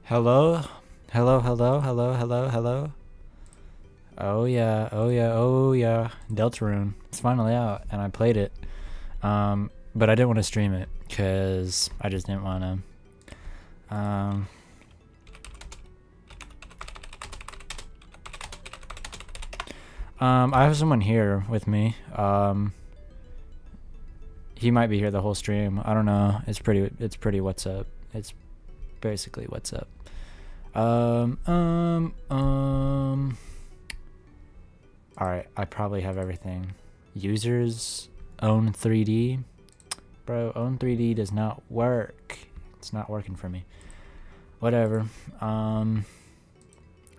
Hello? Hello, hello, hello, hello, hello. Oh yeah, oh yeah, oh yeah. Deltarune. It's finally out and I played it. But I didn't want to stream it because I just didn't want to. I have someone here with me. He might be here the whole stream. I don't know. It's pretty what's up. It's basically what's up. Alright, I probably have everything. Users own 3D. Bro, own 3D does not work. It's not working for me. Whatever. I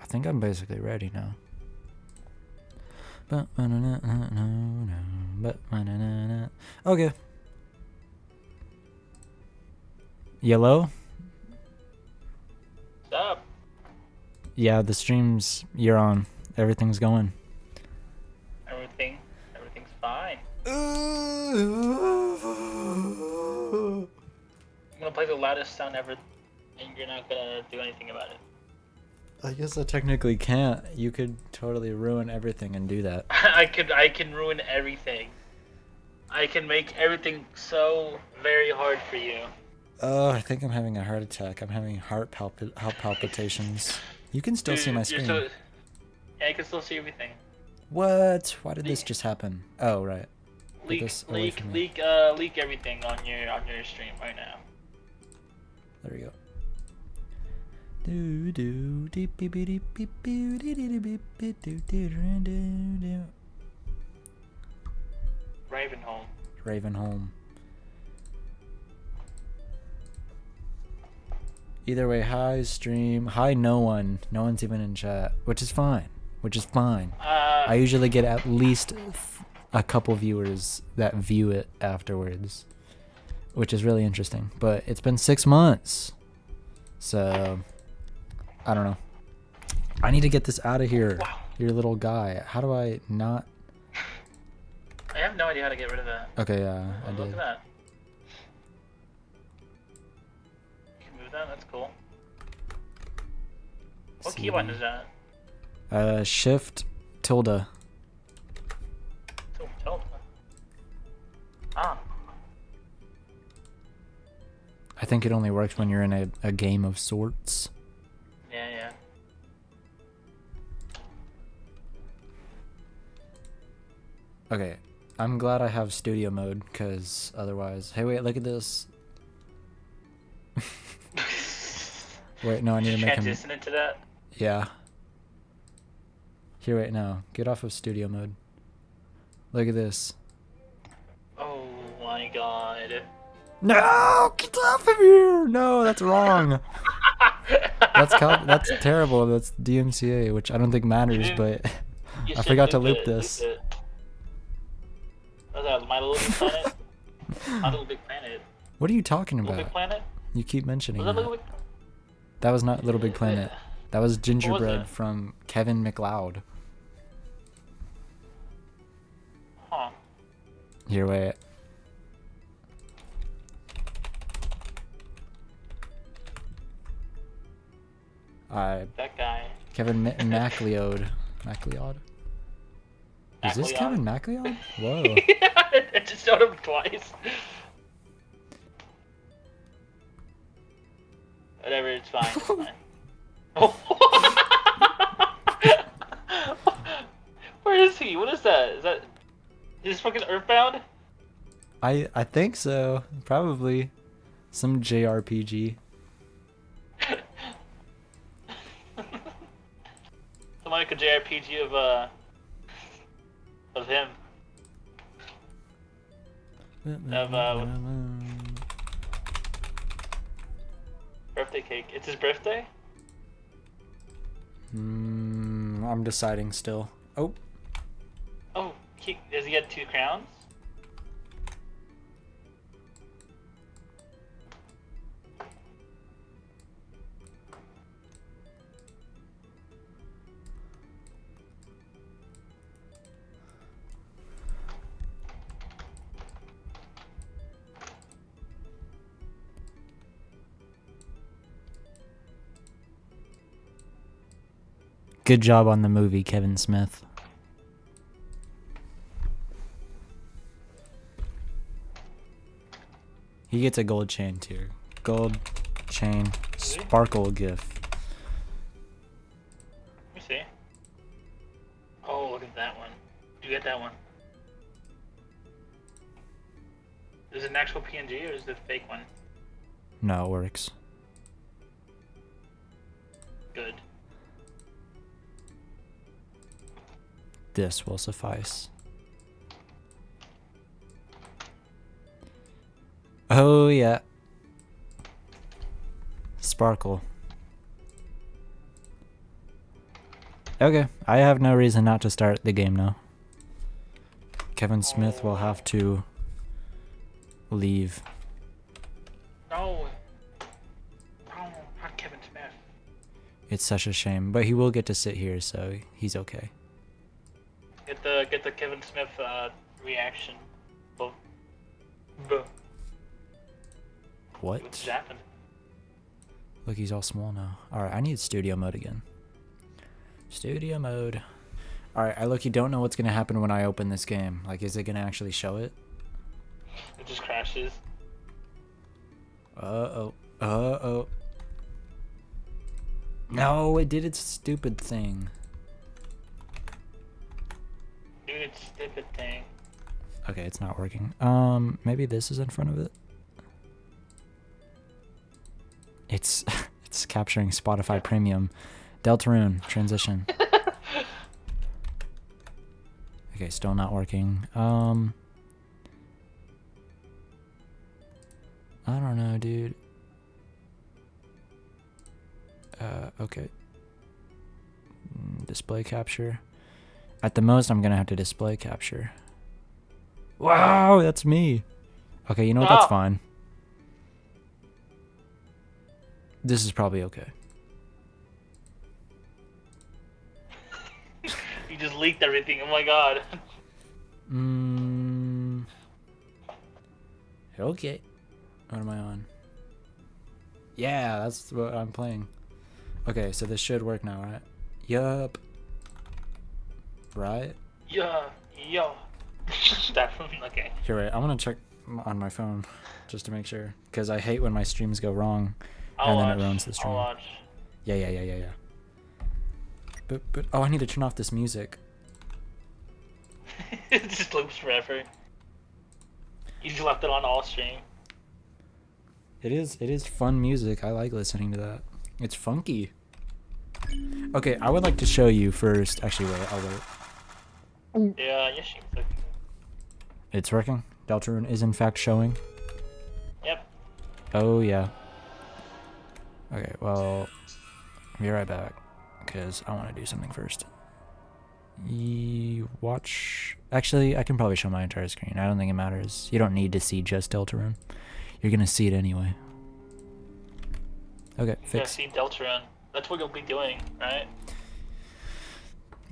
think I'm basically ready now. Okay. Yellow? What's up? Yeah, the stream's you're on. Everything's going. Everything's fine. I'm gonna play the loudest sound ever, and you're not gonna do anything about it. I guess I technically can't. You could totally ruin everything and do that. I can ruin everything. I can make everything so very hard for you. Oh, I think I'm having a heart attack. I'm having heart palpitations. You can still see my screen. Yeah, I can still see everything. What? Why did this just happen? Oh, right. Leak everything on your stream right now. There we go. Ravenholm. Ravenholm. Either way, hi stream. Hi no one. No one's even in chat, which is fine. I usually get at least a couple viewers that view it afterwards, which is really interesting. But it's been 6 months, so I don't know. I need to get this out of here. Wow. Your little guy. How do I not? I have no idea how to get rid of that. Okay, yeah, I did. Look at that. You can move that. That's cool. What key button is that? Shift tilde. Tilde. Ah. I think it only works when you're in a game of sorts. Yeah. Okay, I'm glad I have studio mode, because otherwise... Hey, wait, look at this. Wait, no, I need to make him... Transition into that? Yeah. Here, wait, no. Get off of studio mode. Look at this. Oh my god. No! Get off of here! No, that's wrong. That's terrible. That's DMCA, which I don't think matters, but I forgot to loop this. What's that, My Little Big Planet? My Little Big Planet. What are you talking about? Little Big Planet? You keep mentioning Was that that. Little Big... That was not Little Big Planet. That was Gingerbread that? from Kevin MacLeod. Huh. Here, wait. That guy. Kevin MacLeod. MacLeod? Is this Kevin MacLeod? Whoa. I just showed him twice. Whatever, it's fine. It's fine. Oh. Where is he? What is that? Is that... Is this fucking Earthbound? I think so. Probably. Some JRPG. Some like a JRPG of him. Birthday cake. It's his birthday? I'm deciding still. Oh. Oh, does he get 2 crowns? Good job on the movie, Kevin Smith. He gets a gold chain tier. Gold chain sparkle gift. Let me see. Oh, look at that one. Did you get that one? Is it an actual PNG or is it a fake one? No, it works. Good. This will suffice. Oh yeah. Sparkle. Okay, I have no reason not to start the game now. Kevin Smith will have to leave. No. No, not Kevin Smith. It's such a shame, but he will get to sit here, so he's okay. Get the Kevin Smith reaction. Buh. What? What just happened? Look, he's all small now. Alright, I need studio mode again. Studio mode. Alright, I look, you don't know what's gonna happen when I open this game. Like, is it gonna actually show it? It just crashes. Uh-oh. Uh-oh. No, it did its stupid thing. Dude, it's stupid thing. Okay, it's not working. Maybe this is in front of it? It's it's capturing Spotify Premium. Deltarune, transition. Okay, still not working. I don't know, dude. Okay. Display capture. At the most, I'm gonna have to display capture. Wow, that's me. Okay, you know what? That's fine. This is probably okay. You just leaked everything. Oh my god. Okay. What am I on? Yeah, that's what I'm playing. Okay, so this should work now, right? Yup. Right? Yeah. Okay. Here, wait. I'm gonna check on my phone just to make sure, because I hate when my streams go wrong and then it ruins the stream. I'll watch. Yeah. But oh, I need to turn off this music. It just loops forever. You just left it on all stream. It is fun music. I like listening to that. It's funky. Okay, I would like to show you first. Actually, wait. I'll wait. Yeah, yes, you can. It's working. Deltarune is in fact showing. Yep. Oh yeah. Okay, well, I'll be right back because I want to do something first. Watch. Actually, I can probably show my entire screen. I don't think it matters. You don't need to see just Deltarune. You're gonna see it anyway. Okay, fix. Yeah, see Deltarune. That's what you'll be doing, right?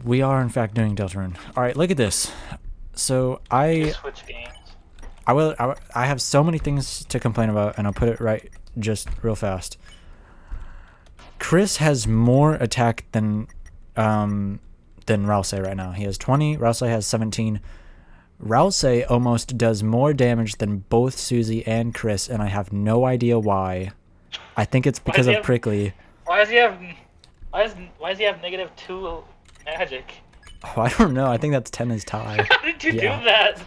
We are in fact doing Deltarune. All right, look at this. So You switch games. I have so many things to complain about, and I'll put it right just real fast. Chris has more attack than Rousey right now. He has 20. Rousey has 17. Rousey almost does more damage than both Susie and Chris, and I have no idea why. I think it's because of Prickly. Why does he have -2 magic? Oh, I don't know. I think that's Tenna's tie. How did you do that?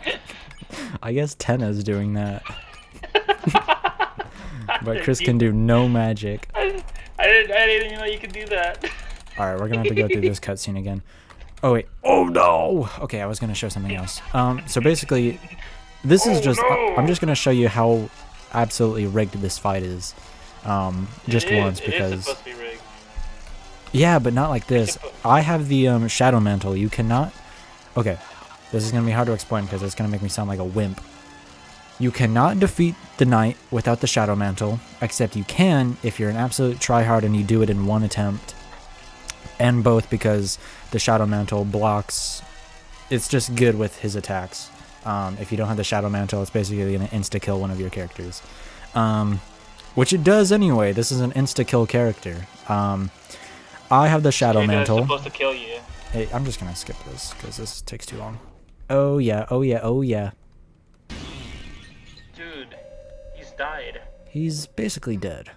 I guess Tenna's doing that. But Chris can do no magic. I didn't even know you could do that. Alright, we're gonna have to go through this cutscene again. Oh wait. Oh no! Okay, I was gonna show something else. So basically, this is just... no! I'm just gonna show you how absolutely rigged this fight is. Just once, because... It is supposed to be rigged. Yeah, but not like this. I have the Shadow Mantle. You cannot... Okay, this is gonna be hard to explain because it's gonna make me sound like a wimp. You cannot defeat the knight without the Shadow Mantle, except you can if you're an absolute tryhard and you do it in one attempt. And both, because the Shadow Mantle blocks... It's just good with his attacks. If you don't have the Shadow Mantle, it's basically going to insta-kill one of your characters. Which it does anyway. This is an insta-kill character. I have the shadow mantle. It's supposed to kill you. Hey, I'm just gonna skip this because this takes too long. Oh yeah, oh yeah, oh yeah. Dude, he's died. He's basically dead.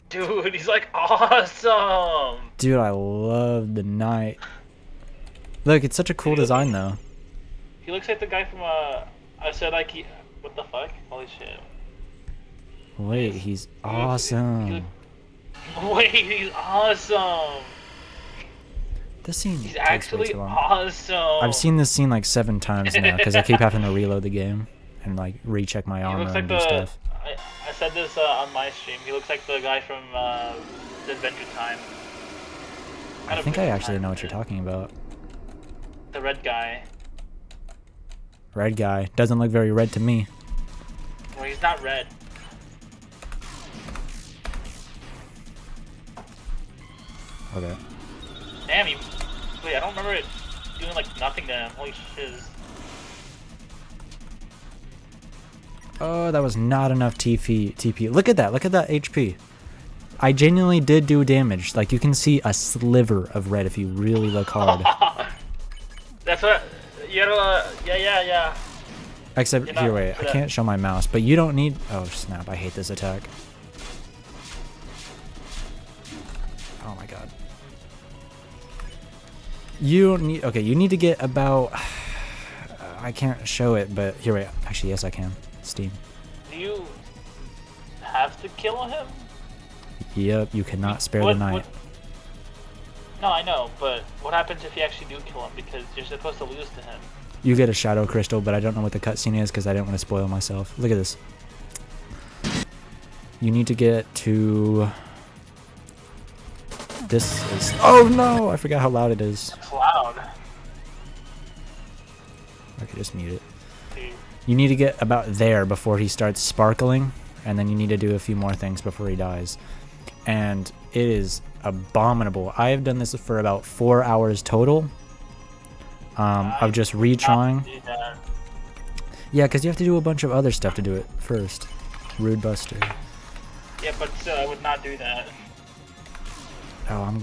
Dude, he's like awesome. Dude, I love the knight. Look, it's such a cool design though. He looks like the guy from I said like he. What the fuck? Holy shit. Wait, he's awesome. Wait, he's awesome. This scene He's takes way actually too long. awesome. I've seen this scene like 7 times now because I keep having to reload the game and like recheck my armor looks like and do stuff. I said this on my stream. He looks like the guy from the Adventure Time. I think I actually know what you're talking about. The red guy. Red guy. Doesn't look very red to me. Well, he's not red. Okay. Damn, wait, I don't remember it doing like nothing to him. Holy shiz. Oh, that was not enough TP. Look at that. Look at that HP. I genuinely did do damage. Like, you can see a sliver of red if you really look hard. That's what... You know, yeah. Except, here, wait. I can't show my mouse, but you don't need... Oh, snap. I hate this attack. Oh, my God. You don't need... Okay, you need to get about... I can't show it, but... Here, wait. Actually, yes, I can. Steam. Do you have to kill him? Yep, you cannot spare the night. No, I know, but what happens if you actually do kill him? Because you're supposed to lose to him. You get a shadow crystal, but I don't know what the cutscene is because I didn't want to spoil myself. Look at this. You need to get to... This is... Oh no! I forgot how loud it is. It's loud. Okay, just mute it. Dude. You need to get about there before he starts sparkling, and then you need to do a few more things before he dies. And it is abominable. I have done this for about 4 hours total. Of just retrying. Yeah, because you have to do a bunch of other stuff to do it first. Rude Buster. Yeah, but still, I would not do that. Oh, I'm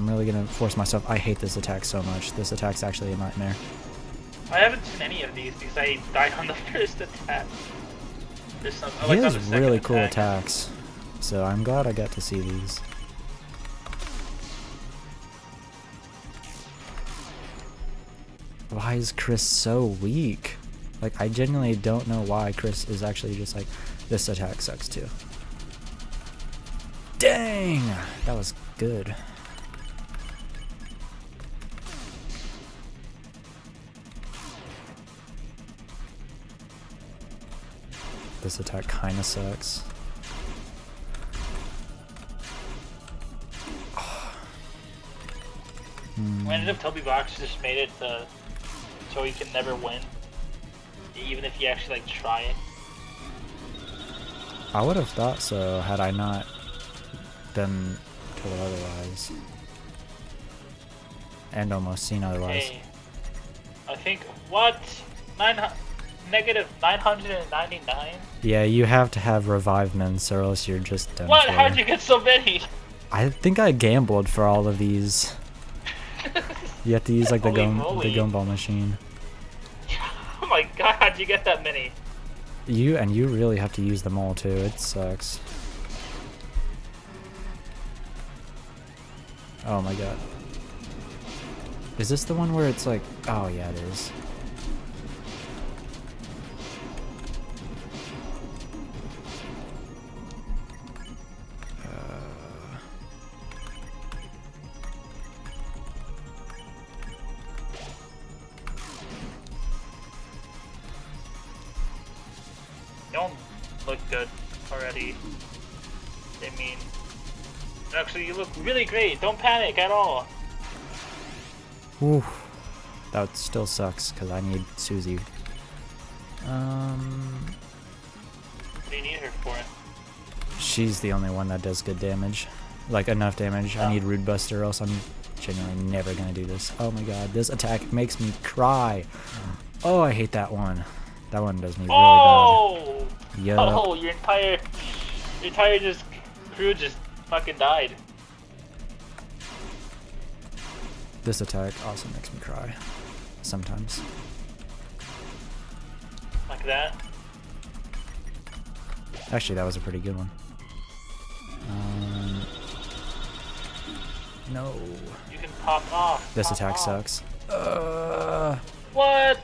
really gonna force myself. I hate this attack so much. This attack's actually a nightmare. I haven't seen any of these because I died on the first attack. There's some, He has really cool attacks, so I'm glad I got to see these. Why is Chris so weak? Like, I genuinely don't know why Chris is actually just like, this attack sucks too. Dang! That was good. This attack kinda sucks. When if Toby Box just made it so he can never win, even if you actually like try it. I would have thought so had I not been told otherwise, and almost seen otherwise. Hey, I think what negative 999. Yeah, you have to have revivements, or else you're just done. What? How'd you get so many? I think I gambled for all of these. You have to use like the gumball machine. Oh my god, how'd you get that many? You really have to use them all too. It sucks. Oh my god. Is this the one where it's like... Oh yeah, it is. You don't look good already. I mean, actually, you look really great. Don't panic at all. Ooh, that still sucks because I need Susie. What do you need her for? She's the only one that does good damage, like enough damage. I need Rude Buster, or else I'm genuinely never gonna do this. Oh my god, this attack makes me cry. Oh, I hate that one. That one does me really bad. Yep. Oh, your entire just crew just fucking died. This attack also makes me cry. Sometimes. Like that? Actually, that was a pretty good one. No. You can pop off. This pop attack off. sucks. What?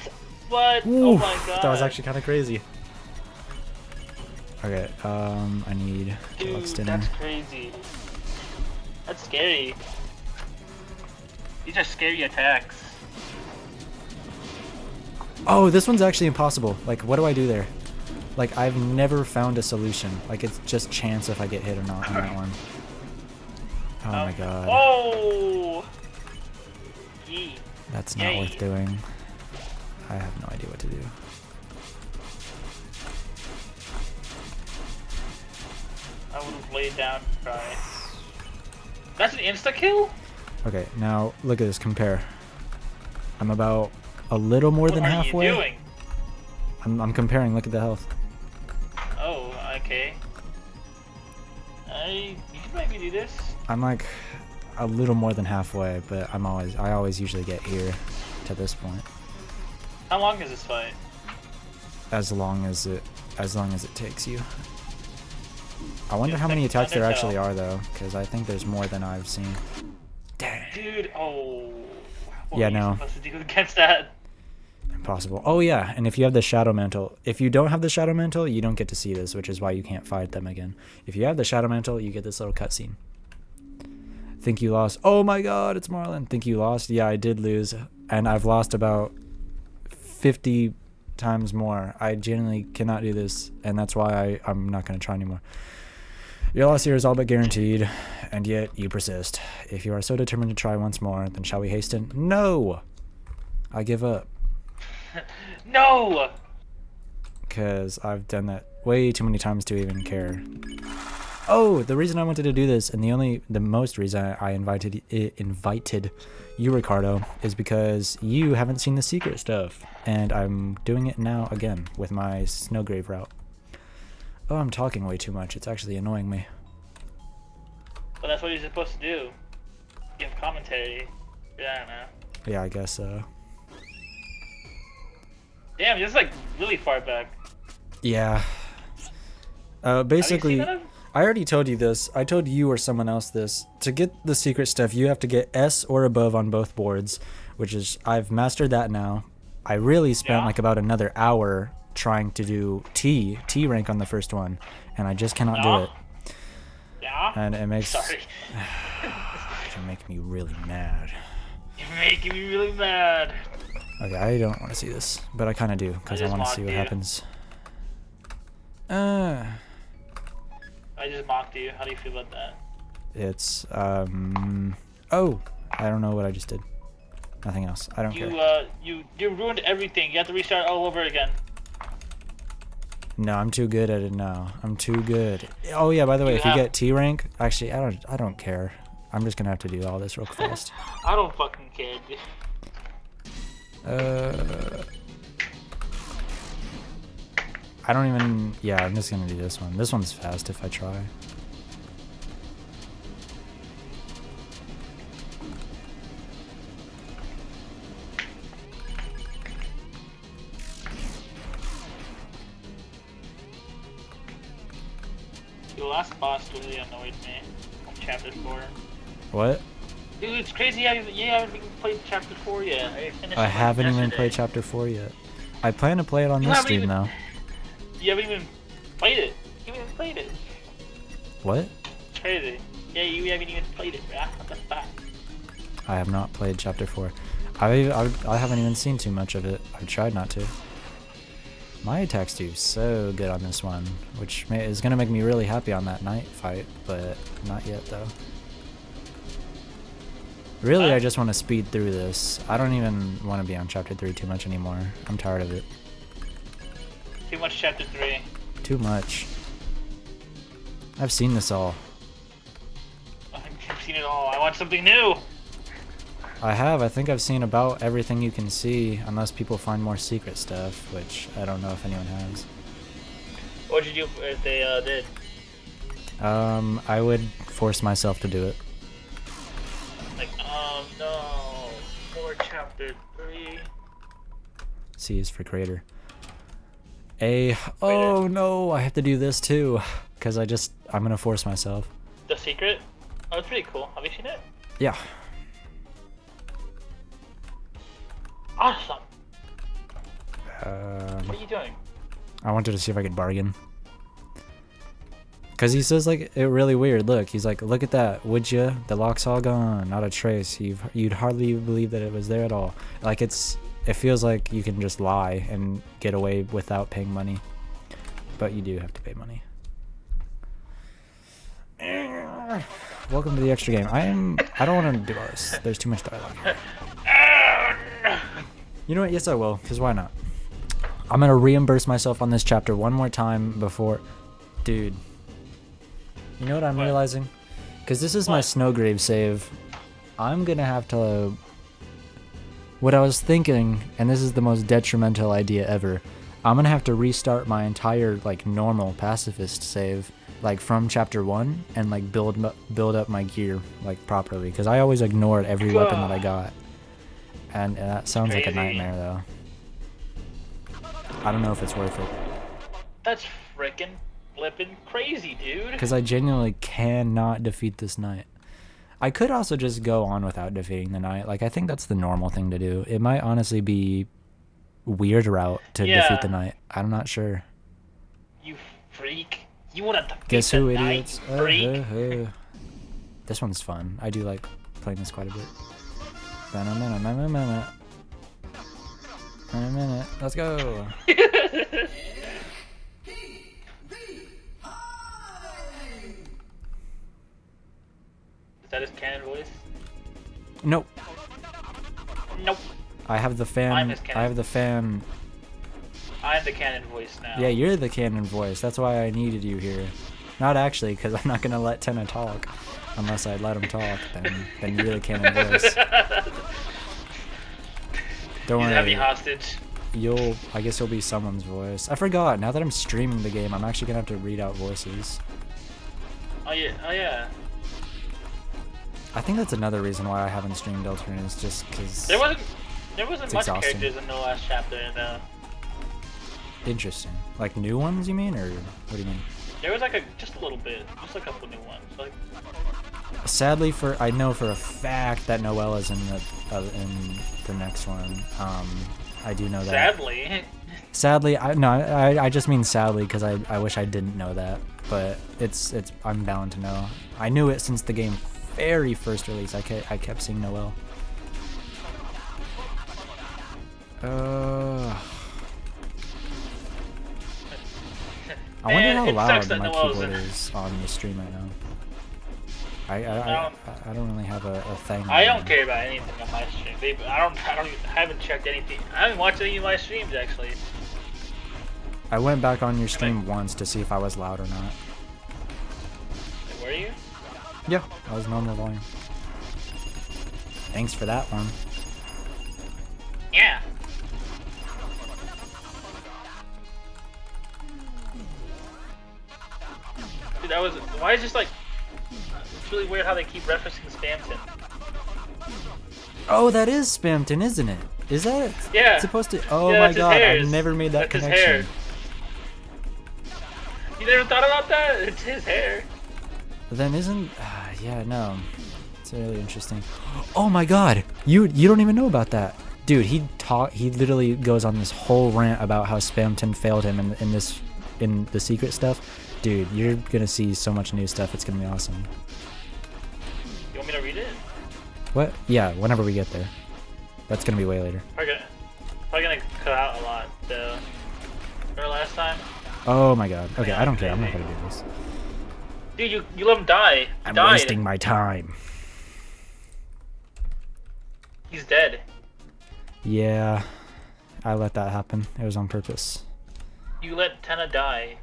What? Ooh, Oh my god. that was actually kind of crazy. Okay, I need Dude, dinner. that's crazy. That's scary. These are scary attacks. Oh, this one's actually impossible. Like, what do I do there? Like, I've never found a solution. Like, it's just chance if I get hit or not on that one. Oh my god. Oh! Yee. That's not Yay. worth doing. I have no idea what to do. I would have laid down and cried. That's an insta-kill? Okay, now look at this. Compare. I'm about a little more than halfway. What are you doing? I'm comparing. Look at the health. Oh, okay. You can maybe do this. I'm like a little more than halfway, but I always usually get here to this point. How long is this fight? As long as it takes you. I wonder how many attacks there actually are though, because I think there's more than I've seen. Dang. Dude, oh. What Yeah, were you no. supposed to do against that? Impossible. Oh yeah, and if you have the Shadow Mantle, if you don't have the Shadow Mantle, you don't get to see this, which is why you can't fight them again. If you have the Shadow Mantle, you get this little cutscene. Think you lost. Oh my god, it's Marlon. Think you lost? Yeah, I did lose, and I've lost about 50 times more. I genuinely cannot do this, and that's why I'm not going to try anymore. Your loss here is all but guaranteed, and yet you persist. If you are so determined to try once more, then shall we hasten? No! I give up. No! Because I've done that way too many times to even care. Oh, the reason I wanted to do this, and the most reason I invited you, Ricardo, is because you haven't seen the secret stuff, and I'm doing it now again with my Snowgrave route. Oh, I'm talking way too much. It's actually annoying me. But that's what you're supposed to do. Give commentary. Yeah, I don't know. Yeah, I guess so. Damn, this is like really far back. Yeah. Basically, I already told you this. I told you or someone else this. To get the secret stuff, you have to get S or above on both boards, which is, I've mastered that now. I really spent like about another hour trying to do T rank on the first one, and I just cannot do it. Yeah. And it makes Sorry. You're making me really mad. You're making me really mad. Okay, I don't want to see this, but I kind of do because I want to see what happens. I just mocked you. How do you feel about that? It's oh, I don't know what I just did. Nothing else. I don't care. You ruined everything. You have to restart all over again. No, I'm too good at it now. I'm too good. Oh yeah, by the way, if you get T rank, actually, I don't care. I'm just gonna have to do all this real fast. I don't fucking care, dude. I don't even. Yeah, I'm just gonna do this one. This one's fast if I try. The last boss really annoyed me on chapter 4. What? Dude, it's crazy you haven't even played chapter 4 yet. I haven't even played chapter 4 yet. I plan to play it on this stream though. You haven't even played it. You haven't even played it. What? It's crazy. Yeah, you haven't even played it, bruh. What the fuck? I have not played chapter 4. I haven't even seen too much of it. I've tried not to. My attacks do so good on this one, which is going to make me really happy on that night fight, but not yet though. Really, I just want to speed through this. I don't even want to be on chapter 3 too much anymore. I'm tired of it. Too much chapter 3. Too much. I've seen this all. I've seen it all. I want something new. I have. I think I've seen about everything you can see, unless people find more secret stuff, which I don't know if anyone has. What did you do if they did? I would force myself to do it. Like, oh no, more chapter 3. C is for creator. A, oh no, I have to do this too. Cause I'm gonna force myself. The secret? Oh, it's pretty cool. Have you seen it? Yeah. Awesome. What are you doing? I wanted to see if I could bargain. Cause he says like it really weird. Look, he's like, look at that, would you? The lock's all gone, not a trace. You'd hardly believe that it was there at all. Like it feels like you can just lie and get away without paying money, but you do have to pay money. Welcome to the extra game. I don't want to do all this. There's too much dialogue here. You know what? Yes, I will. Cause why not? I'm gonna reimburse myself on this chapter one more time before, dude. You know what I'm realizing? Cause this is my Snowgrave save. I'm gonna have to. What I was thinking, and this is the most detrimental idea ever. I'm gonna have to restart my entire like normal pacifist save, like from chapter 1, and like build up my gear like properly. Cause I always ignored every weapon that I got, and that sounds like a nightmare though. I don't know if it's worth it. That's frickin' flippin' crazy, dude. Because I genuinely cannot defeat this knight. I could also just go on without defeating the knight. Like, I think that's the normal thing to do. It might honestly be weird route to defeat the knight. I'm not sure. You freak. You want to defeat Guess the who, knight, idiots? freak? This one's fun. I do like playing this quite a bit. In a minute. Let's go. Is that his canon voice? Nope. Nope. I have the fan. I'm the canon voice now. Yeah, you're the canon voice. That's why I needed you here. Not actually, because I'm not gonna let Tenna talk. Unless I let him talk, then you're the canon voice. Don't worry. Have me hostage. I guess you'll be someone's voice. I forgot. Now that I'm streaming the game, I'm actually gonna have to read out voices. Oh yeah. I think that's another reason why I haven't streamed Deltarune, is just because there wasn't much characters in the last chapter. Interesting. Like new ones, you mean, or what do you mean? There was like just a little bit, just a couple new ones. Like. Sadly, I know for a fact that Noella's in the next one. I do know that. Sadly, I just mean sadly because I wish I didn't know that, but I'm bound to know. I knew it since the game very first release. I kept seeing Noelle. I wonder how loud my keyboard is on the stream right now. I don't really have a thing. I don't care about anything on my stream. I haven't checked anything. I haven't watched any of my streams actually. I went back on your stream once to see if I was loud or not. Were you? Yeah, I was normal volume. Thanks for that one. Yeah. Dude, why is this like? It's really weird how they keep referencing Spamton. Oh, that is Spamton, isn't it? Is that? Yeah. It's supposed to. Oh my god, I never made that connection. His hair. You never thought about that? It's his hair. But then isn't? Yeah, no. It's really interesting. Oh my god, you don't even know about that, dude. He literally goes on this whole rant about how Spamton failed him in the secret stuff. Dude, you're gonna see so much new stuff. It's gonna be awesome. You want me to read it? What? Yeah, whenever we get there. That's gonna be way later. Probably gonna cut out a lot, though. Remember last time? Oh my god. Okay, I don't care. I'm not gonna do this. Dude, you let him die. I'm wasting my time. He's dead. Yeah, I let that happen. It was on purpose. You let Tenna die.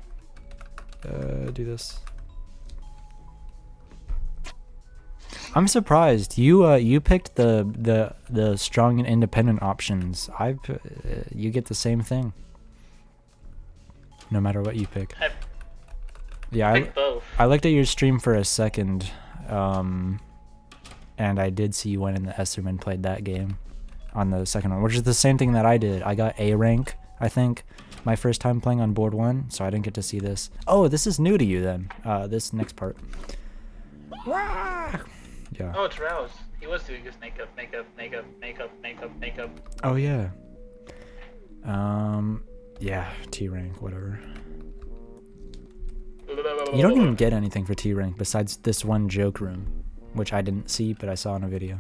Do this. I'm surprised you picked the strong and independent options. You get the same thing no matter what you pick. Yeah, Pick both. I looked at your stream for a second, and I did see you went in the Esserman and played that game on the second one, which is the same thing that I did. I got A rank, I think, my first time playing on board 1, so I didn't get to see this. Oh, this is new to you then, this next part. Yeah. Oh, it's Rouse. He was doing his makeup. Oh, yeah. Yeah, T rank, whatever. You don't even get anything for T rank besides this one joke room, which I didn't see, but I saw in a video.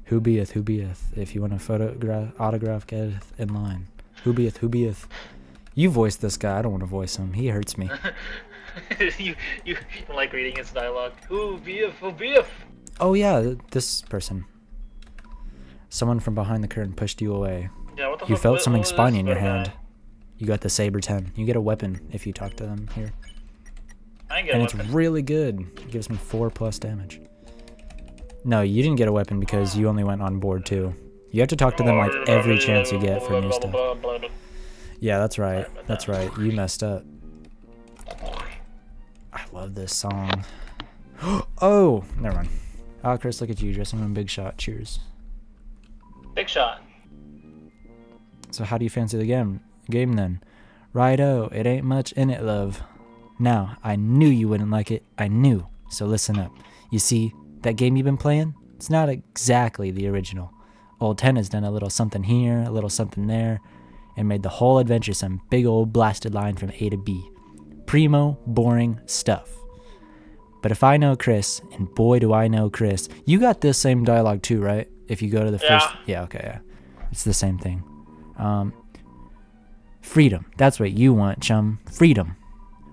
Who beeth, who beeth? If you want a autograph, get in line. Who beeth, who beeth? You voice this guy. I don't want to voice him. He hurts me. you don't like reading his dialogue. Who beeth, who beeth? Oh yeah, this person. Someone from behind the curtain pushed you away. Yeah, what the You fuck? felt something what spiny is in your this hand. guy? You got the Saber 10. You get a weapon if you talk to them here. I didn't get And a it's weapon. really good. It gives me 4+ damage. No, you didn't get a weapon because you only went on board 2. You have to talk to them like every chance you get for new stuff. Yeah, that's right. That's right. You messed up. I love this song. Oh, never mind. Oh, Chris, look at you dressing in Big Shot. Cheers. Big shot. So how do you fancy the game then? Righto, it ain't much in it, love. Now, I knew you wouldn't like it. I knew. So listen up. You see, that game you've been playing? It's not exactly the original. Old 10 has done a little something here, a little something there, and made the whole adventure some big old blasted line from A to B. Primo, boring stuff. But if I know Chris, and boy do I know Chris, you got this same dialogue too, right? If you go to the first... Yeah, okay, yeah. It's the same thing. Freedom. That's what you want, chum. Freedom.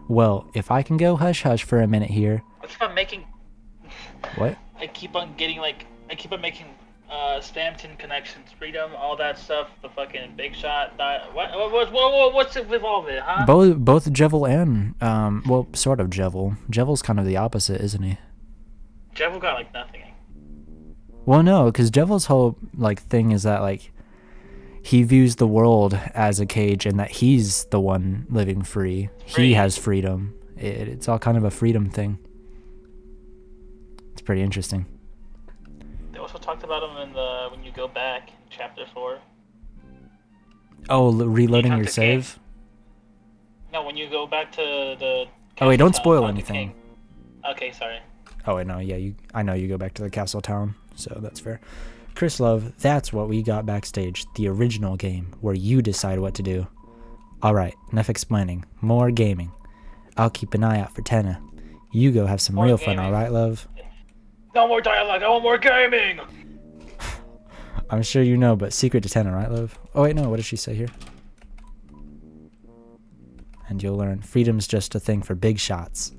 Well, if I can go hush-hush for a minute here... I keep on making... What? I keep on making Stampton connections, freedom, all that stuff. The fucking big shot. What's it with all of it, huh? Both Jevil and well, sort of Jevil. Jevil's kind of the opposite, isn't he? Jevil got like nothing. Well, no, because Jevil's whole like thing is that like he views the world as a cage and that he's the one living free. He has freedom. It's all kind of a freedom thing. It's pretty interesting. They also talked about him in the when you go back in chapter 4. Oh, reloading your save? No, when you go back to the... Oh wait, don't spoil anything. Okay, sorry. Oh wait, no, yeah, I know you go back to the castle town, so that's fair. Chris Love, that's what we got backstage, the original game, where you decide what to do. Alright, enough explaining, more gaming. I'll keep an eye out for Tenna. You go have some real fun, alright, love? No more dialogue, I want more gaming! I'm sure you know, but secret to Tenna, right, love? Oh wait, no, what does she say here? And you'll learn, freedom's just a thing for big shots.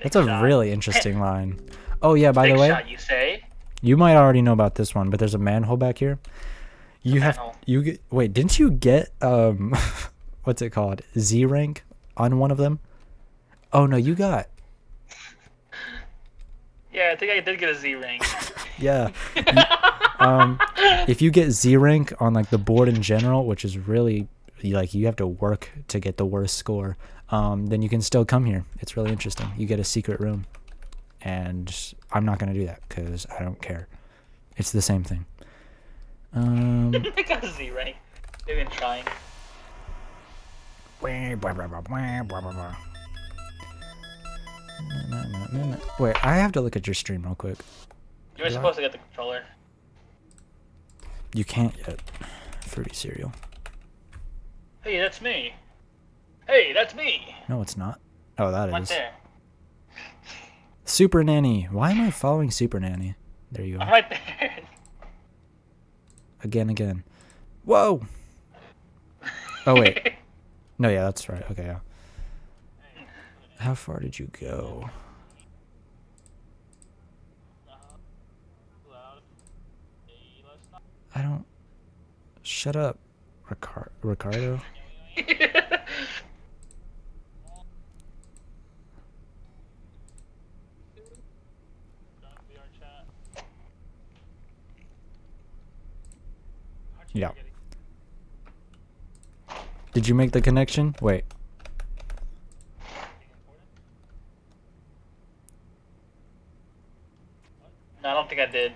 That's a really interesting line. Oh yeah, by the way, shot, you say? You might already know about this one, but there's a manhole back here. Wait, didn't you get what's it called? Z rank on one of them? Oh no, you got. Yeah, I think I did get a Z rank. Yeah. If you get Z rank on like the board in general, which is really like you have to work to get the worst score, then you can still come here. It's really interesting. You get a secret room, and I'm not gonna do that because I don't care. It's the same thing. I got a Z rank. They've been trying. Wait, I have to look at your stream real quick. You were supposed to get the controller. You can't yet. Fruity cereal. Hey, that's me. Hey, that's me. No, it's not. Oh, that Right is. there. Super Nanny. Why am I following Super Nanny? There you go. I'm right there. Again. Whoa! Oh, wait. No, yeah, that's right. Okay, yeah. How far did you go? I don't... Shut up, Ricardo. Yeah. Did you make the connection? Wait. No, I don't think I did.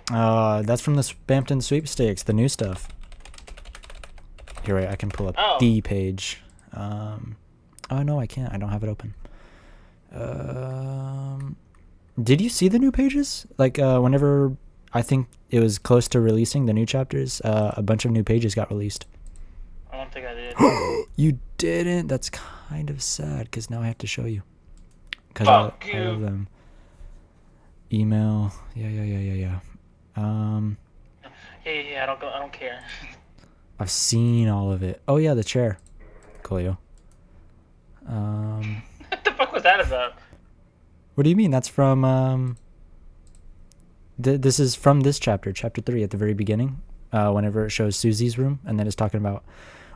That's from the Spampton sweepstakes, the new stuff. Here, wait, I can pull up the page. Oh no, I can't. I don't have it open. Did you see the new pages? Like, whenever I think it was close to releasing the new chapters, a bunch of new pages got released. I don't think I did. You didn't? That's kind of sad, because now I have to show you. Because I have them. Email. Yeah. Yeah. I don't care. I've seen all of it. Oh yeah, the chair. Coolio. What the fuck was that about? What do you mean? That's from this is from this chapter 3 at the very beginning. Whenever it shows Susie's room, and then it's talking about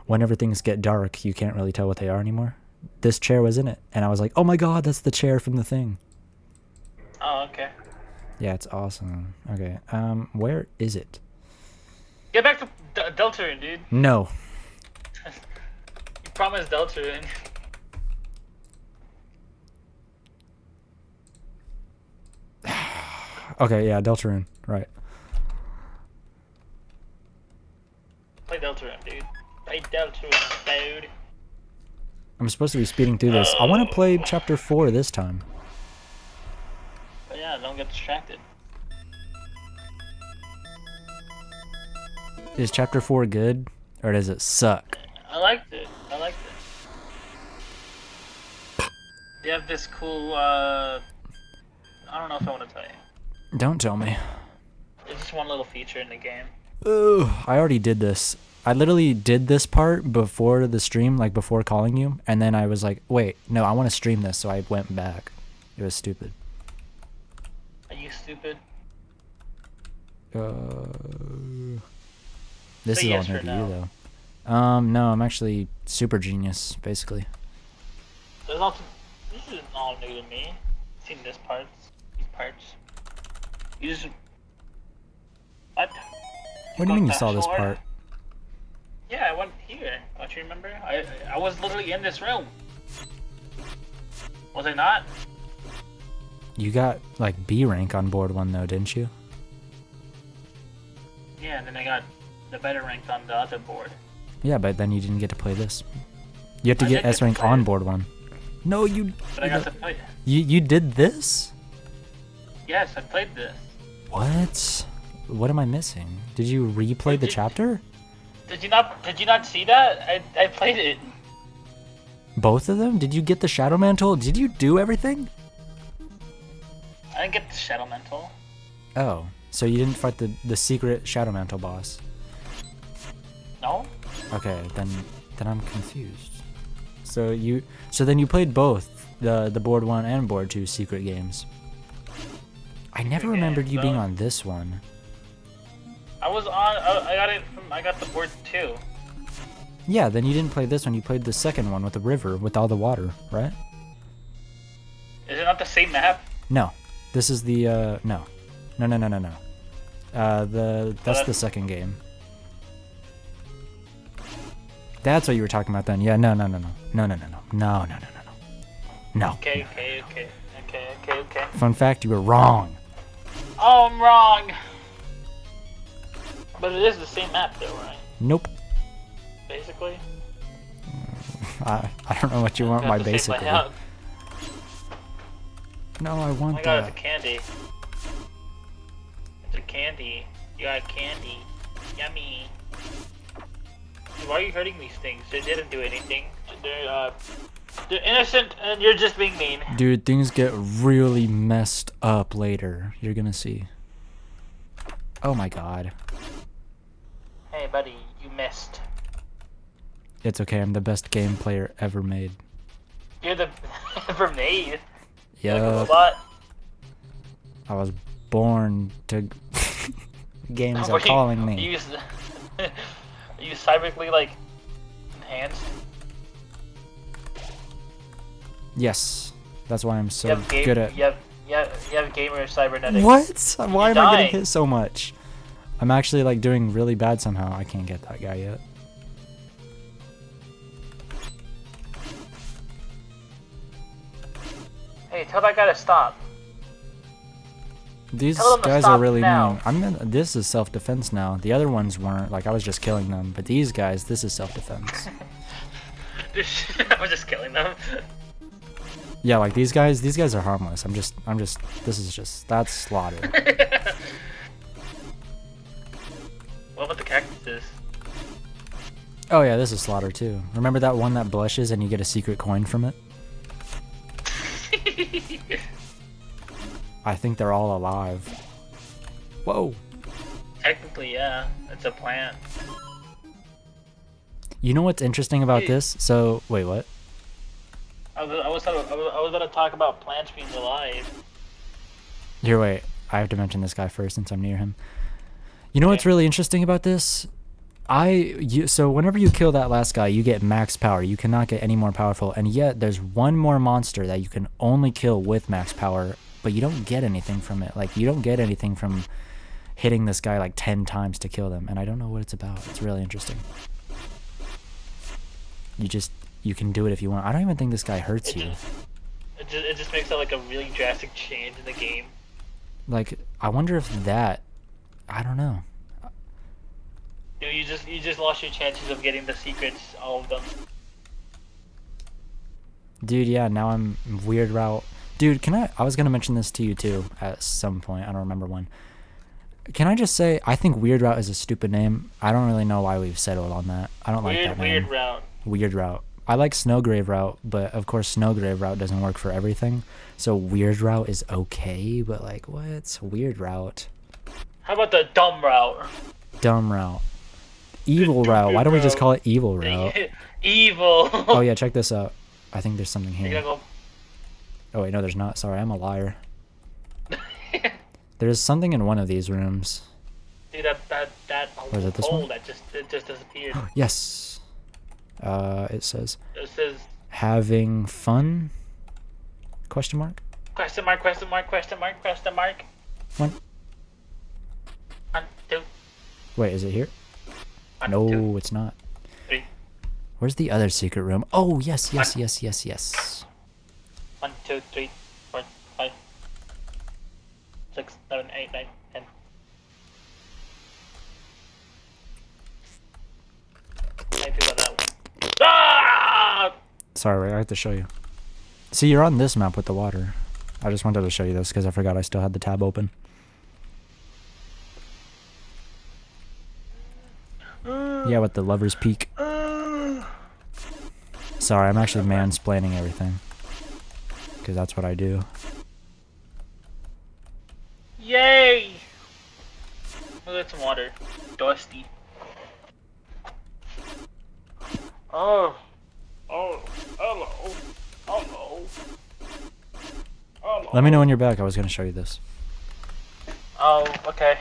whenever things get dark, you can't really tell what they are anymore. This chair was in it, and I was like, oh my god, that's the chair from the thing. Oh, okay. Yeah, it's awesome. Okay, where is it? Get back to Deltarune, dude. No. You promised Deltarune. Okay, yeah, Deltarune, right. Play Deltarune, dude. Play Deltarune, dude. I'm supposed to be speeding through this. I want to play chapter 4 this time. But yeah, don't get distracted. Is chapter 4 good, or does it suck? I liked it. You have this cool, I don't know if I want to tell you. Don't tell me. It's just one little feature in the game. Ugh, I already did this. I literally did this part before the stream, like before calling you, and then I was like, wait, no, I want to stream this, so I went back. It was stupid. Are you stupid? This Say is all yes new for to now. you, though. No, I'm actually super genius, basically. This is all new to me. I've seen these parts. You just... What? What do you mean you saw this part? Yeah, I went here. Don't you remember? I was literally in this room. Was I not? You got, like, B rank on board 1, though, didn't you? Yeah, and then I got the better rank on the other board. Yeah, but then you didn't get to play this. You have to get did S rank on board 1. No, you... But I got to play it. You did this? Yes, I played this. What? What am I missing? Did you replay the chapter? Did you not see that? I played it. Both of them? Did you get the Shadow Mantle? Did you do everything? I didn't get the Shadow Mantle. Oh, so you didn't fight the secret Shadow Mantle boss? No? Okay, then I'm confused. So then you played both the board 1 and board 2 secret games. I never remembered you being on this one. I was on. I got the board 2. Yeah, then you didn't play this one. You played the second one with the river with all the water, right? Is it not the same map? No, this is the no. That's the second game. That's what you were talking about then. Yeah, no. Okay. Fun fact, you were wrong. Oh, I'm wrong. But it is the same map, though, right? Nope. Basically. I don't know what you want by basically. No, I want that. that. It's a candy. It's a candy. You got candy. Yummy. Why are you hurting these things? They didn't do anything. They're innocent, and you're just being mean. Dude, things get really messed up later. You're gonna see. Oh my god. Hey, buddy, you missed. It's okay, I'm the best game player ever made. You're the ever made. Yeah. Like a robot. I was born to. Games are calling me. You cyberically like enhanced. Yes, that's why I'm so good at. You have gamer cybernetics. What? Why am I getting dying. hit so much? I'm actually like doing really bad somehow. I can't get that guy yet. Tell that guy to stop. These Tell them to guys stop are really now. mean. This is self-defense now. The other ones weren't. Like I was just killing them, but these guys, this is self-defense. I was just killing them. Yeah, like these guys are harmless. That's slaughter. What about the cactuses? Oh yeah, this is slaughter too. Remember that one that blushes and you get a secret coin from it? I think they're all alive. Whoa. Technically, yeah. It's a plant. You know what's interesting about this? So, wait, what? I was gonna talk about plants being alive. Here, wait. I have to mention this guy first since I'm near him. You know what's really interesting about this? So whenever you kill that last guy, you get max power. You cannot get any more powerful. And yet, there's one more monster that you can only kill with max power, but you don't get anything from it. Like, you don't get anything from hitting this guy like 10 times to kill them. And I don't know what it's about. It's really interesting. You can do it if you want. I don't even think this guy hurts you. It just makes it like a really drastic change in the game. Like, I wonder if that... I don't know. Dude, you just lost your chances of getting the secrets, all of them. Dude, yeah, now I'm weird route. Dude, I was gonna mention this to you too at some point. I don't remember when. Can I just say, I think Weird Route is a stupid name. I don't really know why we've settled on that. I don't like that name. Weird Route. Weird Route. I like Snowgrave Route, but of course Snowgrave Route doesn't work for everything. So Weird Route is okay, but like, what? Weird Route. How about the Dumb Route? Dumb Route. Evil Route. Why don't we just call it Evil Route? Evil. Oh yeah, check this out. I think there's something here. Go. Oh wait, no, there's not. Sorry, I'm a liar. There's something in one of these rooms. Dude, that Or is it this hole one? that just disappeared. Yes. It says It says having fun? Question mark? question mark, question mark, question mark, question mark. One. 1, 2. Wait, is it here? 1, No, 2, it's not. 3. Where's the other secret room? Oh, yes, yes, yes, yes, yes. 1, 2, 3, 4, 5, 6, 7, 8, 9, 10. I think about that one. Ah! Sorry, I have to show you. See, you're on this map with the water. I just wanted to show you this because I forgot I still had the tab open. Yeah, with the Lover's Peak. Sorry, I'm actually mansplaining everything. Because that's what I do. Yay! Look at some water. Dusty. Oh. Oh. Hello. Hello. Hello. Let me know when you're back. I was going to show you this. Oh, okay.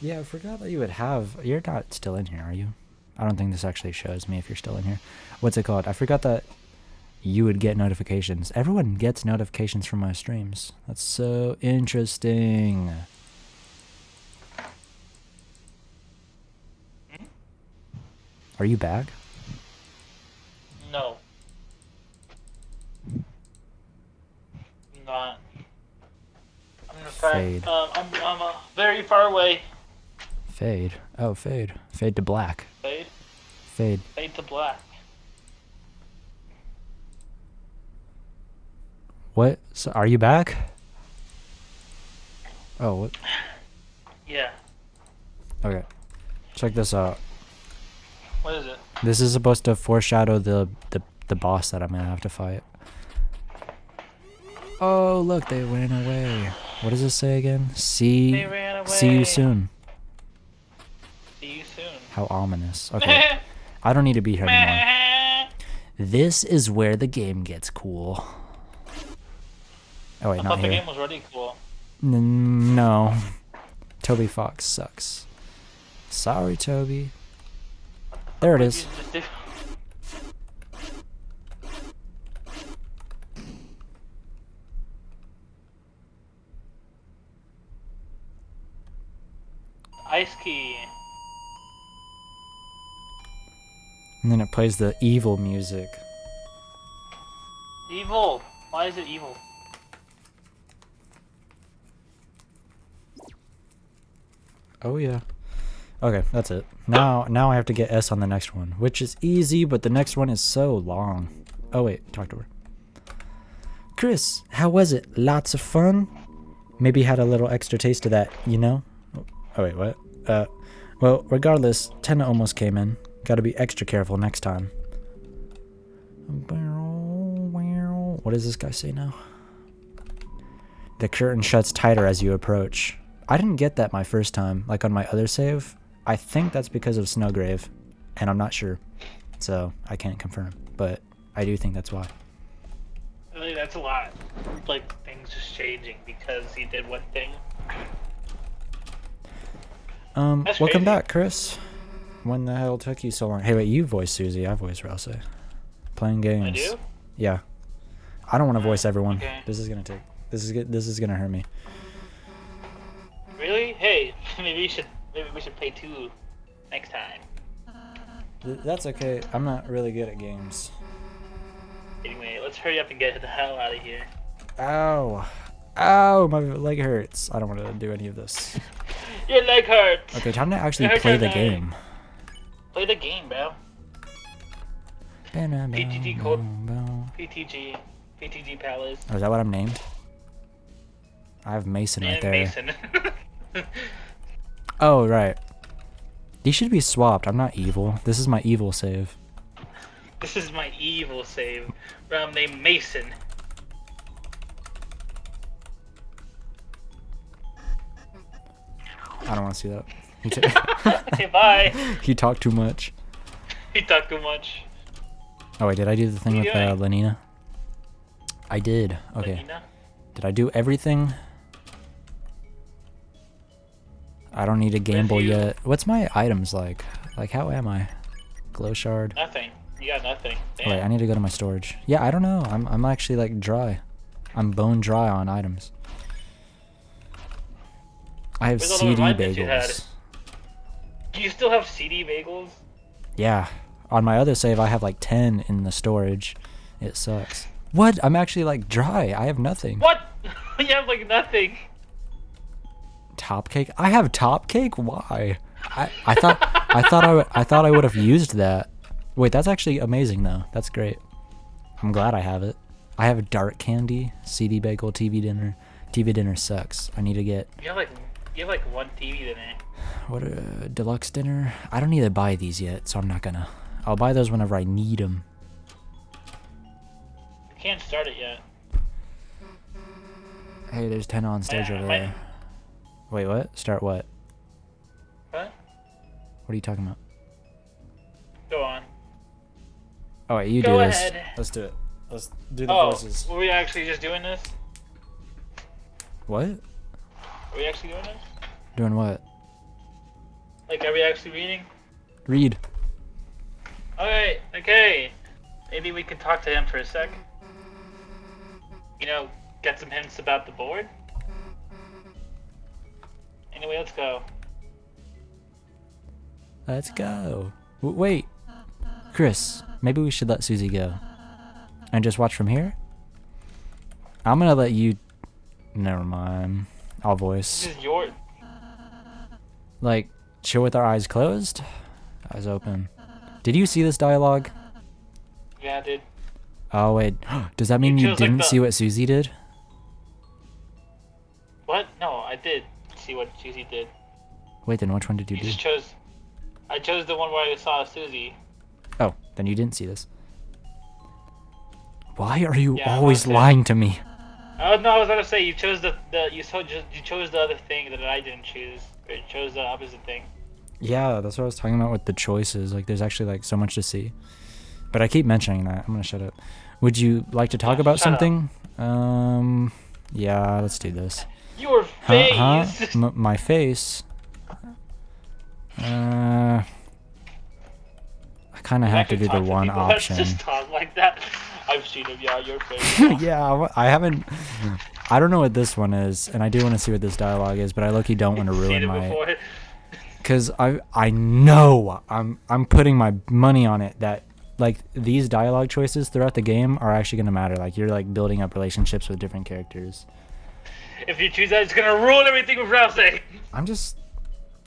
Yeah, I forgot that you would have... You're not still in here, are you? I don't think this actually shows me if you're still in here. What's it called? I forgot that you would get notifications. Everyone gets notifications from my streams. That's so interesting. Are you back? No. Not. I'm in fact, Fade. I'm very far away. Fade. Oh, fade. Fade to black. Fade. Fade. Fade to black. What? So, are you back? Oh, what? Yeah. Okay. Check this out. What is it? This is supposed to foreshadow the boss that I'm gonna have to fight. Oh, look, they ran away. What does this say again? They ran away. See you soon. See you soon. How ominous. Okay. I don't need to be here anymore. This is where the game gets cool. Oh wait, I not thought the here. game was already cool. No. Toby Fox sucks. Sorry, Toby. There it is. Ice key. And then it plays the evil music. Evil. Why is it evil? Oh yeah. Okay, that's it. Now I have to get S on the next one, which is easy, but the next one is so long. Oh wait, talk to her. Chris, how was it? Lots of fun? Maybe had a little extra taste of that, you know? Oh wait, what? Well, regardless, Tenna almost came in. Gotta be extra careful next time. What does this guy say now? The curtain shuts tighter as you approach. I didn't get that my first time, like on my other save. I think that's because of Snowgrave, and I'm not sure, so I can't confirm, but I do think that's why. Really, that's a lot. Like, things just changing because he did one thing. That's welcome crazy. back, Chris. When the hell took you so long? Hey, wait, you voice Susie, I voice Rouse. Playing games. I do? Yeah. I don't want to voice everyone. Okay. This is gonna hurt me. Really? Hey, maybe we should play 2 next time. That's okay. I'm not really good at games. Anyway, let's hurry up and get the hell out of here. Ow. Ow, my leg hurts. I don't want to do any of this. Your leg hurts. Okay, time to actually Your play the leg. game. Play the game, bro. PTG code. PTG Palace. Oh, is that what I'm named? I have Mason right And there. Mason. Oh, right. These should be swapped. I'm not evil. This is my evil save. This is my evil save. Where I'm named Mason. I don't want to see that. Okay, bye. He talked too much. He talked too much. Oh wait, did I do the thing What with are you doing? Lenina? I did. Okay. Lenina? Did I do everything? I don't need a gamble With you. yet. What's my items like? Like, how am I? Glow shard. Nothing. You got nothing. Damn. Wait, I need to go to my storage. Yeah, I don't know. I'm actually like dry. I'm bone dry on items. I have Where's all the CD reminders you had? bagels. Do you still have CD bagels? Yeah. On my other save, I have like 10 in the storage. It sucks. What? I'm actually like dry. I have nothing. What? You have like nothing. Top cake? I have top cake? Why? I thought I would have used that. Wait, that's actually amazing though. That's great. I'm glad I have it. I have dark candy, CD bagel, TV dinner. TV dinner sucks. I need to get You have like one TV dinner. what deluxe dinner. I don't need to buy these yet, so I'm not gonna. I'll buy those whenever I need them. You can't start it yet. Hey, there's 10 on stage over there. Wait, what? Start what? What? What are you talking about? Go on. Oh wait, you Go do this. ahead. Let's do it. Let's do the Oh, voices. were we actually just doing this? What? Are we actually doing this? Doing what? Like, are we actually reading? Read. Alright, okay. Maybe we can talk to him for a sec. You know, get some hints about the board. Anyway, let's go. Let's go. Wait. Chris, maybe we should let Susie go. And just watch from here? I'm gonna let you... Never mind. I'll voice. This is your... Like, chill with our eyes closed? Eyes open. Did you see this dialogue? Yeah, dude. Oh, wait. Does that mean you chose, like, didn't the- see what Susie did? What? No, I did see what Susie did. Wait, then which one did you You do? just chose... I chose the one where I saw Susie. Oh, then you didn't see this. Why are you Yeah, always okay. lying to me? Oh no, I was gonna say you chose you chose the other thing that I didn't choose. Or you chose the opposite thing. Yeah, that's what I was talking about with the choices. Like, there's actually like so much to see. But I keep mentioning that. I'm gonna shut up. Would you like to talk Yeah, about shut up. something? Yeah, let's do this. Your face. My face. I kind of have to do the one option. Let's just talk like that. I've seen it. Yeah, your face. Yeah, I haven't. I don't know what this one is, and I do want to see what this dialogue is, but I low-key don't want to Seen ruin it my. before. Cause I know I'm putting my money on it that like these dialogue choices throughout the game are actually gonna matter. Like you're like building up relationships with different characters. If you choose that, it's gonna ruin everything with browsing. I'm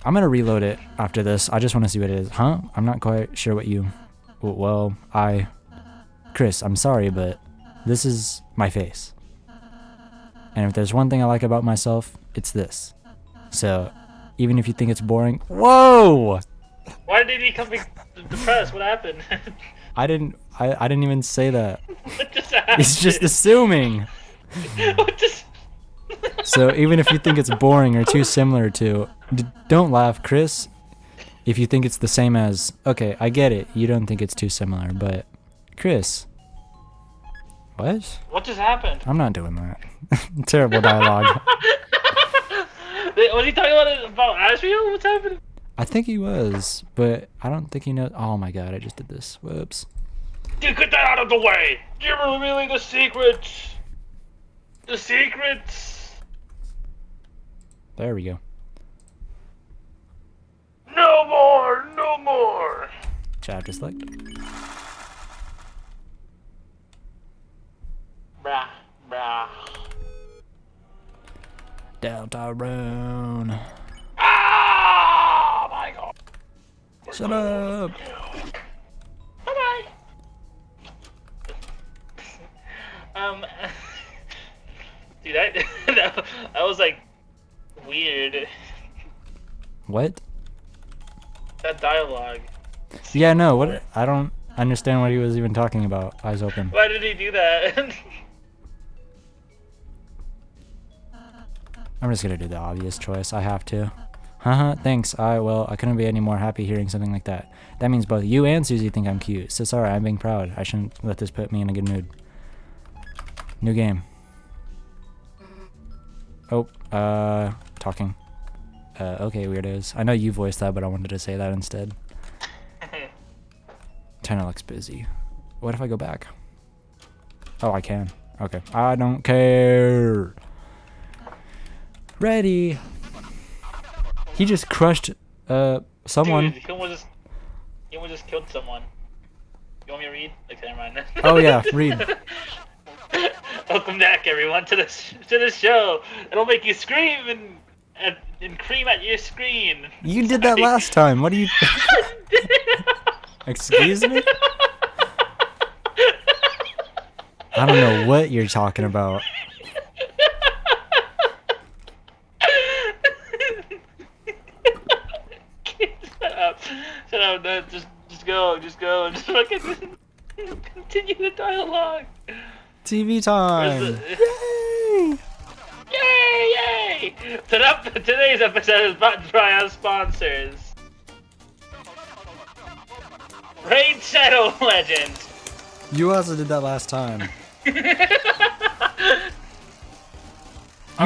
gonna reload it after this. I just want to see what it is. Huh? I'm not quite sure what you. Well, Chris, I'm sorry, but this is my face. And if there's one thing I like about myself, it's this. So, even if you think it's boring, whoa! Why did he become depressed? What happened? I didn't even say that. What just happened? He's just assuming. What just... So even if you think it's boring or too similar to, don't laugh, Chris. If you think it's the same as, okay, I get it. You don't think it's too similar, but Chris. What? What just happened? I'm not doing that. Terrible dialogue. Was he talking about Asriel? What's happening? I think he was, but I don't think he knows. Oh my god, I just did this. Whoops. Dude, get that out of the way! You're revealing the secrets! The secrets! There we go. No more! No more! Chapter select. Brah, brah. Deltarune. Ah! My god. Shut up! Bye-bye! Dude, that was like weird. What? That dialogue. Yeah, no, what? I don't understand what he was even talking about. Eyes open. Why did he do that? I'm just gonna do the obvious choice. I have to. Haha, thanks. Well, I couldn't be any more happy hearing something like that. That means both you and Susie think I'm cute. So sorry, I'm being proud. I shouldn't let this put me in a good mood. New game. Oh, talking. Okay, weirdos. I know you voiced that, but I wanted to say that instead. Tenor looks busy. What if I go back? Oh, I can. Okay. I don't care. Ready. He just crushed, someone. Dude, he almost just killed someone. You want me to read? Like, never mind. Oh yeah, read. Welcome back, everyone, to the show. It'll make you scream and cream at your screen. You did that last time. What do you... Excuse me? I don't know what you're talking about. Shut up, no, just go, and just fucking continue the dialogue. TV time! Yay! Yay! Today's episode is brought by our sponsors. Raid Shadow Legends. You also did that last time. You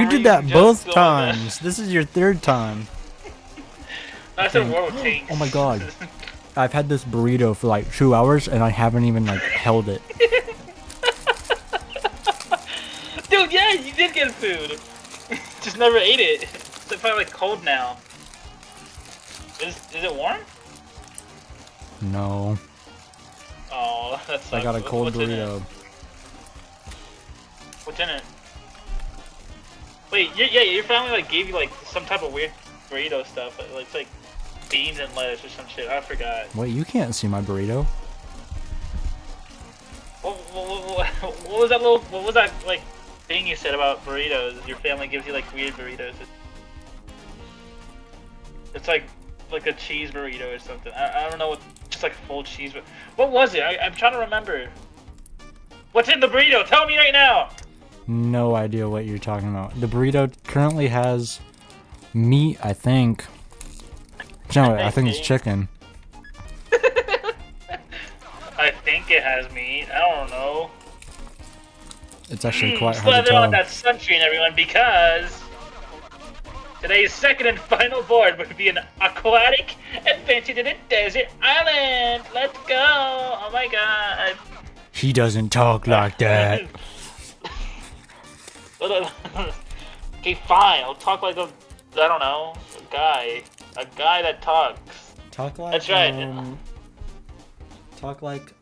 did that both times. This is your third time. That's a World of Tanks. Oh my god. I've had this burrito for like 2 hours and I haven't even like held it. Dude, yeah, you did get food. Just never ate it. It's probably like cold now. Is it warm? No. Oh, that's. I got a cold burrito. What's in it? Wait, yeah, your family like gave you like some type of weird burrito stuff. It's like beans and lettuce or some shit. I forgot. Wait, you can't see my burrito. What was that little? What was that like thing you said about burritos? Your family gives you like weird burritos. It's like a cheese burrito or something. I don't know what. Just like full cheese. But what was it? I'm trying to remember. What's in the burrito? Tell me right now. No idea what you're talking about. The burrito currently has meat, I think. No, I think it's chicken. I think it has meat. I don't know. It's actually quite hard to Slather tell. on that sunscreen, everyone, because today's second and final board would be an aquatic adventure to the desert island. Let's go! Oh my god. He doesn't talk like that. Okay, fine. I'll talk like a, I don't know, a guy. A guy that talks. Talk like. That's right. Talk like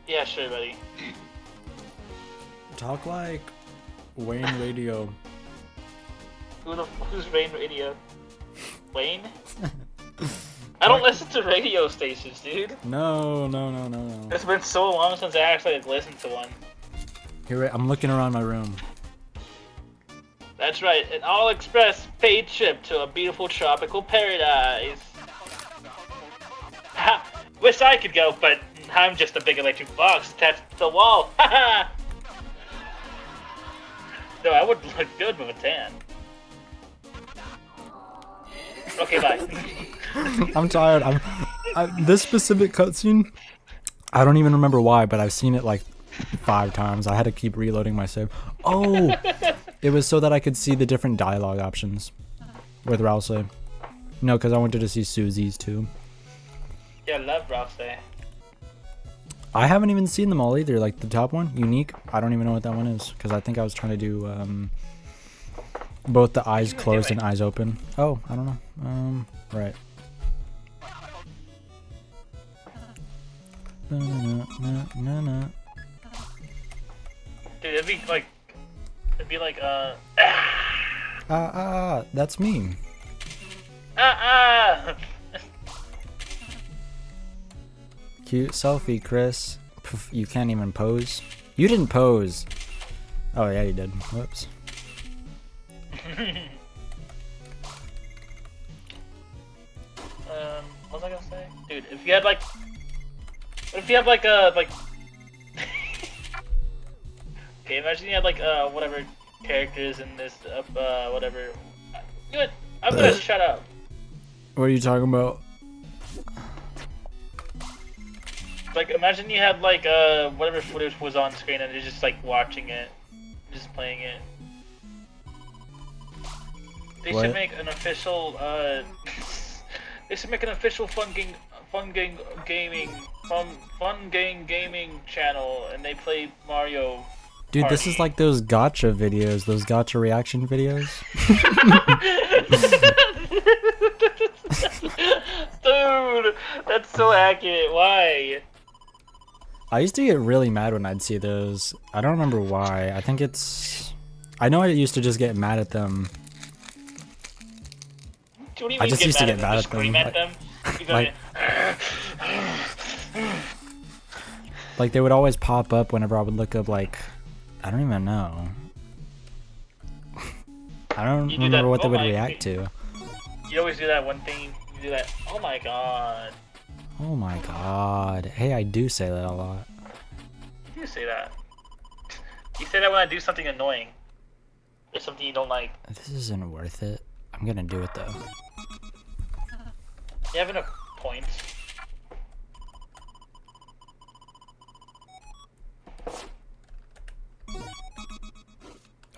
Yeah, sure, buddy. Talk like Wayne Radio. Who's Rain Radio? Wayne? I don't listen to radio stations, dude. No. It's been so long since I actually listened to one. Here, I'm looking around my room. That's right, an all-express paid trip to a beautiful tropical paradise. Ha! Wish I could go, but I'm just a big electric box attached to the wall. Ha! No, I would look good with a tan. Okay, bye. I'm tired. This specific cutscene, I don't even remember why, but I've seen it like 5 times. I had to keep reloading my save. Oh, it was so that I could see the different dialogue options with Rouse. No, because I wanted to see Susie's too. Yeah, I love Rouse. I haven't even seen them all either. Like the top one, Unique. I don't even know what that one is because I think I was trying to do both the eyes closed and eyes open. Oh, I don't know. Right. Dude, it'd be like, that's me. Cute selfie, Chris. Pff, you can't even pose. You didn't pose. Oh yeah, you did. Whoops. What was I gonna say? Dude, if you had like a okay, imagine you had like whatever characters in this whatever. You know what? I'm gonna shut up. What are you talking about? Like, imagine you had like whatever footage was on screen and you're just like watching it, just playing it. They should make an official they should make an official fun game gaming channel, and they play Mario. Dude, Party. this is like those gotcha videos, those gotcha reaction videos. Dude, that's so accurate. Why? I used to get really mad when I'd see those. I don't remember why. I think it's... I know I used to just get mad at them. What do you mean I just used to get mad at scream them. at them? Like they would always pop up whenever I would look up, like, I don't even know. I don't remember what they would react to. You always do that one thing. You do that. Oh my god. Oh my god. Hey, I do say that a lot. You say that. You say that when I do something annoying. Or something you don't like. This isn't worth it. I'm gonna do it though. You have enough points.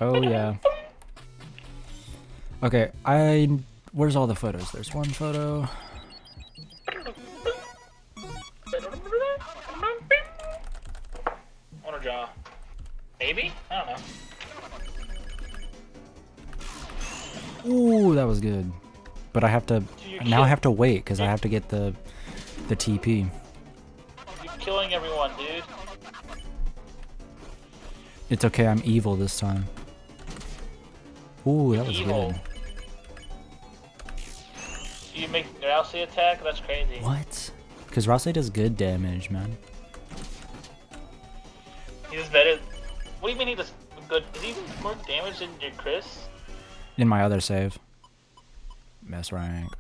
Oh yeah. Okay, where's all the photos? There's one photo. I wanna draw. Maybe? I don't know. Ooh, that was good. But I have to now I have to wait because I have to get the TP. You're killing everyone, dude. It's okay, I'm evil this time. Ooh, that was good. You make Rouse attack? That's crazy. What? Because Rouse does good damage, man. He does better. What do you mean he does good? Is he even more damage than your Chris? In my other save. Mess rank.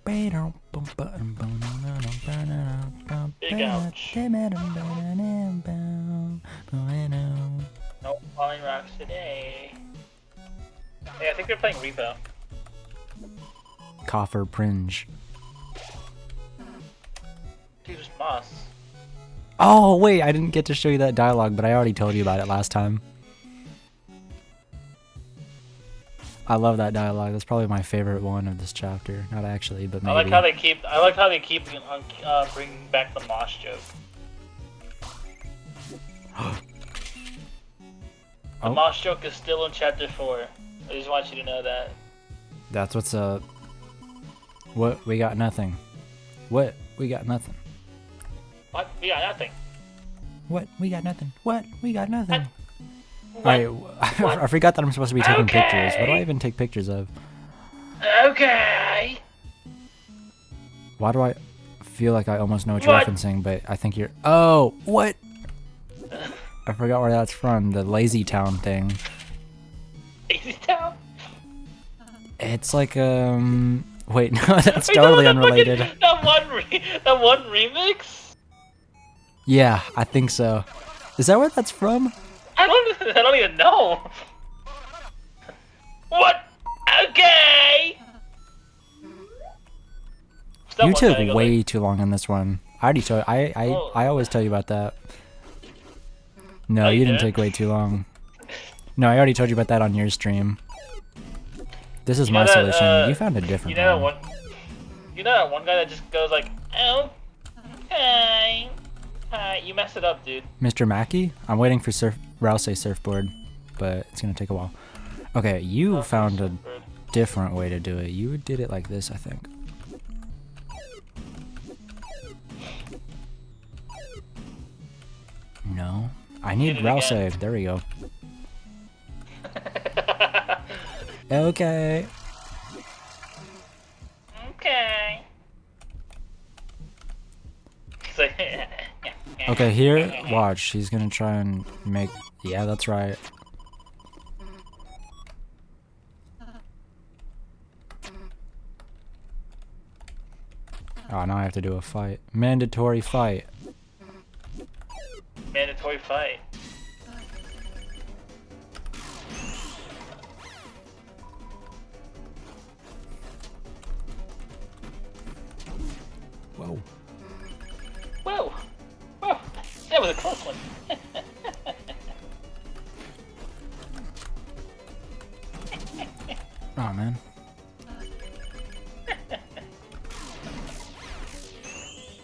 Big ouch. No falling rocks today. Hey, I think they're playing Repo. Coffer Pringe. Dude, it's Moss. Oh, wait, I didn't get to show you that dialogue, but I already told you about it last time. I love that dialogue. That's probably my favorite one of this chapter. Not actually, but maybe. I like how they keep bringing back the mosh joke. The mosh joke is still in chapter 4. I just want you to know that. That's what's up. What? We got nothing. What? We got nothing. What? We got nothing. What? We got nothing. What? We got nothing. What? Alright, I forgot that I'm supposed to be taking pictures. What do I even take pictures of? Okay. Why do I feel like I almost know what you're referencing, but I think you're... Oh! What? I forgot where that's from. The Lazy Town thing. Lazy Town? It's like, Wait, no, that's totally unrelated. That one remix? Yeah, I think so. Is that where that's from? I don't even know. What? Okay. You took way too long on this one. I already told I always tell you about that. No, you didn't take way too long. No, I already told you about that on your stream. This is my solution. You found a different one. You know that one guy that just goes like, okay. You messed it up, dude. Mr. Mackey? I'm waiting for Rousey surfboard, but it's gonna take a while. Okay, you found a different way to do it. You did it like this, I think. No. I need Rousey. There we go. Okay. Okay. Okay, here, watch. She's gonna try and make... Yeah, that's right. Oh, now I have to do a fight. Mandatory fight. Mandatory fight. Whoa. Whoa. Whoa. That was a close one. Oh, man.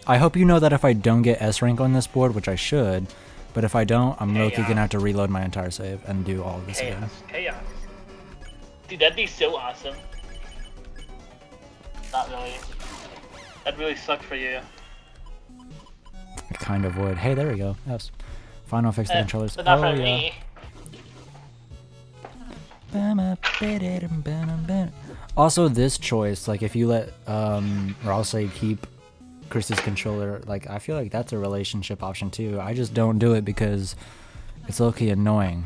I hope you know that if I don't get S rank on this board, which I should, but if I don't, I'm low-key gonna have to reload my entire save and do all of this again. Chaos. Dude, that'd be so awesome. Not really. That'd really suck for you. It kind of would. Hey, there we go. Yes. Final fix the controllers. But not for me. Also, this choice, like if you let Rousey keep Chris's controller, like I feel like that's a relationship option too. I just don't do it because it's low-key annoying.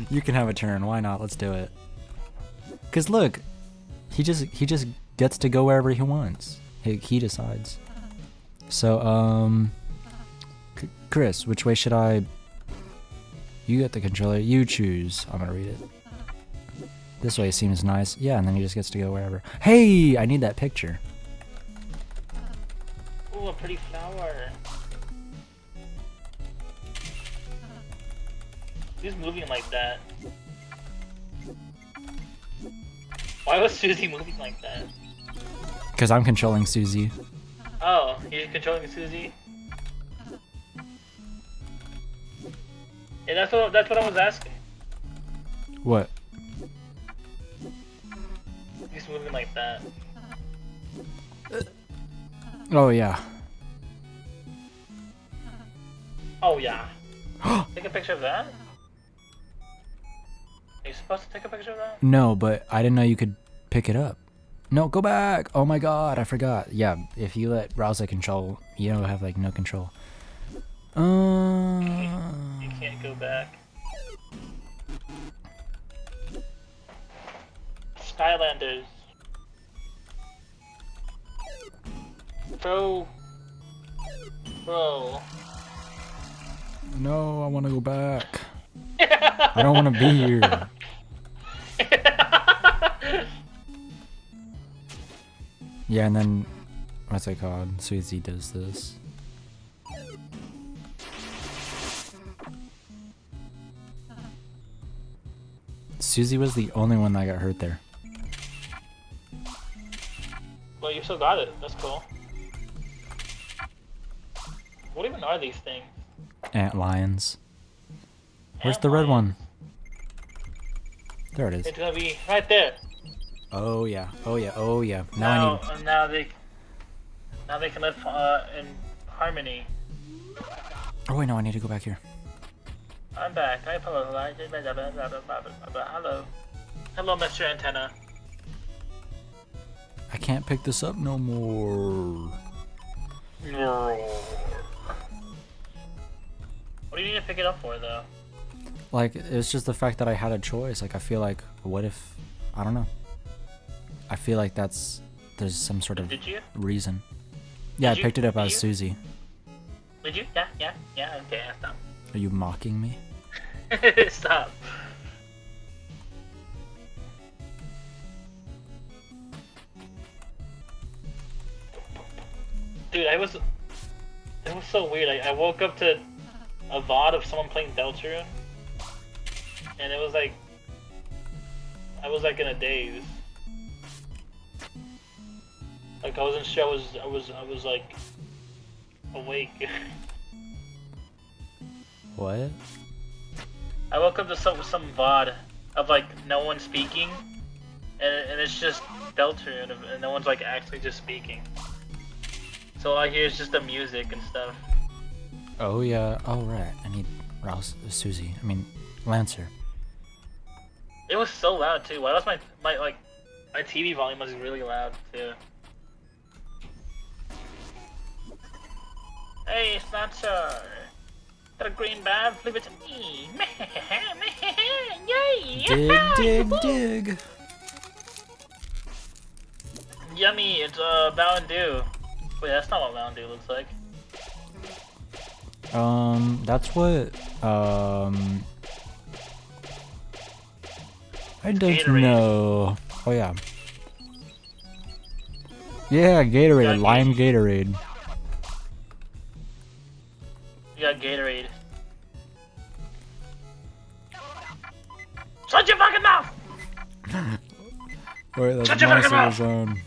You can have a turn. Why not? Let's do it. Cause look, he just gets to go wherever he wants. He decides. So Chris, which way should I? You get the controller. You choose. I'm gonna read it. This way seems nice. Yeah, and then he just gets to go wherever. Hey, I need that picture. Ooh, a pretty flower. Who's moving like that? Why was Susie moving like that? Because I'm controlling Susie. Oh, you're controlling Susie? Yeah, that's what I was asking. What? He's moving like that. Oh yeah. Oh yeah. Take a picture of that? Are you supposed to take a picture of that? No, but I didn't know you could pick it up. No, go back! Oh my god, I forgot. Yeah, if you let Rousey control, you don't have like no control. You can't go back. Skylanders. Bro. No, I want to go back. I don't want to be here. Yeah, and then what's it called? Susie does this. Susie was the only one that got hurt there. Well, you still got it. That's cool. What even are these things? Ant lions. Where's the red one? There it is. It's gonna be right there. Oh yeah. Oh yeah. Oh yeah. Now I need. Now they can live in harmony. Oh wait, no, I need to go back here. I'm back. I apologize. Hello. Hello, Mr. Antenna. I can't pick this up no more. What do you need to pick it up for, though? Like, it's just the fact that I had a choice. Like, I feel like, what if, I don't know. I feel like there's some sort of Did you? reason. Yeah, I picked it up as Susie. Did you? Yeah, okay, stop. Are you mocking me? Stop. Dude, it was so weird. I woke up to a VOD of someone playing Deltarune, and it was like, I was like in a daze. Like I wasn't sure I was like awake. What? I woke up to some VOD of like no one speaking, and it's just Deltarune, and no one's like actually just speaking. So all I hear is just the music and stuff. Oh yeah. Oh right. I need Susie. I mean, Lancer. It was so loud too. Why was my TV volume was really loud too. Hey, Lancer. Got a green bag? Leave it to me. Yay! Dig. Yummy. It's Mountain Dew. Wait, that's not what Mountain Dew looks like. That's what, I don't Gatorade. know. Oh yeah. Yeah, Gatorade, lime Gatorade. You got Gatorade. Shut your fucking mouth! Wait, that's Shut your fucking mouth! zone.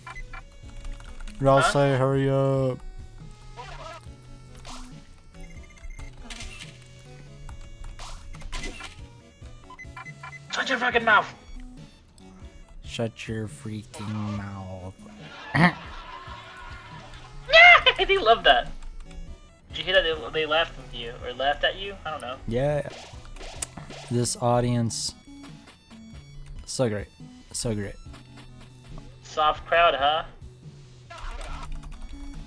Rouse, say hurry up. Shut your fucking mouth! Shut your freaking mouth. They love that. Did you hear that they laughed at you or laughed at you? I don't know. Yeah. This audience. So great. So great. Soft crowd, huh?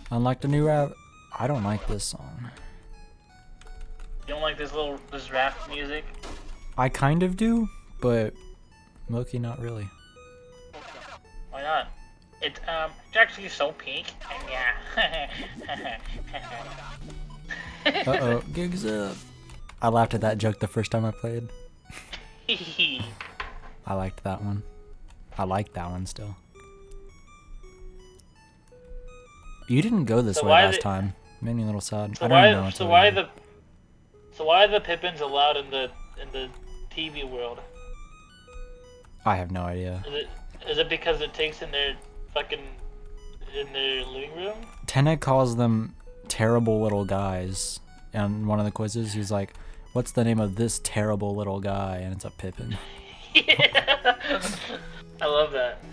Unlike the new rap, I don't like this song. You don't like this rap music? I kind of do, but Loki not really. Why not? It's actually so pink, and yeah. Uh-oh, gigs up. I laughed at that joke the first time I played. I liked that one. I like that one still. You didn't go this way last time. Made me a little sad. I don't even know. So why are the Pippins allowed in the TV world? I have no idea. Is it because it takes in their living room? Tenna calls them terrible little guys. And one of the quizzes, he's like, "What's the name of this terrible little guy?" And it's a Pippin. Yeah. I love that.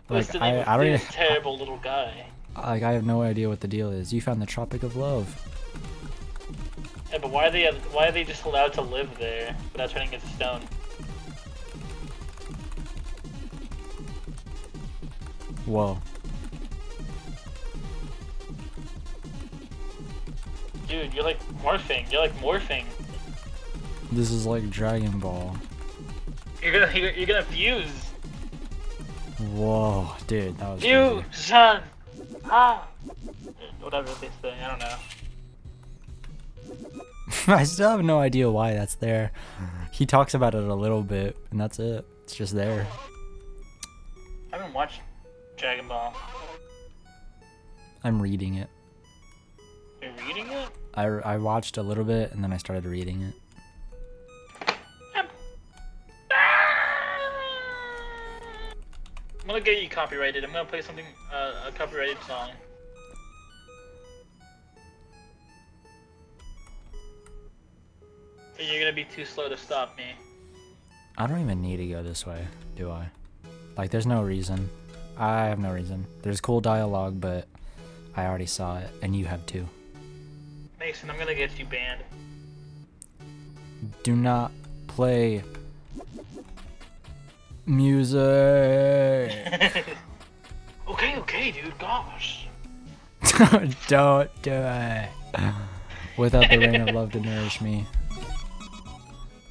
What's the name of this terrible little guy? Like, I have no idea what the deal is. You found the Tropic of Love. Yeah, but why are they just allowed to live there without turning into stone? Whoa. Dude, you're like morphing. This is like Dragon Ball. You're gonna fuse. Whoa, dude, that was Fuse, son. Ah. Whatever this thing, I don't know. I still have no idea why that's there. He talks about it a little bit, and that's it. It's just there. I haven't watched Dragon Ball. I'm reading it. You're reading it? I watched a little bit, and then I started reading it. gonna get you copyrighted. I'm gonna play something, a copyrighted song. And you're gonna be too slow to stop me. I don't even need to go this way, do I? Like, there's no reason. I have no reason. There's cool dialogue, but I already saw it, and you have too. Mason, I'm gonna get you banned. Do not play music. Okay, dude, gosh. Don't do it. Without the rain of love to nourish me.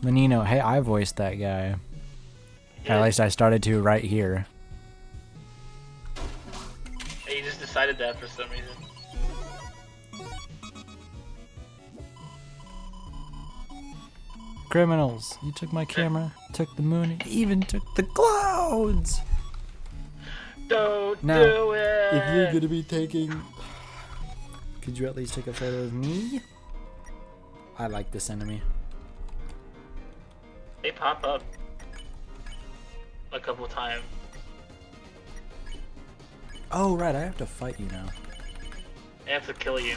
Menino, hey, I voiced that guy. Yeah. At least I started to right here. Hey, you just decided that for some reason. Criminals, you took my camera, took the moon, and even took the clouds! Don't Now, do it! if you're gonna be taking... Could you at least take a photo of me? I like this enemy. They pop up a couple times. Oh, right, I have to fight you now. They have to kill you.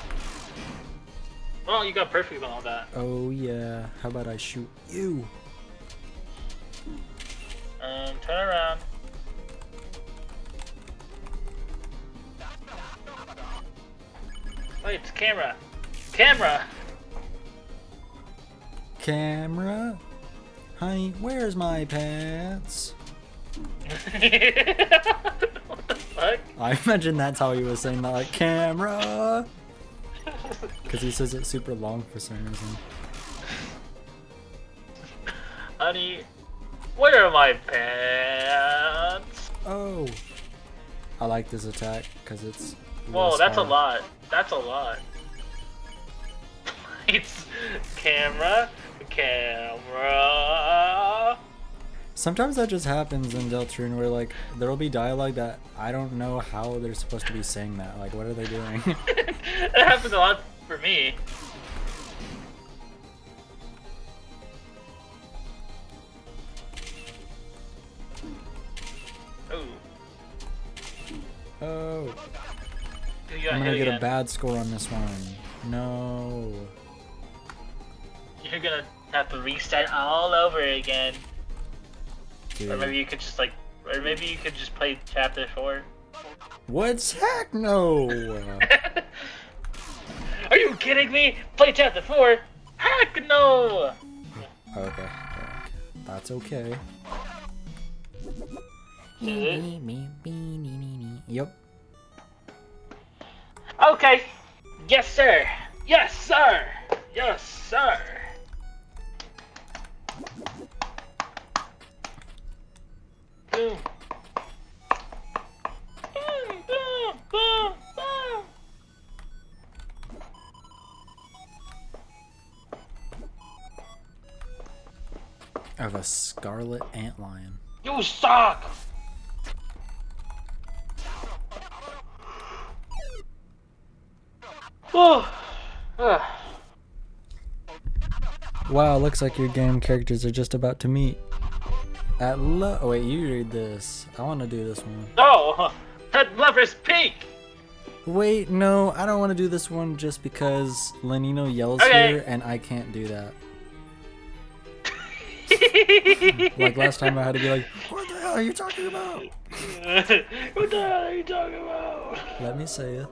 Well, you got perfect on all that. Oh, yeah. How about I shoot you? Turn around. Wait, it's camera. Camera! Camera? Honey, where's my pants? What the fuck? I imagine that's how he was saying that, like, camera! Because he says it super long for some reason. Honey, where are my pants? Oh! I like this attack, because it's... Whoa, that's a hard. lot. That's a lot. It's camera. Sometimes that just happens in Deltarune where, like, there'll be dialogue that I don't know how they're supposed to be saying that. Like, what are they doing? That happens a lot for me. Ooh. Oh. You got I'm hit gonna get again. a bad score on this one. No. You're gonna have to restart all over again. Dude. Or maybe you could just play chapter 4. What's heck no? Are you kidding me? Play chapter 4? Heck no! Okay. That's okay. Is it? Yep. Okay. Yes, sir. Yes, sir. Yes, sir. Boom. Boom, boom, boom, boom. I have a scarlet antlion. You suck. Oh. Wow, looks like your game characters are just about to meet. Oh wait, you read this. I want to do this one. No, that Lover's Peak. Wait, no, I don't want to do this one just because Lenino yells Okay. here and I can't do that. Like last time I had to be like, what the hell are you talking about? What the hell are you talking about? Let me say it.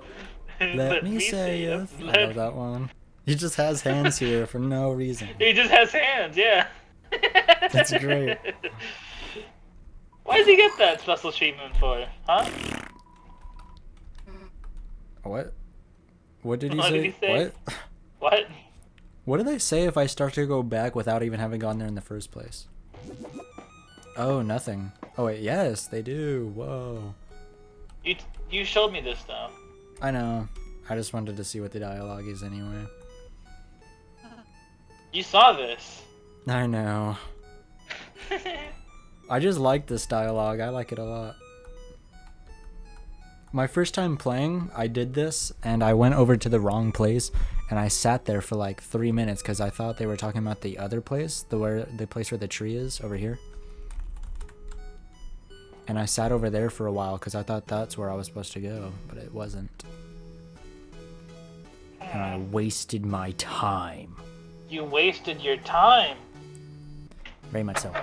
Let me say it. I love that one. He just has hands here for no reason. He just has hands, yeah. That's great. Why does he get that special treatment for, huh? What? What did he What say? did he say? What? What? What do they say if I start to go back without even having gone there in the first place? Oh, nothing. Oh wait, yes, they do. Whoa. You showed me this though. I know. I just wanted to see what the dialogue is anyway. You saw this. I know. I just like this dialogue. I like it a lot. My first time playing, I did this, and I went over to the wrong place, and I sat there for like 3 minutes because I thought they were talking about the other place, the place where the tree is over here. And I sat over there for a while because I thought that's where I was supposed to go, but it wasn't. And I wasted my time. You wasted your time. Very much so.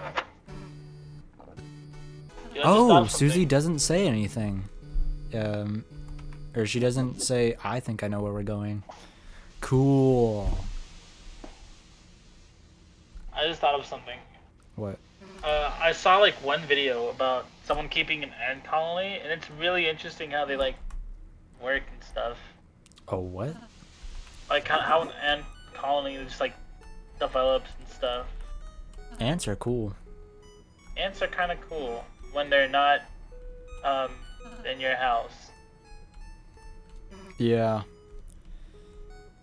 You Oh, Susie doesn't say anything. Or she doesn't say, I think I know where we're going. Cool. I just thought of something. What? I saw like one video about someone keeping an ant colony, and it's really interesting how they like work and stuff. Oh, what? Like how an ant colony just like develops and stuff. Ants are cool. Ants are kind of cool when they're not in your house. Yeah.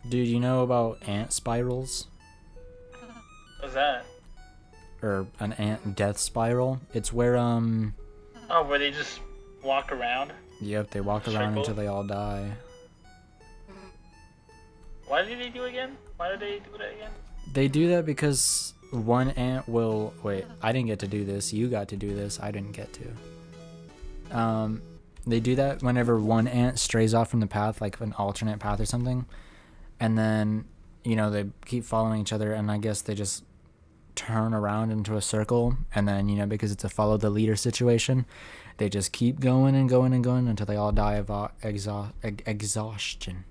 Dude, you know about ant spirals? What's that? Or an ant death spiral? It's where, Oh, where they just walk around? Yep, they walk around until they all die. Why did they do it again? Why did they do that again? They do that because one ant will... Wait, I didn't get to do this. You got to do this. I didn't get to. They do that whenever one ant strays off from the path, like an alternate path or something. And then, you know, they keep following each other, and I guess they just turn around into a circle. And then, you know, because it's a follow the leader situation, they just keep going and going and going until they all die of exhaustion.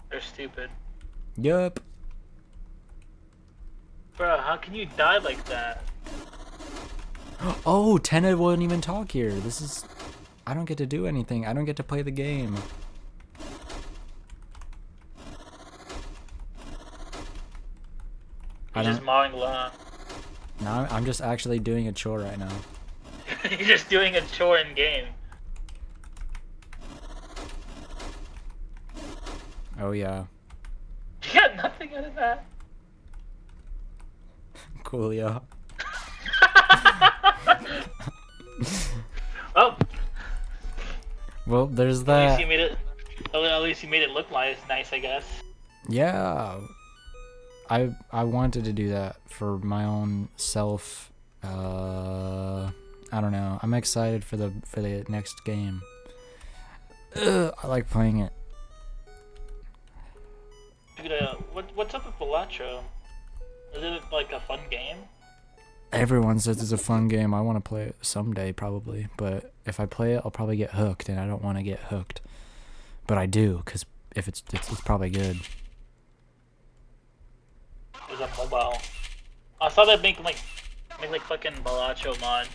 They're stupid. Yup. Bro, how can you die like that? Oh, Tenna wouldn't even talk here. This is... I don't get to do anything. I don't get to play the game. You're just mowing lawn. No, I'm just actually doing a chore right now. You're just doing a chore in game. Oh yeah. You got nothing out of that? Coolio. Oh. Well, there's that. At least you made it look nice, I guess. Yeah. I wanted to do that for my own self. I don't know. I'm excited for the next game. I like playing it. Dude, what's up with Balatro? Is it like a fun game? Everyone says it's a fun game. I want to play it someday, probably. But if I play it, I'll probably get hooked, and I don't want to get hooked. But I do, because if it's probably good. It's a mobile. I saw that make like fucking Balatro mods.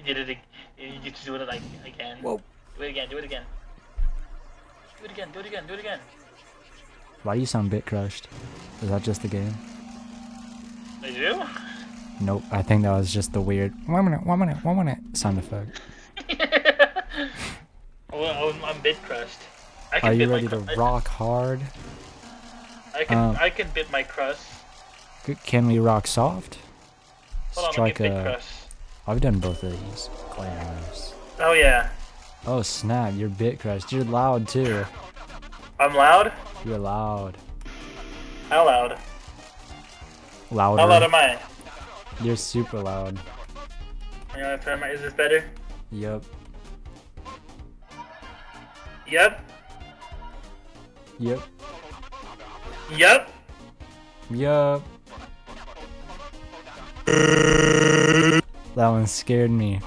You did it. You just do it like again. Whoa. Do it again. Do it again. Do it again. Do it again. Do it again. Why do you sound bit crushed? Is that just the game? They do? Nope. I think that was just the weird 1 minute sound effect. Well, I'm bit crushed. Are you ready to rock hard? I can bit my crust. Can we rock soft? Hold on, Strike let me bit crust. I've done both of these. Clams. Oh yeah. Oh snap! You're bit crushed. You're loud too. I'm loud? You're loud. How loud? Louder. How loud am I? You're super loud. Is this better? Yep. Yep. Yep. Yep. Yup. That one scared me.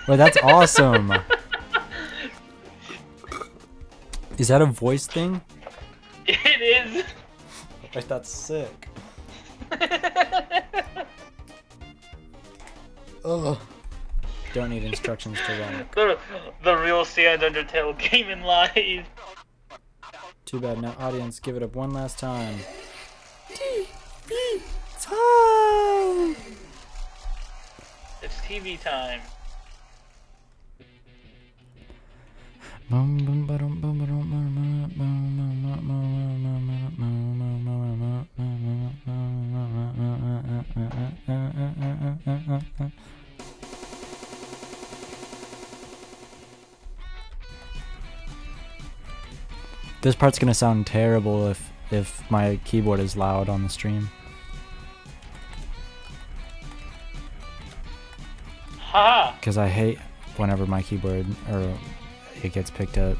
Wait, that's awesome. Is that a voice thing? It is. Wait, that's sick. Ugh. Don't need instructions to run. The real Sand Undertale game in live. Too bad. Now, audience, give it up one last time. TV time. It's TV time. This part's gonna sound terrible if my keyboard is loud on the stream. Haha. Because I hate whenever my keyboard or it gets picked up.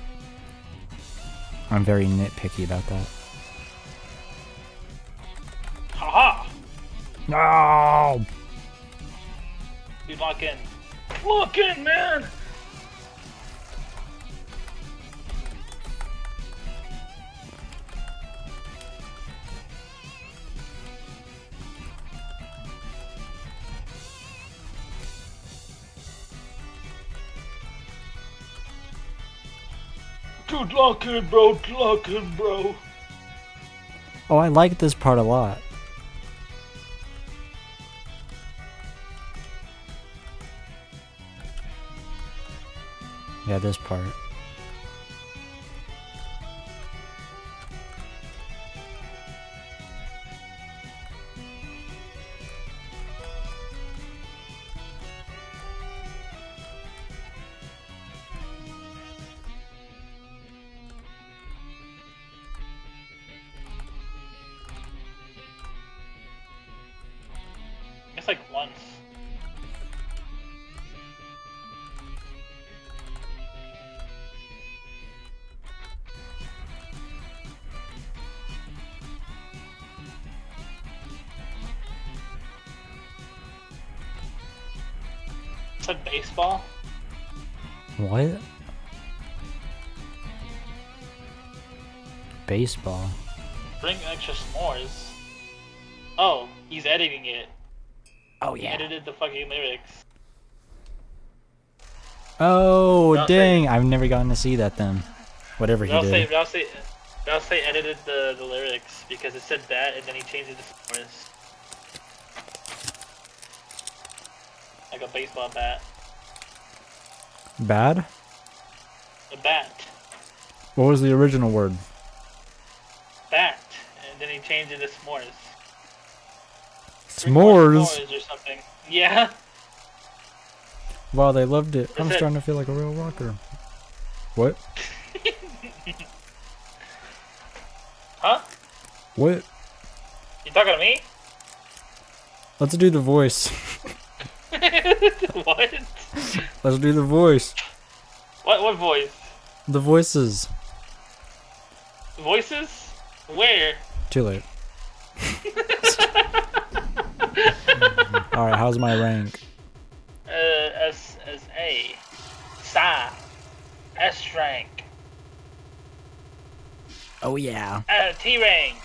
I'm very nitpicky about that. Haha. No! Dude, lock in. Lock in, man! Dude, lock in, bro. Lock in, bro. Oh, I like this part a lot. Yeah, this part. It's like once. It's like baseball. What? Baseball. Bring extra s'mores. Oh, he's editing it. Oh He yeah. edited the fucking lyrics. Oh I'll dang! I've never gotten to see that then. Whatever he did. I'll say edited the lyrics because it said that and then he changed it to s'mores. Like a baseball bat. Bad? A bat. What was the original word? Bat. And then he changed it to s'mores. S'mores? S'mores or something. Yeah. Wow, they loved it. I'm That's it. starting to feel like a real rocker. What? Huh? What? You talking to me? Let's do the voice. What? Let's do the voice. What voice? The voices. Voices? Where? Too late. Alright, how's my rank? S A. Sa. S rank. Oh yeah. T rank.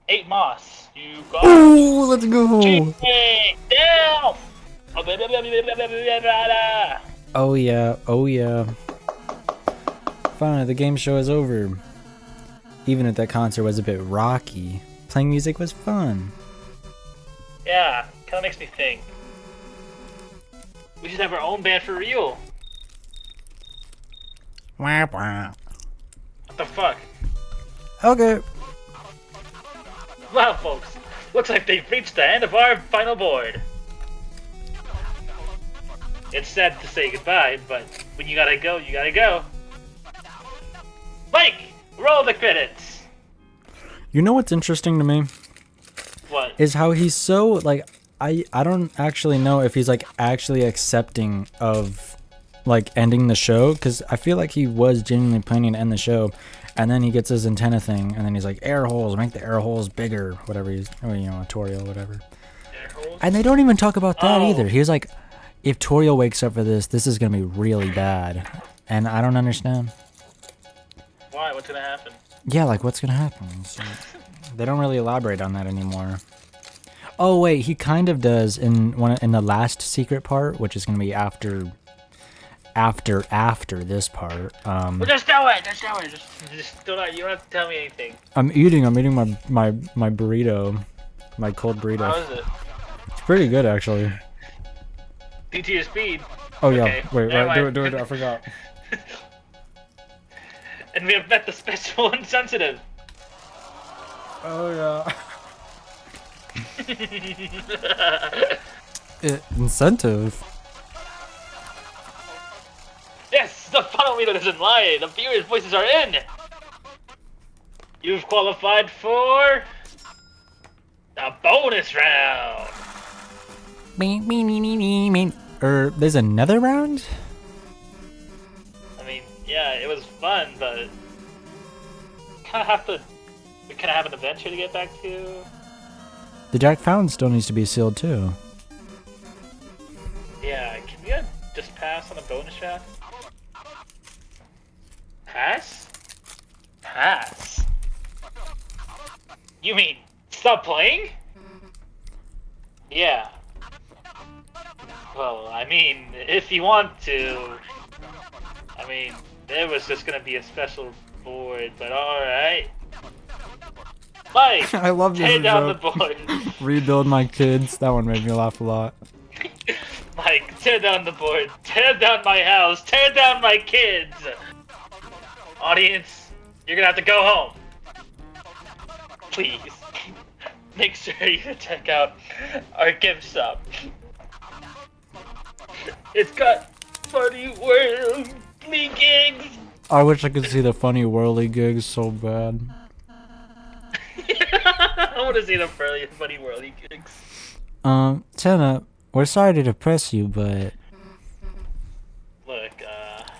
8 moss. You got. Ooh, let's go. T rank. Down. Oh yeah, oh yeah. Finally, the game show is over. Even if that concert was a bit rocky, playing music was fun. Yeah, kind of makes me think. We should have our own band for real. Wah, wah. What the fuck? Okay. Wow, folks. Looks like they've reached the end of our final board. It's sad to say goodbye, but when you gotta go, you gotta go. Mike, roll the credits. You know what's interesting to me? What? Is how he's so, like, I don't actually know if he's, like, actually accepting of, like, ending the show, because I feel like he was genuinely planning to end the show, and then he gets his antenna thing, and then he's like, air holes, make the air holes bigger, whatever he's, or, you know, Toriel, whatever. Air holes? And they don't even talk about that Oh. either. He was like, if Toriel wakes up for this is gonna be really bad, and I don't understand. Why? What's gonna happen? Yeah, like, what's gonna happen? So, they don't really elaborate on that anymore. Oh wait, he kind of does in the last secret part, which is gonna be after this part. Well, just do it. Just do it. Just do it. You don't have to tell me anything. I'm eating my burrito, my cold burrito. How is it? It's pretty good actually. PT your speed. Oh yeah, Okay, wait, never right, do mind. it, I forgot. And we have met the special insensitive. Oh yeah. Incentive. Yes, the funnel meter doesn't lie. The viewers' voices are in. You've qualified for the bonus round. There's another round? I mean, yeah, it was fun, but kind of have to. We kind of have an adventure to get back to. The Dark Fountain still needs to be sealed too. Yeah, can we just pass on a bonus shaft? Pass? Pass? You mean stop playing? Yeah. Well, I mean, if you want to. I mean, there was just gonna be a special board, but alright. Mike! I love this tear down the joke. board. Rebuild my kids. That one made me laugh a lot. Mike, tear down the board. Tear down my house. Tear down my kids. Audience, you're gonna have to go home. Please. Make sure you check out our gift shop. It's got funny worldly gigs. I wish I could see the funny whirly gigs so bad. I want to see the funny whirly gigs. Tenna, we're sorry to depress you, but Look,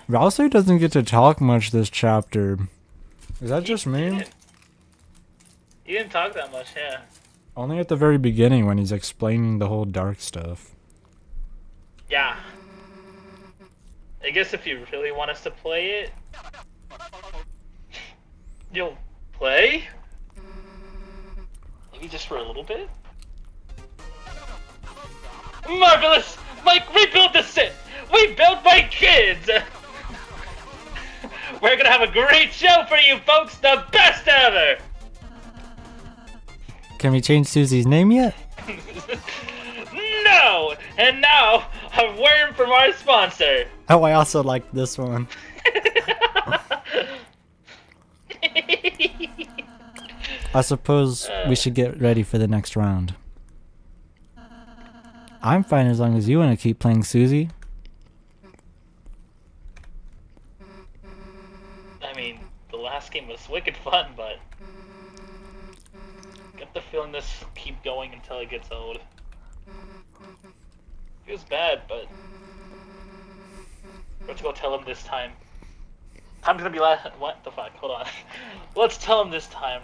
Ralsei doesn't get to talk much this chapter. Is that just me? He didn't talk that much, yeah. Only at the very beginning when he's explaining the whole dark stuff. Yeah. I guess if you really want us to play it, you'll play? Maybe just for a little bit? Marvelous! Mike, rebuild the Sith! We built my kids! We're gonna have a great show for you folks, the best ever! Can we change Susie's name yet? No! And now, a word from our sponsor. Oh, I also like this one. I suppose we should get ready for the next round. I'm fine as long as you want to keep playing Susie. I mean, the last game was wicked fun, but I get the feeling this will keep going until it gets old. Feels bad, but let's go tell him this time. Time's gonna be last. What the fuck? Hold on. Let's tell him this time.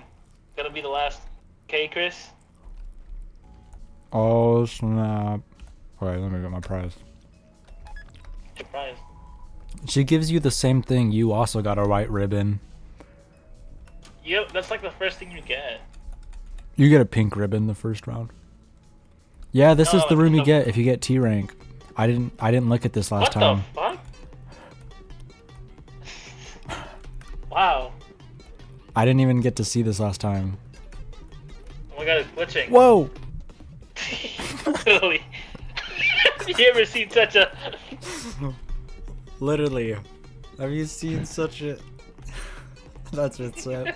Gonna be the last. Okay, Chris? Oh snap. Alright, let me get my prize. Surprise. She gives you the same thing. You also got a white ribbon. Yep, that's like the first thing you get. You get a pink ribbon the first round. Yeah, this is the room you get if you get T rank. I didn't look at this last time. What the fuck? Wow. I didn't even get to see this last time. Oh my god, it's glitching. Whoa! Literally. You ever seen such a... Literally. Have you seen such a... That's what's up.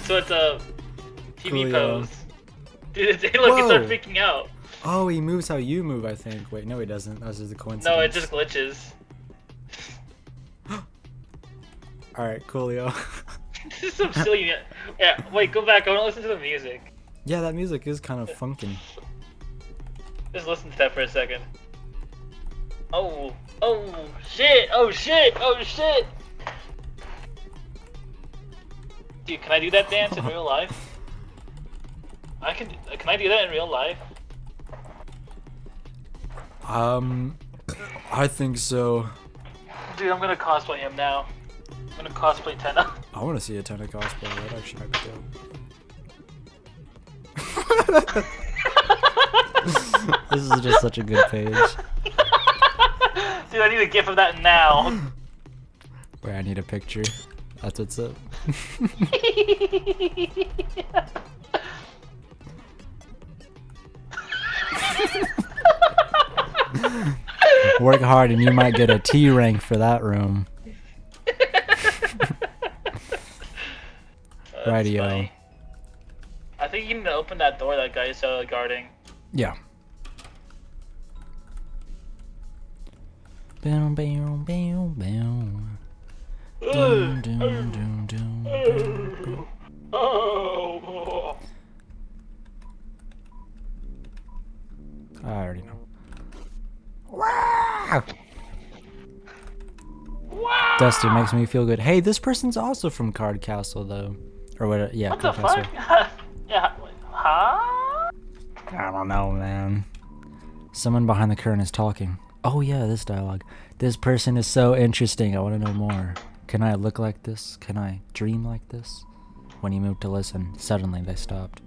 So it's a TV Coolio. pose. Dude, look, he started freaking out. Oh, he moves how you move, I think. Wait, no he doesn't. That was just a coincidence. No, it just glitches. Alright, coolio. This is so silly. Yeah, wait, go back. I want to listen to the music. Yeah, that music is kind of funkin'. Just listen to that for a second. Oh shit, oh shit, oh shit! Dude, can I do that dance in real life? Can I do that in real life? I think so. Dude, I'm gonna cosplay him now. I'm gonna cosplay Tenna. I want to see a ton of cosplay. That actually might be dope. This is just such a good page. Dude, I need a gif of that now. Wait, I need a picture. That's what's up. Work hard and you might get a T rank for that room. Rightio. Funny. I think you need to open that door that guy's guarding. Yeah. Boom, boom, boom, boom. Doom, doom, doom, doom, doom. Oh. disgusting. Makes me feel good. Hey, this person's also from Card Castle, though. Or what? Yeah, What Card the Castle. fuck? Yeah. Huh? I don't know, man. Someone behind the curtain is talking. Oh yeah, this dialogue. This person is so interesting. I want to know more. Can I look like this? Can I dream like this? When you moved to listen, suddenly they stopped.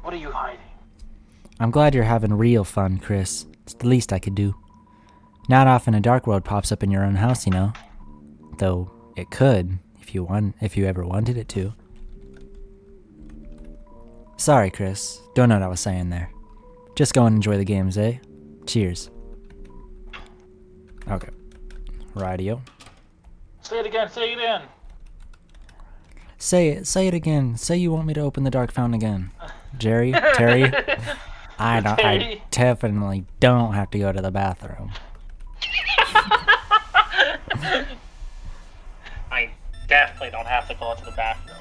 What are you hiding? I'm glad you're having real fun, Chris. It's the least I could do. Not often a dark world pops up in your own house, you know. Though it could, if you ever wanted it to. Sorry, Chris. Don't know what I was saying there. Just go and enjoy the games, eh? Cheers. Okay. Radio. Say it again. Say it again. Say it. Say it again. Say you want me to open the dark fountain again. Terry? I definitely don't have to go to the bathroom. I definitely don't have to go to the bathroom.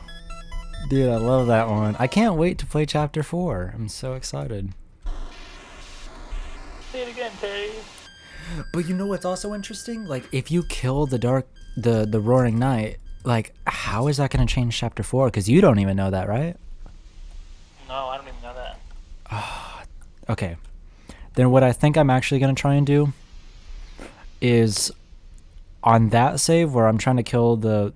Dude, I love that one. I can't wait to play chapter 4. I'm so excited. Say it again, Terry. But you know what's also interesting? Like, if you kill the Roaring Knight, like, how is that going to change chapter 4? Because you don't even know that, right? No, I don't even know that. Okay. Then what I think I'm actually going to try and do is on that save where I'm trying to kill the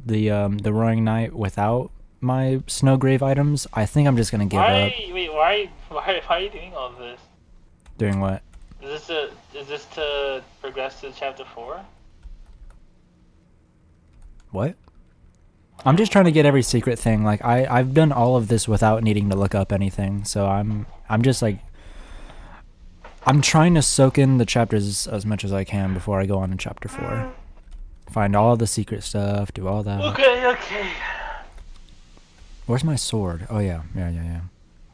Roaring Knight without my Snowgrave items, I think I'm just going to give up. Wait, why are you doing all of this? Doing what? Is this to progress to chapter 4? What? I'm just trying to get every secret thing. Like I've done all of this without needing to look up anything. So I'm just like I'm trying to soak in the chapters as much as I can before I go on to chapter 4. Find all the secret stuff, do all that. Okay. Where's my sword? Oh yeah.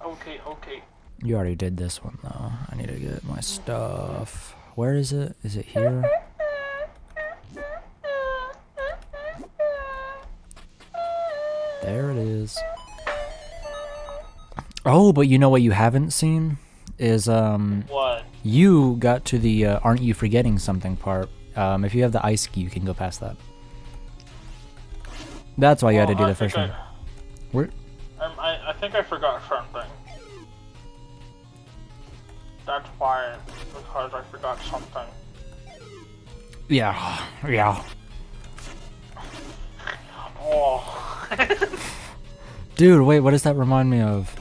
Okay. You already did this one though. I need to get my stuff. Where is it? Is it here? There it is. Oh, but you know what you haven't seen is What? you got to the aren't you forgetting something part. If you have the ice key, you can go past that. That's why you had to do the first one. Where? I think I forgot something. That's why, because I forgot something. Yeah. Oh. Dude, wait, what does that remind me of?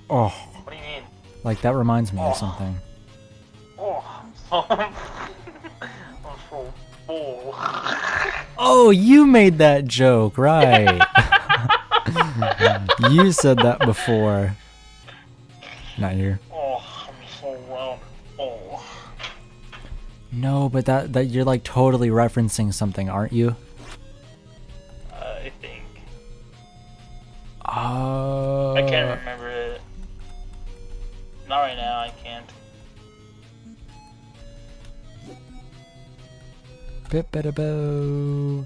Oh. What do you mean? Like that reminds me of something. Oh, I'm so full. Oh, you made that joke, right? You said that before. Not here. Oh, I'm so round. Oh. No, but that you're like totally referencing something, aren't you? I think. Oh. I can't remember it. Not right now, I can't. Bip-bada-bo.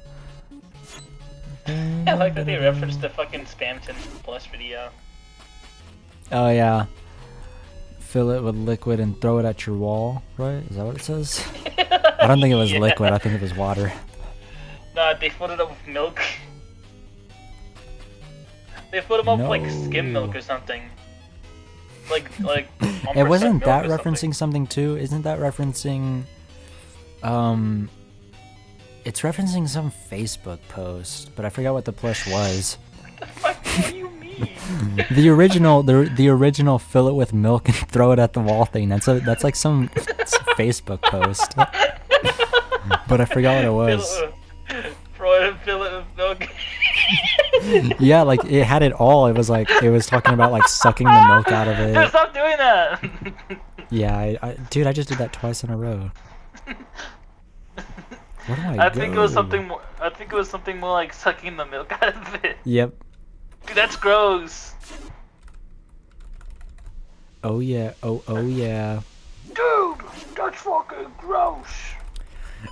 I like that they referenced the fucking Spamton Plus video. Oh yeah. Fill it with liquid and throw it at your wall, right? Is that what it says? I don't think it was liquid, I think it was water. Nah, they filled it up with milk. They filled them up with like skim milk or something. Like It wasn't that milk or referencing something too? Isn't that referencing it's referencing some Facebook post, but I forgot what the plush was. What the fuck do you mean? The original fill it with milk and throw it at the wall thing. That's like some Facebook post. But I forgot what it was. Fill it with milk. Yeah, like it had it all. It was talking about like sucking the milk out of it. Stop doing that. Yeah, dude, I just did that twice in a row. Where do I think it was something more. I think it was something more like sucking the milk out of it. Yep. Dude, that's gross. Oh yeah. Oh yeah. Dude, that's fucking gross.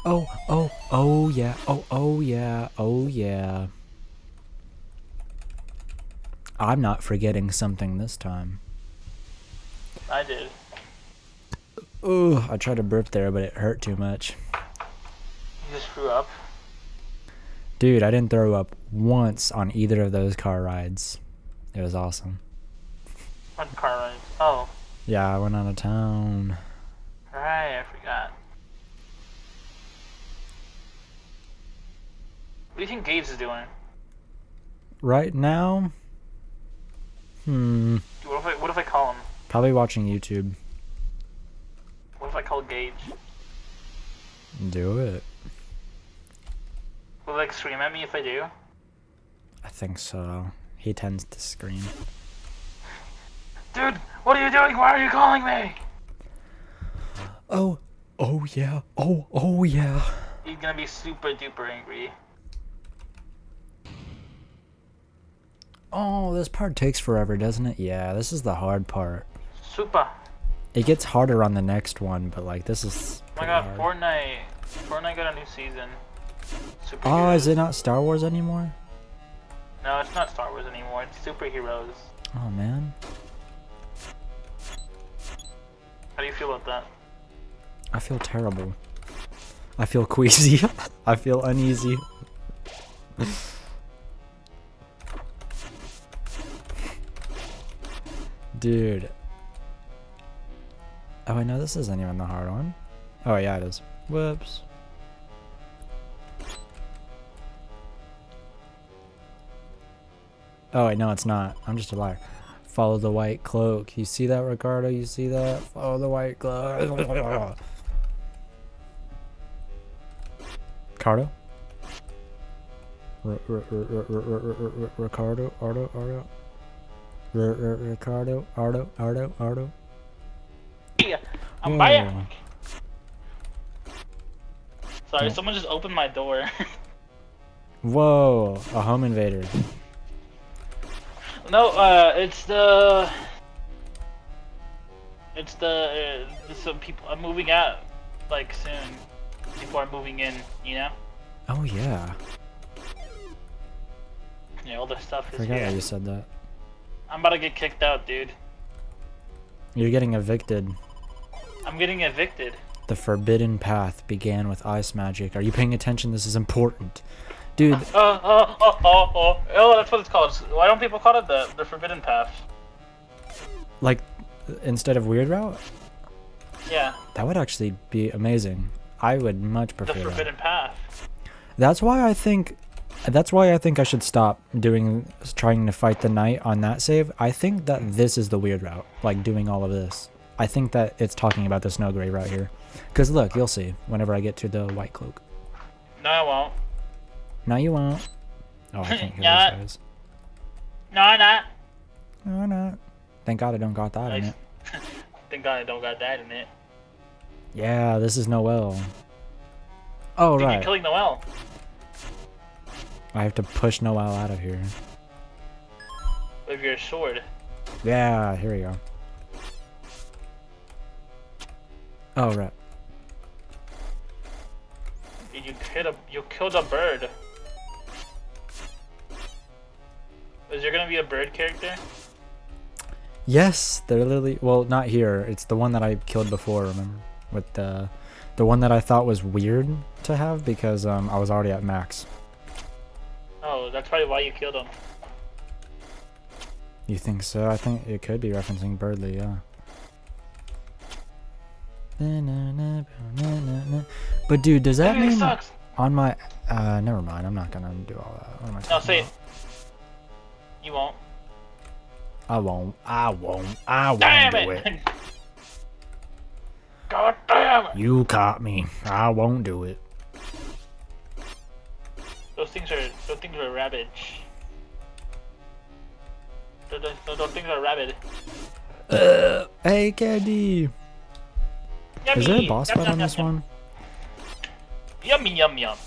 Oh yeah. Oh yeah. I'm not forgetting something this time. I did. Ooh, I tried to burp there, but it hurt too much. You just threw up. Dude, I didn't throw up once on either of those car rides. It was awesome. What car ride? Oh. Yeah, I went out of town. Right, I forgot. What do you think Gage is doing? Right now? What if I call him? Probably watching YouTube. What if I call Gage? Do it. Will he like scream at me if I do? I think so. He tends to scream. Dude, what are you doing? Why are you calling me? Oh yeah. Oh yeah. He's gonna be super duper angry. Oh, this part takes forever, doesn't it? Yeah, this is the hard part. Super. It gets harder on the next one, but like this is Oh my god, hard. Fortnite got a new season. Superheroes. Oh, is it not Star Wars anymore? No, it's not Star Wars anymore. It's superheroes. Oh man. How do you feel about that? I feel terrible. I feel queasy. I feel uneasy. Dude. Oh, I know this isn't even the hard one. Oh, yeah, it is. Whoops. Oh, wait, no, it's not. I'm just a liar. Follow the white cloak. You see that, Ricardo? You see that? Follow the white cloak. Ricardo? Ricardo? Ardo? Ricardo? Ardo? Yeah, I'm back. Sorry, someone just opened my door. Whoa, a home invader. No, it's some people. I'm moving out, like soon. People are moving in, you know. Oh yeah. Yeah, all the stuff I is forgot here. that you said that. I'm about to get kicked out, dude. You're getting evicted. I'm getting evicted. The forbidden path began with ice magic. Are you paying attention? This is important. Dude. Oh, that's what it's called. Why don't people call it the forbidden path? Like, instead of weird route? Yeah. That would actually be amazing. I would much prefer The forbidden path. That's why I think I should stop trying to fight the knight on that save. I think that this is the weird route, like doing all of this. I think that it's talking about the snow gray route here. Because look, you'll see whenever I get to the white cloak. No, I won't. No, you won't. Oh, I can't hear Not. those guys. No, I'm not. No, I'm not. Thank God I don't got that in it. Thank God I don't got that in it. Yeah, this is Noel. Oh, Dude, right. you're killing Noel. I have to push Noel out of here. With your sword. Yeah, here we go. Oh, right. Dude, you killed a bird. Is there gonna be a bird character? Yes, they're literally, well, not here. It's the one that I killed before, remember? With the one that I thought was weird to have because I was already at max. Oh, that's probably why you killed him. You think so? I think it could be referencing Birdly, yeah. But dude, does that mean sucks. on my never mind, I'm not gonna do all that. What am I talking No, say it. about? You won't. I won't Damn do it! it. God damn it! You caught me. I won't do it. Those things are rabid. Those things are rabid. Hey, Candy. Yummy. Is there a boss Yum, fight yum, on yum, this yum. one? Yummy, yum, yum.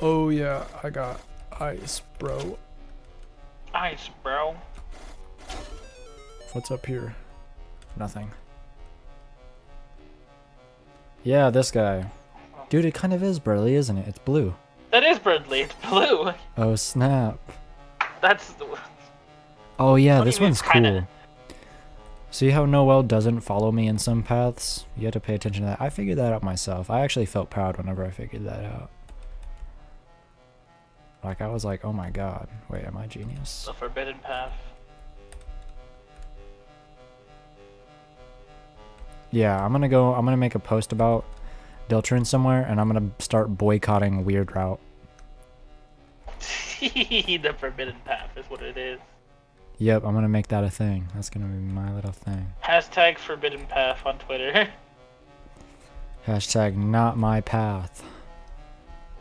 Oh yeah, I got ice, bro. Nice, bro. What's up here? Nothing. Yeah, this guy. Dude, it kind of is Burly, isn't it? It's blue. That is Birdly. It's blue. Oh, snap. That's. Oh, yeah, What do this you mean one's kinda? cool. See how Noel doesn't follow me in some paths? You have to pay attention to that. I figured that out myself. I actually felt proud whenever I figured that out. Like, I was like, oh my god. Wait, am I genius? The forbidden path. Yeah, I'm gonna make a post about Deltarune somewhere, and I'm gonna start boycotting Weird Route. The forbidden path is what it is. Yep, I'm gonna make that a thing. That's gonna be my little thing. Hashtag forbidden path on Twitter. Hashtag not my path.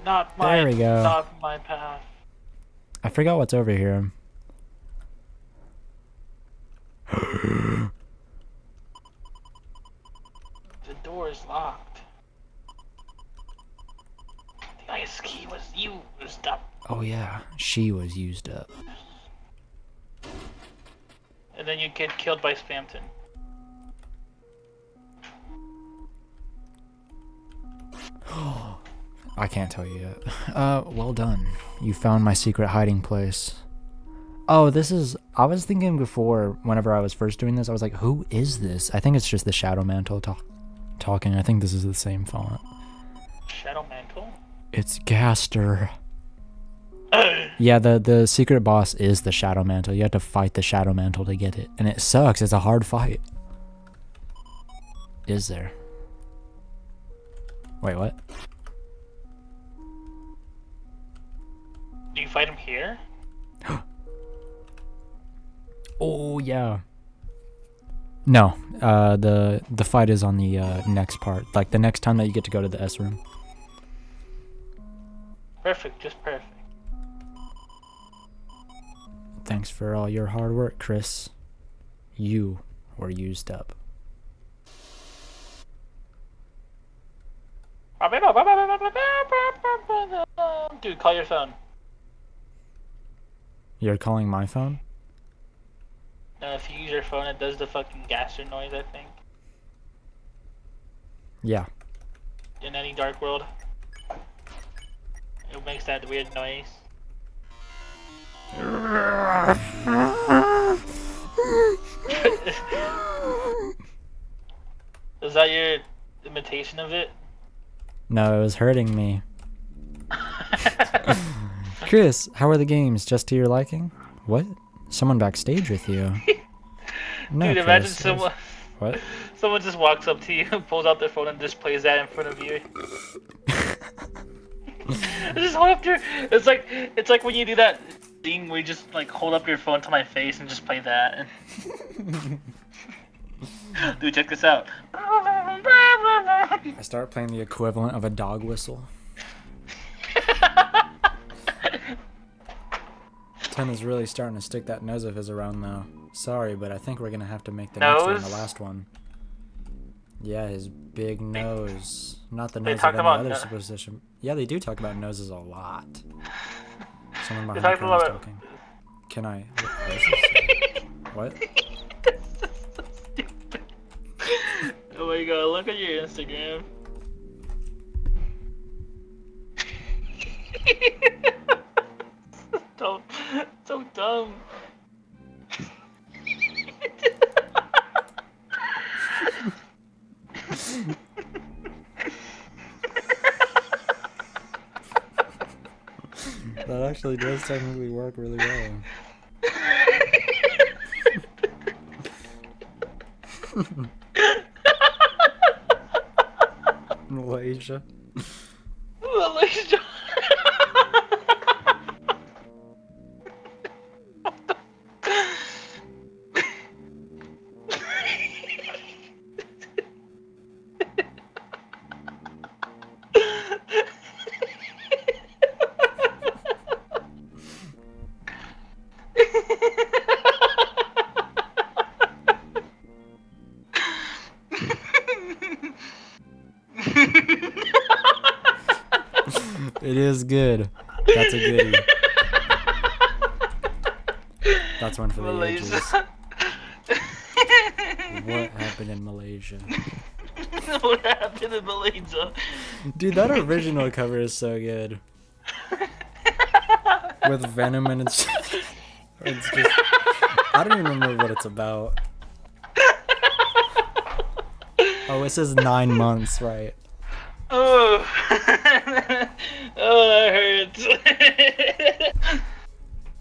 Not my, there we go. Not my path. I forgot what's over here. The door is locked. The ice key was used up. Oh yeah, she was used up. And then you get killed by Spamton. I can't tell you yet. Well done. You found my secret hiding place. Oh, this is... I was thinking before, whenever I was first doing this, I was like, who is this? I think it's just the Shadow Mantle talking. I think this is the same font. Shadow Mantle? It's Gaster. Yeah, the secret boss is the Shadow Mantle. You have to fight the Shadow Mantle to get it. And it sucks. It's a hard fight. Is there? Wait, what? Do you fight him here? Oh, yeah. No, the fight is on the next part. Like, the next time that you get to go to the S room. Perfect, just perfect. Thanks for all your hard work, Chris. You were used up. Dude, call your phone. You're calling my phone? No, if you use your phone, it does the fucking gaster noise, I think. Yeah. In any dark world. It makes that weird noise. Is that your imitation of it? No, it was hurting me. Chris, how are the games? Just to your liking? What? Someone backstage with you? No, dude, Chris, imagine someone... What? Someone just walks up to you, pulls out their phone and just plays that in front of you. Just hold up your... It's like when you do that thing where you just like hold up your phone to my face and just play that. Dude, check this out. I start playing the equivalent of a dog whistle. Tim is really starting to stick that nose of his around though. Sorry, but I think we're gonna have to make the next one the last one. Yeah, his big nose. Not the nose of any other superstition. Yeah, they do talk about noses a lot. Someone behind the camera is talking. Can I? What? Oh my god, look at your Instagram. So dumb. That actually does technically work really well. Malaysia. Malaysia. It is good. That's a goodie. That's one for the ages. What happened in Malaysia? What happened in Malaysia? Dude, that original cover is so good. With Venom and it's just... I don't even remember what it's about. Oh, it says 9 months, right? Oh, oh, that hurts.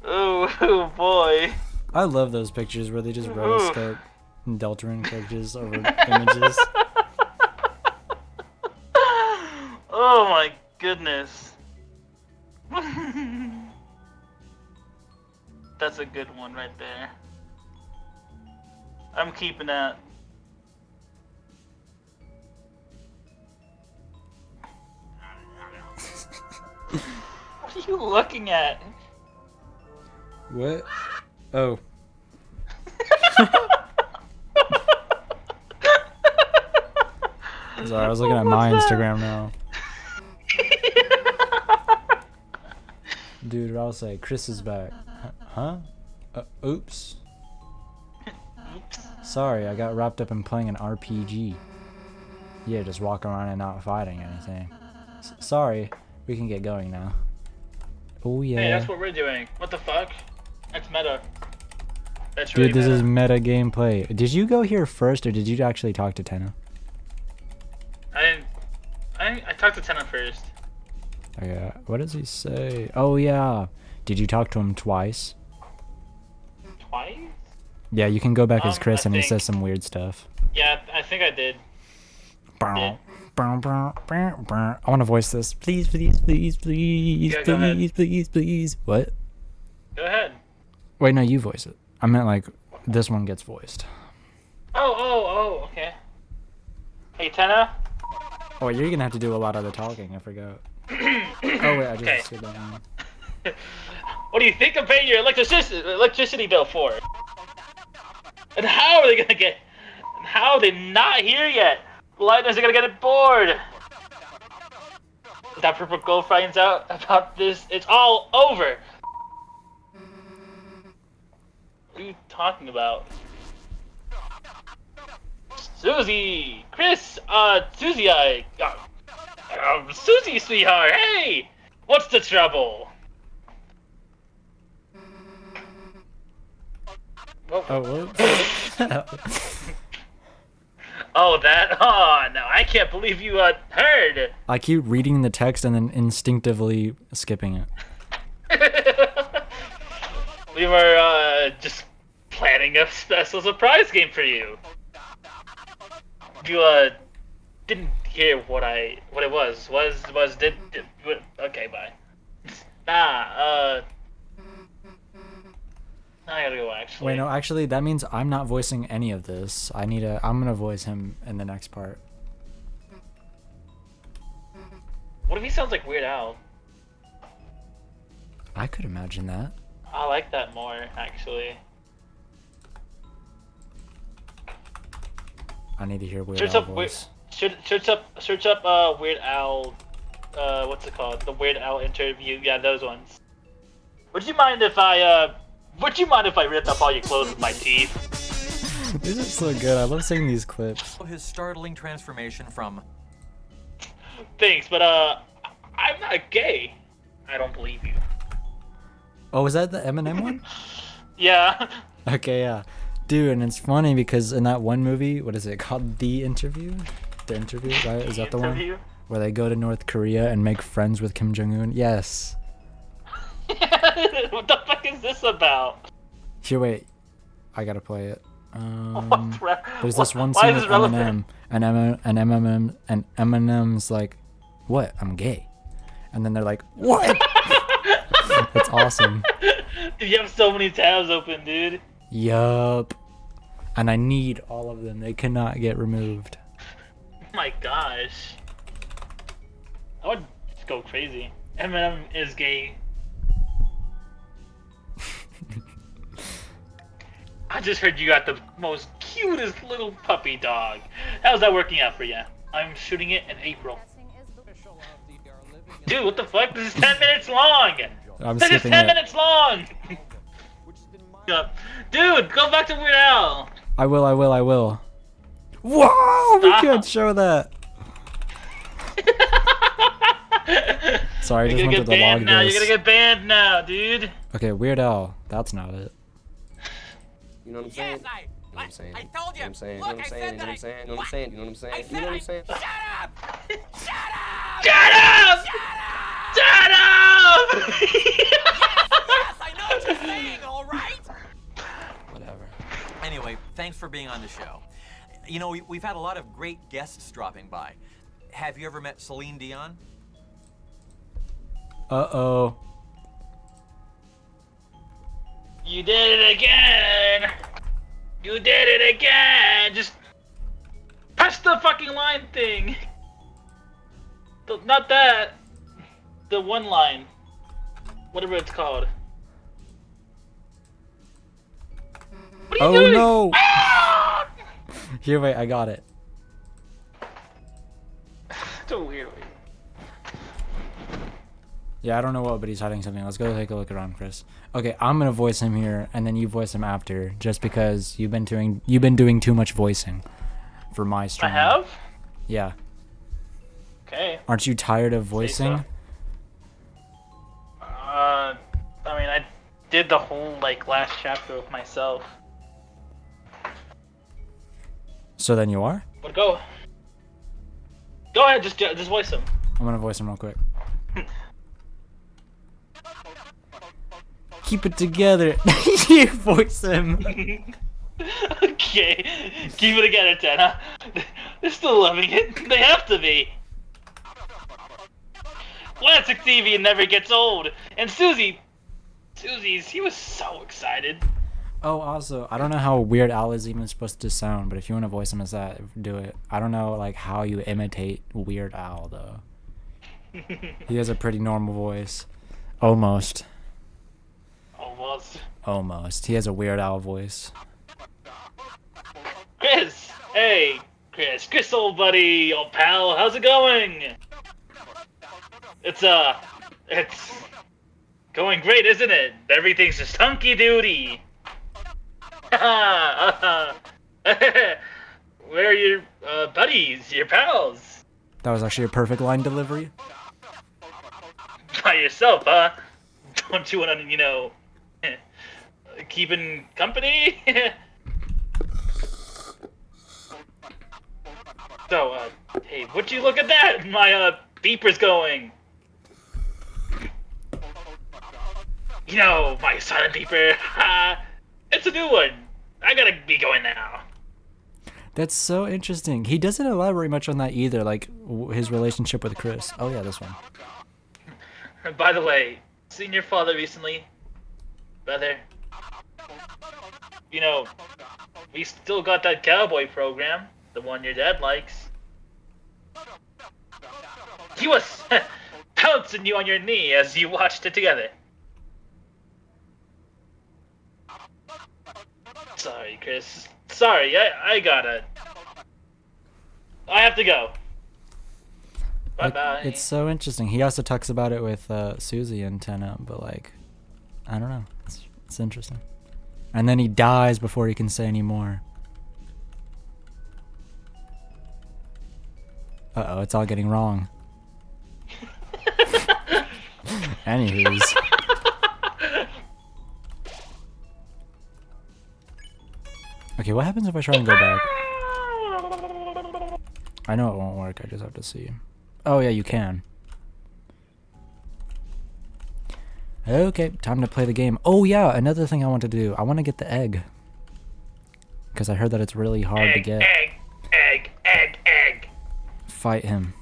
Oh boy. I love those pictures where they just rotoscope Deltarune characters over images. Oh my goodness. That's a good one right there. I'm keeping that. What are you looking at? What? Oh. Sorry, I was looking at my Instagram now. Dude, I'll say Chris is back. Huh? Oops. Sorry, I got wrapped up in playing an RPG. Yeah, just walking around and not fighting anything. Sorry, we can get going now. Oh yeah. Hey, that's what we're doing. What the fuck? That's meta. That's really Dude, this meta. is meta gameplay. Did you go here first, or did you actually talk to Tenna? I talked to Tenna first. Okay, what does he say? Oh yeah. Did you talk to him twice? Twice? Yeah, you can go back as Chris I and he think. says some weird stuff. Yeah, I think I did. I want to voice this. Please, please, please, please, Yeah, go ahead. please, please, please. What? Go ahead. Wait, no, you voice it. I meant like this one gets voiced. Oh, okay. Hey, Tenna? Oh, you're gonna have to do a lot of the talking. I forgot. Oh wait, I just Okay. skipped that one. What do you think of paying your electricity bill for? And how are they gonna get? And how are they not here yet? The Lightners are gonna get it bored. If that purple girl finds out about this, it's all over. What are you talking about? Susie, Chris, Susie, Susie, sweetheart, hey, what's the trouble? Oh, whoops. Oh, that? Oh, no, I can't believe you, heard. I keep reading the text and then instinctively skipping it. We were, just planning a special surprise game for you. You, didn't hear what it was. Okay, bye. I gotta go, actually. Wait, no, actually, that means I'm not voicing any of this. I'm gonna voice him in the next part. What if he sounds like Weird Al? I could imagine that. I like that more, actually. I need to hear Weird Search Al up voice. search up Weird Al. What's it called? The Weird Al interview. Yeah, those ones. Would you mind if I ripped up all your clothes with my teeth? This is so good. I love seeing these clips. His startling transformation from... Thanks, but I'm not gay. I don't believe you. Oh, was that the Eminem one? Yeah. Okay, yeah. Dude, and it's funny because in that one movie, what is it called? The Interview? The Interview, right? Is that the one? Interview? Where they go to North Korea and make friends with Kim Jong-un? Yes. What the fuck is this about? Here, wait. I gotta play it. There's this one why scene is with this relevant? Eminem, and Eminem's like, "What? I'm gay," and then they're like, "What?" It's awesome. Dude, you have so many tabs open, dude. Yup. And I need all of them. They cannot get removed. Oh my gosh. I would just go crazy. Eminem is gay. I just heard you got the most cutest little puppy dog. How's that working out for you? I'm shooting it in April. Dude, what the fuck? This is 10 minutes long! I'm This is skipping 10 it. minutes long! Dude, go back to Weird Al! I will. Whoa! We Stop. can't show that. Sorry, I just You're went gonna to get the log banned now. this. You're gonna get banned now, dude. Okay, Weird Al. That's not it. You know what I'm saying? what I'm saying? I told you. You know what I'm saying? Look, You know what I'm saying? You know what I'm saying? You know what I'm saying? You know what I'm saying? You know what I'm saying? Shut up! Shut up! Shut up! Shut up! Yes, I know what you're saying, all right? Whatever. Anyway, thanks for being on the show. You know, we've had a lot of great guests dropping by. Have you ever met Celine Dion? Uh-oh. You did it again! You did it again! Just press the fucking line thing! Not that. The one line. Whatever it's called. What are you doing? No! Ah! Here, wait, I got it. It's a weird way. Yeah, I don't know what, but he's hiding something. Let's go take a look around, Chris. Okay, I'm gonna voice him here, and then you voice him after, just because you've been doing too much voicing for my stream. I have? Yeah. Okay. Aren't you tired of voicing? I mean, I did the whole, last chapter with myself. So then you are? But go. Go ahead, just voice him. I'm gonna voice him real quick. Keep it together. You voice him. Okay, keep it together, Ted, huh? They're still loving it. They have to be. Classic TV never gets old. And Susie, he was so excited. Oh, also, I don't know how Weird Al is even supposed to sound, but if you want to voice him as that, do it. I don't know, how you imitate Weird Al, though. He has a pretty normal voice. Almost. Almost. He has a Weird Al voice. Chris! Hey, Chris, old buddy, old pal, how's it going? It's going great, isn't it? Everything's just hunky-doody. Where are your buddies, your pals? That was actually a perfect line delivery. By yourself, huh? Don't you want to, keeping company? So, hey, would you look at that? My, beeper's going. My silent beeper. It's a new one. I gotta be going now. That's so interesting. He doesn't elaborate much on that either, his relationship with Chris. Oh yeah, this one. By the way, seen your father recently? Brother? We still got that cowboy program, the one your dad likes. He was pouncing you on your knee as you watched it together. Sorry, Chris. Sorry, I have to go. Bye-bye. It's so interesting. He also talks about it with Susie and Tenna, but I don't know. It's interesting. And then he dies before he can say any more. Uh-oh, it's all getting wrong. Anywho's. Okay, what happens if I try and go back? I know it won't work, I just have to see. Oh yeah, you can. Okay, time to play the game. Oh yeah, another thing I want to do. I want to get the egg. Because I heard that it's really hard to get. Egg. Fight him.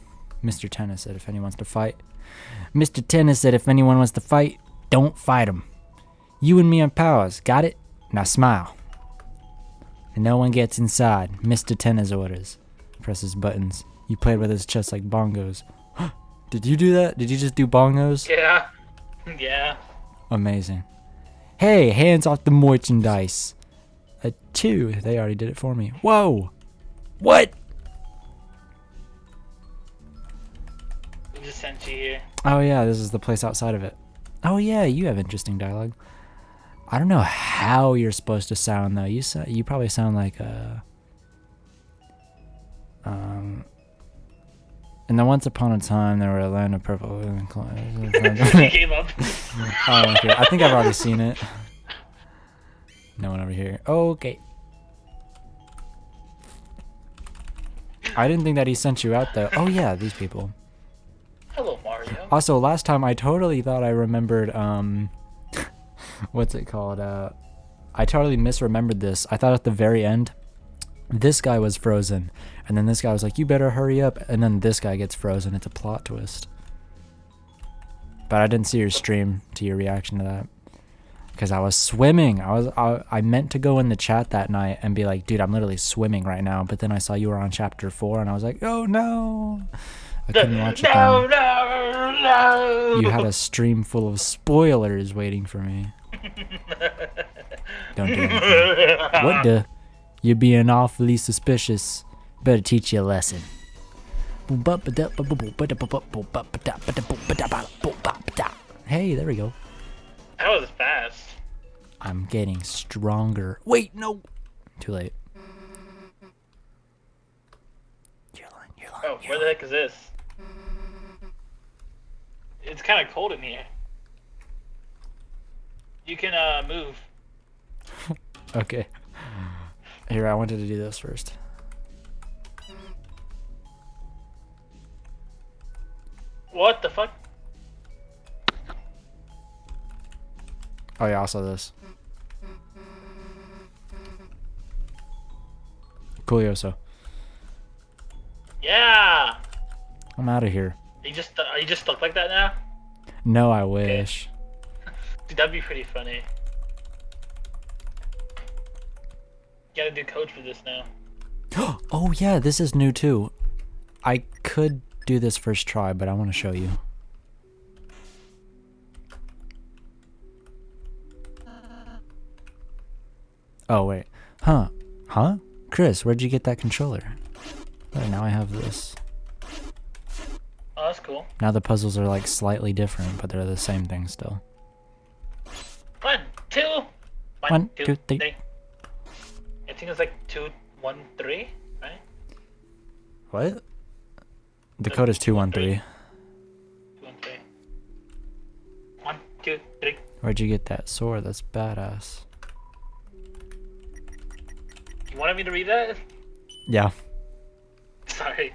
Mr. Tennis said if anyone wants to fight. Mr. Tennis said if anyone wants to fight, don't fight him. You and me on powers, got it? Now smile. And no one gets inside. Mr. Tennis orders. Presses buttons. You played with his chest like bongos. Did you do that? Did you just do bongos? Yeah. Yeah. Amazing. Hey, hands off the merchandise. A 2. They already did it for me. Whoa. What? We just sent you here. Oh yeah, this is the place outside of it. Oh yeah, you have interesting dialogue. I don't know how you're supposed to sound though. You probably sound like and then once upon a time there were a land of purple. He gave up. Oh, okay. I think I've already seen it. No one over here. Okay. I didn't think that he sent you out though. Oh yeah, these people. Hello, Mario. Also, last time I totally thought I remembered, what's it called? I totally misremembered this. I thought at the very end, this guy was frozen. And then this guy was like, you better hurry up. And then this guy gets frozen. It's a plot twist. But I didn't see your stream to your reaction to that. Because I was swimming. I meant to go in the chat that night and be like, dude, I'm literally swimming right now. But then I saw you were on chapter 4 and I was like, oh no. I couldn't watch it then. No. You had a stream full of spoilers waiting for me. Don't do anything. What the? You're being awfully suspicious. Better teach you a lesson. Hey, there we go. That was fast. I'm getting stronger. Wait, no. Too late. You're lying. Oh, where the heck is this? It's kind of cold in here. You can move. Okay. Here, I wanted to do this first. What the fuck? Oh yeah, also this. Coolioso. Yeah. I'm out of here. Are you just stuck like that now? No, I wish. Dude, that'd be pretty funny. You gotta do code for this now. Oh yeah, this is new too. I could do this first try, but I want to show you. Oh wait. Huh? Chris, where'd you get that controller? Oh, now I have this. Oh, that's cool. Now the puzzles are like slightly different, but they're the same thing still. 1, 2. 1, 2, 3. I think it's like 2, 1, 3, right? What? The code is 213. 2, 1, 3. 1, 2, 3. Where'd you get that sword? That's badass. You wanted me to read that? Yeah. Sorry.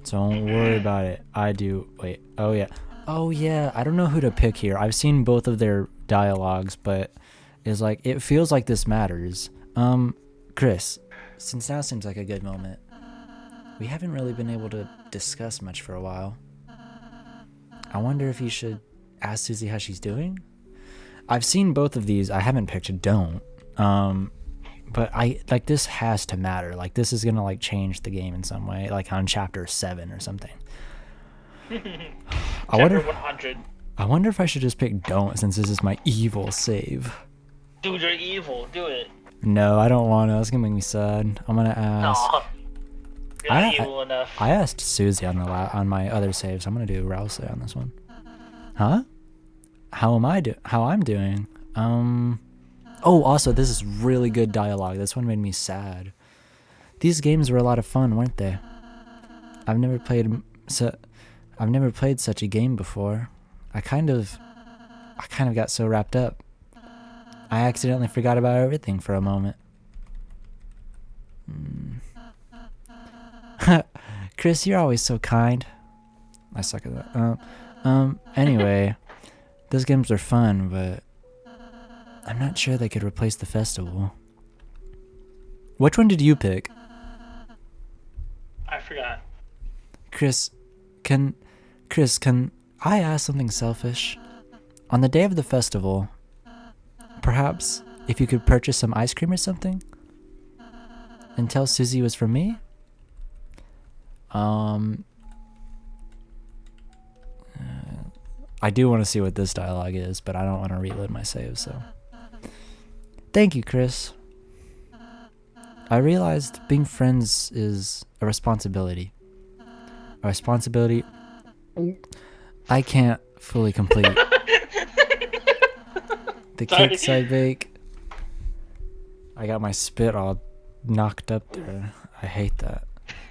Don't worry about it. I do. Wait. Oh yeah. Oh yeah. I don't know who to pick here. I've seen both of their dialogues, but it's like it feels like this matters. Chris, since now seems like a good moment. We haven't really been able to discuss much for a while. I wonder if you should ask Susie how she's doing? I've seen both of these. I haven't picked a don't. But I like this has to matter. Like this is gonna like change the game in some way, like on chapter 7 or something. Chapter 100. I wonder if I should just pick don't since this is my evil save. Dude, you're evil. Do it. No, I don't want to. That's gonna make me sad. I'm gonna ask. Aw. You're not evil enough. I asked Susie on on my other saves. I'm gonna do Rouse on this one. Huh? How I'm doing? Oh, also, this is really good dialogue. This one made me sad. These games were a lot of fun, weren't they? I've never played such a game before. I kind of got so wrapped up. I accidentally forgot about everything for a moment. Chris, you're always so kind. I suck at that. Anyway, those games are fun, but I'm not sure they could replace the festival. Which one did you pick? I forgot. Chris, can I ask something selfish? On the day of the festival, perhaps if you could purchase some ice cream or something? And tell Susie it was from me? I do want to see what this dialogue is, but I don't want to reload my save, so. Thank you, Chris. I realized being friends is a responsibility. A responsibility I can't fully complete. The cakes I bake. I got my spit all knocked up there. I hate that.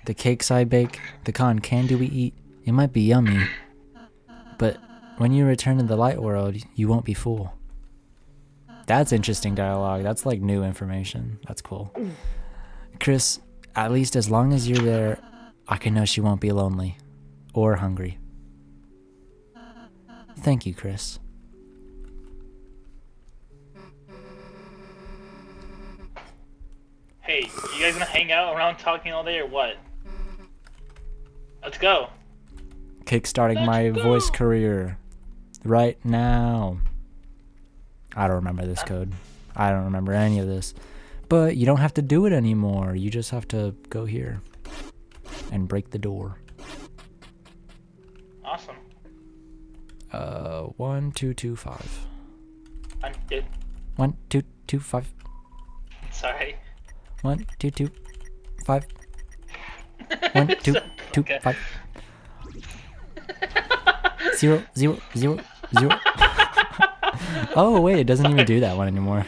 The cakes I bake, the cotton candy we eat, it might be yummy. But when you return to the light world, you won't be full. That's interesting dialogue. That's like new information. That's cool. Chris, At least as long as you're there, I can know she won't be lonely. Or hungry. Thank you, Chris. Hey, you guys gonna hang out around talking all day or what? Let's go. Kickstarting my voice career. Right now. I don't remember this code. I don't remember any of this. But you don't have to do it anymore. You just have to go here. And break the door. Awesome. 1225. I'm good. 1225. Sorry. 1225. 1225. 0 0 0 0. Oh wait, it doesn't even do that one anymore.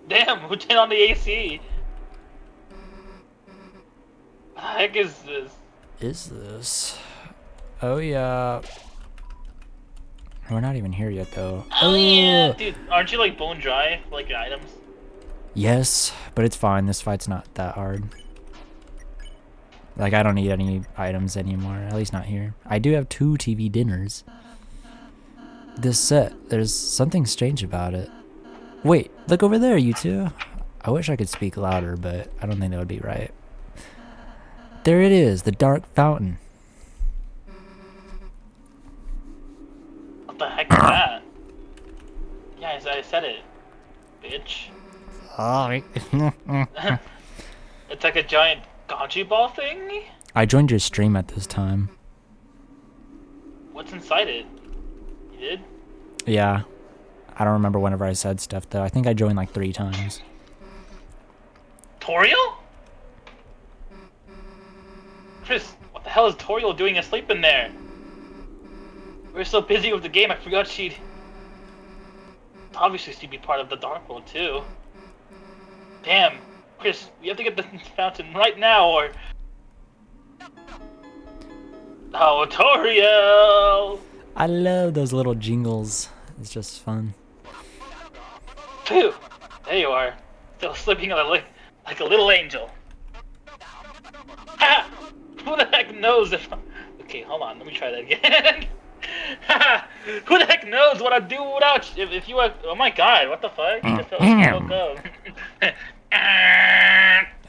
Damn, who turned on the AC? The heck is this? Is this? Oh yeah. We're not even here yet though. Oh yeah, dude, aren't you like bone dry for like your items? Yes, but it's fine. This fight's not that hard. Like I don't need any items anymore. At least not here. I do have 2 TV dinners. This set, there's something strange about it. Wait, look over there, you two. I wish I could speak louder, but I don't think that would be right. There it is, the dark fountain. What the heck is that? Yeah, I said it, bitch. Sorry. It's like a giant Gotchi ball thing? I joined your stream at this time. What's inside it? You did? Yeah. I don't remember whenever I said stuff though. I think I joined like 3 times. Toriel? Chris, what the hell is Toriel doing asleep in there? We were so busy with the game, I forgot she'd... Obviously she'd be part of the Dark World too. Damn, Chris, we have to get the fountain right now or... Oh, Toriel! I love those little jingles. It's just fun. Phew! There you are. Still sleeping like a little angel. Ha! Who the heck knows if... Okay, hold on. Let me try that again. Ha! Who the heck knows what I'd do without you if you were... Oh my god, what the fuck? I felt like I woke up.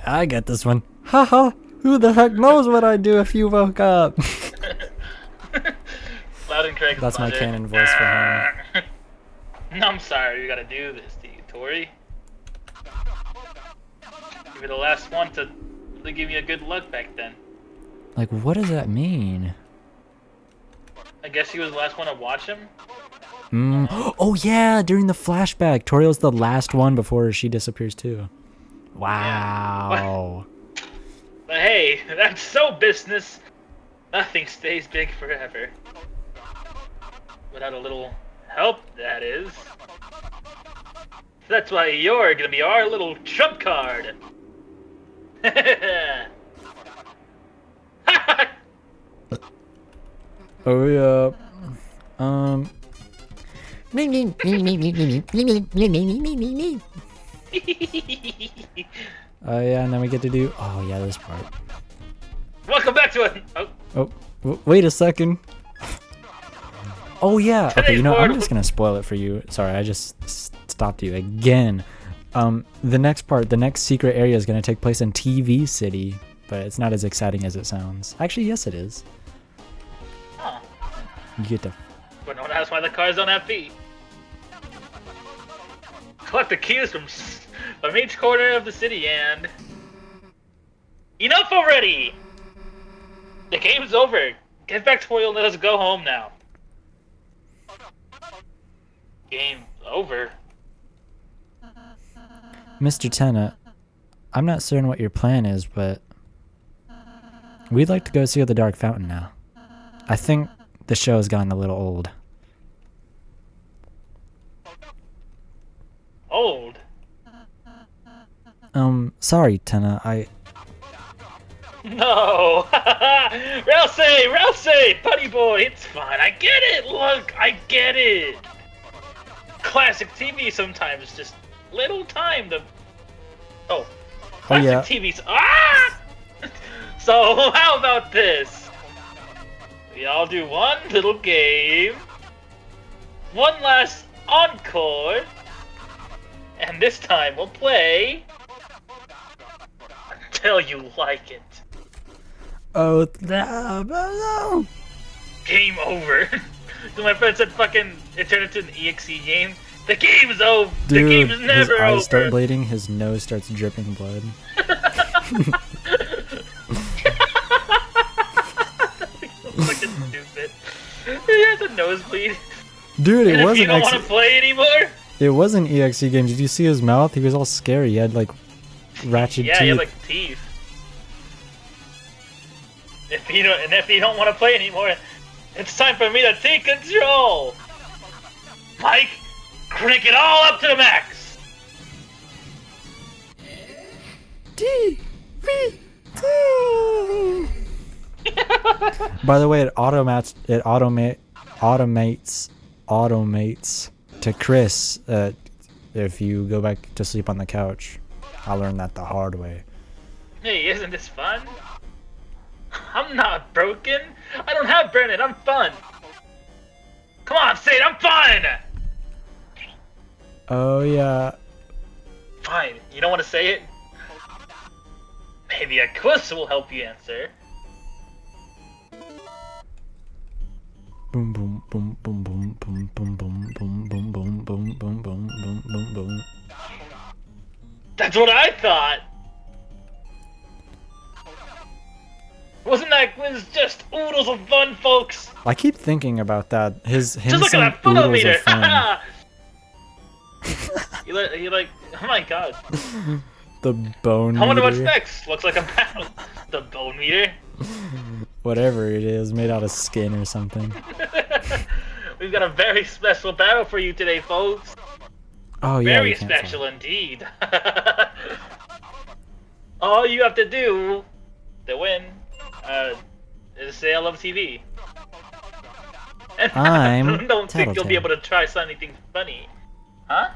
I got this one. Haha! Who the heck knows what I'd do if you woke up? Loud and correct. That's my canon voice for him. No, I'm sorry. We gotta do this to you, Tori. You were the last one to really give me a good look back then. Like, what does that mean? I guess he was the last one to watch him? Oh yeah, during the flashback, Toriel's the last one before she disappears too. Wow. Yeah. But hey, that's so business. Nothing stays big forever. Without a little help, that is. That's why you're gonna be our little trump card. Oh yeah. Oh yeah, and then we get to do. Oh yeah, this part. Welcome back to it. Oh. Wait a second. Oh yeah. Okay, you know I'm just gonna spoil it for you. Sorry, I just stopped you again. The next part, the next secret area is gonna take place in TV City, but it's not as exciting as it sounds. Actually, yes, it is. Huh. You get to. But no one asks why the cars don't have feet. Collect the keys from each corner of the city and... Enough already! The game's over. Get back to Toriel and let us go home now. Game over? Mr. Tennant, I'm not certain what your plan is, but we'd like to go see the Dark Fountain now. I think the show has gotten a little old. Old? Sorry, Tennant, No! Rousey! Buddy boy, it's fine. I get it! Look, I get it! Classic TV sometimes, just little time to... Oh. Classic yeah. TVs. Ah! So how about this? We all do one little game, one last encore, and this time we'll play until you like it. Oh no! Game over. So my friend said fucking it turned into an EXE game. The game is over. Dude, the game is never his eyes over. start bleeding, his nose starts dripping blood. Fucking stupid. He has a nosebleed. Dude, And it if wasn't you don't want to play anymore, It was an EXE game. Did you see his mouth? He was all scary. He had like ratchet yeah, teeth. you have like teeth. If you don't want to play anymore, it's time for me to take control. Mike, crank it all up to the max. By the way, it automates to Chris if you go back to sleep on the couch. I learned that the hard way. Hey, isn't this fun? I'm not broken. I don't have Brennan. I'm fun. Come on, say it. I'm fun. Oh yeah. Fine. You don't want to say it? Maybe a quiz will help you answer. Boom boom boom boom boom boom boom boom boom boom boom boom boom boom boom boom boom. That's what I thought. Wasn't that quiz just oodles of fun, folks? I keep thinking about that. Him Just look saying at that oodles photometer. of fun. you like, oh my god. The bone I wonder what's meter. next. Looks like a battle. The bone meter. Whatever it is, made out of skin or something. We've got a very special battle for you today, folks. Oh yeah, Very we can't special talk. indeed. All you have to do to win is say I love TV. And I'm I don't think you'll be Tattletale. able to try anything funny. Huh?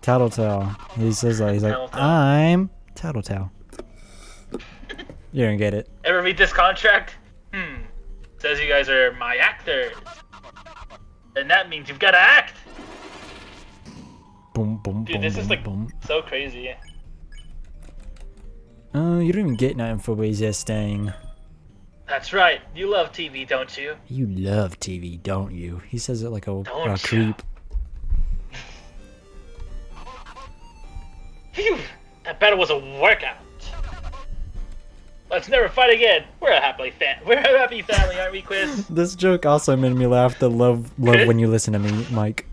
Tattletale. He says that. He's like, Tattletale. I'm Tattletale. You don't get it. Ever read this contract? Says you guys are my actors. And that means you've got to act. Boom, boom, Dude, boom, this boom, is like boom. so crazy. You don't even get nothing for resisting. That's right. You love TV, don't you? You love TV, don't you? He says it like a Don't ya? creep. Phew! That battle was a workout. Let's never fight again. We're a happy family, aren't we, Quiz? This joke also made me laugh. The love when you listen to me, Mike.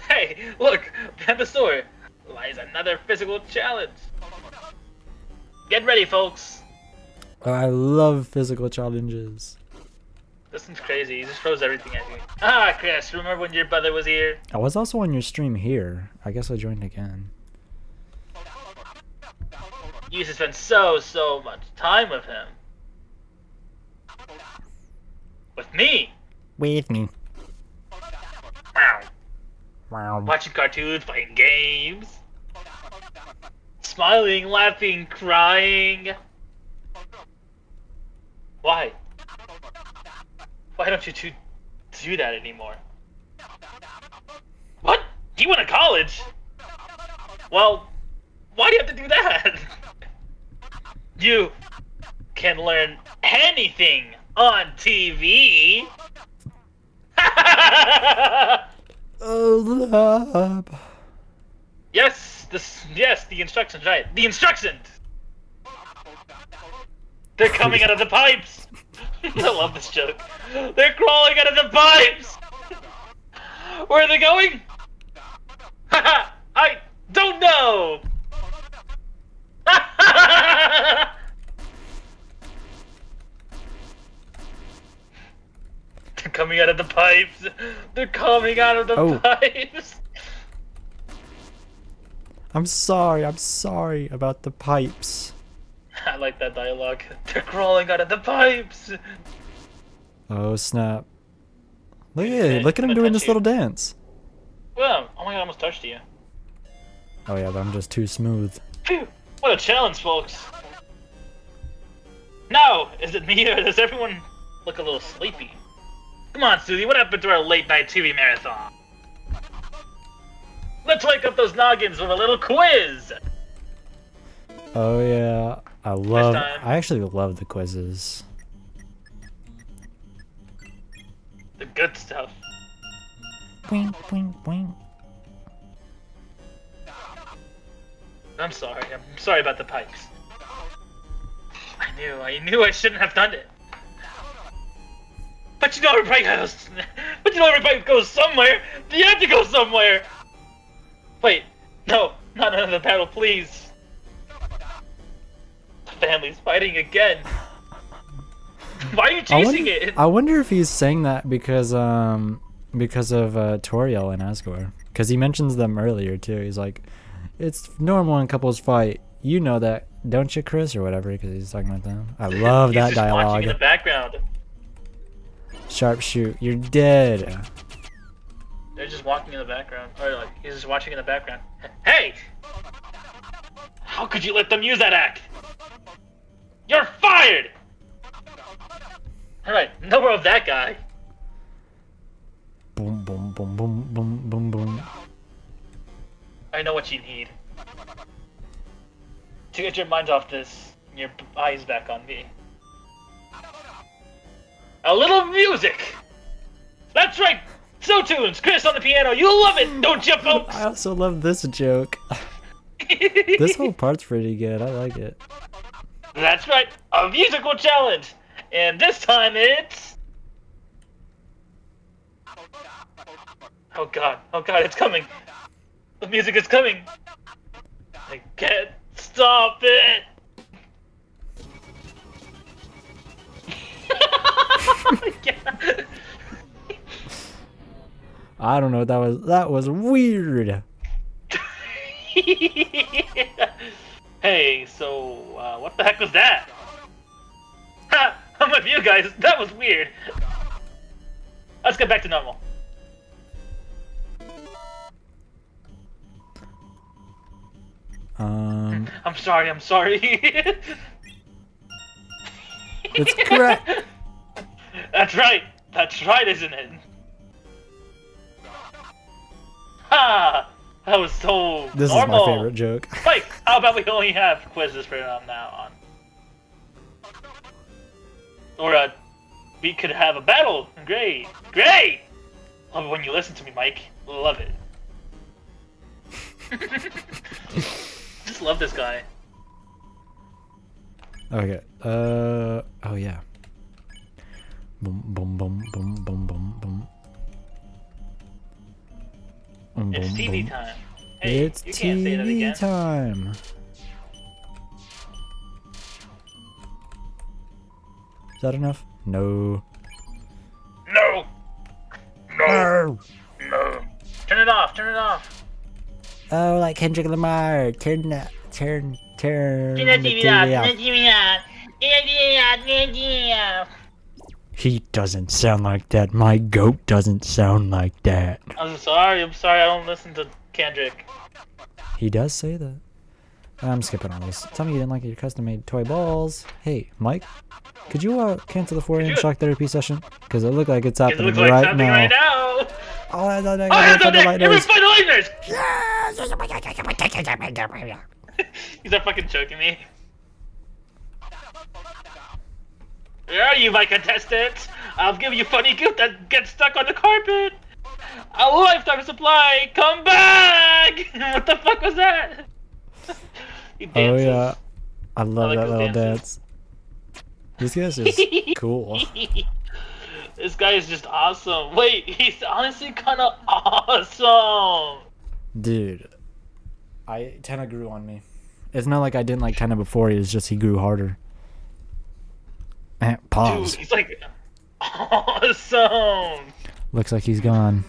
Hey, look! Behind the store lies another physical challenge. Get ready, folks. I love physical challenges. This one's crazy. He just throws everything at you. Ah, Chris, remember when your brother was here? I was also on your stream here. I guess I joined again. You used to spend so much time with him. With me. With me. Wow. Wow. Watching cartoons, playing games. Smiling, laughing, crying. Why? Why don't you two do that anymore? What? You went to college? Well, why do you have to do that? You can learn anything on TV. Oh, love. Yes, the instructions, right. The instructions! They're coming out of the pipes! I love this joke. They're crawling out of the pipes! Where are they going? Haha! I don't know! They're coming out of the pipes! They're coming out of the pipes! I'm sorry about the pipes. I like that dialogue. They're crawling out of the pipes! Oh snap. Look at him doing this little dance. Well, oh my god, I almost touched you. Oh yeah, but I'm just too smooth. Phew! What a challenge, folks. Now, is it me or does everyone look a little sleepy? Come on, Susie, what happened to our late-night TV marathon? Let's wake up those noggins with a little quiz! Oh yeah, I actually love the quizzes. The good stuff. Boing, boing, boing. I'm sorry about the pipes. I knew I shouldn't have done it. But you know everybody goes somewhere! You have to go somewhere! Wait, no, not another battle, please. The family's fighting again. Why are you chasing it? I wonder if he's saying that because of Toriel and Asgore. Because he mentions them earlier too. He's like, it's normal when couples fight. You know that, don't you, Chris, or whatever? Because he's talking about them. I love that dialogue. Watching in the background. Sharpshoot, you're dead. They're just walking in the background. Or like, he's just watching in the background. Hey! How could you let them use that act? You're fired! Alright, no more of that guy. Boom, boom, boom, boom, boom, boom, boom. I know what you need. To get your mind off this, and your eyes back on me. A little music! That's right! So tunes, Chris on the piano, you love it, don't you, folks? I also love this joke. This whole part's pretty good, I like it. That's right, a musical challenge! And this time it's... Oh god, it's coming! The music is coming! I can't stop it! I don't know what that was. That was weird. Hey, so, what the heck was that? Ha! I'm with you guys, that was weird. Let's get back to normal. I'm sorry. It's correct. That's right, isn't it? Ha! That was so This normal. is my favorite joke. Mike, how about we only have quizzes from now on? Or, we could have a battle. Great! Love it when you listen to me, Mike. Love it. Just love this guy. Okay. Oh yeah. Boom, boom, boom, boom, boom, boom, boom. Boom, It's boom, TV boom. time. Hey, It's you can't say that TV again. time. Is that enough? No. No! No. Turn it off! Oh, like Kendrick Lamar. Turn the TV off. He doesn't sound like that. My goat doesn't sound like that. I'm sorry, I don't listen to Kendrick. He does say that. I'm skipping on this. Tell me you didn't like your custom-made toy balls. Hey, Mike, could you cancel the 4 AM shock therapy session? Because it looked like it's happening It looks like right something now. right now! Oh, I thought I Oh, got it's the You're fighting the lasers! He's not fucking choking me. Where are you, my contestants? I'll give you funny gift that gets stuck on the carpet! A lifetime supply! Come back! What the fuck was that? He Oh dances. yeah, I love I like that those little dances. dance. This guy's just cool. This guy is just awesome. Wait, he's honestly kind of awesome. Dude, Tenna grew on me. It's not like I didn't like Tenna before. It's just he grew harder. Pause. Dude, he's like awesome. Looks like he's gone.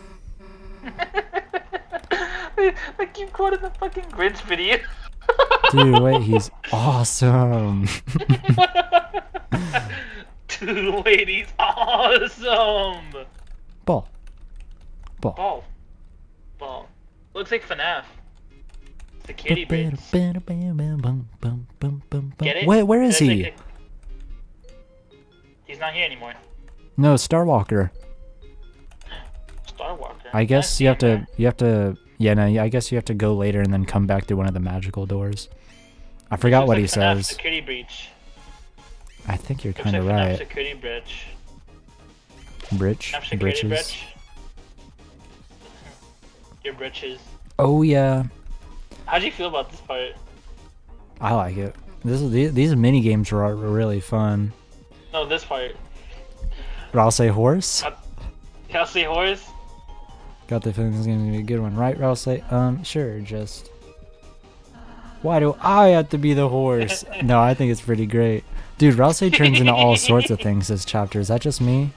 I keep quoting the fucking Grinch video. Dude, wait, he's awesome. Dude, wait, he's awesome. Ball. Ball. Looks like FNAF. It's the kitty bits. Get it? Where is It's he? like he's not here anymore. No, Starwalker. Starwalker. I guess you have to. Yeah, no. I guess you have to go later and then come back through one of the magical doors. I forgot what he says. Security breach. I think you're Looks kind of like right. Security breach. Britches. Breach. Your britches. Oh yeah. How'd you feel about this part? I like it. These mini games are really fun. No, this part. I'll say horse. I'll say horse. Got the feeling this is gonna be a good one, right? I'll say sure. Just why do I have to be the horse? No, I think it's pretty great, dude. Ralsei turns into all sorts of things this chapter. Is that just me?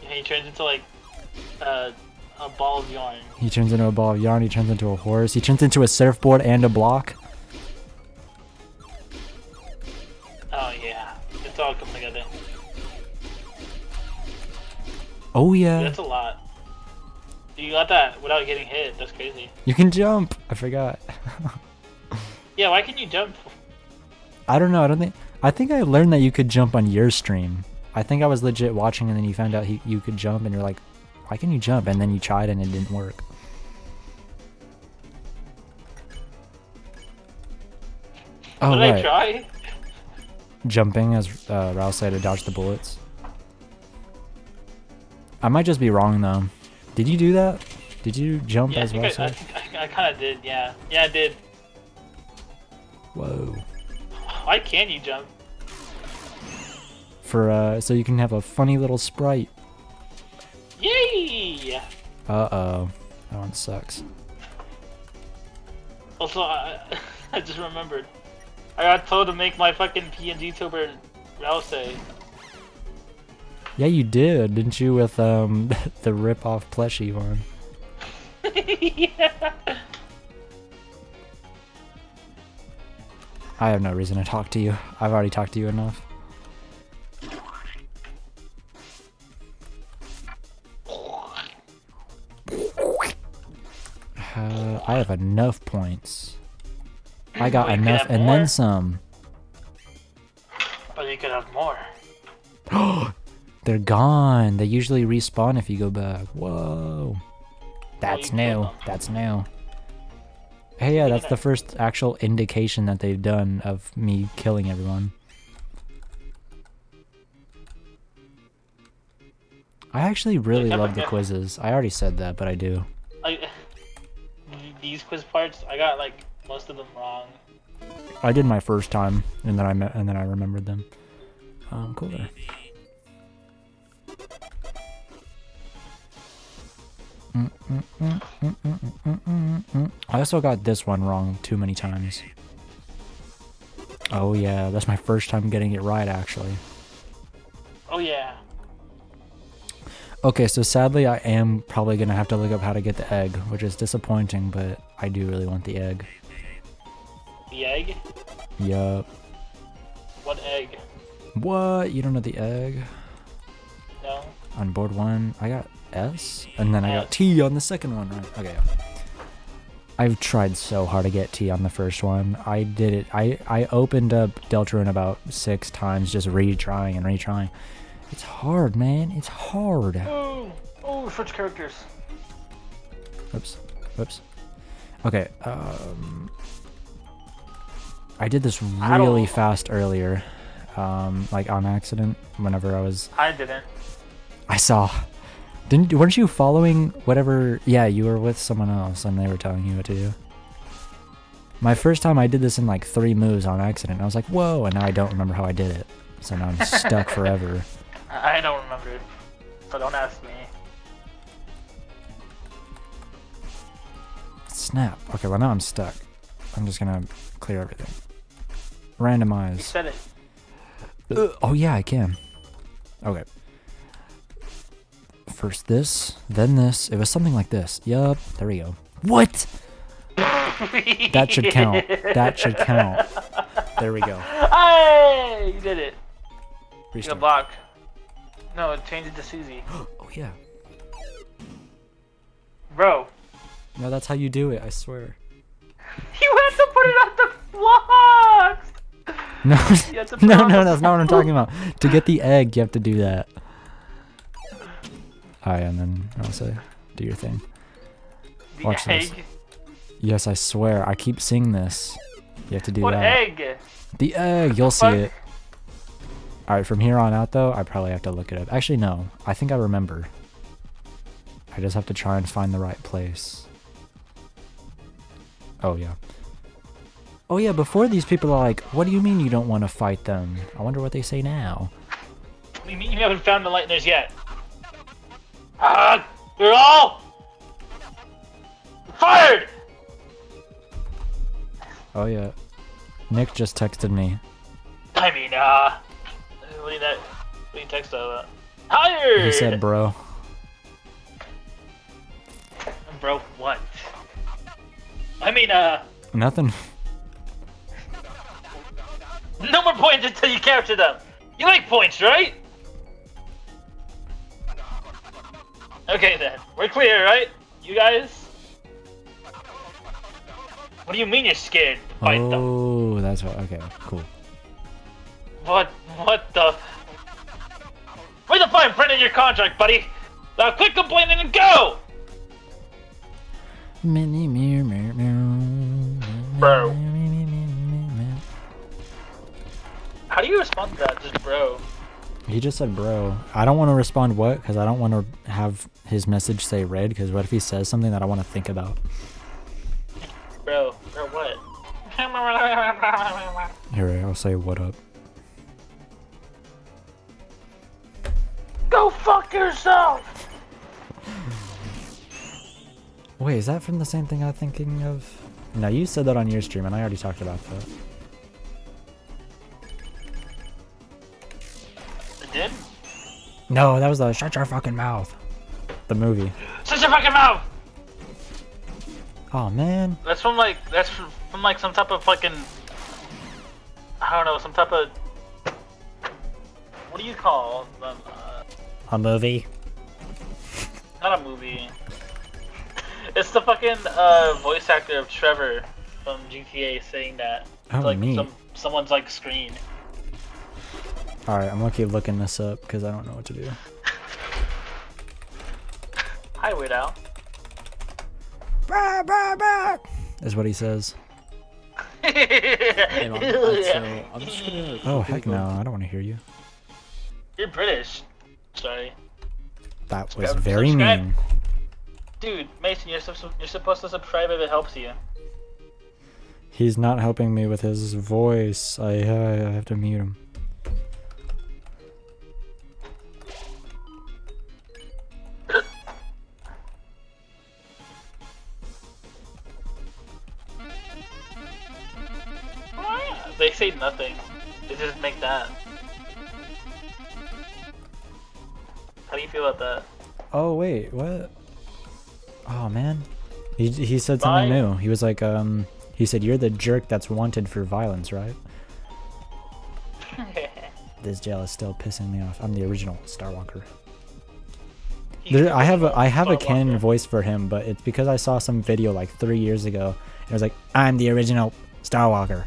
Yeah, he turns into like a ball of yarn. He turns into a ball of yarn. He turns into a horse. He turns into a surfboard and a block. Oh yeah, it's all come together. Oh yeah. That's a lot. You got that without getting hit. That's crazy. You can jump. I forgot. Yeah, why can you jump? I don't know. I think I learned that you could jump on your stream. I think I was legit watching and then you found out you could jump and you're like, why can you jump? And then you tried and it didn't work. Oh, Did right. I try? Jumping as Ralsei to dodge the bullets. I might just be wrong though. Did you do that? Did you jump Yeah, as Ralsei? I kind of did. Yeah, yeah, I did. Whoa. Why can't you jump? For so you can have a funny little sprite. Yay! Uh-oh. That one sucks. Also, I just remembered. I got told to make my fucking PNG tuber Ralsei. Yeah, you did, didn't you, with the rip-off plushie one? Yeah. I have no reason to talk to you. I've already talked to you enough. I have enough points. I got Well, you could enough have and more. then some. But you could have more. They're gone. They usually respawn if you go back. Whoa. That's you new. killed them. That's new. Hey, yeah, that's the first actual indication that they've done of me killing everyone. I actually really love the quizzes. I already said that, but I do. These quiz parts, I got like most of them wrong. I did my first time, and then I remembered them. Cool there. I also got this one wrong too many times. Oh yeah, that's my first time getting it right actually. Oh yeah. Okay, so sadly I am probably gonna have to look up how to get the egg, which is disappointing, but I do really want the egg. The egg? Yup. What egg? What? You don't know the egg? No. On board 1, I got S, and then I got T on the second one, right? Okay. I've tried so hard to get T on the first one. I did it. I opened up DELTARUNE about 6 times, just retrying and retrying. It's hard, man. It's hard. Oh, switch characters. Oops. Oops. Okay. I did this really fast earlier, like on accident. Whenever I didn't. I saw. Weren't you following whatever? Yeah, you were with someone else, and they were telling you what to do. My first time, I did this in like 3 moves on accident. I was like, whoa, and now I don't remember how I did it. So now I'm stuck forever. I don't remember, so don't ask me. Snap. Okay, well now I'm stuck. I'm just gonna clear everything. You Randomize. said it. Oh yeah, I can. Okay. First this, then this. It was something like this. Yup. There we go. What? That should count. That should count. There we go. Hey, you did it. You Restart. got block. No, change it to Susie. Oh yeah. Bro. No, that's how you do it. I swear. What? No, You have to no, put no, on that's not what I'm talking about. To get the egg, you have to do that. Alright, and then I'll say, do your thing. the Watch egg. this. Yes, I swear, I keep seeing this. You have to do What that. egg? The egg, you'll see Fuck. it. Alright, from here on out though, I probably have to look it up. Actually, no. I think I remember. I just have to try and find the right place. Oh, yeah. Oh, yeah, before these people are like, what do you mean you don't want to fight them? I wonder what they say now. What do you mean you haven't found the lighteners yet? You're all fired! Oh, yeah. Nick just texted me. I mean, what do you text about? Hired! He said, bro. Bro, what? I mean, Nothing. no more points until you capture them. You like points, right? Okay then, we're clear, right? You guys? What do you mean you're scared to fight them? Oh, that's what. Okay, cool. What the? Where's the fine print in your contract, buddy? Now quit complaining and go! Bro. How do you respond to that? Just bro. He just said, bro. I don't want to respond what, because I don't want to have his message say read, because what if he says something that I want to think about? Bro what? Here, I'll say what up. Go fuck yourself! Wait, is that from the same thing I'm thinking of? No, you said that on your stream, and I already talked about that. It did? No, that was the shut your fucking mouth. The movie. Shut your fucking mouth! Oh man. That's from like some type of fucking, I don't know, some type of, what do you call them? A movie? Not a movie. It's the fucking voice actor of Trevor from GTA saying that. Oh, It's like neat. someone's like screen. Alright, I'm gonna keep looking this up because I don't know what to do. Hi, Weird Al. Is what he says. Hey, Mom, so I'm just gonna. Oh heck no, I don't want to hear you. You're British. Sorry. That was Subscribe- very subscribe. mean. Dude, Mason, you're supposed to subscribe if it helps you. He's not helping me with his voice. I have to mute him. They say nothing. They just make that. How do you feel about that? Oh wait, what? Oh man. He said something Bye. new. He was like, he said, you're the jerk that's wanted for violence, right? This jail is still pissing me off. I'm the original Star Walker. I have a canon voice for him, but it's because I saw some video like 3 years ago. And it was like, I'm the original Star Walker.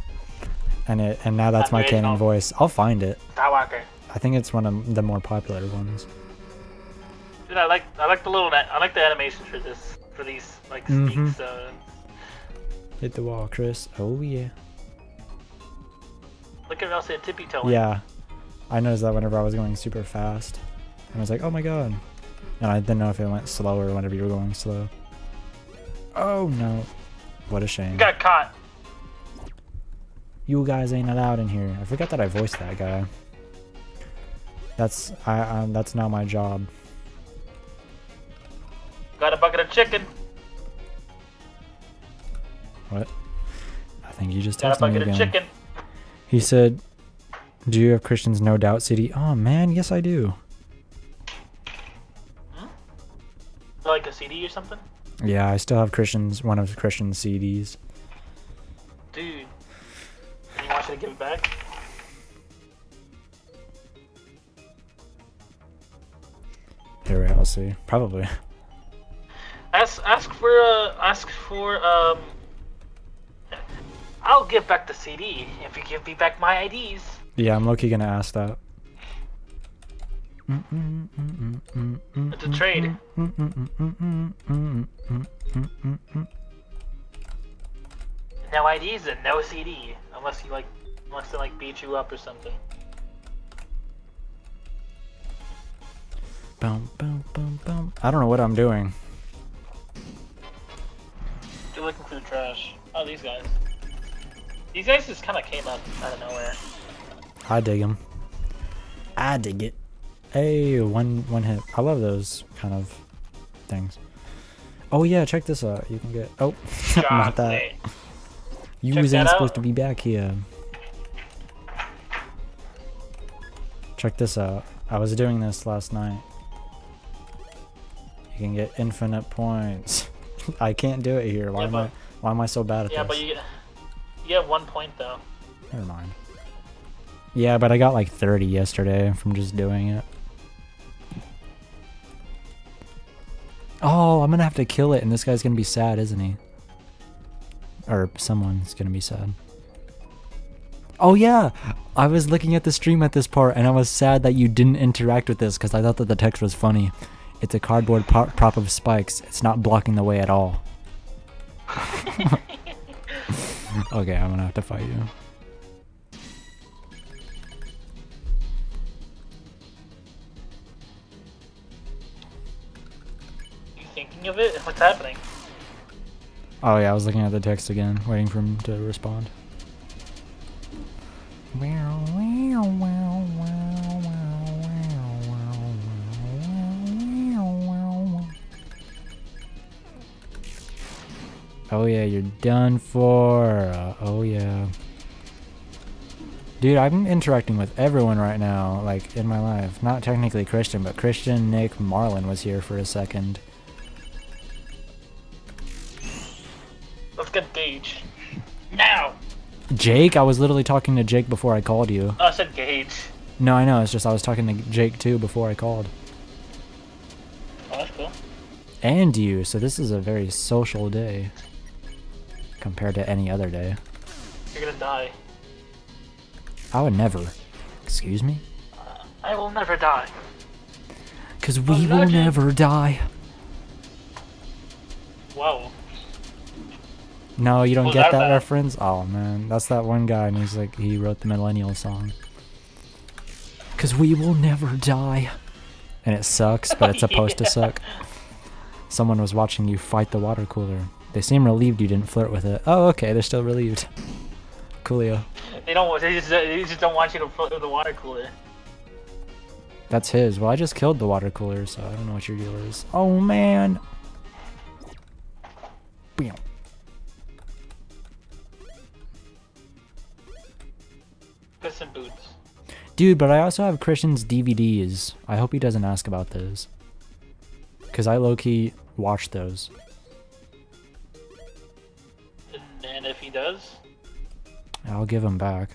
And now that's my canon voice. I'll find it. Star Walker. I think it's one of the more popular ones. Dude, I like the animation for these like Mhm. speaks. Hit the wall, Chris. Oh yeah. Look at Elsie tippy toeing. Yeah. I noticed that whenever I was going super fast. And I was like, oh my god. And I didn't know if it went slower whenever you were going slow. Oh no. What a shame. You got caught. You guys ain't allowed in here. I forgot that I voiced that guy. That's now my job. Got a bucket of chicken. What? I think you just Got a texted me bucket of again. chicken. He said, do you have Christian's No Doubt CD? Oh man, yes I do. Like a CD or something? Yeah, I still have one of Christian's CDs. Dude. You want you to give it back? Here, wait, I'll see. Probably. Ask for I'll give back the CD if you give me back my IDs. Yeah, I'm low-key gonna ask that. It's a trade. No IDs and no CD, unless he wants to beat you up or something. Boom, boom, boom, boom. I don't know what I'm doing. You're looking for the trash. Oh, these guys. These guys just kind of came up out of nowhere. I dig him. I dig it. Hey, one hit. I love those kind of things. Oh yeah, check this out. You can get. Oh, not that. You wasn't supposed to be back here. Check this out. I was doing this last night. You can get infinite points. I can't do it here. Why am I so bad at this? Yeah, but you get 1 point though. Never mind. Yeah, but I got like 30 yesterday from just doing it. Oh, I'm gonna have to kill it, and this guy's gonna be sad, isn't he? Or someone's gonna be sad. Oh yeah, I was looking at the stream at this part, and I was sad that you didn't interact with this because I thought that the text was funny. It's a cardboard prop of spikes. It's not blocking the way at all. Okay, I'm gonna have to fight you. You thinking of it? What's happening? Oh yeah, I was looking at the text again, waiting for him to respond. Oh yeah, you're done for. Oh yeah. Dude, I'm interacting with everyone right now, like, in my life. Not technically Christian, but Christian, Nick, Marlon was here for a second. Let's get Gage. Now! Jake? I was literally talking to Jake before I called you. Oh, I said Gage. No, I know, it's just I was talking to Jake too before I called. Oh, that's cool. And you, so this is a very social day. Compared to any other day. You're gonna die. I would never. Excuse me? I will never die. Cause we will never die. Whoa. No, you don't Was get that that bad? reference? Oh man, that's that one guy and he's like, he wrote the millennial song. Cause we will never die. And it sucks, but it's supposed to suck. Someone was watching you fight the water cooler. They seem relieved you didn't flirt with it. Oh, okay, they're still relieved. Coolio. They just don't want you to float with the water cooler. That's his. Well, I just killed the water cooler, so I don't know what your deal is. Oh man. Bam. Piss and boots. Dude, but I also have Christian's DVDs. I hope he doesn't ask about those. Because I low-key watched those. And if he does? I'll give them back.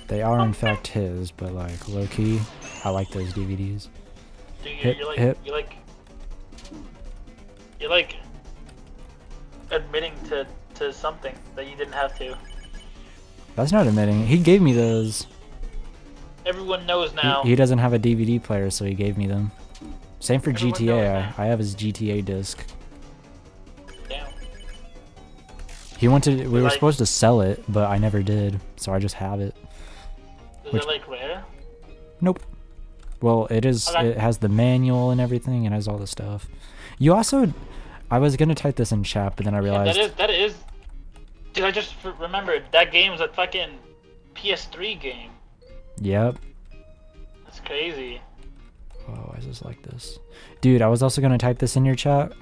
They are in fact his, but like low-key, I like those DVDs. Dude, you're like admitting to something that you didn't have to. That's not admitting. He gave me those. Everyone knows now. He doesn't have a DVD player, so he gave me them. Same for Everyone knows GTA. now. I have his GTA disc. Damn. He wanted. We were Like- supposed to sell it, but I never did, so I just have it. Is Which- it like rare? Nope. Well, it is. Okay. It has the manual and everything. It has all the stuff. You also. I was gonna type this in chat, but then I realized. Yeah, that is. Dude, I just remembered that game was a fucking PS3 game. Yep. That's crazy. Oh, why is this like this? Dude, I was also gonna type this in your chat.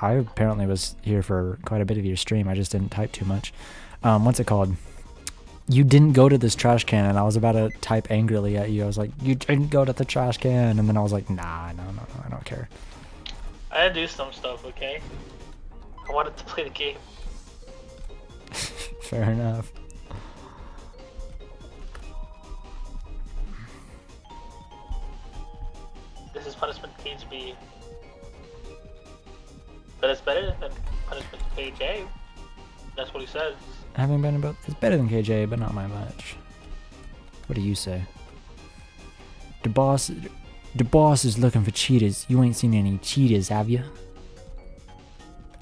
I apparently was here for quite a bit of your stream. I just didn't type too much. What's it called? You didn't go to this trash can, and I was about to type angrily at you. I was like, you didn't go to the trash can, and then I was like, nah, no, I don't care. I had to do some stuff, okay? I wanted to play the game. Fair enough. This is punishment KHB. But it's better than punishment to KJ. That's what he says. Having been about, it's better than KJ, but not by much. What do you say? The boss is looking for cheaters. You ain't seen any cheaters, have you?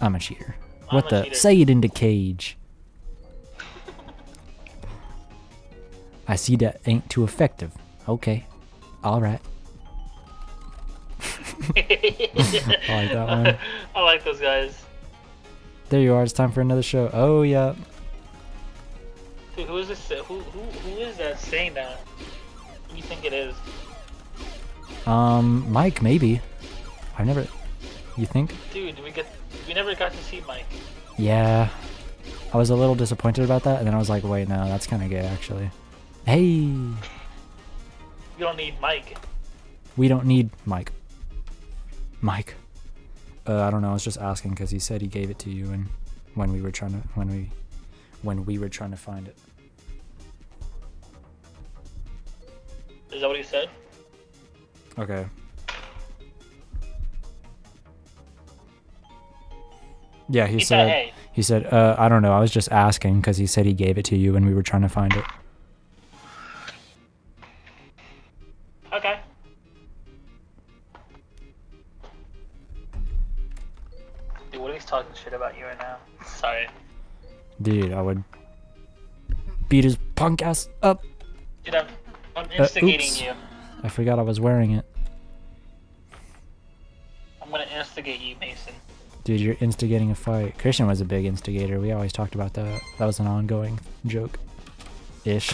I'm a cheater. What the? Say it in the cage. I see that ain't too effective. Okay. Alright. I like that one. I like those guys. There you are. It's time for another show. Oh, yeah. Dude, who is this? Who is that saying that? Who do you think it is? Mike, maybe. I've never... You think? Dude, we never got to see Mike. Yeah. I was a little disappointed about that, and then I was like, wait, no, that's kind of gay, actually. Hey! You don't need Mike. We don't need Mike. Mike. I don't know, I was just asking because he said he gave it to you and when we were trying to find it. Is that what he said? Okay. Yeah, he said, hey. he said, I don't know, I was just asking because he said he gave it to you when we were trying to find it. Okay. Dude, what if he's talking shit about you right now? Sorry. Dude, I would beat his punk ass up. Dude, I'm instigating Oops. you. I forgot I was wearing it. I'm gonna instigate you, Mason. Dude, you're instigating a fight. Christian was a big instigator. We always talked about that. That was an ongoing joke-ish.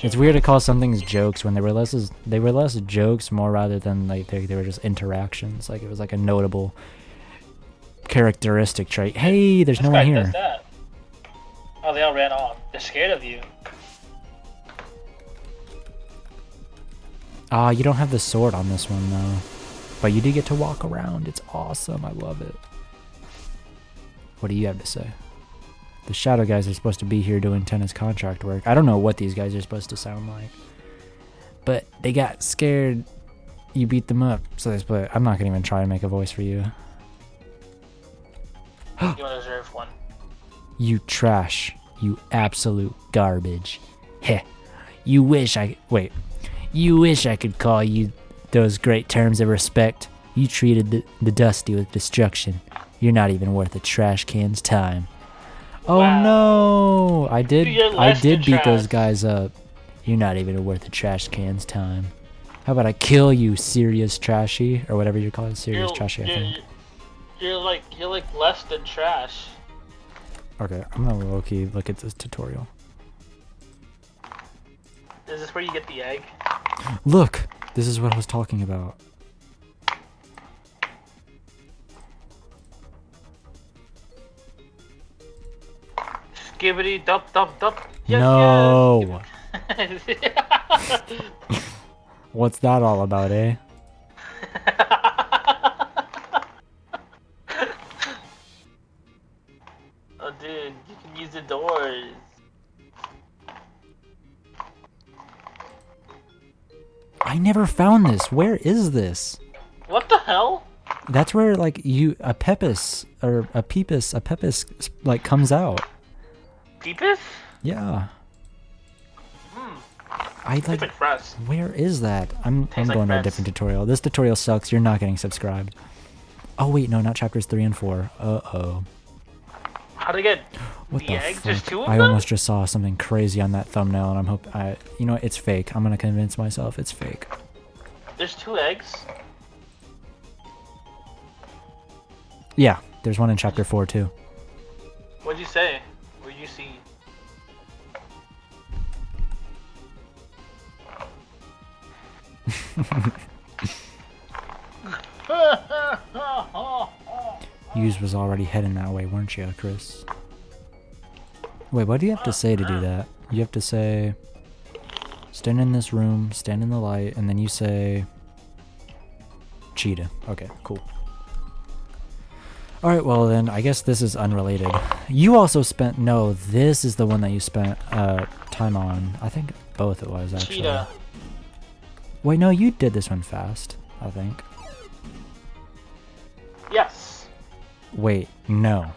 It's weird to call some things jokes when they were less jokes more rather than like they were just interactions. Like it was like a notable characteristic trait. Hey, there's no one here. Does that. Oh, they all ran off. They're scared of you. Ah, you don't have the sword on this one though. But you do get to walk around. It's awesome. I love it. What do you have to say? The shadow guys are supposed to be here doing tennis contract work. I don't know what these guys are supposed to sound like. But they got scared. You beat them up. So they split. I'm not going to even try and make a voice for you. You don't deserve one. You trash. You absolute garbage. Heh. You wish I could call you those great terms of respect. You treated the Dusty with destruction. You're not even worth a trash can's time. Oh Wow. no! I did beat those trash. guys up. You're not even worth a trash can's time. How about I kill you, serious trashy, or whatever you call it, serious trashy? I think. You're like less than trash. Okay, I'm gonna low-key look at this tutorial. Is this where you get the egg? Look, this is what I was talking about. Skibbity dup dup dup. Yes, No. Yes. What's that all about, eh? Oh, dude, you can use the doors. I never found this. Where is this? What the hell? That's where like a pepis like comes out. Peepus? Yeah. I It's like. like fresh. Where is that? I'm Tastes like going to a French. different tutorial. This tutorial sucks. You're not getting subscribed. Oh wait, no, not chapters 3 and 4. Uh-oh. How to get What the the egg? fuck? There's two of I them? almost just saw something crazy on that thumbnail, and you know what? It's fake. I'm gonna convince myself it's fake. There's 2 eggs? Yeah, there's one in chapter 4 too. What'd you say? What'd you see? Yous was already heading that way, weren't you, Chris? Wait, what do you have to say to do that? You have to say, stand in this room, stand in the light, and then you say, cheetah. Okay, cool. Alright, well then, I guess this is unrelated. You also spent, no, this is the one that you spent time on. I think both it was, actually. Cheetah. Wait, no, you did this one fast, I think. Yes. Wait, no.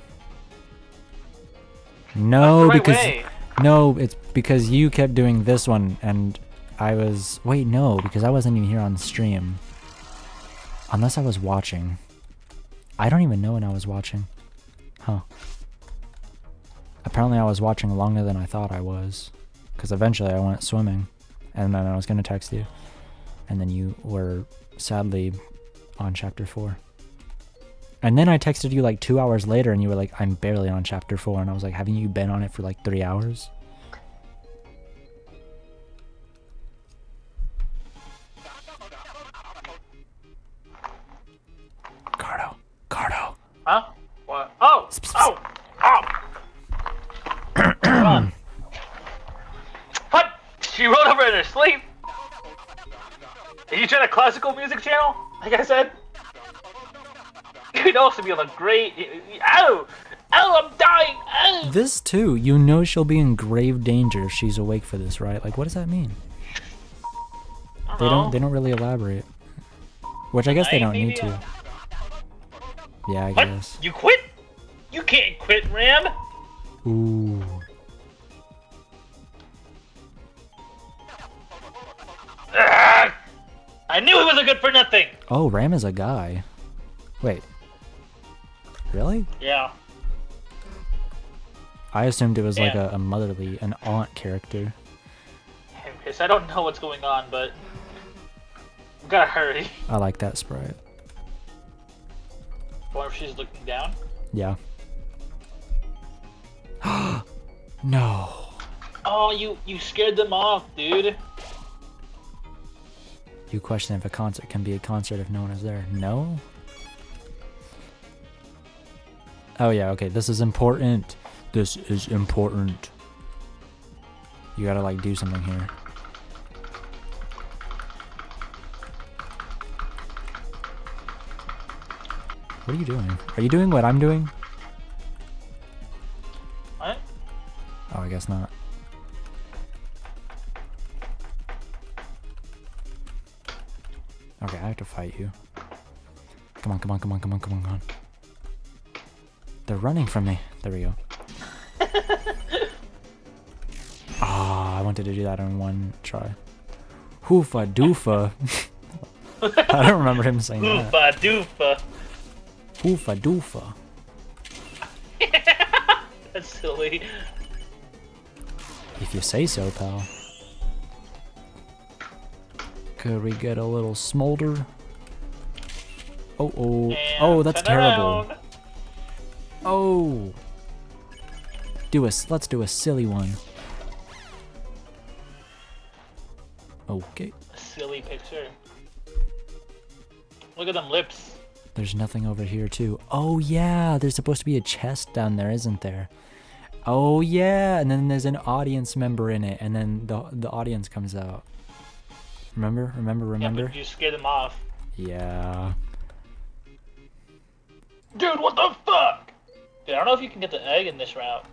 No, That's the right because way. no, it's because you kept doing this one and I was wait, no, because I wasn't even here on stream. Unless I was watching. I don't even know when I was watching. Huh. Apparently I was watching longer than I thought I was. Because eventually I went swimming. And then I was going to text you. And then you were sadly on chapter 4. And then I texted you like 2 hours later and you were like, I'm barely on chapter 4. And I was like, haven't you been on it for like 3 hours? Ricardo. Huh? What? Oh! Oh! Oh! Come on. What? She rolled over in her sleep? Are you trying a classical music channel? Like I said? You could also be on a great... Ow! Ow, I'm dying! Ow! This too, you know she'll be in grave danger if she's awake for this, right? Like, what does that mean? They don't really elaborate. Which I guess they don't need to. Yeah, I What? guess. You quit? You can't quit, Ram! Ooh. Ugh! I knew he wasn't good for nothing! Oh, Ram is a guy. Wait. Really? Yeah. I assumed it was like Yeah. a motherly, an aunt character. Chris, I don't know what's going on, but... we gotta hurry. I like that sprite. Or if she's looking down. Yeah. No. Oh, you scared them off, dude. You question if a concert can be a concert if no one is there. No? Oh yeah, okay, this is important. This is important. You gotta like do something here. What are you doing? Are you doing what I'm doing? What? Oh, I guess not. Okay, I have to fight you. Come on, come on, come on, come on, come on, come on. They're running from me. There we go. Ah, I wanted to do that in one try. Hoofa doofa. I don't remember him saying that. Oofa doofa. Hoofa doofa. That's silly. If you say so, pal. Could we get a little smolder? Oh, oh. And Oh, that's turn terrible. around. Oh. Let's do a silly one. Okay. A silly picture. Look at them lips. There's nothing over here too. Oh yeah, there's supposed to be a chest down there, isn't there? Oh yeah, and then there's an audience member in it, and then the audience comes out. Remember? Yeah, but you scared them off. Yeah. Dude, what the fuck? Dude, I don't know if you can get the egg in this route.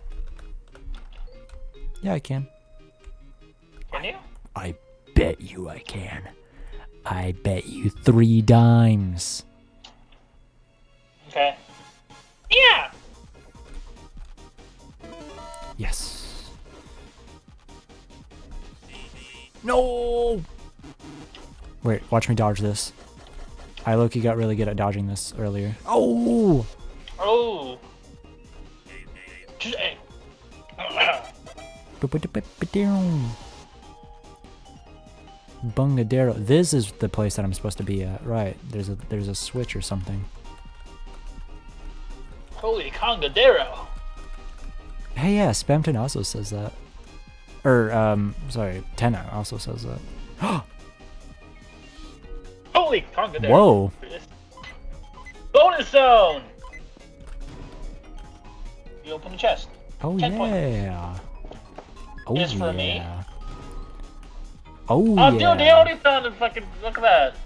Yeah, I can. Can you? I bet you I can. I bet you 3 dimes. Okay. Yeah! Yes. No! Wait, watch me dodge this. I low-key got really good at dodging this earlier. Oh! Oh! Just egg. Bungadero. This is the place that I'm supposed to be at. Right. There's a switch or something. Holy Congadero! Hey, yeah, Spamton also says that. Sorry, Tenna also says that. Holy Congadero! Whoa. Bonus zone! You open the chest. Oh 10 points. yeah. Oh Just yeah. for me? Oh Oh, yeah. dude, they already found the fucking. Look at that.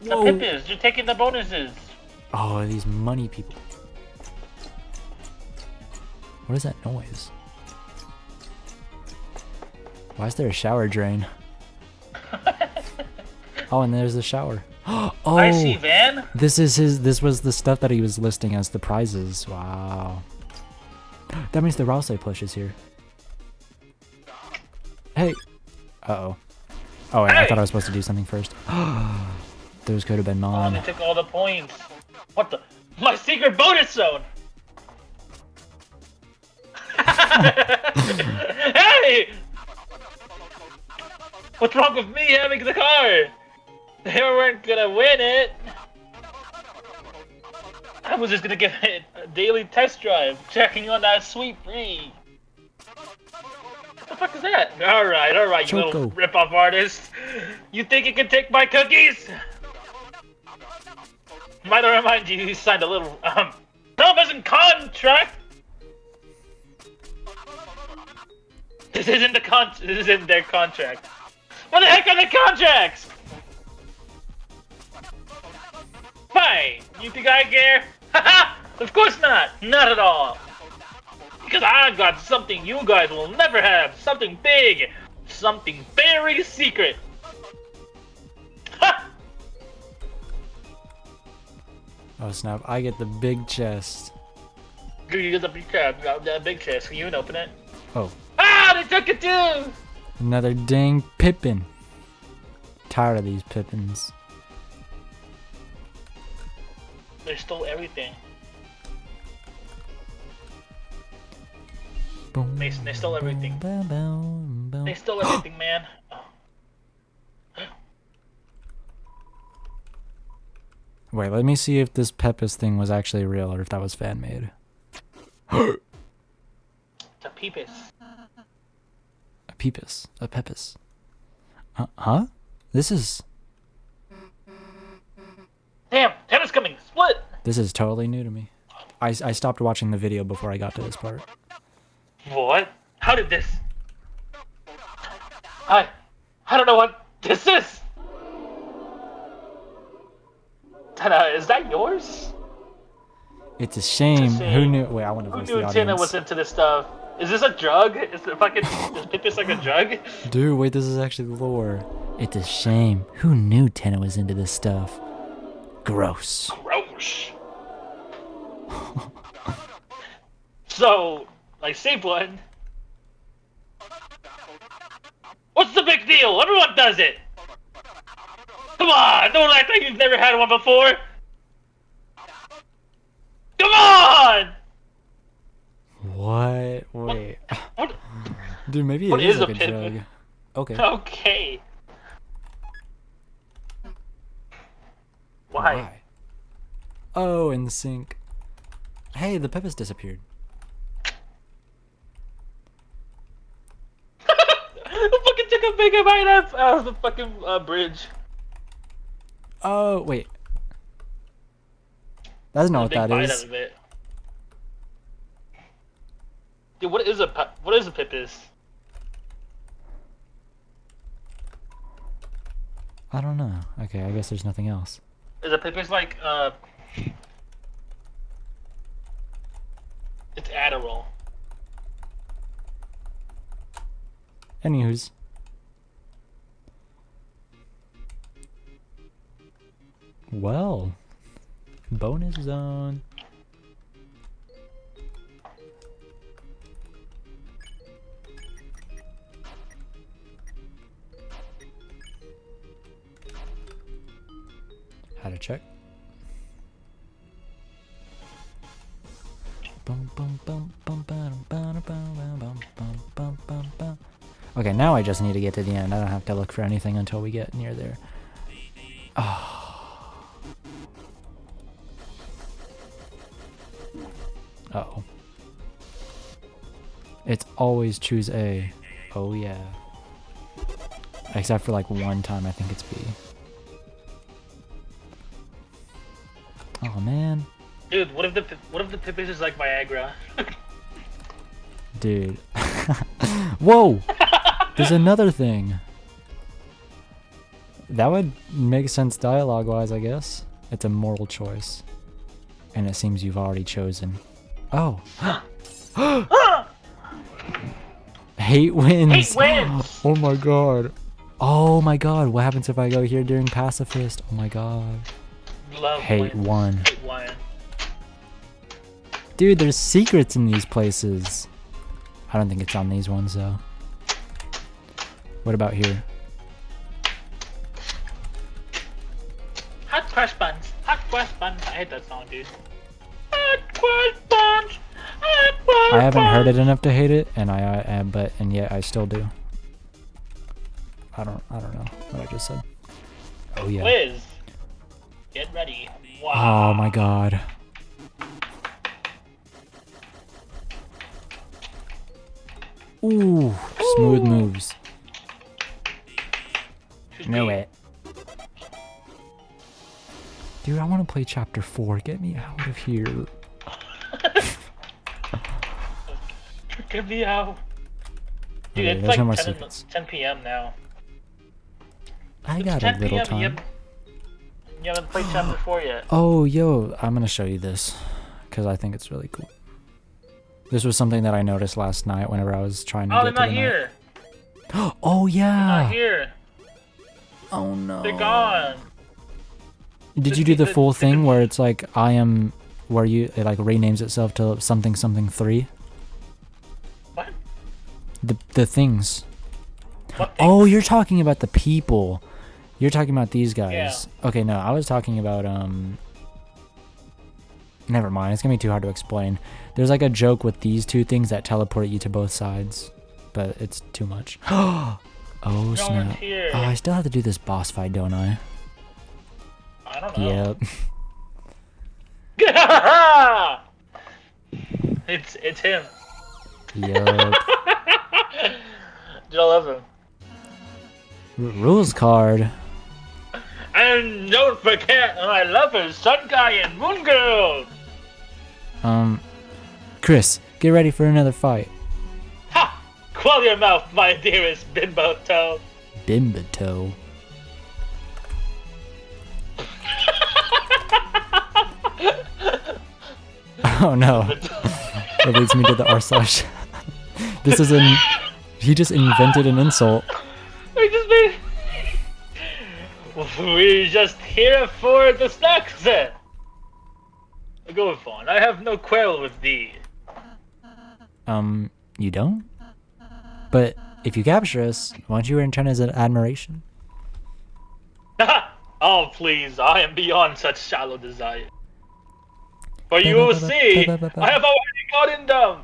The Whoa. pippies, you're taking the bonuses. Oh, these money people. What is that noise? Why is there a shower drain? Oh, and there's the shower. Oh, I see Van. this is his. This was the stuff that he was listing as the prizes. Wow. That means the Rousey plush is here. Hey. Uh-oh. Oh, wait, I thought I was supposed to do something first. Those could have been Oh, mine. they took all the points. What the? My secret bonus zone! Hey! What's wrong with me having the car? They weren't gonna win it. I was just gonna give it a daily test drive, checking on that sweet free. What the fuck is that? Alright, you little rip-off artist. You think you can take my cookies? Might I remind you, you signed a little, television contract? This isn't their contract. What the heck are the contracts? Fine, you think I care? Haha! Of course not! Not at all! Because I got something you guys will never have! Something big! Something very secret! Ha! Oh snap! I get the big chest. You get the big chest. Can you even open it? Oh. Ah! They took it too! Another dang Pippin. Tired of these Pippins. They stole everything. Boom, They stole everything. boom, boom, boom. They stole everything, man. Wait, let me see if this Pepis thing was actually real or if that was fan made. It's a peepus. A Peepus. A Pepis. Huh? This is Damn! Tennis coming! Split! totally new to me. I stopped watching the video before I got to this part. What? How did this? I don't know what this is! Is that yours? It's a shame. Who knew? Wait, I want to Who voice the knew audience. Tina was into this stuff? Is this a drug? Is Pipis like a drug? Dude, wait, this is actually lore. It's a shame. Who knew Tina was into this stuff? Gross. Gross. So, like, save one. What's the big deal? Everyone does it! Come on! Don't act like you've never had one before! Come on! What? Wait. What? Dude, maybe What it is is like a a pit? drug. Okay. Okay. Why? Oh, in the sink. Hey, the Pepis disappeared. I fucking took a big bite out of the fucking bridge. Oh, wait. That's not what that bite is. out of it. Dude, what is a Pipis? I don't know. Okay, I guess there's nothing else. Is a Pipis like it's Adderall. Anywho's. Well, bonus zone. How to check? Okay, now I just need to get to the end. I don't have to look for anything until we get near there. Oh. Uh-oh. It's always choose A. Oh yeah. Except for like one time I think it's B. Oh man. Dude, what if the Pipis is like Viagra? Dude. Whoa! There's another thing. That would make sense dialogue-wise, I guess. It's a moral choice. And it seems you've already chosen. Oh. Hate wins! Hate wins! Oh my god. Oh my god, what happens if I go here during pacifist? Oh my god. Love Hate wins. one. Hate one. Dude, there's secrets in these places. I don't think it's on these ones though. What about here? Hot cross buns. Hot cross buns. I hate that song, dude. Hot cross buns. Hot cross I haven't heard buns. it enough to hate it, and and yet I still do. I don't know what I just said. Oh yeah. Liz, get ready. Wow. Oh my god. Ooh, smooth moves. Know it. Dude, I want to play chapter 4. Get me out of here. Get me out. Dude, Okay, it's there's like no more 10, secrets. 10 p.m. now. I It's got a 10 little p.m. time. You haven't played chapter 4 yet. Oh, yo, I'm gonna show you this because I think it's really cool. This was something that I noticed last night whenever I was trying to Oh, get they're to not the here. night. Oh They're yeah. not here. Oh no. They're gone. Did you do the full thing where it's like I am, where it like renames itself to something 3? What? The things. What Oh, things? you're talking about the people. You're talking about these guys. Okay, no, I was talking about never mind. It's gonna be too hard to explain. There's like a joke with these two things that teleport you to both sides, but it's too much. Oh No one's snap! here. Oh, I still have to do this boss fight, don't I? I don't know. Yep. It's him. Yep. Dude, I love him. Rules card. And don't forget my lovers, Sun Guy and Moon Girl. Chris, get ready for another fight. Ha! Quell your mouth, my dearest Bimbo Toe. Bimbato. Oh no. That leads me to the r/. This is he just invented an insult. We're just here for the snacks. Go on. I have no quarrel with thee. You don't? But if you capture us, won't you return as an admiration? Oh, please, I am beyond such shallow desire. For you will see, I have already gotten them.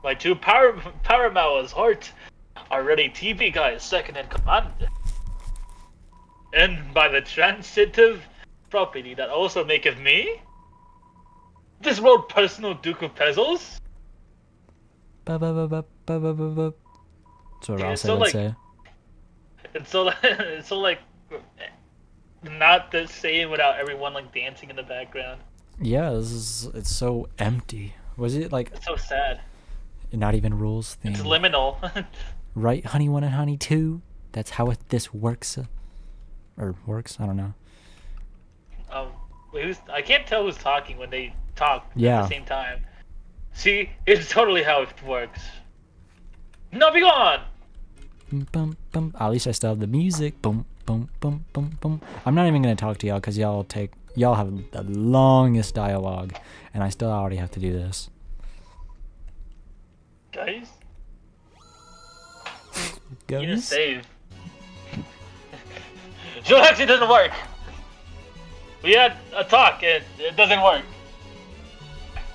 My two paramount's heart are ready TV guys second in command. And by the transitive property that also maketh me, this world personal Duke of Pezzles. That's what Yeah, Ross so would like- say. It's so like not the same without everyone like dancing in the background. Yeah, it's so empty. Was it like It's so sad. not even rules thing? It's liminal. Right, honey one and honey two? That's how this works. Or works? I don't know. Wait, I can't tell who's talking when they talk at Yeah. the same time. See, it's totally how it works. No, be gone! Bum, bum, bum. At least I still have the music. Boom, boom, boom, boom, boom. I'm not even gonna talk to y'all because y'all have the longest dialogue, and I still already have to do this. Guys, you need to Guys? save. So actually doesn't work. We had a talk, it doesn't work.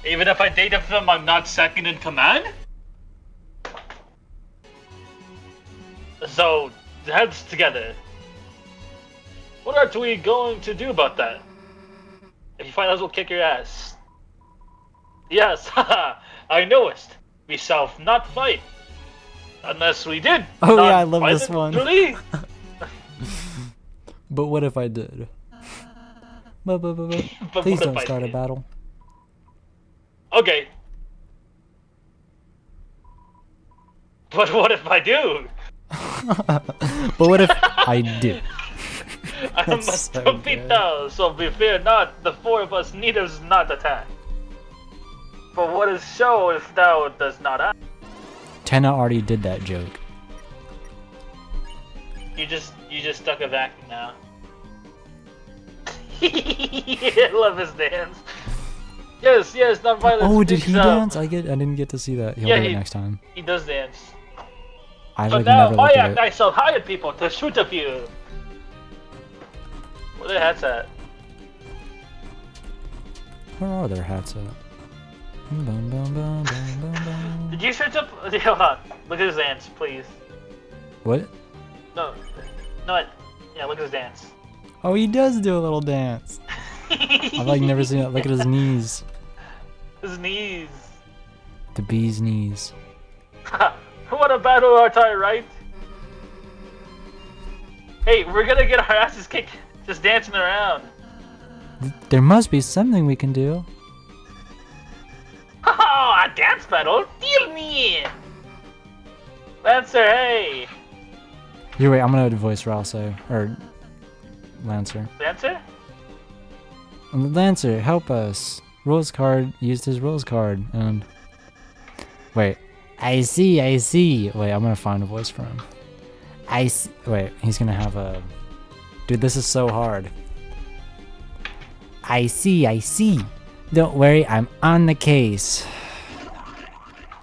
Even if I data them, I'm not second in command? So, heads together. What are we going to do about that? If you find us, we'll kick your ass. Yes, haha, I knowest. We shall not fight. Unless we did. Oh, not yeah, I love this one. violently. But what if I did? But Please what don't if I start a did? battle. Okay. But what if I do? But what if I do? I That's must so compete good. now, so we fear not. The four of us neither's not attack. But what is show if thou does not act? Tenna already did that joke. You just stuck a vacuum now. I love his dance. Yes, not violence. Oh, did he dance? I didn't get to see that. He'll do it next time. He does dance. I But like now never I look at act it. like some hired people to shoot at you. Where their hats at? Where are their hats at? Bum, bum, bum, bum, bum, bum. Did you search up? Hold on. Look at his dance, please. What? No. Yeah, look at his dance. Oh, he does do a little dance. I've like never seen it. Look at his knees. His knees. The bee's knees. What a battle art, right? Hey, we're gonna get our asses kicked just dancing around. There must be something we can do. Oh, a dance battle? Deal me! Lancer, hey! You're right, I'm gonna voice Ralso. Or Lancer. Lancer? Lancer, help us. Rose card used his rose card and wait. I see. Wait, I'm gonna find a voice for him. Wait, he's gonna have a dude, this is so hard. I see. Don't worry, I'm on the case.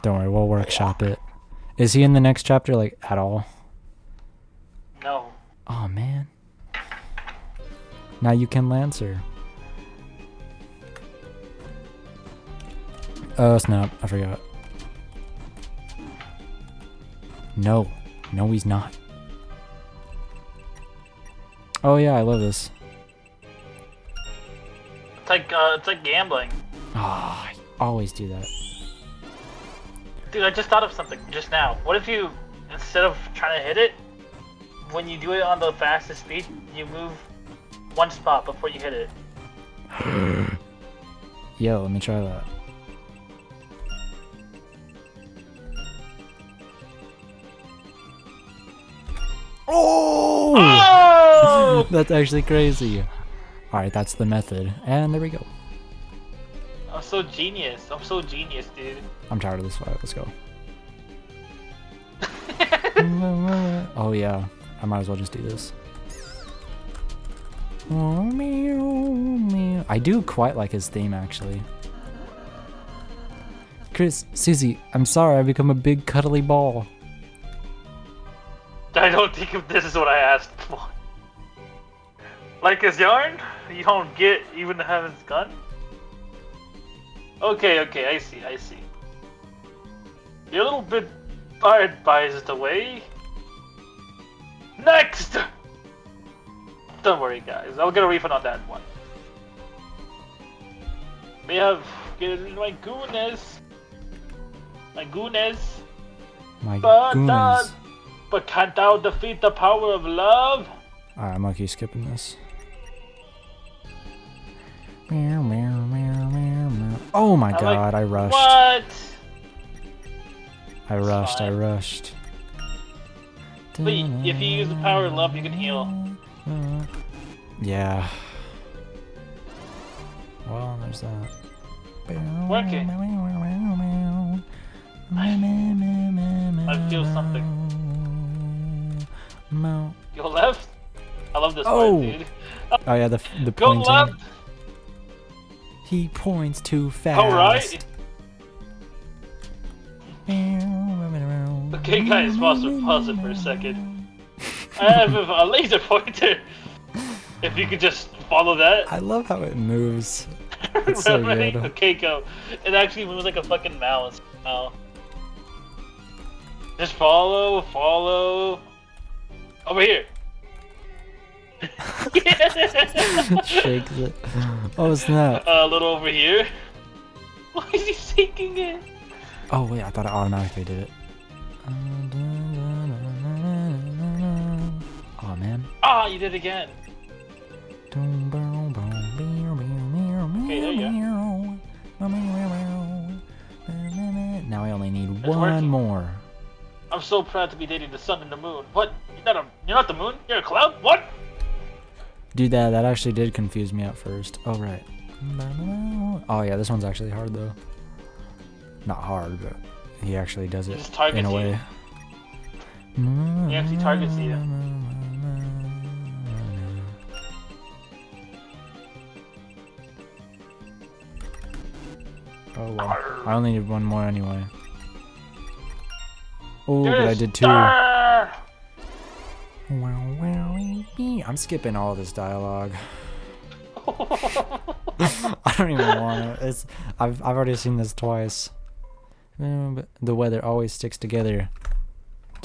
Don't worry, we'll workshop it. Is he in the next chapter, like, at all? No. Oh, man. Now you can Lancer. Oh, snap. I forgot. No. No, he's not. Oh, yeah, I love this. It's like gambling. Oh, I always do that. Dude, I just thought of something just now. What if you, instead of trying to hit it, when you do it on the fastest speed, you move one spot before you hit it? Yo, let me try that. Oh! Oh! That's actually crazy. Alright, that's the method. And there we go. I'm so genius, dude. I'm tired of this fight. Let's go. Oh yeah, I might as well just do this. I do quite like his theme, actually. Chris, Susie, I'm sorry, I've become a big cuddly ball. I don't think this is what I asked for. Like his yarn? You don't get even to have his gun? Okay, I see. You're a little bit fired by the way. Next! Don't worry, guys. I'll get a refund on that one. May have get my goodness. My But goodness. but can't thou defeat the power of love? Alright, I'm gonna keep skipping this. Oh my god, I rushed. What? I rushed. But if you use the power of love, you can heal. Yeah. Well, there's that. Working. I feel something. Go left? I love this Oh! part, dude. Oh yeah, the Go pointing. left! He points too fast. Alright! Okay guys, pause it for a second. I have a laser pointer. If you could just follow that. I love how it moves. It's so Right? good. Okay, go. It actually moves like a fucking mouse. Oh. Just follow. Over here. Shakes it. Oh snap. A little over here. Why is he shaking it? Oh wait, I thought it automatically did it. Oh man. Ah, you did it again. Okay, there you go. Now I only need It's one working. more. I'm so proud to be dating the sun and the moon. What? You're not the moon? You're a cloud? What? Dude, that actually did confuse me at first. Oh right. Oh yeah, this one's actually hard though. Not hard, but he actually does it Just targets in a way. He actually targets you. Oh well. I only need one more anyway. Oh, You're but a I did 2. star! I'm skipping all this dialogue. I don't even want it. I've already seen this twice. But the weather always sticks together.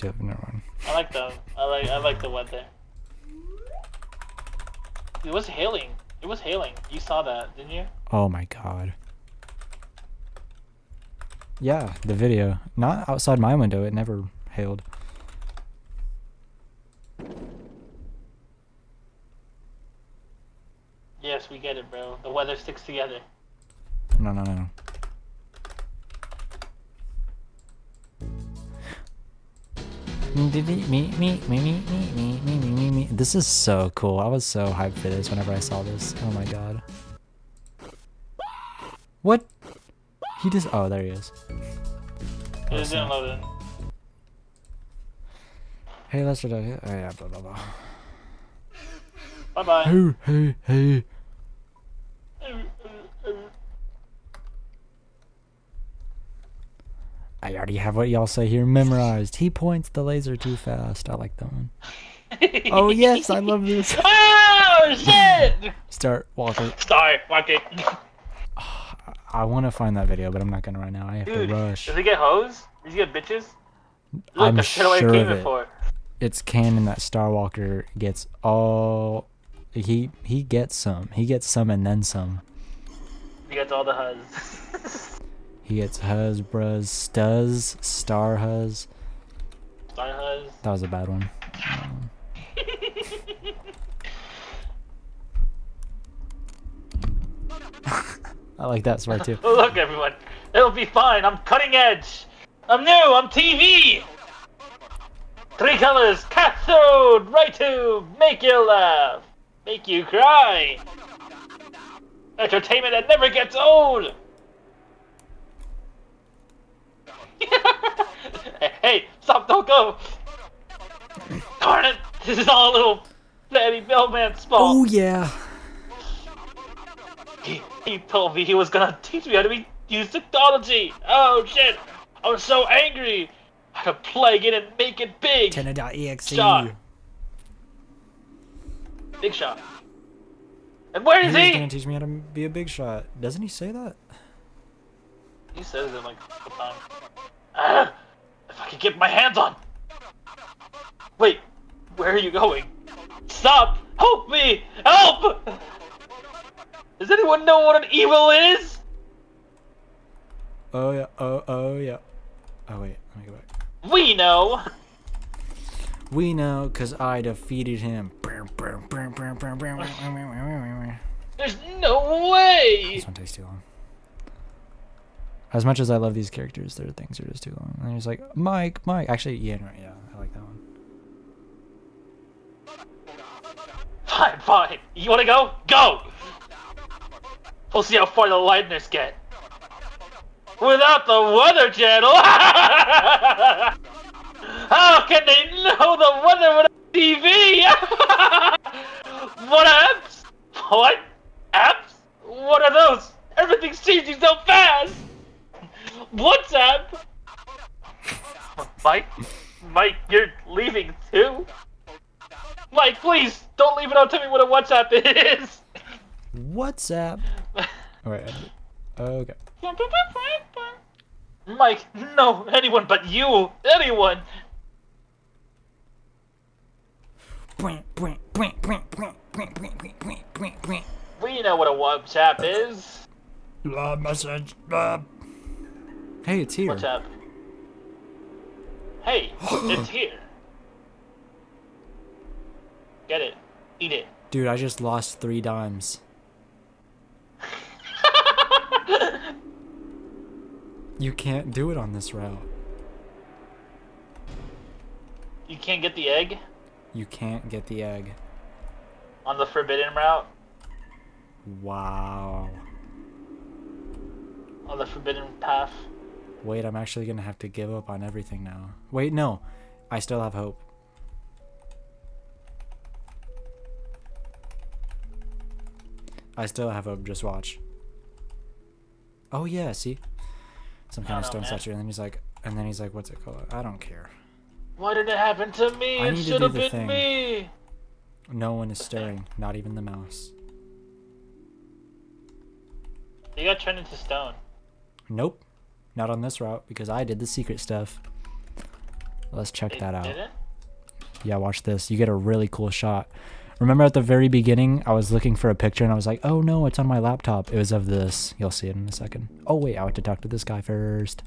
Never mind. I like the I like the weather. It was hailing. It was hailing. You saw that, didn't you? Oh my god. Yeah, the video. Not outside my window. It never hailed. Yes, we get it, bro. The weather sticks together. No, no, no. Me. This is so cool. I was so hyped for this whenever I saw this. Oh my god. What? He just. Oh, there he is. It didn't load in. Hey, Lester. Oh, yeah, blah, blah, blah. Bye bye. Hey. I already have what y'all say here memorized. He points the laser too fast. I like that one. Oh yes, I love this. Oh shit! Start walking. Start walking. I want to find that video, but I'm not gonna right now. I have Dude, to rush. does he get hoes? Does he get bitches? Look, I'm that's what I sure came of it. for. It's canon that Starwalker gets all. He gets some. He gets some and then some. He gets all the huzz. He gets huzz, bruz, stuz, star huzz. Star huzz. That was a bad one. I like that smart too. Look, everyone. It'll be fine. I'm cutting edge. I'm new. I'm TV. 3 colors. Cathode. Right tube. Make you laugh. Make you cry. Entertainment that never gets old. Hey, stop, don't go. Darn it. This is all a little Daddy Bellman's fault. Oh yeah. He told me he was gonna teach me how to use technology. Oh shit! I was so angry. How to plug it and make it big. Tenna.exe. Shot. Big shot. And where is He's he? gonna teach me how to be a big shot. Doesn't he say that? He says it like a couple times. If I could get my hands on. Wait, where are you going? Stop! Help me! Help! Does anyone know what an evil is? Oh yeah. Oh yeah. Oh wait. Let me go back. We know. We know, cause I defeated him. There's no way. This one takes too long. As much as I love these characters, their things are just too long. And he's like, Mike. Actually, yeah, no, yeah, I like that one. Fine. You wanna go? Go! We'll see how far the lightness get. Without the Weather Channel! How can they know the weather without TV? What apps? What? Apps? What are those? Everything's changing so fast! WhatsApp? Mike, you're leaving too? Mike, please, don't leave without telling me what a WhatsApp is! WhatsApp. Alright. Okay. Mike, no, anyone but you! Anyone! We know what a WhatsApp is. Message. Hey, it's here. WhatsApp. Hey, it's here. Get it. Eat it. Dude, I just lost 3 dimes. You can't do it on this route. You can't get the egg You can't get the egg. on the forbidden route? Wow. On the forbidden path? Wait, I'm actually gonna have to give up on everything now. Wait, no. I still have hope. I still have hope, just watch. Oh yeah, see, some kind of stone man. statue, and then he's like, what's it called? I don't care. Why did it happen to me? I It need to should do have the been thing. me. No one is stirring, not even the mouse. You got turned into stone. Nope, not on this route because I did the secret stuff. Let's check that out. Didn't? Yeah, watch this. You get a really cool shot. Remember at the very beginning, I was looking for a picture and I was like, oh no, it's on my laptop. It was of this. You'll see it in a second. Oh wait, I have to talk to this guy first.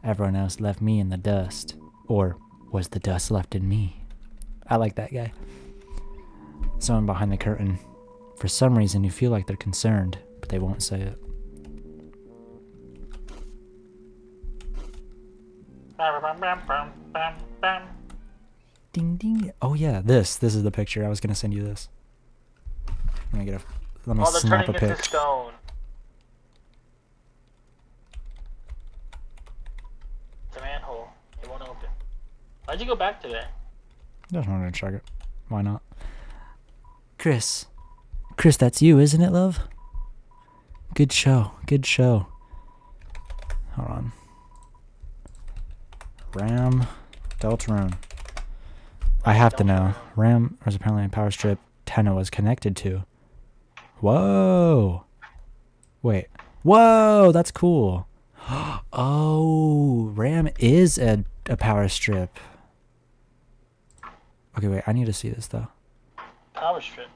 Everyone else left me in the dust. Or was the dust left in me? I like that guy. Someone behind the curtain. For some reason, you feel like they're concerned, but they won't say it. Ding ding. Oh yeah, this is the picture. I was gonna send you this. Let me Oh, they're snap turning a pic. into stone. It's a manhole. It won't open. Why'd you go back today? Just wanted to check it. Why not? Chris, that's you, isn't it, love? Good show. Good show. Hold on. Ram Deltarune. I have to know. Ram was apparently a power strip Tenna was connected to. Whoa. Wait. Whoa, that's cool. Oh, Ram is a power strip. Okay, wait, I need to see this though. Power strip.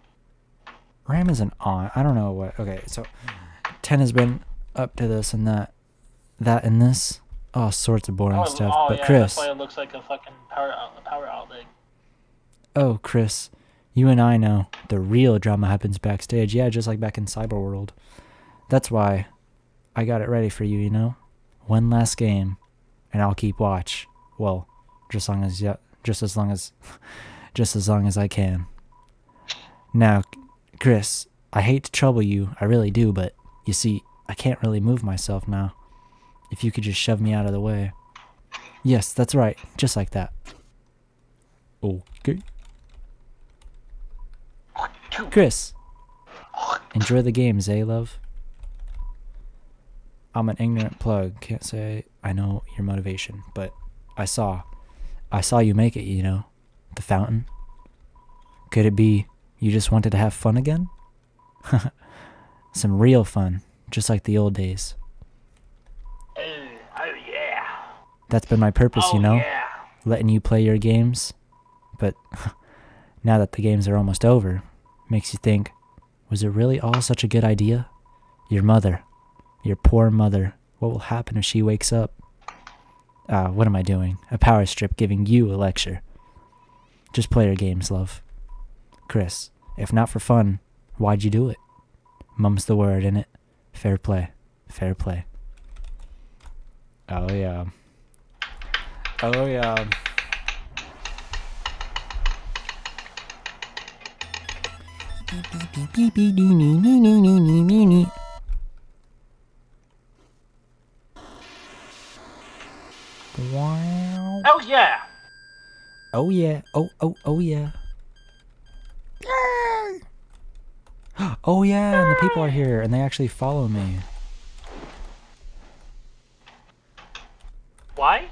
Ram isn't on. I don't know what. Okay, so 10 has been up to this and that. That and this. All sorts of boring stuff. But yeah, Chris. that's why it looks like a fucking power outlet. Oh, Chris. You and I know the real drama happens backstage. Yeah, just like back in Cyberworld. That's why I got it ready for you, you know? One last game, and I'll keep watch. Well, just as long as I can. Now, Chris, I hate to trouble you, I really do, but you see, I can't really move myself now. If you could just shove me out of the way. Yes, that's right, just like that. Okay. Chris, enjoy the games, eh, love? I'm an ignorant plug, can't say I know your motivation, but I saw you make it, you know? The fountain. Could it be you just wanted to have fun again? Some real fun, just like the old days. Oh yeah. That's been my purpose, you know? Yeah. Letting you play your games. But now that the games are almost over, makes you think, was it really all such a good idea? Your mother, your poor mother, what will happen if she wakes up? What am I doing? A power strip giving you a lecture. Just play your games, love. Chris, if not for fun, why'd you do it? Mum's the word, innit? Fair play. Fair play. Oh yeah. Oh yeah. Wow. Oh yeah. Oh yeah. Oh yeah. Oh yeah, and the people are here and they actually follow me. Why?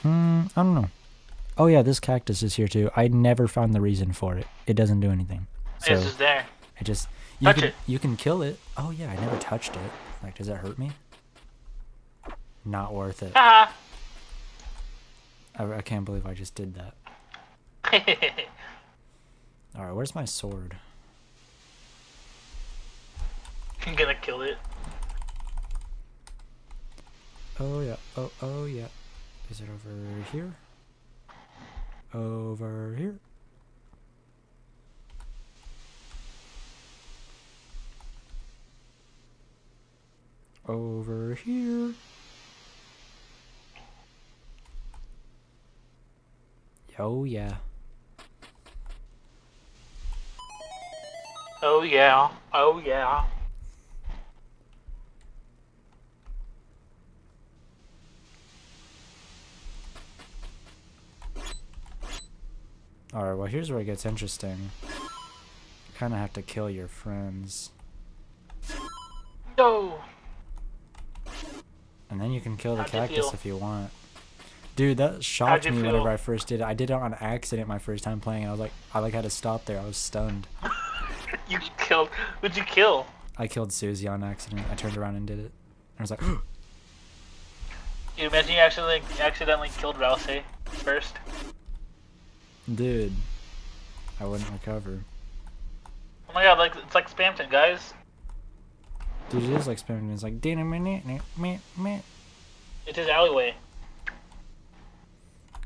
I don't know. Oh yeah, this cactus is here too. I never found the reason for it. It doesn't do anything. So It's just there. it just Touch it. you can kill it. Oh yeah, I never touched it. Like, does it hurt me? Not worth it. Haha. I can't believe I just did that. Alright, where's my sword? I'm gonna kill it. Oh yeah. Oh yeah. Is it over here? Over here? Over here? Oh yeah. Oh yeah. Oh yeah. Alright, well here's where it gets interesting. You kinda have to kill your friends. Yo. And then you can kill the How'd you cactus feel? if you want. Dude, that shocked you me feel? whenever I first did it. I did it on accident my first time playing, and I was like, I like had to stop there. I was stunned. You killed. Who'd you kill? I killed Susie on accident. I turned around and did it. I was like, You imagine you accidentally killed Rouse first. dude, I wouldn't recover. Oh my god, like it's like Spamton, guys. Dude, it is like spamming. It's like, me. It's his alleyway.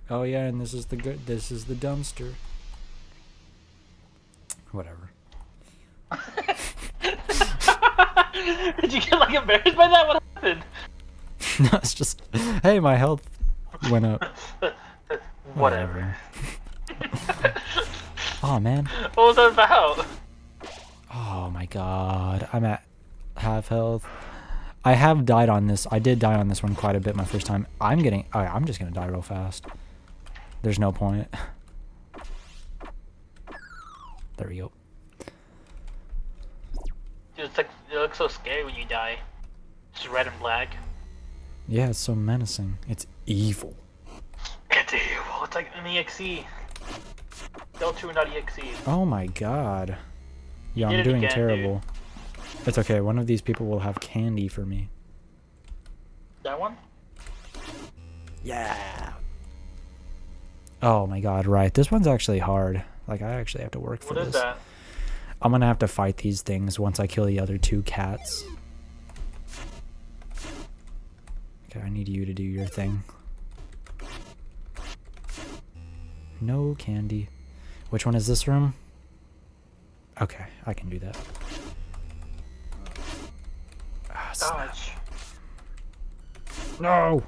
Oh yeah, and this is the good. This is the dumpster. Whatever. Did you get like embarrassed by that? What happened? No, it's just, hey, my health went up. Whatever. Oh man. What was that about? Oh my god. I'm at half health. I have died on this. I did die on this one quite a bit my first time. I'm just gonna die real fast. There's no point. There we go. Dude, it's like it looks so scary when you die. It's red and black. Yeah, it's so menacing. It's evil. It's evil. It's like an EXE. DELTARUNE.exe. Oh my god. Yeah, You I'm did it doing again, terrible. It's okay. One of these people will have candy for me. That one? Yeah. Oh my god, right. This one's actually hard. Like, I actually have to work for What this. is that? I'm gonna have to fight these things once I kill the other two cats. Okay, I need you to do your thing. No candy. Which one is this room? Okay, I can do that. Ah, snap. Dodge. No!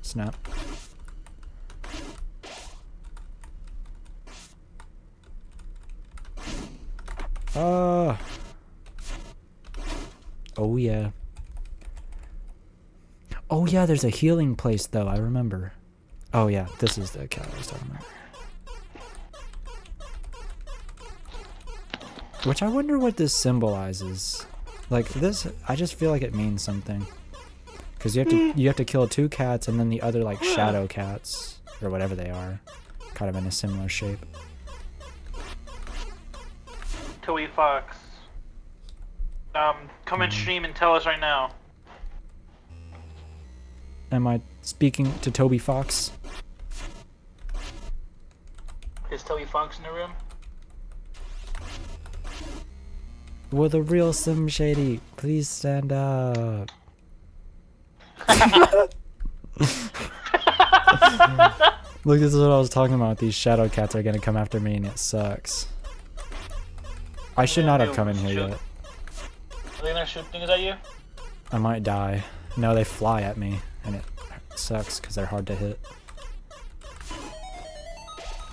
Snap. Oh yeah. Oh yeah, there's a healing place though, I remember. Oh yeah, this is the cat I was talking about. Which I wonder what this symbolizes. Like this, I just feel like it means something. Cause you have to kill two cats and then the other like shadow cats or whatever they are, kind of in a similar shape. Toey Fox. Come and stream and tell us right now. Am I speaking to Toby Fox? Is Toey Fox in the room? Will the real Slim Shady please stand up? Look, this is what I was talking about. These shadow cats are gonna come after me and it sucks. I should not have come in here yet. Are they gonna shoot things at you? I might die. No, they fly at me and it sucks because they're hard to hit.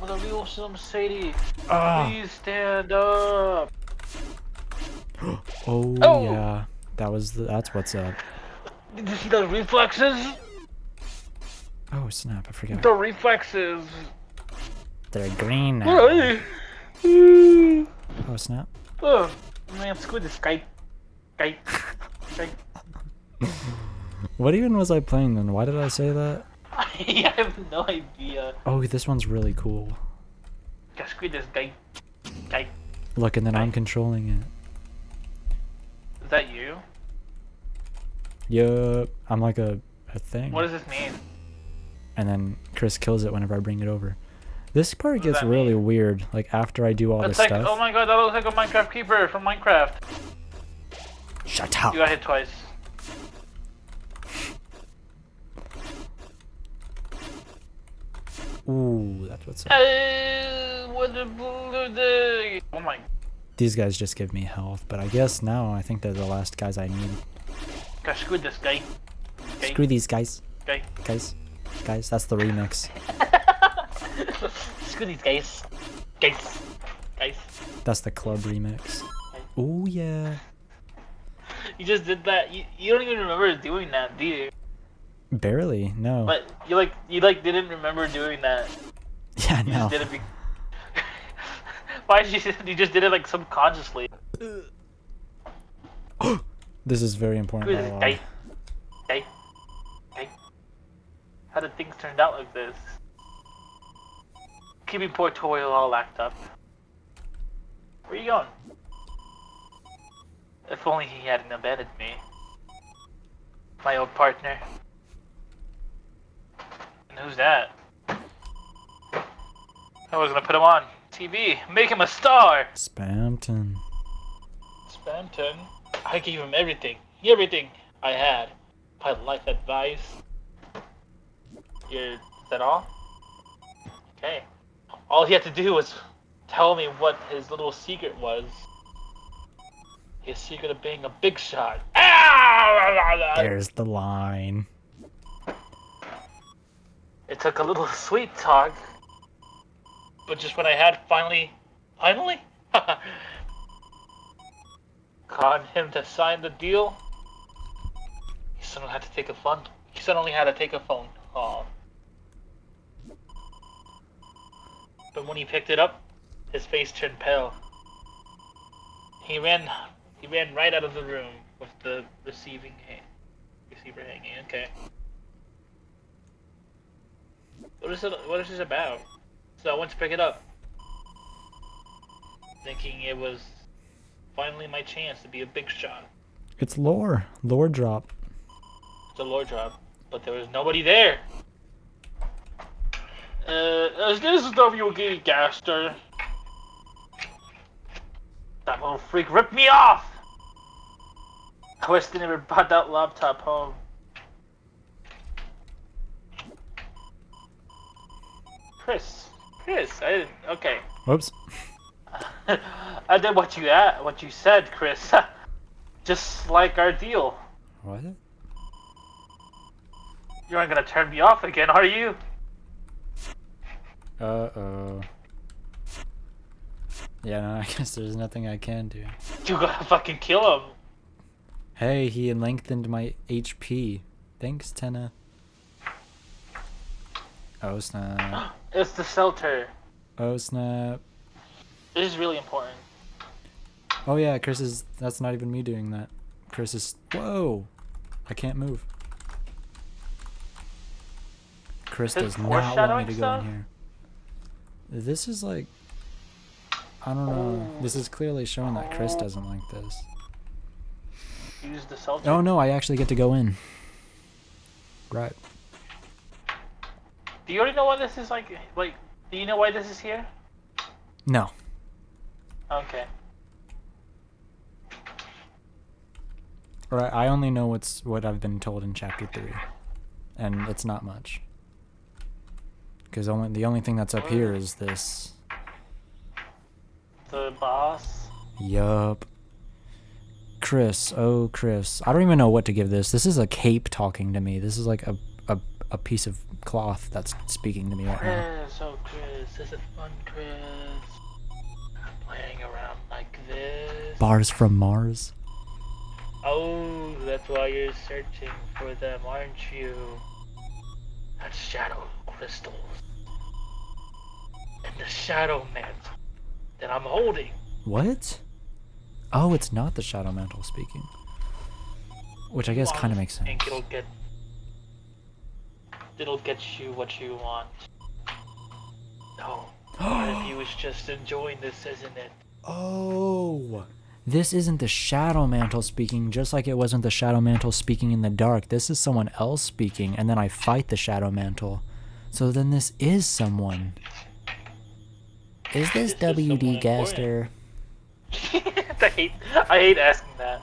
With a real Slim Shady. Ah. Please stand up. Oh, Oh. yeah. That's what's up. Did you see those reflexes? Oh snap, I forgot. The reflexes. They're green now. Where are they? Oh snap. Oh, man, screw this guy. Guy. What even was I playing then? Why did I say that? I have no idea. Oh, this one's really cool. God, screw this guy. Guy. Look, and then I'm controlling it. Is that you? Yup. I'm like a thing. What does this mean? And then Chris kills it whenever I bring it over. This part does gets that really mean? weird. Like after I do all That's this like, stuff. oh my god, that looks like a Minecraft creeper from Minecraft. Shut up. You got hit twice. Ooh, that's what's up. What the oh my. These guys just give me health, but I guess now I think they're the last guys I need. God, screw this guy. Guy. Screw these guys. Guy. Guys. That's the remix. Screw these guys. Guys. Guys. That's the club remix. Ooh, yeah. You just did that. You don't even remember doing that, do you? Barely, no. But you didn't remember doing that. Yeah, You no. just did it Why did you just did it like subconsciously? This is very important dialogue. Hey. Hey. Hey. How did things turn out like this? Keeping poor Toyo all locked up. Where are you going? If only he hadn't abandoned me. My old partner. And who's that? I was gonna put him on TV, make him a star! Spamton. Spamton? I gave him everything I had. My life advice. Is that all? Okay. All he had to do was tell me what his little secret was. His secret of being a big shot. There's the line. It took a little sweet talk. But just when I had finally got him to sign the deal, he suddenly had to take a phone call. But when he picked it up, his face turned pale. He ran right out of the room with the receiver hanging. Okay. What is this about? So I went to pick it up, thinking it was finally my chance to be a big shot. It's lore drop. It's a lore drop, but there was nobody there. Is this WG Gaster? That little freak ripped me off! I wish they never brought that laptop home. Chris, I didn't. Okay. Whoops. I did what you said, Chris. Just like our deal. What? You aren't gonna turn me off again, are you? Uh-oh. Yeah, no, I guess there's nothing I can do. You gotta fucking kill him. Hey, he lengthened my HP. Thanks, Tenna. Oh, snap. It's the shelter. Oh, snap. This is really important. Oh, yeah, that's not even me doing that. Chris is... Whoa! I can't move. Chris does not want me to go in here. This is like... I don't know. This is clearly showing that Chris doesn't like this. Use the shelter. Oh, no, I actually get to go in. Right. Do you already know why this is like, do you know why this is here? No. Okay. Right, I only know what I've been told in chapter 3. And it's not much. Because the only thing that's up here is this. The boss? Yup. Chris, oh Chris. I don't even know what to give this. This is a cape talking to me. This is like a piece of cloth that's speaking to me right now. Chris, oh Chris, is it fun, Chris? Playing around like this? Bars from Mars? Oh, that's why you're searching for them, aren't you? That's shadow crystals. And the shadow mantle that I'm holding. What? Oh, it's not the shadow mantle speaking. Which I guess kind of makes sense. Think it'll get you what you want. No, part of you is just enjoying this, isn't it? Oh, this isn't the shadow mantle speaking, just like it wasn't the shadow mantle speaking in the dark. This is someone else speaking, and then I fight the shadow mantle. So then this is someone. Is this WD Gaster? I hate asking that.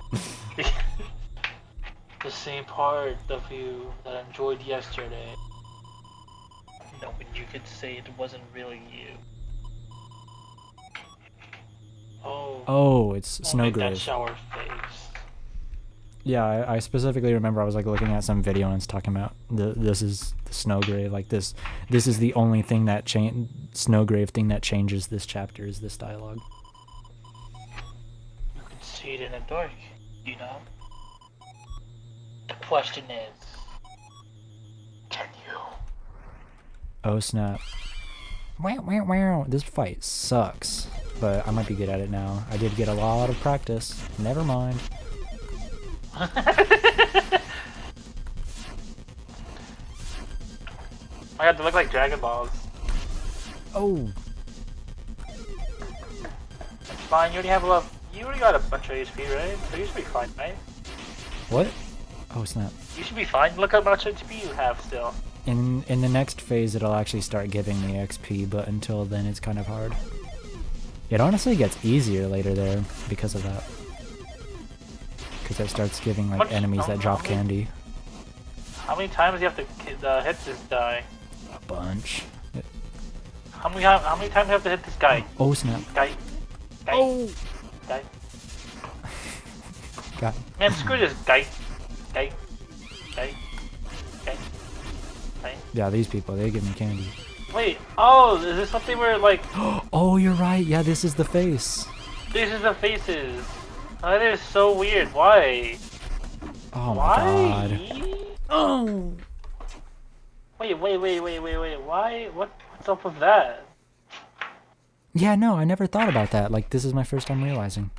The same part of you that I enjoyed yesterday. Knowing you could say it wasn't really you. Oh, it's That Snowgrave. shower face. Yeah, I specifically remember I was like looking at some video and it's talking about this is the Snowgrave. Like this is the only thing that Snowgrave thing that changes this chapter is this dialogue. You can see it in the dark, you know? The question is, can you? Oh snap. Wow, wow, wow. This fight sucks. but I might be good at it now. I did get a lot of practice. Never mind. I got to look like Dragon Balls. Oh, It's fine. You already have a lot. You already got a bunch of HP, right? So you should be fine, right? what? Oh snap. You should be fine. Look how much HP you have still. In the next phase, it'll actually start giving me XP, but until then, it's kind of hard. It honestly gets easier later there because of that. Because it starts giving like enemies that drop candy. How many times do you have to hit this guy? A bunch. How many times do you have to hit this guy? Oh snap. Guy. Oh. Guy. Got. Man, screw this guy. Guy. Guy. Guy. Guy. Yeah, these people, they give me candy. Wait. Oh, is this what they were like? Oh, you're right. Yeah, this is the face. These are the faces. That is so weird. Why? Oh my Why? god. Oh. Wait. Why? What's up with that? Yeah, no, I never thought about that. Like, this is my first time realizing.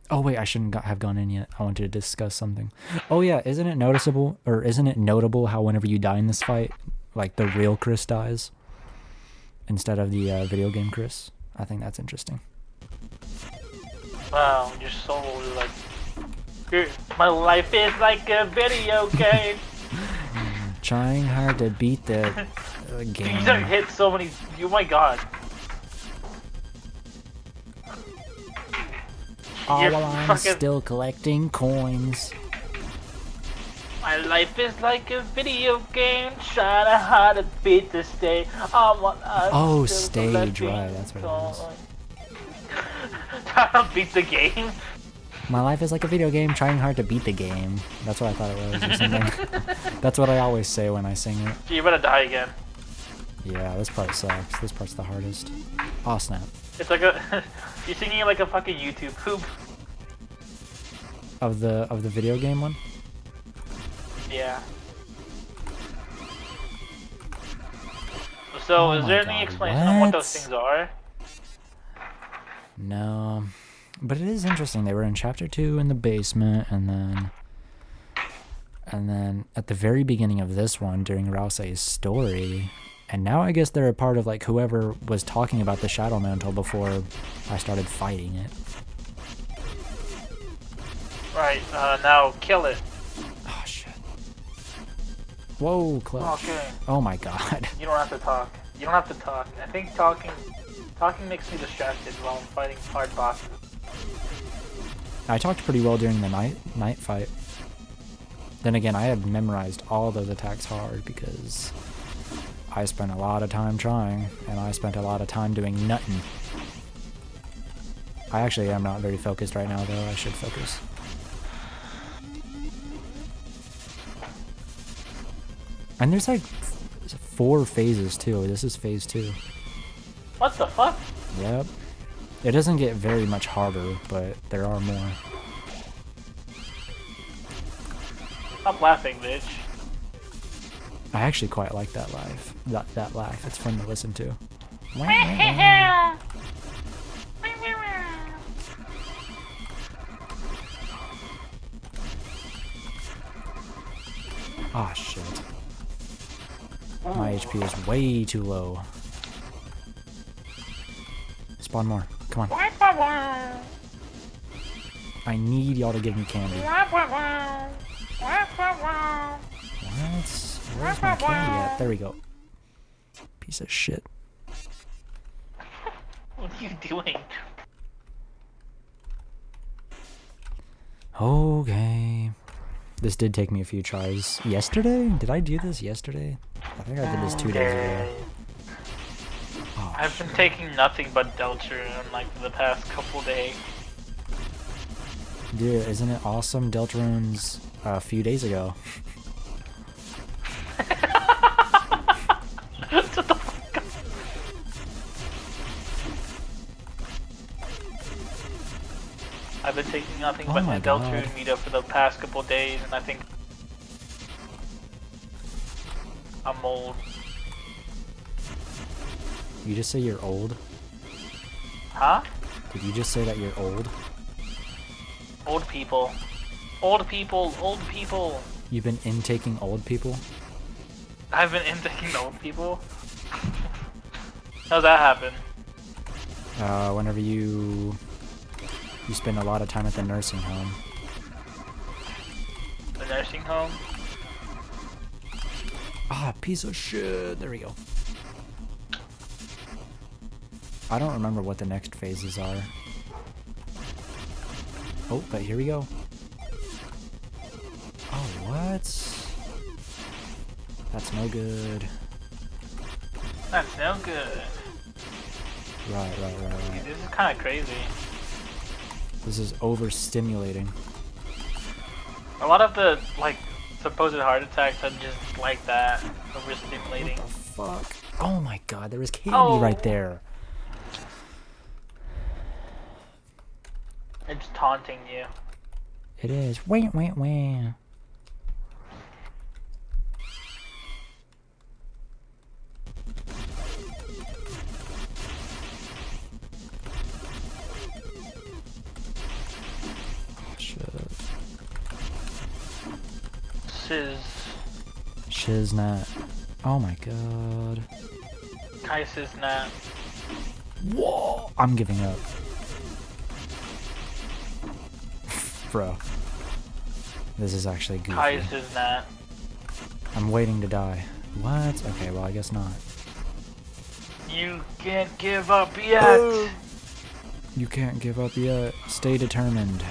Oh wait, I shouldn't have gone in yet. I wanted to discuss something. Oh yeah, isn't it noticeable, or isn't it notable how whenever you die in this fight, like the real Chris dies instead of the video game Chris? I think that's interesting. Wow, your soul is like... My life is like a video game. Trying hard to beat the game. These are hit so many... Oh my god. All You're while I'm fucking- still collecting coins. My life is like a video game, trying to hard to beat the stage. Oh, stage, right, that's what it Trying to beat the game? My life is like a video game, trying hard to beat the game. That's what I thought it was, or something. That's what I always say when I sing it. You better die again. Yeah, this part sucks. This part's the hardest. Oh snap. It's like a... You're singing like a fucking YouTube poop. Of the video game one? Yeah. So, Oh is my there any God, explanation on what what? those things are? No. But it is interesting. They were in chapter 2 in the basement, and then at the very beginning of this one during Rousey's story. And now I guess they're a part of like whoever was talking about the Shadow Mantle before I started fighting it. Right, now kill it. Oh shit. Whoa, clutch. Okay. Oh my god. You don't have to talk. You don't have to talk. I think talking makes me distracted while I'm fighting hard bosses. I talked pretty well during the night fight. Then again, I had memorized all those attacks hard because I spent a lot of time trying, and I spent a lot of time doing nothing. I actually am not very focused right now, though. I should focus. And there's like 4 phases, too. This is phase 2. What the fuck? Yep. It doesn't get very much harder, but there are more. Stop laughing, bitch. I actually quite like that laugh. That laugh. It's fun to listen to. Ah, shit. My HP is way too low. Spawn more. Come on. I need y'all to give me candy. What? Where's my candy at? There we go. Piece of shit. What are you doing? Okay. This did take me a few tries. Yesterday? Did I do this yesterday? I think I did this 2 days ago. Oh, I've been taking nothing but DELTARUNE like for the past couple days. dude, isn't it awesome? DELTARUNE's a few days ago. Shut the fuck up. I've been taking nothing Oh but my the DELTARUNE God. meetup for the past couple days, and I think I'm old. You just say you're old? Huh? Did you just say that you're old? Old people. Old people. Old people. You've been intaking old people? I've been intaking old people? How's that happen? Whenever you spend a lot of time at the nursing home. The nursing home? Ah, piece of shit. There we go. I don't remember what the next phases are. Oh, but here we go. Oh, what? That's no good. That's no good. Right. This is kind of crazy. This is overstimulating. A lot of the, like, supposed heart attacks are just like that. Overstimulating. What the fuck? Oh my god, there was candy right there. It's taunting you. It is. Wah. Shiznat. Oh my god. Kai Shiznat. Whoa! I'm giving up. Bro. This is actually goofy. Kai Shiznat. I'm waiting to die. What? Okay, well I guess not. You can't give up yet! You can't give up yet. Stay determined.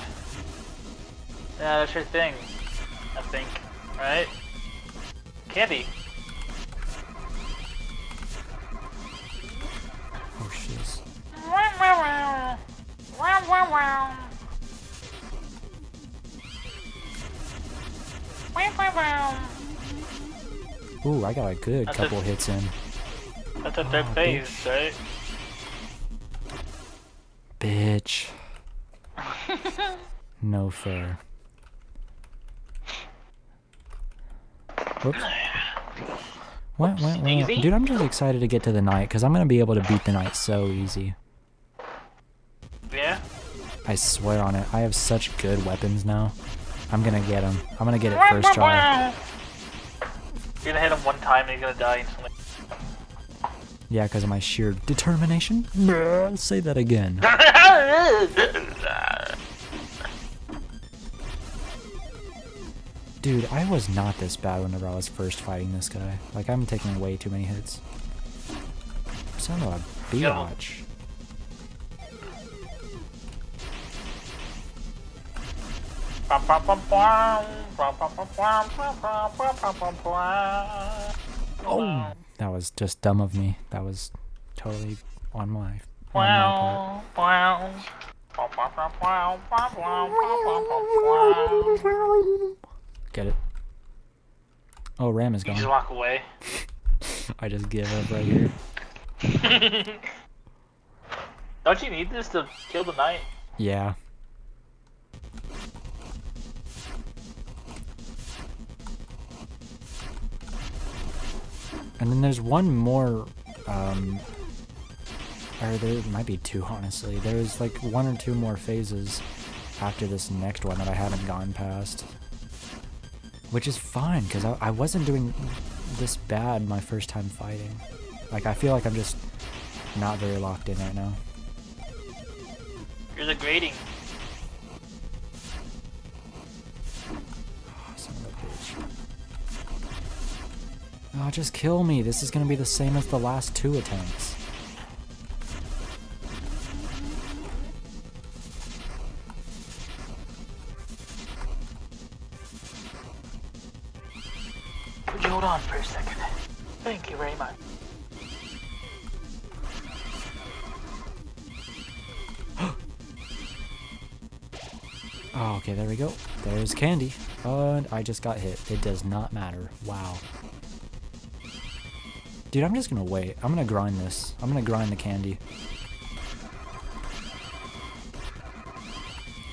Yeah, that's your thing. I think. Right? Candy. Oh shiz. Ooh, I got a good couple hits in. That's a third phase, right? Bitch. No fair. Whoops. What? Easy? Dude, I'm just excited to get to the night because I'm going to be able to beat the night so easy. Yeah? I swear on it. I have such good weapons now. I'm going to get them. I'm going to get it first try. You're gonna hit him one time and he's gonna die instantly. Yeah, because of my sheer determination. I'll say that again. Dude, I was not this bad whenever I was first fighting this guy. Like, I'm taking way too many hits. Son of a biatch. Oh, that was just dumb of me. That was totally on my part. Get it? Oh, Ram is You gone. just walk away. I just give up right here. Don't you need this to kill the knight? Yeah. And then there's one more, or there might be two, honestly. There's like one or two more phases after this next one that I haven't gone past. Which is fine, because I wasn't doing this bad my first time fighting. Like, I feel like I'm just not very locked in right now. You're the grading. Oh, son of a bitch. Oh, just kill me. This is going to be the same as the last two attempts. Would you hold on for a second? Thank you very much. Oh, okay, there we go. There's candy. And I just got hit. It does not matter. Wow. Dude, I'm just gonna wait. I'm gonna grind this. I'm gonna grind the candy.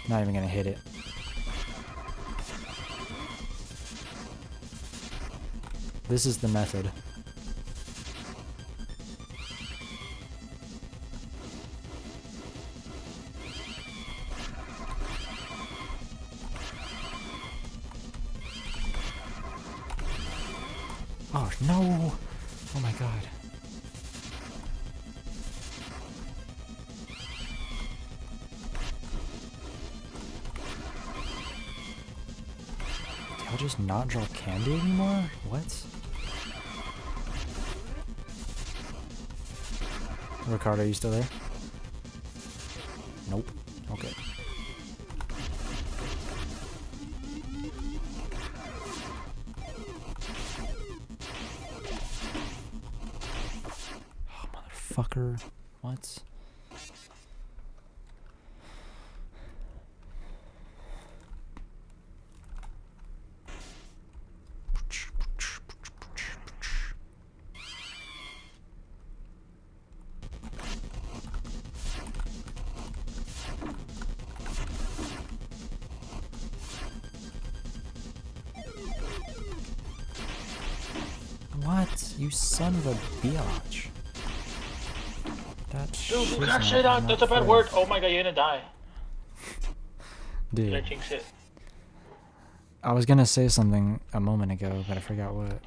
Not even gonna hit it. This is the method. Oh no! Oh my god. Did y'all just not drop candy anymore? What? Ricardo, are you still there? Nope. Okay. Oh, motherfucker. What? What? You son of a biatch. That Dude, shit's you can't not say that. That's a bad fair. word. Oh my god, you're gonna die. Dude, Did I jinx it? I was gonna say something a moment ago, but I forgot what.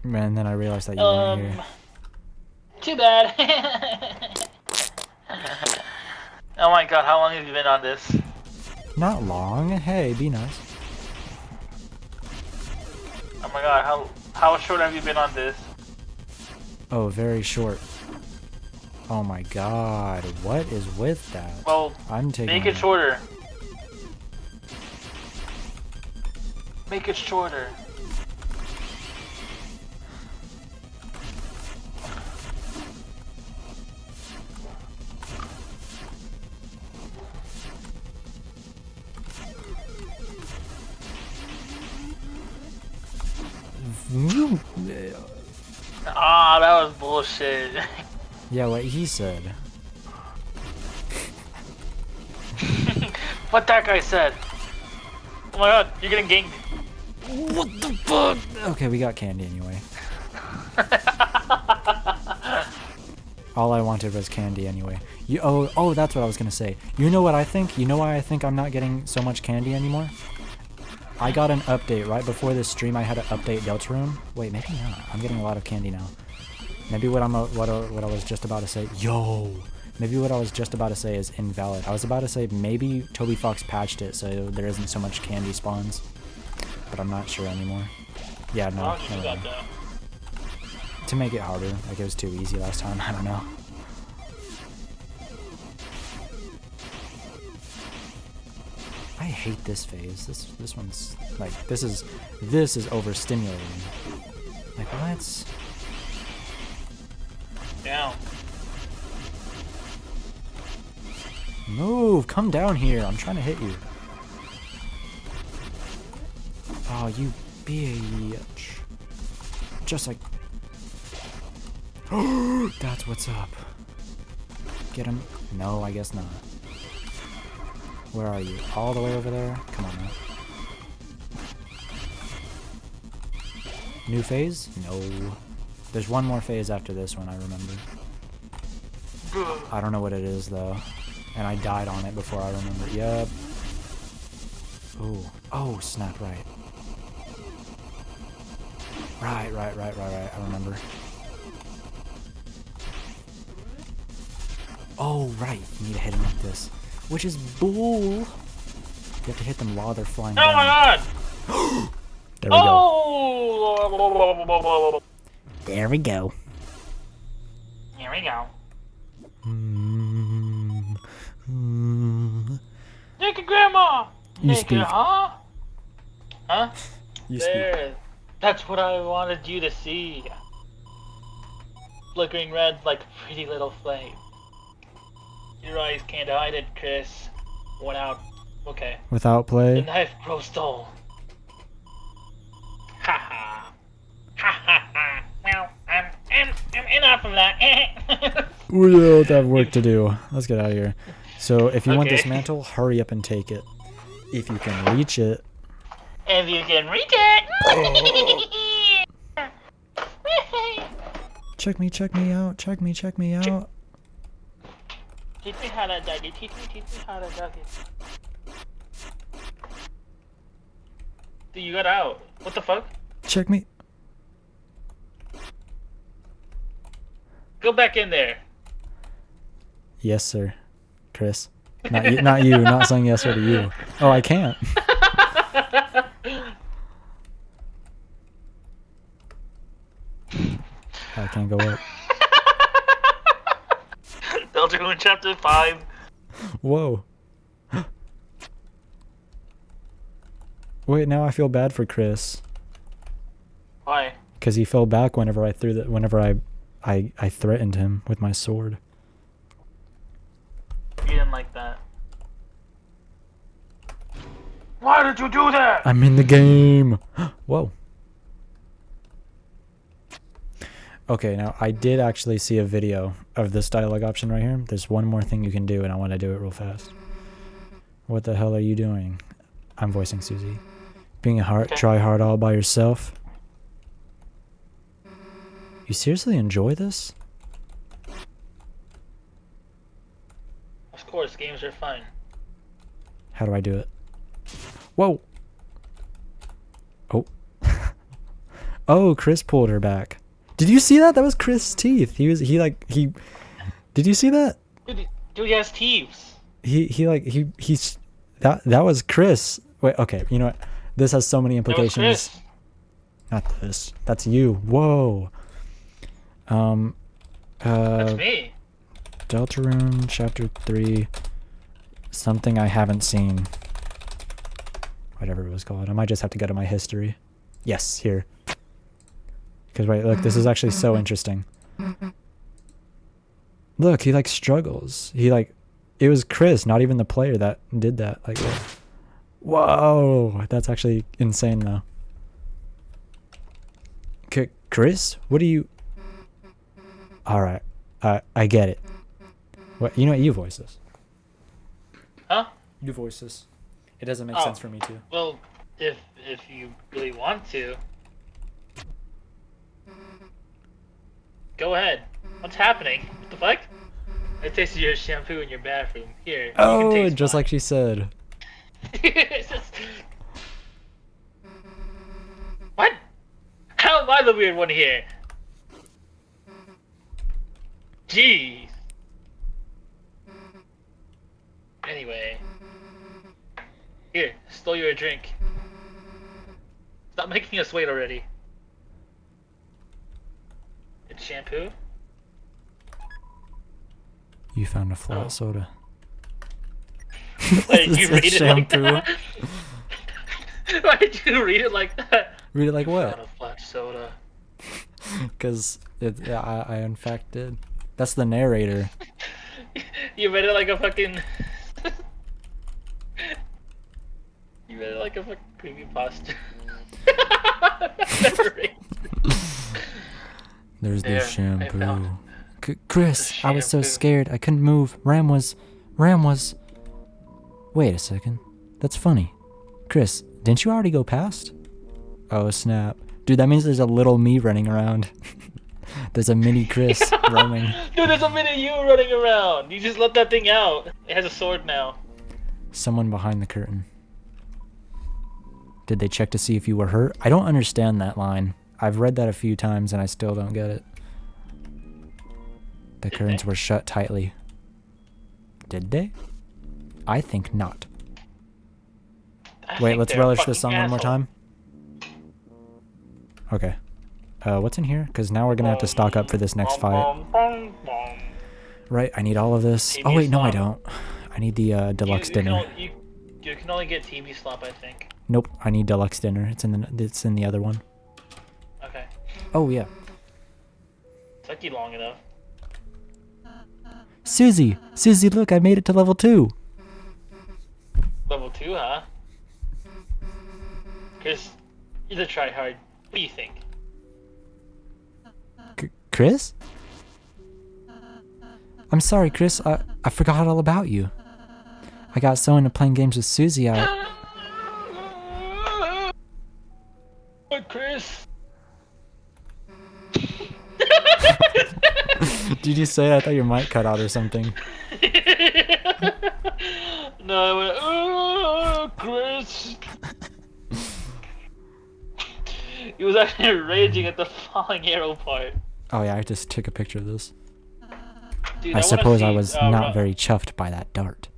And then I realized that you weren't here. Too bad. Oh my god, how long have you been on this? Not long. Hey, be nice. Oh my god, how short have you been on this? Oh, very short. Oh my god, what is with that? Well, I'm taking. make it shorter. Make it shorter. Ah, that was bullshit. Yeah, what he said. What that guy said. Oh my god, you're getting ganked. What the fuck? Okay, we got candy anyway. All I wanted was candy anyway. Oh, that's what I was gonna say. You know what I think? You know why I think I'm not getting so much candy anymore? I got an update right before this stream. I had to update Deltarune. Wait, maybe not. I'm getting a lot of candy now. Maybe what I was just about to say. Yo, maybe what I was just about to say is invalid. I was about to say maybe Toby Fox patched it so there isn't so much candy spawns, but I'm not sure anymore. Yeah, no. Never mind. To make it harder, like it was too easy last time. I don't know. I hate this phase. This one's like this is overstimulating. Like what? Down. Move! Come down here! I'm trying to hit you. Oh, you bitch! Just like. That's what's up. Get him? No, I guess not. Where are you? All the way over there? Come on now. New phase? No. There's one more phase after this one, I remember. I don't know what it is, though. And I died on it before I remember. Yep. Ooh. Oh, snap, right. Right. I remember. Oh, right. You need to hit him like this. Which is bull. You have to hit them while they're flying down. Oh my god! There we go. Oh! There we go. Here we go. Take it, Grandma! You Take speak. it, huh? Huh? You speak. There. That's what I wanted you to see. Flickering red like a pretty little flame. Your eyes can't hide it, Chris. Went out. Okay. Without The play. knife grows dull. Ha ha. Ha ha ha. Well, I'm enough of that. We both have work to do. Let's get out of here. So if you want this Okay. mantle, hurry up and take it. If you can reach it. If you can reach it. Check me out. Check me out. Teach me how to dug it. Teach me how to dug it. Dude, you got out. What the fuck? Check me. Go back in there. Yes, sir. Chris. Not you, not you, not saying yes sir to you. Oh, I can't. I can't go up. Deltarune Chapter 5. Whoa. Wait, now I feel bad for Chris. Why? Because he fell back whenever I threw that. Whenever I threatened him with my sword. You didn't like that. Why did you do that? I'm in the game. Whoa. Okay, now I did actually see a video of this dialogue option right here. There's one more thing you can do, and I want to do it real fast. What the hell are you doing? I'm voicing Susie. Being a try hard all by yourself. You seriously enjoy this? Of course, games are fun. How do I do it? Whoa. Oh. Oh, Chris pulled her back. Did you see that? That was Chris' teeth. Did you see that? Dude, he has teeth. That was Chris. Wait, okay, you know what? This has so many implications. That was Chris. Not this. That's you. Whoa. That's me. Deltarune Chapter 3. Something I haven't seen. Whatever it was called. I might just have to go to my history. Yes, here. Because wait, look, this is actually so interesting. Look, he like struggles. It was Chris, not even the player that did that. Like, whoa, that's actually insane though. Chris, what do you? All right, I get it. What, you know what? You voice this. Huh? You voice this. It doesn't make sense for me to. Well, if you really want to, go ahead. What's happening? What the fuck? I tasted your shampoo in your bathroom. Here. You can Oh, taste just mine. like she said. What? How am I the weird one here? Jeez. Anyway. Here, stole you a drink. Stop making us wait already. It's shampoo? You found a flat soda. Why did you It's read it shampoo. like that? Why did you read it like that? Read it like Found what? a flat soda. Because I in fact did. That's the narrator. You read it like a fucking... You read it like a fucking creepypasta. There's There, the I shampoo. found Chris, the I was so shampoo. scared. I couldn't move. Ram was. Wait a second. That's funny. Chris, didn't you already go past? Oh, snap. Dude, that means there's a little me running around. There's a mini Chris roaming. Dude, there's a minute you running around. You just let that thing out. It has a sword now. Someone behind the curtain. Did they check to see if you were hurt? I don't understand that line. I've read that a few times and I still don't get it. The curtains were shut tightly. Did they? I think not. I Wait, think let's they're a relish the fucking song one more asshole. time. Okay. What's in here? Because now we're going to have to stock up for this next fight. Right, I need all of this. TV Oh, wait, no, I slop. don't. I need the deluxe dinner. You can only get TV slop, I think. Nope, I need deluxe dinner. It's in the other one. Okay. Oh, yeah. Took you long enough. Susie, look, I made it to level 2. Level 2, huh? Chris, you're the tryhard. What do you think? Chris? I'm sorry, Chris. I forgot all about you. I got so into playing games with Susie, But Chris. Did you say? I thought your mic cut out or something. No, I went, oh, Chris. He was actually raging at the falling arrow part. Oh yeah, I just took a picture of this. Dude, I wanna suppose I see, was not very chuffed by that dart.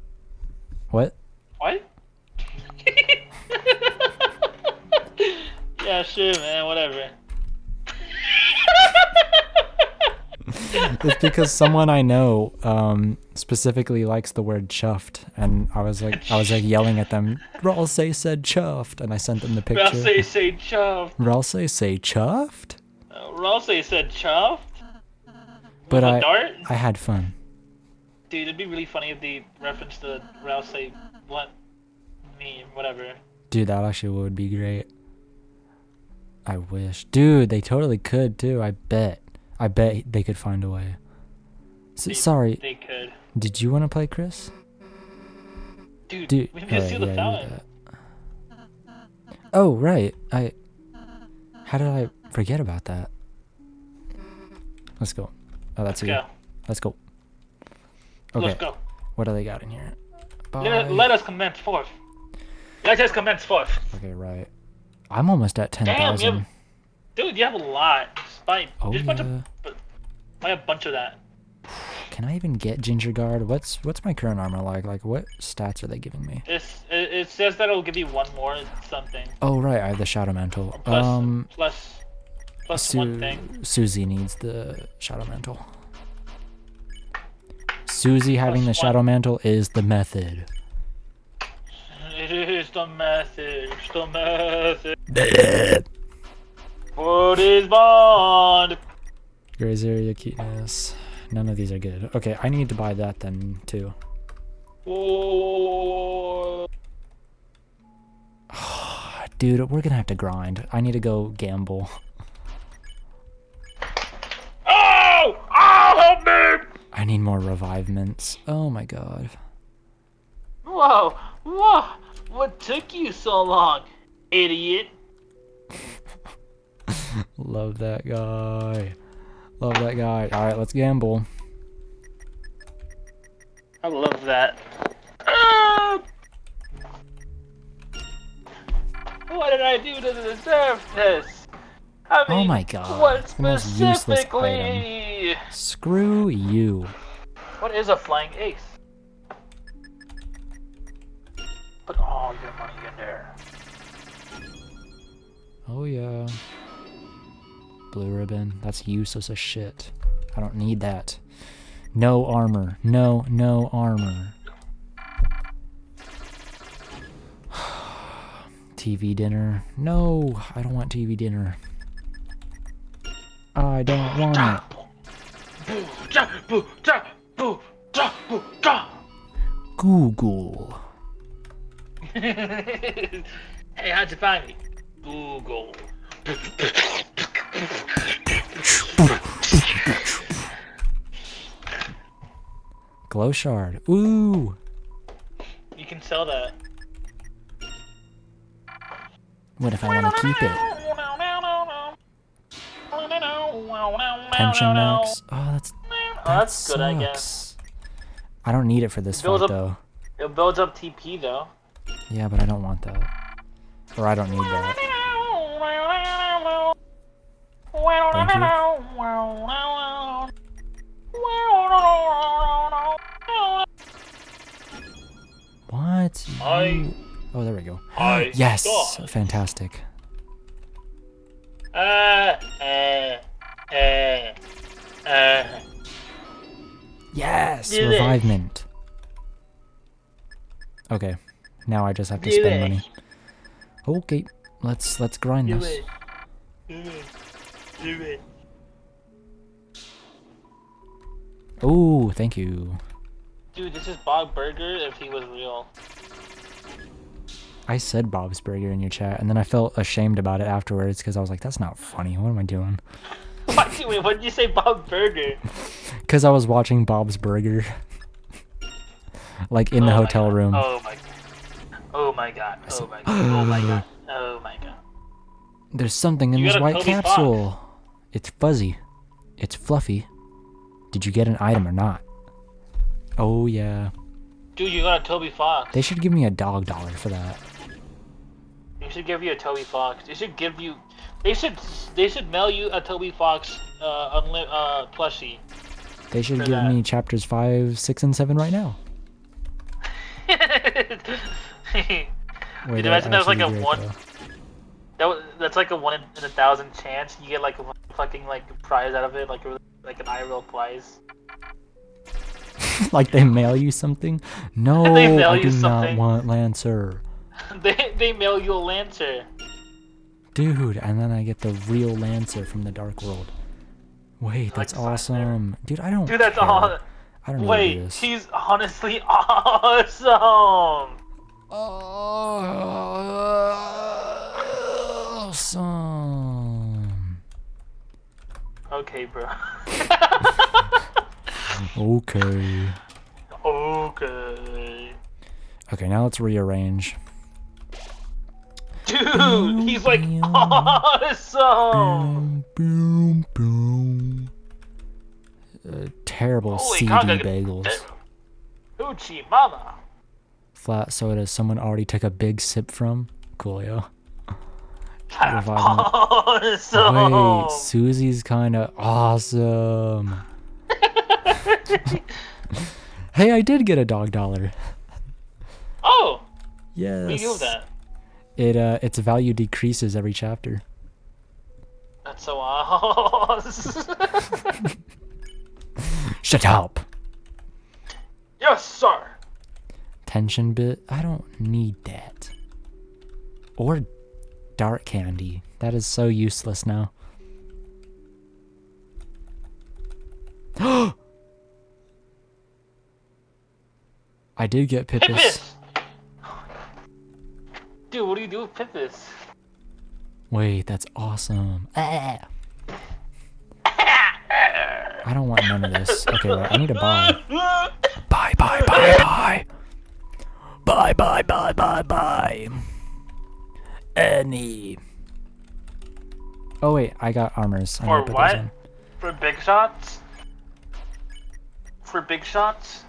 What? What? Yeah, sure, man. Whatever. It's because someone I know specifically likes the word chuffed, and I was like yelling at them, Ralsei said chuffed, and I sent them the picture. Ralsei say chuffed. Ralsei say chuffed? Ralsei said chuffed? But With a dart? I had fun. Dude, it'd be really funny if they referenced the Ralsei what meme, whatever. Dude, that actually would be great. I wish. Dude, they totally could too, I bet. I bet they could find a way. Sorry. They could. Did you want to play, Chris? Dude, we can just see the fountain. Oh, right. How did I forget about that? Let's go. Oh, that's you. Let's go. Okay. Let's go. What do they got in here? Let us commence forth. Let us commence forth. Okay, right. I'm almost at 10,000. Dude, you have a lot. Buy Oh, yeah. Buy a bunch of that. Can I even get Ginger Guard? What's my current armor like? Like, what stats are they giving me? It says that it'll give you one more something. Oh, right. I have the Shadow Mantle. Plus one thing. Susie needs the Shadow Mantle. Susie having the Shadow Mantle is the method. It is the method. It's the method. What is Bond? Graze area, cuteness. None of these are good. Okay, I need to buy that then too. Oh. Dude, we're gonna have to grind. I need to go gamble. Oh! Oh, help me! I need more revivements. Oh my god. Whoa! Whoa! What took you so long, idiot? Love that guy. Love that guy. Alright, let's gamble. I love that. What did I do to deserve this? I mean, oh my god. What The most useless specifically? item. Screw you. What is a flying ace? Put all your money in there. Oh yeah. Blue ribbon. That's useless as shit. I don't need that. No armor. No armor. TV dinner. No, I don't want TV dinner. I don't want it. Google. Hey, how'd you find me? Google. Glow shard. Ooh. You can sell that. What if I want to keep it? Pension max. Oh, that's good, I guess. I don't need it for this fight though. It builds up TP though. Yeah, but I don't want that. Or I don't need that. Thank you. What? Oh, there we go. Yes! Fantastic. Yes! Revivement. Okay. Now I just have to spend money. Okay. Let's grind this. Do it. Oh, thank you. Dude, this is Bob Burger if he was real. I said Bob's Burger in your chat, and then I felt ashamed about it afterwards because I was like, that's not funny. What am I doing? What did you say Bob Burger? Because I was watching Bob's Burger. Like in the hotel room. Oh my god. Oh my god. Oh my god. Oh my god. Oh my god. There's something in this white capsule. It's fuzzy. It's fluffy. Did you get an item or not? Oh yeah. Dude, you got a Toby Fox. They should give me a $1 for that. They should give you a Toby Fox. They should give you. They should mail you a Toby Fox plushie. They should for give that. me chapters 5, 6, and 7 right now. Wait, Dude, imagine that was like a actually be one. right, That's like a 1 in 1,000 chance. You get like a fucking like prize out of it, like an IRL prize. though. Like they mail you something? No, They mail I you do something. not want Lancer. They mail you a Lancer. Dude, and then I get the real Lancer from the Dark World. Wait, that's Like, awesome. Dude, I don't Dude, that's care. all. I don't need to do Wait, this. he's honestly awesome. Awesome. Okay, bro. Okay. Okay. Okay, now let's rearrange. Dude, he's like awesome. Boom, boom. Terrible Holy CD cow, bagels. Hoochie mama. Flat soda someone already took a big sip from. Coolio. That's Revival. awesome. Wait, Susie's kinda awesome. Hey, I did get a dog dollar. Oh, Yes. what do you do with that? Its value decreases every chapter. That's so awesome. Shut up. Yes, sir. Tension bit. I don't need that. Or dark candy. That is so useless now. I did get Pippis. Pippis. Dude, what do you do with Pippis? Wait, that's awesome. I don't want none of this. Okay, wait, I need to buy. Buy. Buy. Any. Oh wait, I got armors. I need For to put what? those on. For big shots? For big shots?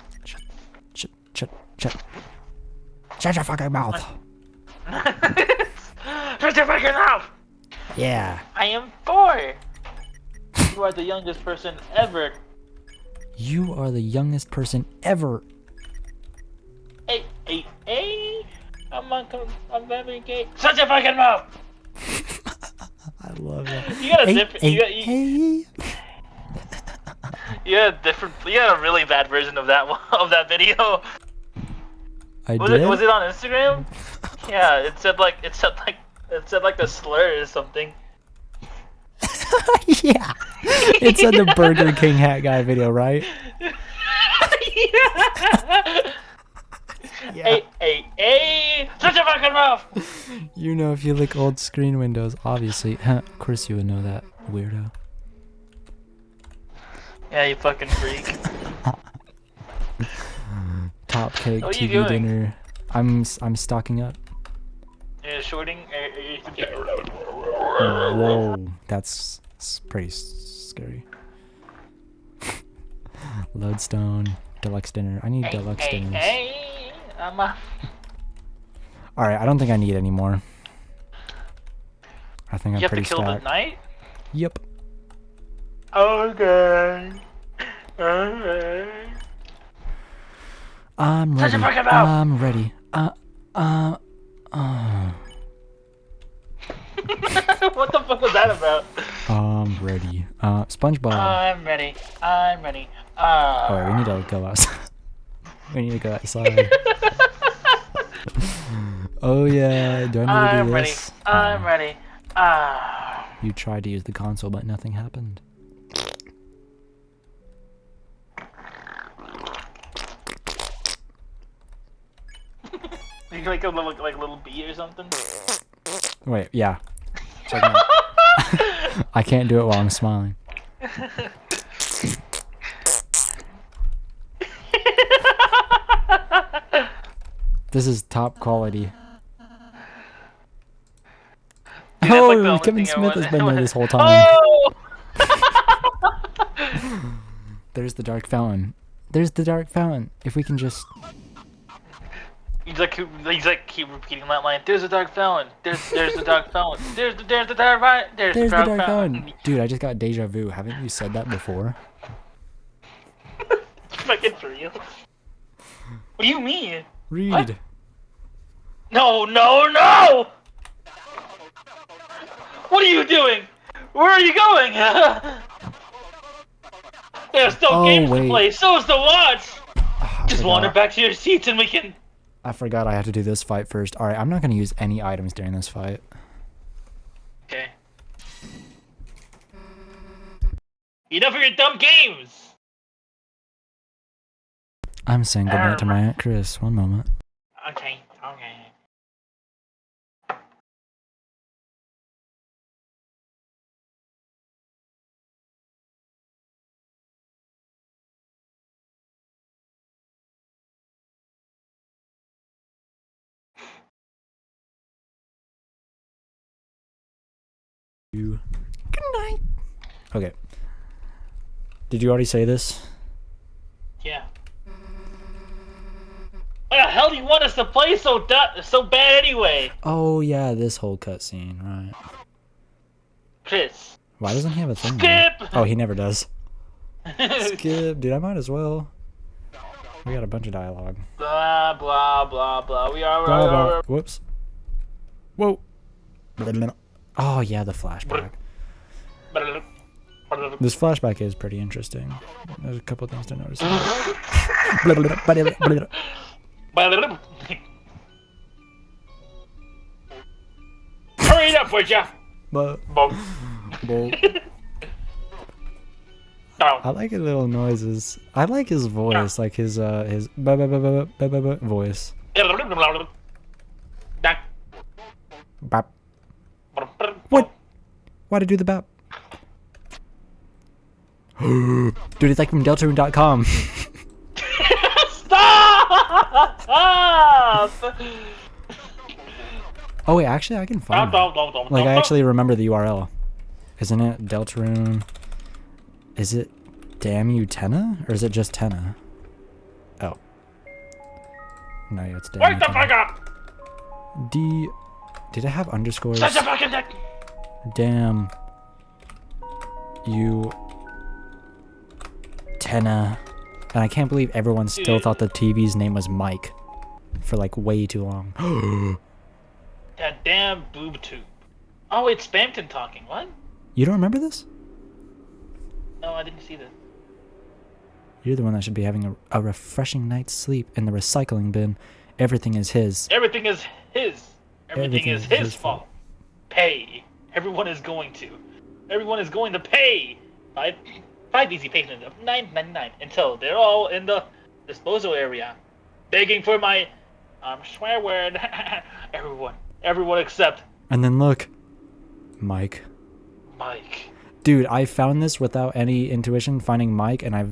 Shut your fucking mouth. Shut your fucking mouth! Yeah. I am 4. You are the youngest person ever. You are the youngest person ever. Hey. I'm very gay. Shut your fucking mouth! I love it. You got a different. Hey. You had a really bad version of that video. I Was did. it on Instagram? Yeah, it said like a slur or something. Yeah. It said the Burger King hat guy video, right? Yeah. Hey, shut your fucking mouth! You know, if you look old screen windows, obviously. Of course you would know that, weirdo. Yeah, you fucking freak. Top cake What are you TV doing? dinner. I'm stocking up. You're shorting. Whoa, that's pretty scary. Lodestone, deluxe dinner. I need deluxe dinners. Hey, I'm a... All right, I don't think I need any more. I think I'm You have to pretty kill them at stacked. night? Yep. Okay. Okay. I'm Shut ready. your fucking mouth! I'm ready. What the fuck was that about? I'm ready. SpongeBob. I'm ready. Oh, wait, we need to go outside. We need to go outside. Oh yeah. Do I need to do this? I'm ready. You tried to use the console, but nothing happened. You like a little bee or something? Wait, yeah. Check it out. I can't do it while I'm smiling. This is top quality. Dude, that's like the Oh, only Kevin thing I Smith has want- been there this whole time. Oh! There's the dark fountain. There's the dark fountain. If we can just... He's like keep repeating that line. There's a dark fountain. There's the dark fountain. There's the dark fountain. There's There's the the dark dark fountain. fountain. Dude, I just got deja vu. Haven't you said that before? Fucking for real. What do you mean? Read. What? No, no, no! What are you doing? Where are you going? There's still games to play, so is the watch! Just wander back to your seats and we can... I forgot I had to do this fight first. Alright, I'm not going to use any items during this fight. Okay. Enough of your dumb games! I'm saying goodnight to my Aunt Chris. One moment. Okay, okay. Good night. Okay. Did you already say this? Yeah. Why the hell do you want us to play so bad anyway? Oh yeah, this whole cutscene, right? Chris. Why doesn't he have a thing? Skip! Oh, he never does. Skip, dude. I might as well. We got a bunch of dialogue. Blah blah blah blah. We are. Blah, blah. Whoops. Whoa. Oh yeah, the flashback. This flashback is pretty interesting. There's a couple things to notice. Hurry it up, would ya? I like his little noises. I like his voice, like his voice. Bap. What? Why'd I do the bap? Dude, it's like from DELTARUNE.com. Stop! Oh wait, actually I can find it. Like I actually remember the URL. Isn't it Deltarune? Is it Damn You Tenna? Or is it just Tenna? Oh. No, it's Damn Wake You the Tenna. fuck up! Did I have underscores? Such a fucking dick! Damn You Tenna. And I can't believe everyone still thought the TV's name was Mike for like way too long. That damn boob tube. Oh, it's Spamton talking. What? You don't remember this? No, I didn't see this. You're the one that should be having a refreshing night's sleep in the recycling bin. Everything is his. Everything is his. Everything is his fault. Pay. Everyone is going to. Everyone is going to pay. Five easy payments of $9.99 until they're all in the disposal area, begging for my swear word. Everyone except. And then look, Mike. Dude, I found this without any intuition, finding Mike, and I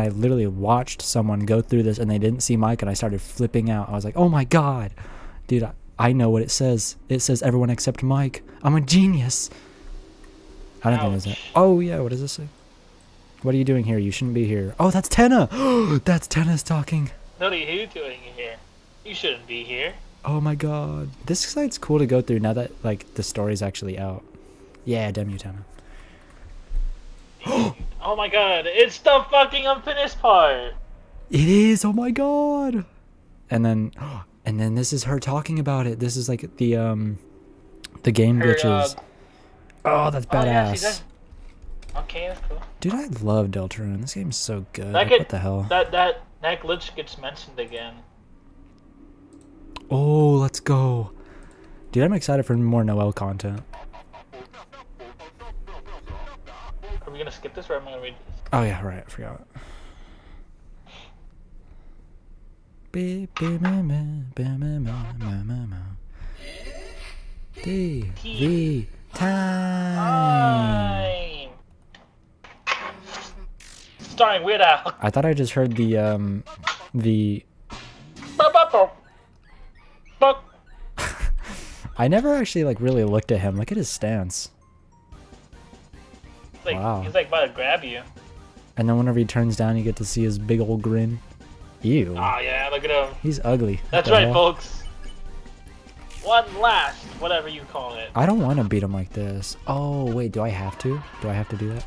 literally watched someone go through this, and they didn't see Mike, and I started flipping out. I was like, oh my god, dude, I know what it says. It says everyone except Mike. I'm a genius. I don't think it's that. Oh yeah, what does this say? What are you doing here? You shouldn't be here. Oh, that's Tenna. That's Tenna's talking. What are you doing here? You shouldn't be here. Oh my god. This site's cool to go through now that like the story's actually out. Yeah, damn you, Tenna. Oh my god, it's the fucking unfinished part. It is. Oh my god. And then this is her talking about it. This is like the game glitches. Oh, that's badass. Yeah, okay, that's cool. Dude, I love Deltarune. This game's so good. Like what the hell? That glitch gets mentioned again. Oh, let's go. Dude, I'm excited for more Noel content. Are we gonna skip this or am I gonna read this? Oh yeah, right, I forgot. TV time. Starring Weird Al. I thought I just heard the I never actually like really looked at him. Look at his stance. Like, wow. He's like about to grab you. And then whenever he turns down, you get to see his big old grin. Ew. Oh yeah, look at him. He's ugly. That's right, folks. One last, whatever you call it. I don't want to beat him like this. Oh wait, do I have to? Do I have to do that?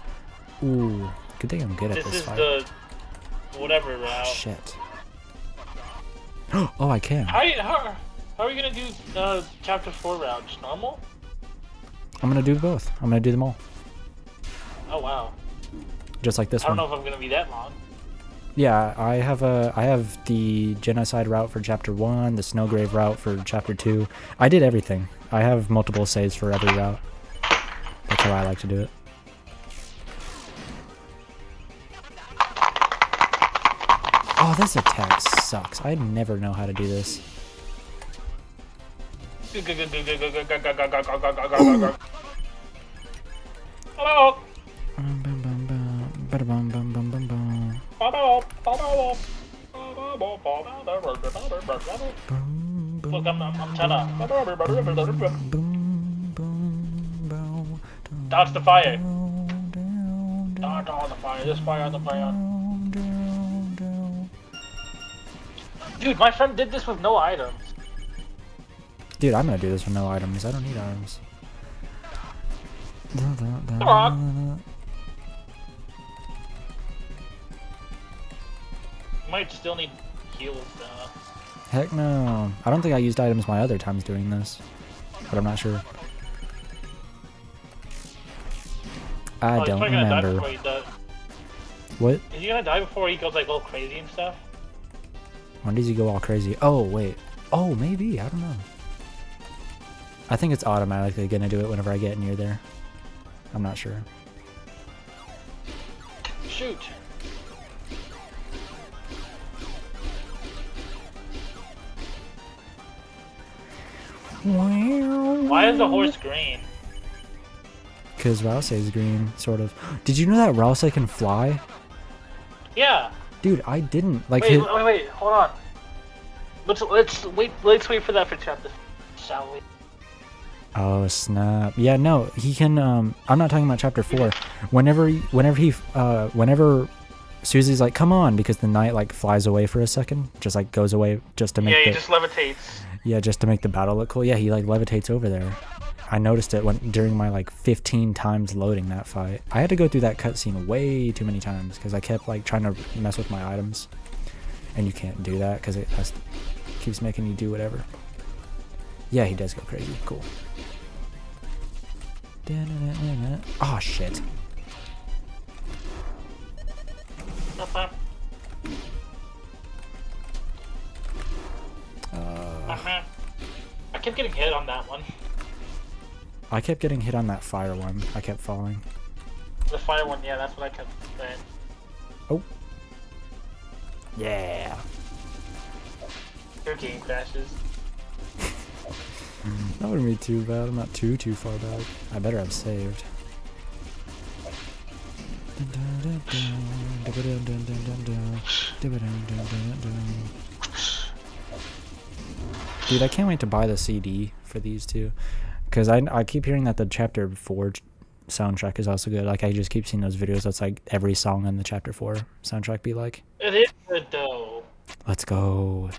Ooh, good thing I'm good at this fight. This is whatever route. Shit. Oh, I can. How are you gonna do chapter 4 route? Just normal? I'm gonna do both. I'm gonna do them all. Oh wow. Just like this I don't one. know if I'm gonna be that long. Yeah, I have the genocide route for chapter 1, the snowgrave route for chapter 2. I did everything. I have multiple saves for every route. That's how I like to do it. Oh, this attack sucks. I never know how to do this. Hello. Look, I'm trying to dodge the fire. Dodge all the fire. There's fire on the fire. Dude, my friend did this with no items. Dude, I'm gonna do this with no items. I don't need items. Come on. Might still need heals though. Heck no. I don't think I used items my other times doing this. But I'm not sure. I don't remember. What? Is he gonna die before he goes like all crazy and stuff? When does he go all crazy? Oh, wait. Oh, maybe. I don't know. I think it's automatically gonna do it whenever I get near there. I'm not sure. Shoot. Why is the horse green? Because Rouse is green, sort of. Did you know that Rouse can fly? Yeah. Dude, I didn't. Like, wait, hold on. Let's wait for that for chapter, shall we? Oh snap! Yeah, no, he can. I'm not talking about chapter 4. Whenever Susie's like, "Come on," because the knight like flies away for a second, just like goes away just to make. Yeah, he just levitates. Yeah, just to make the battle look cool. Yeah, he like levitates over there. I noticed it during my like 15 times loading that fight. I had to go through that cutscene way too many times because I kept like trying to mess with my items, and you can't do that because it keeps making you do whatever. Yeah, he does go crazy. Cool. Oh shit. I kept getting hit on that one. I kept getting hit on that fire one. I kept falling. The fire one, yeah, that's what I kept saying. Oh. Yeah. Your game crashes. That wouldn't be too bad. I'm not too far back. I better have saved. Dude, I can't wait to buy the CD for these two. Because I keep hearing that the chapter 4 soundtrack is also good. Like, I just keep seeing those videos. That's like every song on the chapter 4 soundtrack be like. It is good though. Let's go.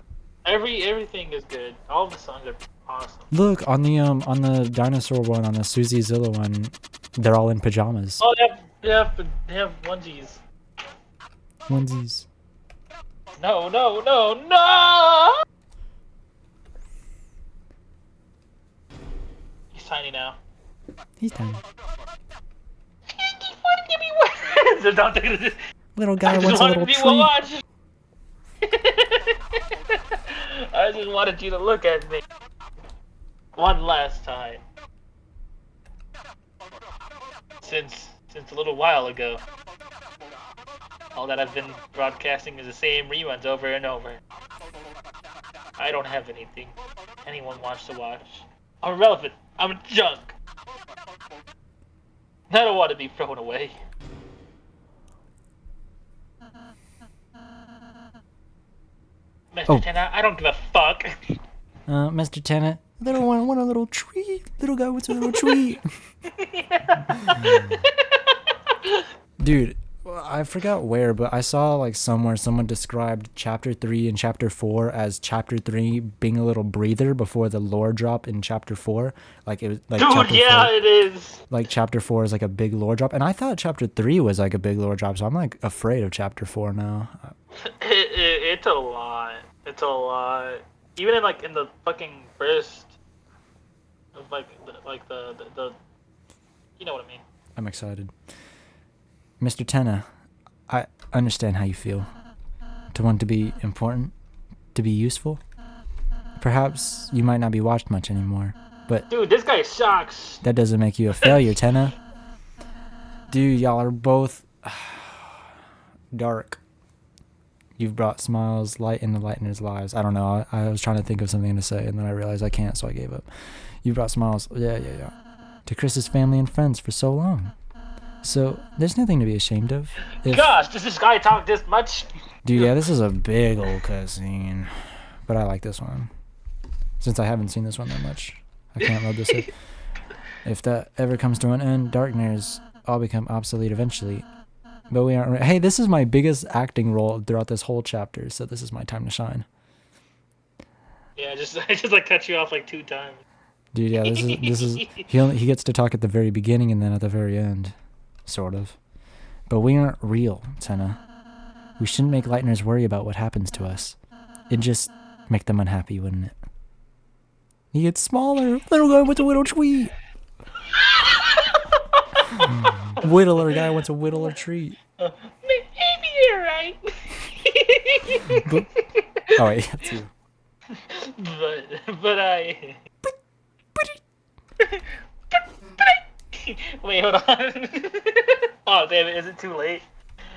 Everything is good. All the songs are awesome. Look, on the dinosaur one, on the Susie Zilla one, they're all in pajamas. Oh, they have onesies. Onesies. No! He's tiny now. He's tiny. So don't do this. Little guy wants a little treat. I just wanted you to look at me one last time. Since a little while ago. All that I've been broadcasting is the same reruns over and over. I don't have anything anyone wants to watch. I'm irrelevant. I'm junk. I don't want to be thrown away. Mr. Tennant, I don't give a fuck. Mr. Tennant, little one want a little treat. Little guy wants a little treat. Dude, I forgot where, but I saw like somewhere someone described chapter 3 and chapter 4 as chapter 3 being a little breather before the lore drop in chapter 4. Like it was like Dude, chapter yeah, 4, it is. like chapter 4 is like a big lore drop, and I thought chapter 3 was like a big lore drop, so I'm like afraid of chapter 4 now. It's a lot. It's a lot. Even in like in the fucking first of like the you know what I mean. I'm excited. Mr. Tenna, I understand how you feel. To want to be important, to be useful. Perhaps you might not be watched much anymore, but Dude, this guy sucks. that doesn't make you a failure, Tenna. Dude, y'all are both dark. You've brought smiles, light into lighteners' lives. I don't know. I was trying to think of something to say, and then I realized I can't, so I gave up. You brought smiles, yeah, to Chris's family and friends for so long. So there's nothing to be ashamed of. Gosh, does this guy talk this much? Dude, yeah, this is a big old cutscene, but I like this one. Since I haven't seen this one that much, I can't load this up. If that ever comes to an end, Darkners all become obsolete eventually. But we aren't. Hey, this is my biggest acting role throughout this whole chapter, so this is my time to shine. Yeah, I just like cut you off like 2 times. Dude, yeah, this is he gets to talk at the very beginning and then at the very end, sort of. But we aren't real, Tenna. We shouldn't make Lighteners worry about what happens to us. It'd just make them unhappy, wouldn't it? He gets smaller. Little guy wants a little treat. Whittler guy wants a whittler treat. Maybe you're right. But, oh wait, that's you. But I. Wait, hold on. Oh damn it! Is it too late?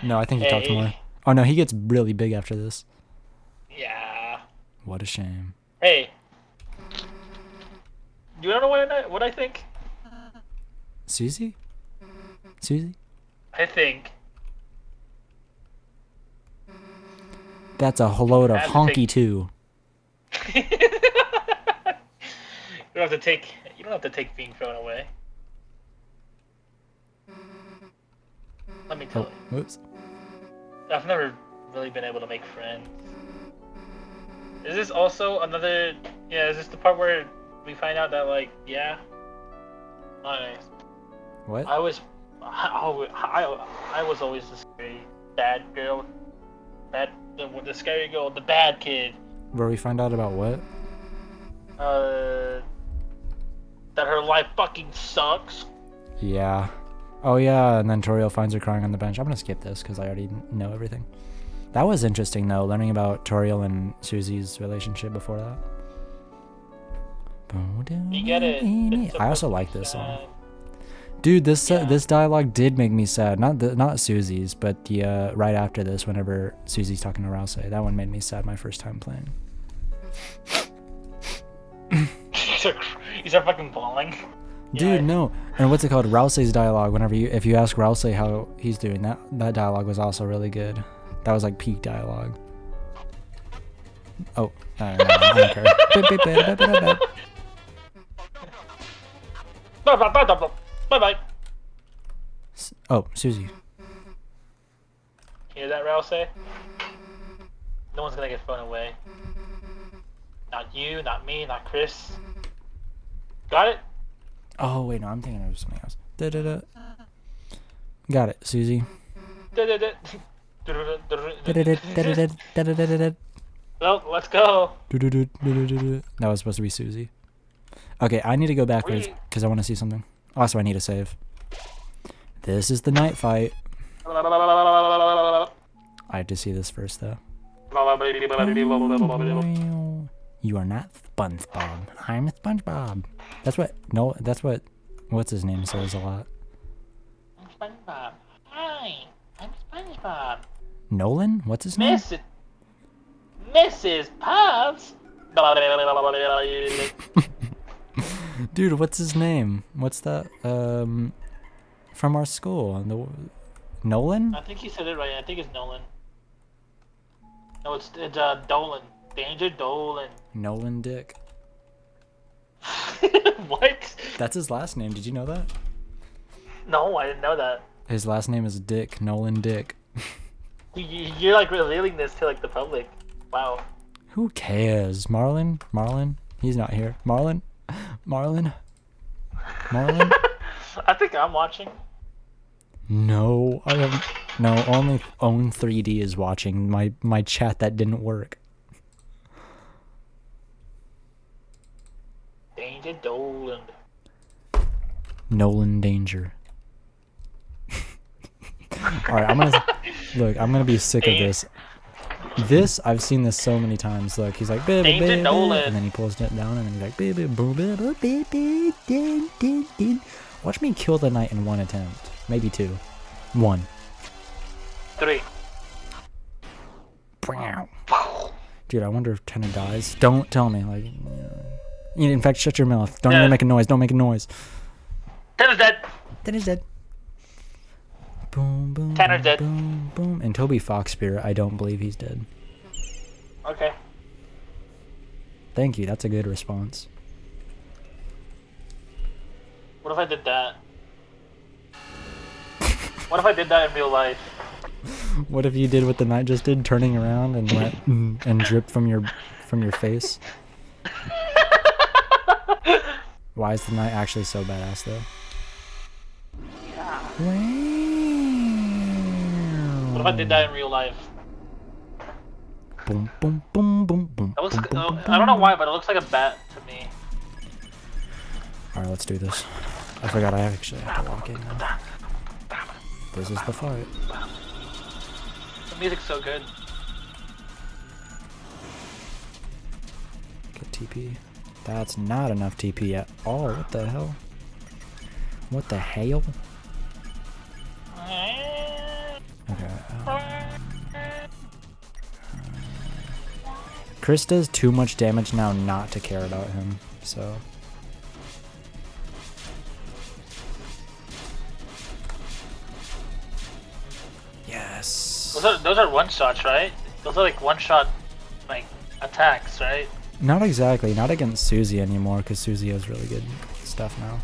No, I think he talks more. Oh no, he gets really big after this. Yeah. What a shame. Hey. Do you know what I think? Susie? Susie? I think That's a load of I have to honky take- too. you don't have to take being thrown away. Let me tell Oh, you. whoops. I've never really been able to make friends. Is this also another? Yeah, is this the part where we find out that like, yeah, What? I was always the scary bad girl, the scary girl, the bad kid. Where we find out about what? That her life fucking sucks. Yeah. Oh yeah, and then Toriel finds her crying on the bench. I'm gonna skip this because I already know everything. That was interesting though, learning about Toriel and Susie's relationship before that. You get it. It's I also supposed like to be this song. sad. Dude, this Yeah. this dialogue did make me sad. Not Susie's, but the right after this, whenever Susie's talking to Rouse, that one made me sad my first time playing. You start fucking bawling. Dude, Yeah. no. And what's it called? Rouse's dialogue. If you ask Rouse how he's doing, that dialogue was also really good. That was like peak dialogue. Oh, no, I don't care. Bye bye. Oh, Susie. Hear that, Rouse? No one's gonna get thrown away. Not you, not me, not Chris. Got it? Oh wait, no, I'm thinking of something else. Da-da-da. Got it, Susie. Da-da-da-da-da-da-da-da-da-da. Well, let's go. Da-da-da-da-da-da-da. That was supposed to be Susie. Okay, I need to go backwards because I want to see something. Also, I need a save. This is the night fight. I have to see this first, though. You are not SpongeBob. I'm SpongeBob. That's what. No, that's what. What's his name says a lot. I'm SpongeBob. Hi, I'm SpongeBob. Nolan? What's his name? Mrs. Puffs. Dude, what's his name? What's that? From our school. Nolan? I think you said it right. I think it's Nolan. No, it's Dolan. Danger Dolan. Nolan Dick. What? That's his last name. Did you know that? No, I didn't know that. His last name is Dick. Nolan Dick. You're like revealing this to like the public. Wow. Who cares? Marlon? Marlon? He's not here. Marlon? Marlon? Marlon? I think I'm watching. No, I have no. Only Own 3D is watching my chat that didn't work. Danger Dolan. Nolan Danger. All right, I'm gonna be sick of this. This I've seen this so many times. Look, he's like baby, Danger baby, Nolan. and then he pulls it down, and then he's like baby, boom, baby, baby, din, din, din. Watch me kill the knight in one attempt, maybe two, 1. 3. Dude, I wonder if Tenna dies. Don't tell me. Like, in fact, shut your mouth. Don't even make a noise. Don't make a noise. Tanner's dead. Tenna's dead. Boom, boom. Tanner's dead. Boom, boom. And Toby Foxspear, I don't believe he's dead. Okay. Thank you. That's a good response. What if I did that? What if I did that in real life? What if you did what the knight just did, turning around and let and drip from your face? Why is the knight actually so badass though? What if I did that in real life? Boom, boom, boom, boom, boom. That looks. boom, boom, boom, I don't know why, but it looks like a bat to me. All right, let's do this. I forgot I actually have to walk in now. This is the fight. The music's so good. Get TP. That's not enough TP at all. What the hell? What the hell? Okay. Chris does too much damage now not to care about him, so. Yes. Those are one shots, right? Those are like one shot, like attacks, right? Not exactly. Not against Susie anymore, because Susie has really good stuff now.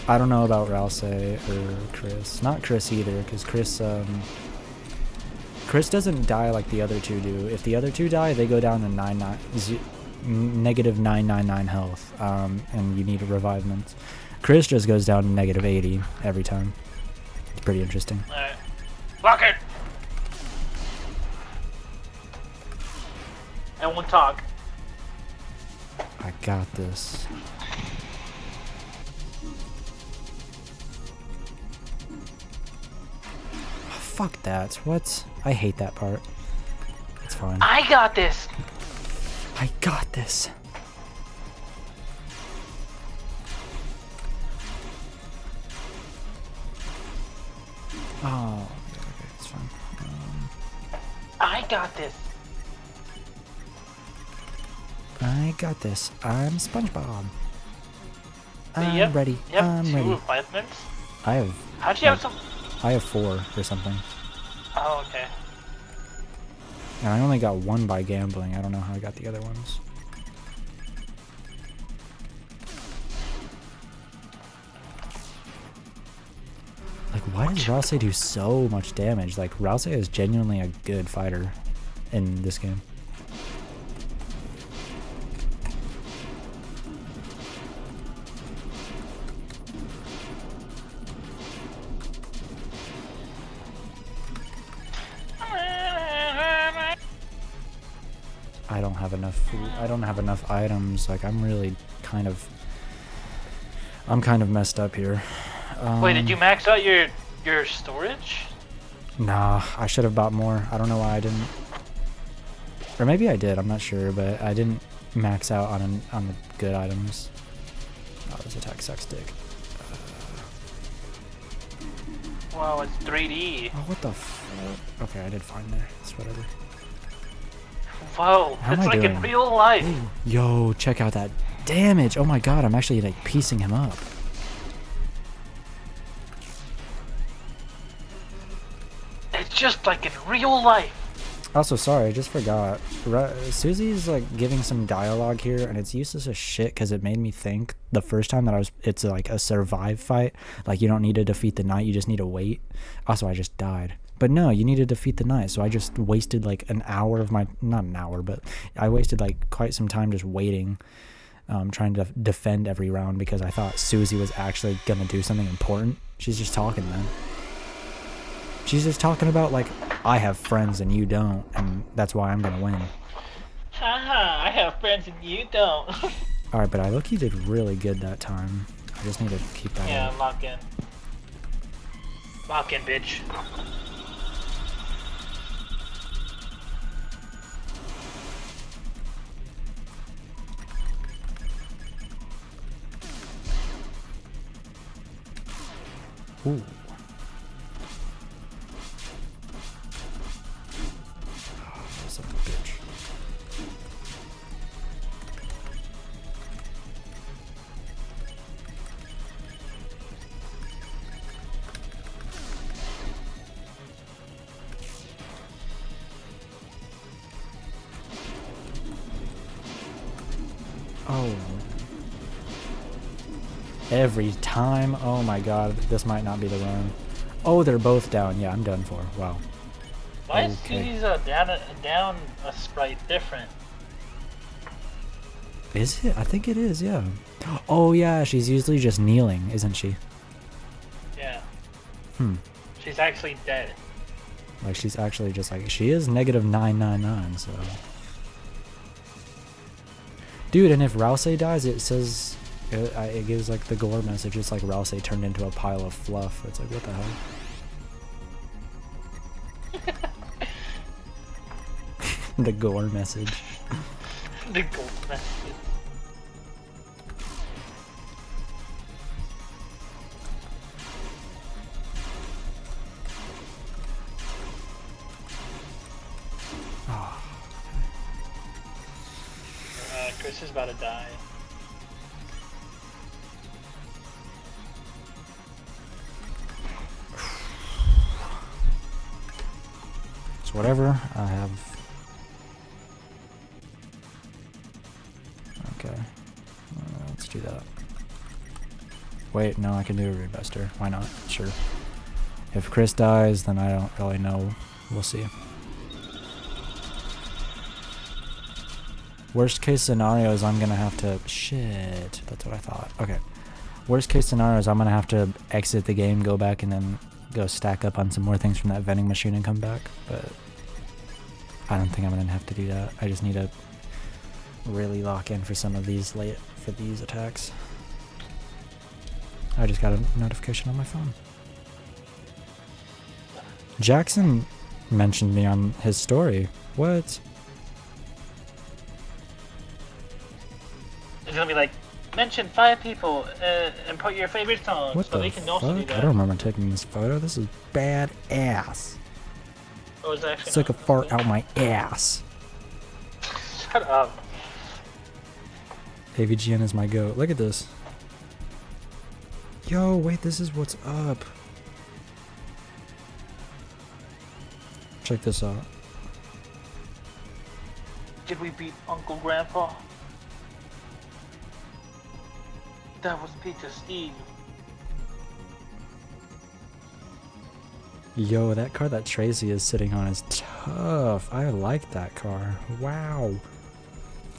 I don't know about Ralse or Chris. Not Chris either, because Chris doesn't die like the other two do. If the other two die, they go down to negative 999 health, and you need revivements. Chris just goes down to negative 80 every time. It's pretty interesting. Alright. Block it! I won't talk. I got this. Fuck that. What? I hate that part. It's fine. I got this! I got this. Oh, okay, it's fine. I got this! I got this. I'm SpongeBob. I'm Yep. ready. You have I'm 2 ready. revivements? I have. How'd you have some? I have 4 or something. Oh, okay. And I only got 1 by gambling. I don't know how I got the other ones. Like, why does Ralse do so much damage? Like, Ralse is genuinely a good fighter in this game. I don't have enough food. I don't have enough items. Like, I'm really kind of messed up here. Wait, did you max out your storage? Nah, I should have bought more. I don't know why I didn't. Or maybe I did. I'm not sure, but I didn't max out on the good items. Oh, this attack sucks dick. Wow, it's 3D. Oh, what the fuck? Okay, I did fine there. It's whatever. Whoa, How am it's I like doing? in real life. Yo, check out that damage. Oh my god, I'm actually like piecing him up. It's just like in real life. Also, sorry, I just forgot. Susie's like giving some dialogue here, and it's useless as shit because it made me think the first time that it's like a survive fight. Like, you don't need to defeat the knight, you just need to wait. Also, I just died. But no, you need to defeat the knight, so I just wasted like an hour of my, not an hour, but I wasted like quite some time just waiting, trying to defend every round because I thought Susie was actually gonna do something important. She's just talking, man. She's just talking about, like, I have friends and you don't, and that's why I'm gonna win. Haha, I have friends and you don't. Alright, but I look, you did really good that time. I just need to keep that Yeah, up. lock in. Lock in, bitch. Ooh. Son of a bitch. Oh. Every time? Oh my god, this might not be the run. Oh, they're both down. Yeah, I'm done for. Wow. Why is Okay. Susie's down a sprite different? Is it? I think it is, yeah. Oh yeah, she's usually just kneeling, isn't she? Yeah. Hmm. She's actually dead. Like, she's actually just like, she is -999, so. Dude, and if Rouse dies, it says, it gives like the gore message. It's like Rouse turned into a pile of fluff. It's like, what the hell? The gore message. The gold message. Oh. Chris is about to die. It's whatever. I have. Okay. Let's do that. Wait, no, I can do a Rudebuster. Why not? Sure. If Chris dies, then I don't really know. We'll see. Worst case scenario is I'm gonna have to... Shit. That's what I thought. Okay. Worst case scenario is I'm gonna have to exit the game, go back, and then go stack up on some more things from that vending machine and come back. But I don't think I'm gonna have to do that. I just need to really lock in for some of these for these attacks. I just got a notification on my phone. Jackson mentioned me on his story. What? It's gonna be like, mention 5 people and put your favorite song, What so the they can also do fuck? that. I don't remember taking this photo. This is badass. Oh, it's actually It's like a not. fart out my ass. Shut up. AVGN is my goat. Look at this. Yo, wait, this is what's up. Check this out. Did we beat Uncle Grandpa? That was Peter Steve. Yo, that car that Tracy is sitting on is tough. I like that car. Wow.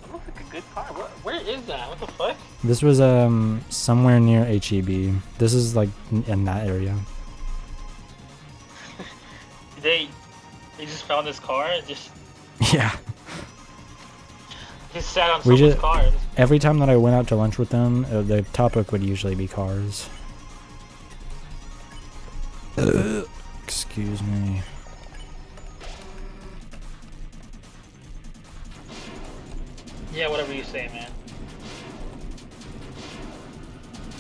That looks like a good car. Where is that? What the fuck? This was somewhere near HEB. This is like in that area. They just found this car and just Yeah. sat on We someone's just car. every time that I went out to lunch with them, the topic would usually be cars. Excuse me. Yeah, whatever you say, man.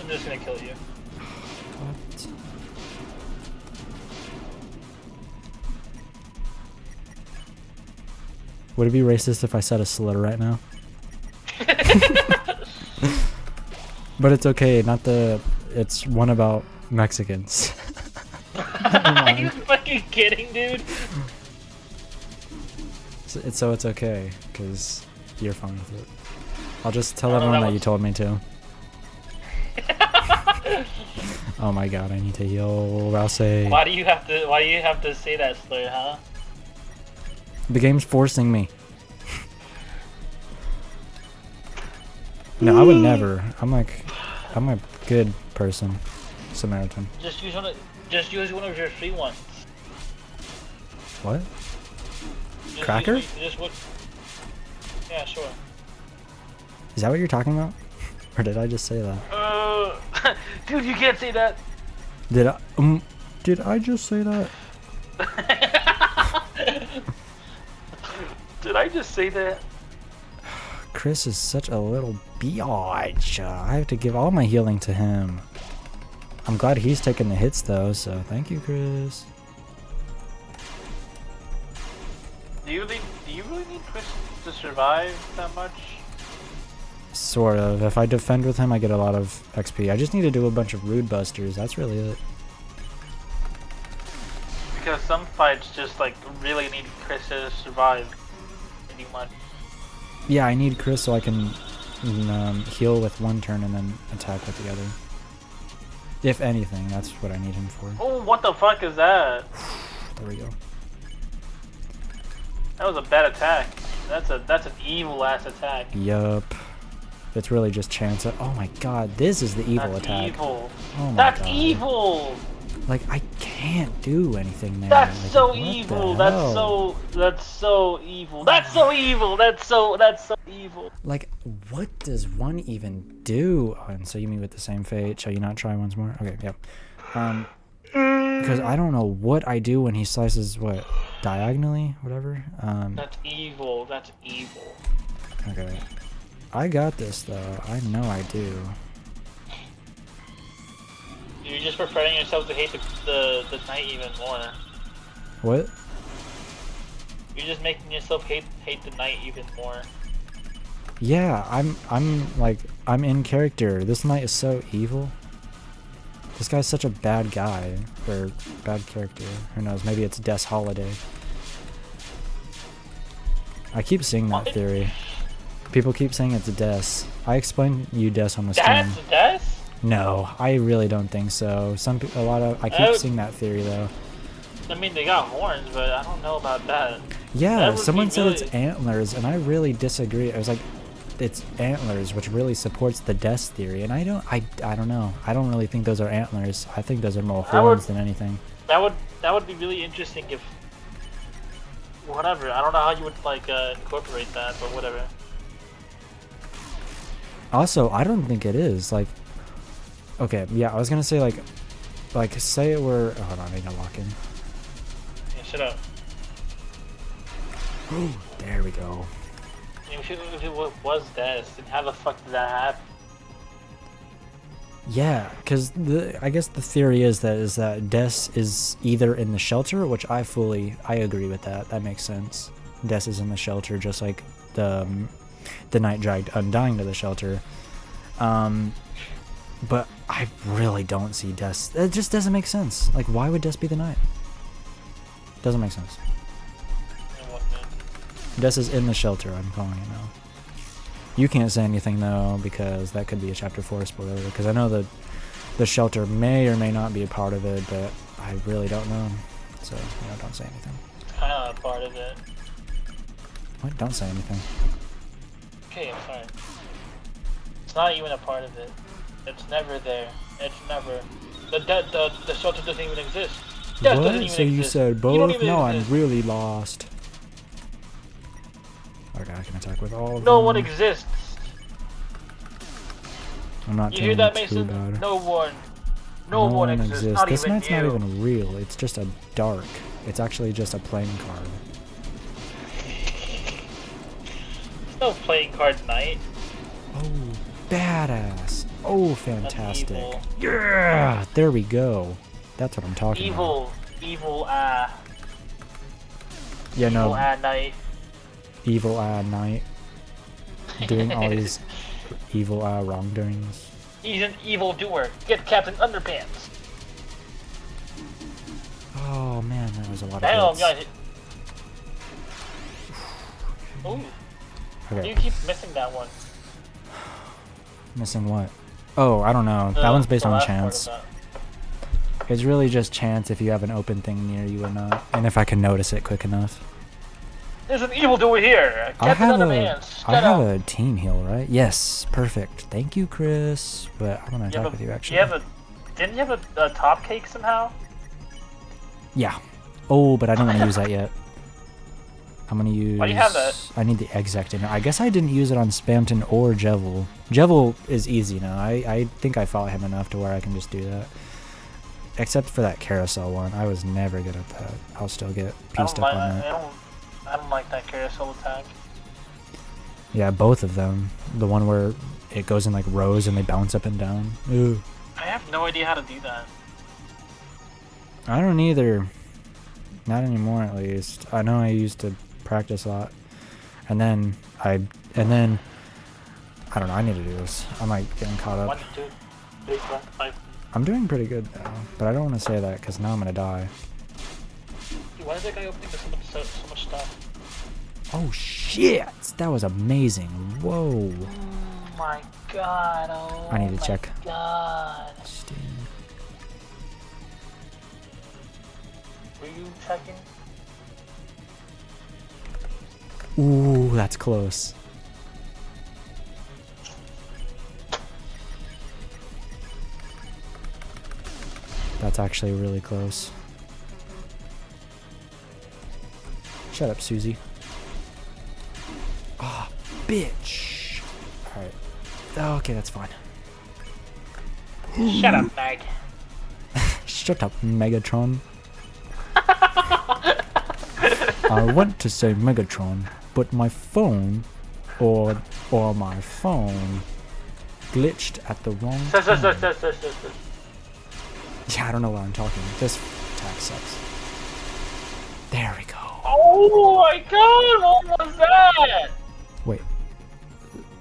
I'm just gonna kill you. What? Would it be racist if I said a slur right now? But it's okay, it's one about Mexicans. Are you fucking kidding, dude? so it's okay, because you're fine with it. I'll just tell I don't know, everyone that that you was- told me to. Oh my god, I need to heal Rouse. Why do you have to say that slur, huh? The game's forcing me. No, I would never. I'm a good person. Samaritan. Just use one of your free ones. What? Just Cracker? Yeah, sure. Is that what you're talking about? Or did I just say that? Dude, you can't say that. Did I just say that? Did I just say that? Chris is such a little biatch. I have to give all my healing to him. I'm glad he's taking the hits though, so thank you, Chris. Do you really need Chris to survive that much? Sort of. If I defend with him, I get a lot of XP. I just need to do a bunch of rude busters. That's really it. Because some fights just like really need Chris to survive pretty much. Yeah, I need Chris so I can heal with one turn and then attack with the other. If anything, that's what I need him for. Oh, what the fuck is that? There we go. That was a bad attack. That's an evil ass attack. Yup. It's really just chance. Oh my god, this is the evil That's attack. evil. Oh my That's god. evil. Like, I can't do anything there. That's Like, so what the evil. hell? That's so evil. That's so evil. That's so evil. Like, what does one even do? Oh, and so you mean with the same fate? Shall you not try once more? Okay, yeah. Because I don't know what I do when he slices, what, diagonally? Whatever? That's evil. That's evil. Okay. I got this, though. I know I do. You're just preparing yourself to hate the knight even more. What? You're just making yourself hate the knight even more. Yeah, I'm in character. This knight is so evil. This guy's such a bad guy. Or bad character. Who knows? Maybe it's Des Holiday. I keep seeing that What? theory. People keep saying it's Des. I explained you Des on the stream. That's Des? No, I really don't think so. I keep seeing that theory though. I mean, they got horns, but I don't know about that. Yeah, That would someone be said really- it's antlers, and I really disagree. I was like, it's antlers, which really supports the Des theory, and I don't know. I don't really think those are antlers. I think those are more I would- horns than anything. That would be really interesting if. Whatever. I don't know how you would like incorporate that, but whatever. Also, I don't think it is. Like, okay, yeah, I was gonna say like say it were. Oh, hold on, I need to lock in. Yeah, shut up. There we go. I mean, if it was Des, then how the fuck did that happen? Yeah, because I guess the theory is that Des is either in the shelter, which I agree with that. That makes sense. Des is in the shelter, just like the knight dragged Undying to the shelter. But I really don't see Des. It just doesn't make sense. Like, why would Des be the knight? Doesn't make sense. And whatnot. Des is in the shelter. I'm calling it now. You can't say anything though, because that could be a chapter 4 spoiler. Because I know that the shelter may or may not be a part of it, but I really don't know. So, don't say anything. It's kind of a part of it. What? Don't say anything. Okay, I'm sorry. It's not even a part of it. It's never there. It's never. The shelter doesn't even exist. Death doesn't What? even So you exist. said You don't both? even No, I'm exist. really lost. Okay, I can attack with all of No them. one exists. I'm not You telling hear that, you too Mason? bad. No one. No one exists. Not This even knight's you. not even real. It's just a dark. It's actually just a playing card. It's no playing card knight. Oh, badass. Oh, fantastic. evil. Yeah, there we go. That's what I'm talking about. Evil, Yeah, evil no, knight. evil knight. Doing all these evil wrongdoings. He's an evil doer. Get Captain Underpants. Oh man, that was a lot of Damn, hits. guys. Ooh. Okay. You keep missing that one. Missing what? Oh, I don't know. That one's based The on last part of chance. that. It's really just chance if you have an open thing near you or not, and if I can notice it quick enough. There's an evildoer here. Get another man. I have a team heal, right? Yes, perfect. Thank you, Chris. But I'm gonna attack with you actually. Didn't you have a top cake somehow? Yeah. Oh, but I don't want to use that yet. I'm gonna use. Why do you have that? I need the exact. I guess I didn't use it on Spamton or Jevil. Jevil is easy now. I think I fought him enough to where I can just do that. Except for that carousel one, I was never good at that. I'll still get pieced up on that. I don't like that carousel attack. Yeah, both of them. The one where it goes in like rows and they bounce up and down. Ooh. I have no idea how to do that. I don't either. Not anymore, at least. I know I used to practice a lot, and then I don't know. I need to do this. I'm like getting caught up. 1, 2, 3, 4, 5. I'm doing pretty good though, but I don't want to say that because now I'm gonna die. Dude, why is that guy opening so much stuff? Oh shit! That was amazing. Whoa. Oh my god. Oh I need to check. God. Steam. Were you checking? Ooh, that's close. That's actually really close. Shut up, Susie. Ah, bitch. Alright. Okay, that's fine. Shut up, Meg. Shut up, Megatron. I went to say Megatron, but my phone, or my phone, glitched at the wrong time. Yeah, I don't know what I'm talking. This attack sucks. There we go. Oh my god, what was that? Wait.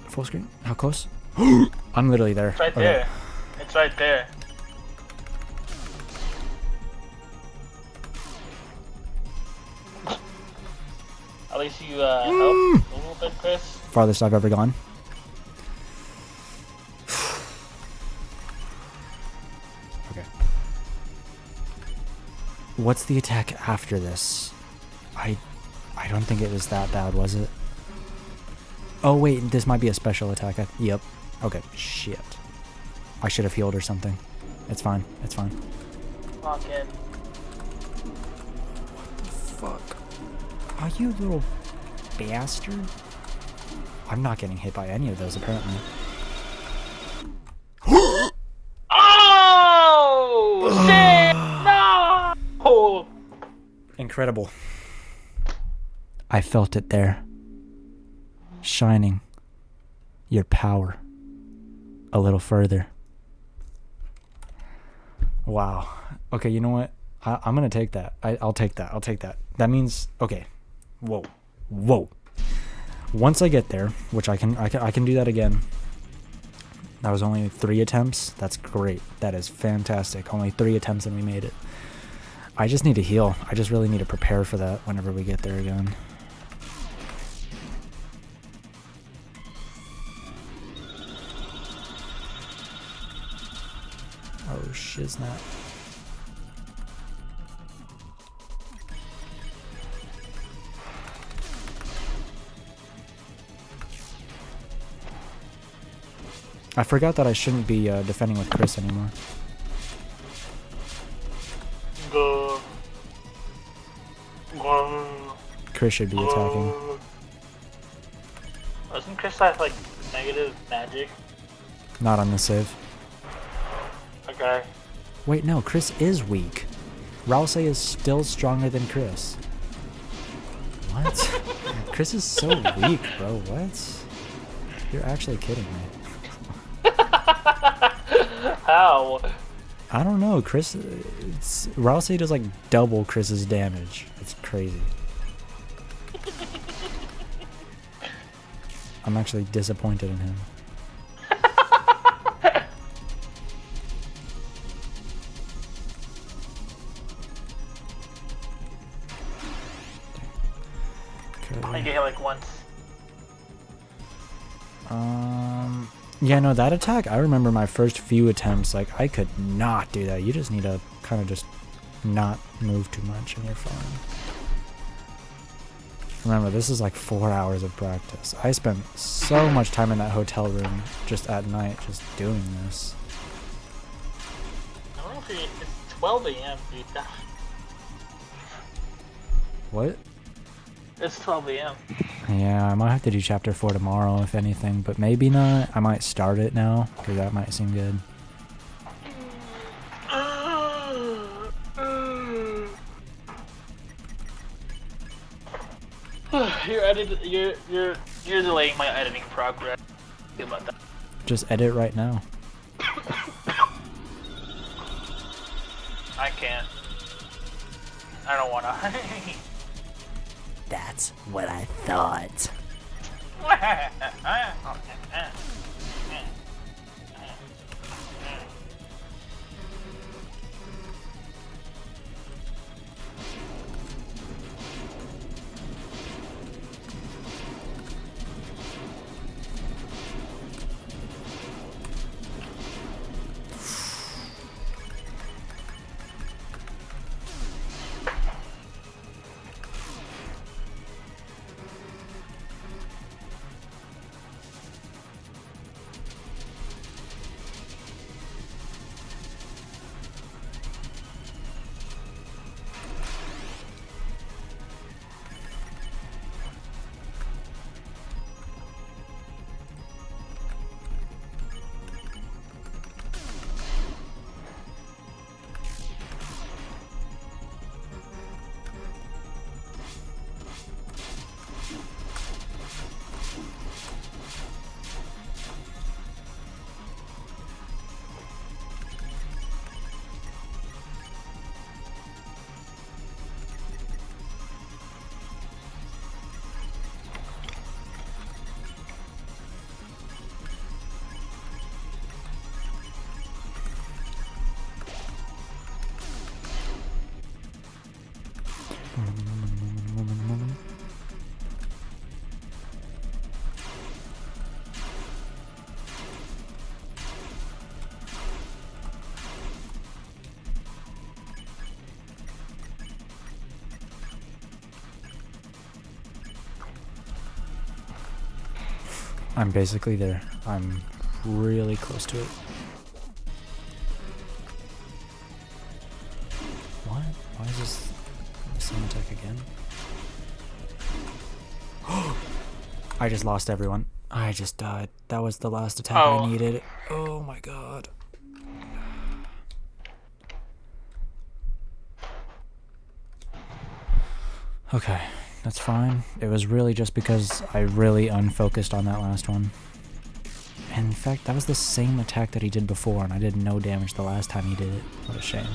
Full screen? How close? I'm literally there. It's right there. It's right there. At least you helped a little bit, Chris. Farthest I've ever gone. Okay. What's the attack after this? I don't think it was that bad, was it? Oh wait, this might be a special attack. Yep. Okay. Shit. I should have healed or something. It's fine. It's fine. Fucking. What the fuck? Are you little bastard? I'm not getting hit by any of those apparently. Oh shit! No! Oh. Incredible. I felt it there. Shining your power a little further. Wow. Okay, you know what? I'm gonna take that. I'll take that. I'll take that. That means okay. Whoa. Whoa. Once I get there, which I can do that again. That was only 3 attempts. That's great. That is fantastic. Only 3 attempts and we made it. I just need to heal. I just really need to prepare for that whenever we get there again. Oh, shiznat. I forgot that I shouldn't be defending with Chris anymore. Go. Chris should be attacking. Doesn't Chris have like negative magic? Not on the save. Okay. Wait, no, Chris is weak. Rousey is still stronger than Chris. What? Chris is so weak, bro. What? You're actually kidding me. How? I don't know. Rousey does like double Chris's damage. It's crazy. I'm actually disappointed in him. I get hit like once. Yeah, no, that attack, I remember my first few attempts, like, I could not do that. You just need to kind of just not move too much and you're fine. Remember, this is like 4 hours of practice. I spent so much time in that hotel room just at night just doing this. I don't know if it's 12 a.m., dude. What? It's 12 a.m. Yeah, I might have to do chapter 4 tomorrow, if anything, but maybe not. I might start it now, because that might seem good. You're delaying my editing progress. Think about that. Just edit right now. I can't. I don't wanna. That's what I thought. I'm basically there. I'm really close to it. What? Why is this the same attack again? I just lost everyone. I just died. That was the last attack I needed. Oh my god. Okay, that's fine. It was really just because I really unfocused on that last one. And in fact, that was the same attack that he did before, and I did no damage the last time he did it. What a shame.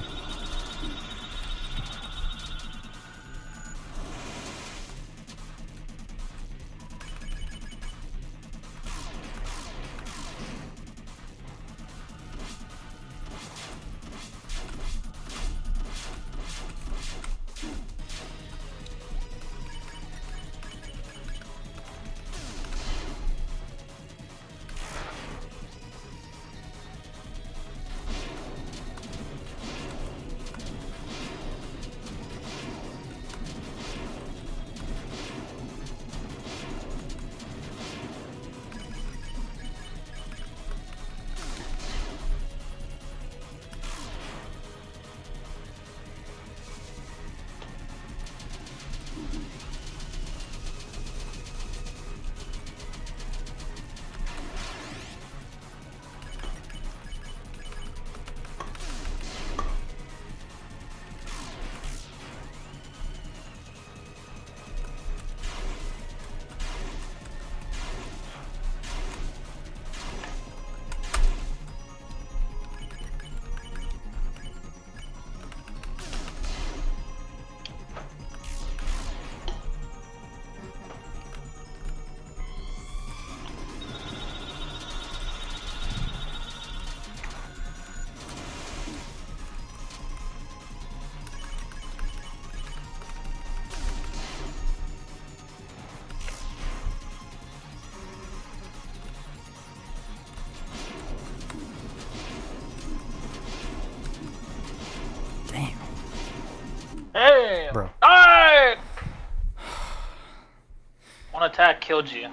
attack killed you.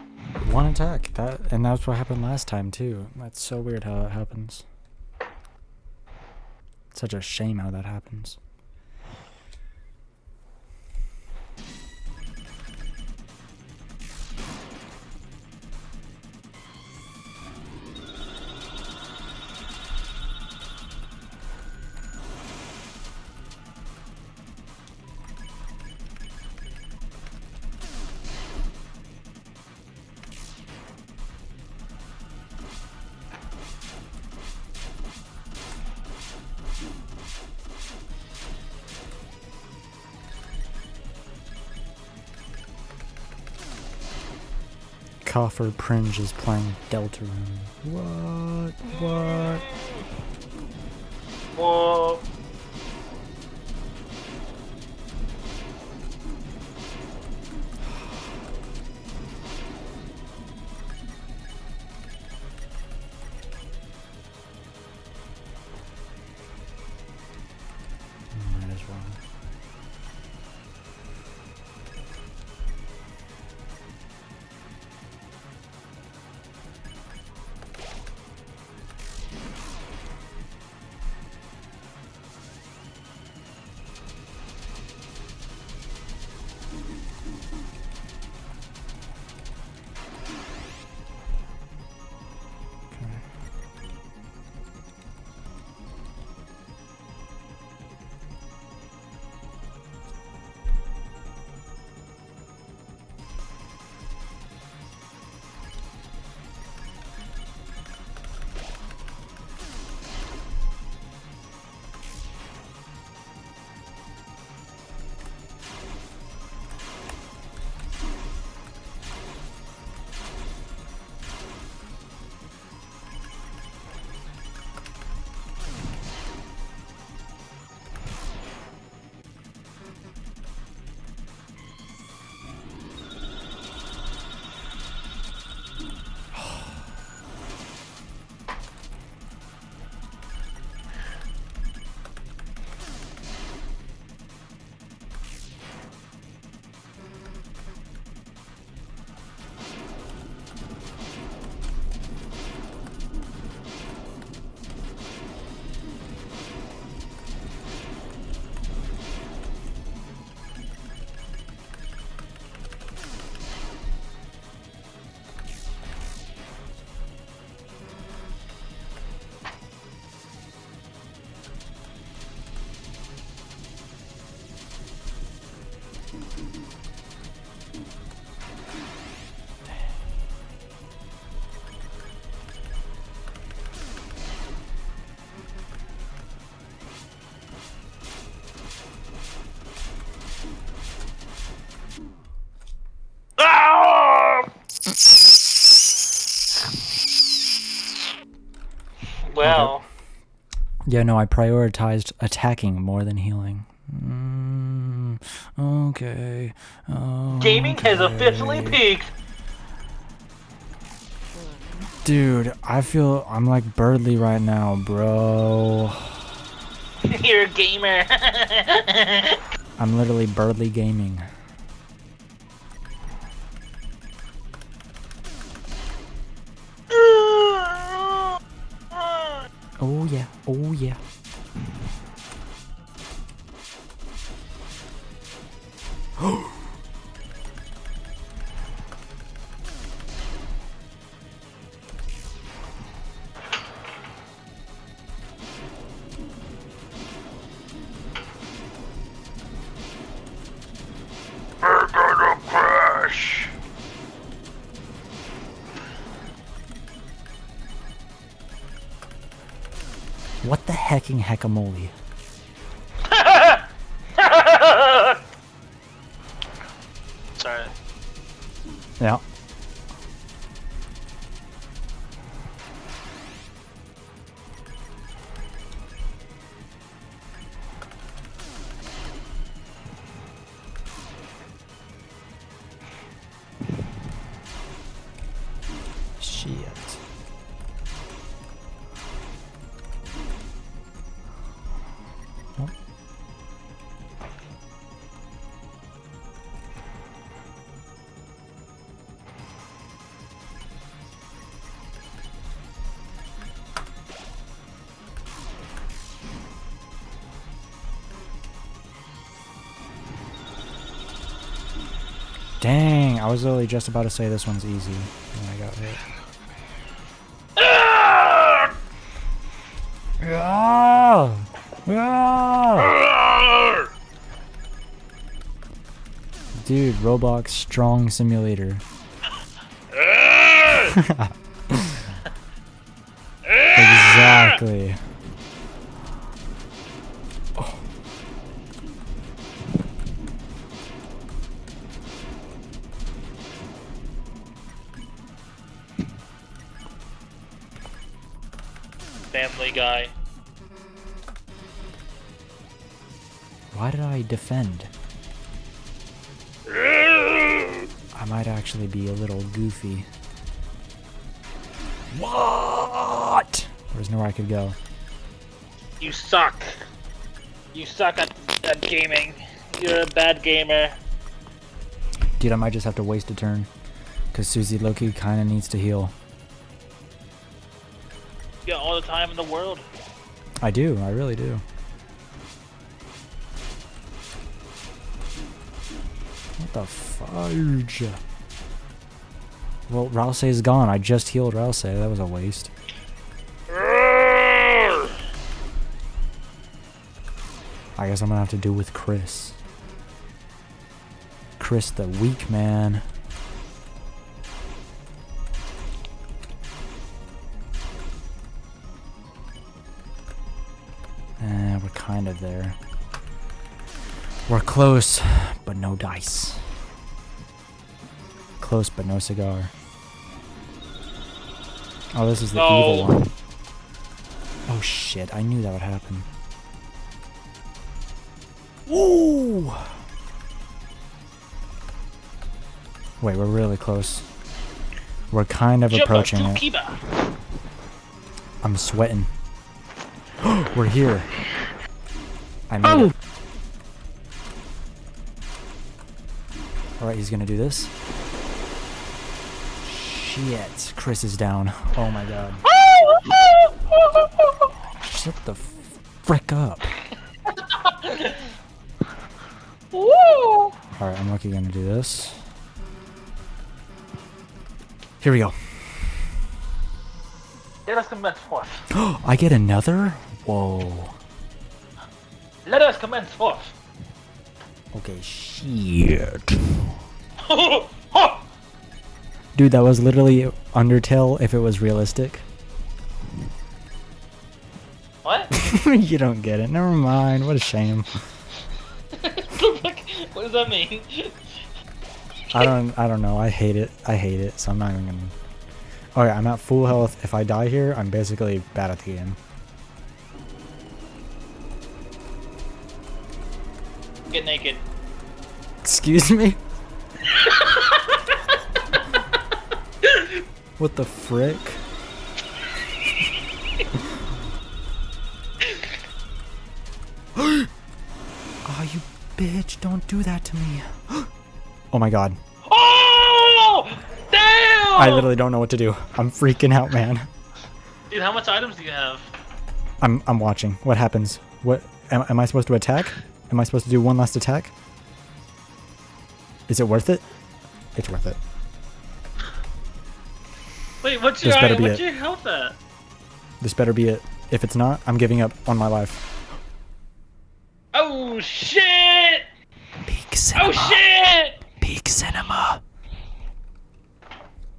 One attack. And that's what happened last time too. That's so weird how that happens. Such a shame how that happens. Coffer Pringe is playing Deltarune. What? What? Whoa. Might as well. Well, Yeah, no, I prioritized attacking more than healing. Okay. gaming has officially peaked. Dude, I feel I'm like Birdly right now, bro. You're a gamer. I'm literally Birdly gaming. Oh yeah, oh yeah. We're gonna crash. What the hecking heckamole? Sorry. Yeah. Shit. Dang, I was literally just about to say this one's easy when I got hit. Ah! Ah! Dude, Roblox Strong Simulator. Exactly. Oh. Family Guy. Why did I defend? I might actually be a little goofy. What? There's nowhere I could go. You suck. You suck at gaming. You're a bad gamer. Dude, I might just have to waste a turn. Because Susie Loki kind of needs to heal. You got all the time in the world. I do, I really do. What the fudge? Well, Rouse is gone. I just healed Rouse. That was a waste. I guess I'm gonna have to do with Chris. Chris the weak man. We're kind of there. We're close, but no dice. Close, but no cigar. Oh, this is the evil one. Oh shit, I knew that would happen. Ooh! Wait, we're really close. We're kind of approaching it. I'm sweating. We're here. I made it. Alright, he's gonna do this. Shit, Chris is down. Oh my god. Shut the frick up. Alright, I'm lucky gonna do this. Here we go. Let us commence forth. I get another? Whoa. Let us commence forth. Okay, shit. Dude, that was literally Undertale if it was realistic. What? You don't get it. Never mind. What a shame. What does that mean? I don't know. I hate it. I hate it. So I'm not even gonna. Okay, I'm at full health. If I die here, I'm basically bad at the game. Get naked. Excuse me? What the frick? Oh, you bitch. Don't do that to me. Oh my god. Oh! Damn! I literally don't know what to do. I'm freaking out, man. Dude, how much items do you have? I'm watching. What happens? What am I supposed to attack? Am I supposed to do one last attack? Is it worth it? It's worth it. Wait, what's your health at? This better be it. If it's not, I'm giving up on my life. Oh shit! Peak cinema. Oh shit! Peak cinema.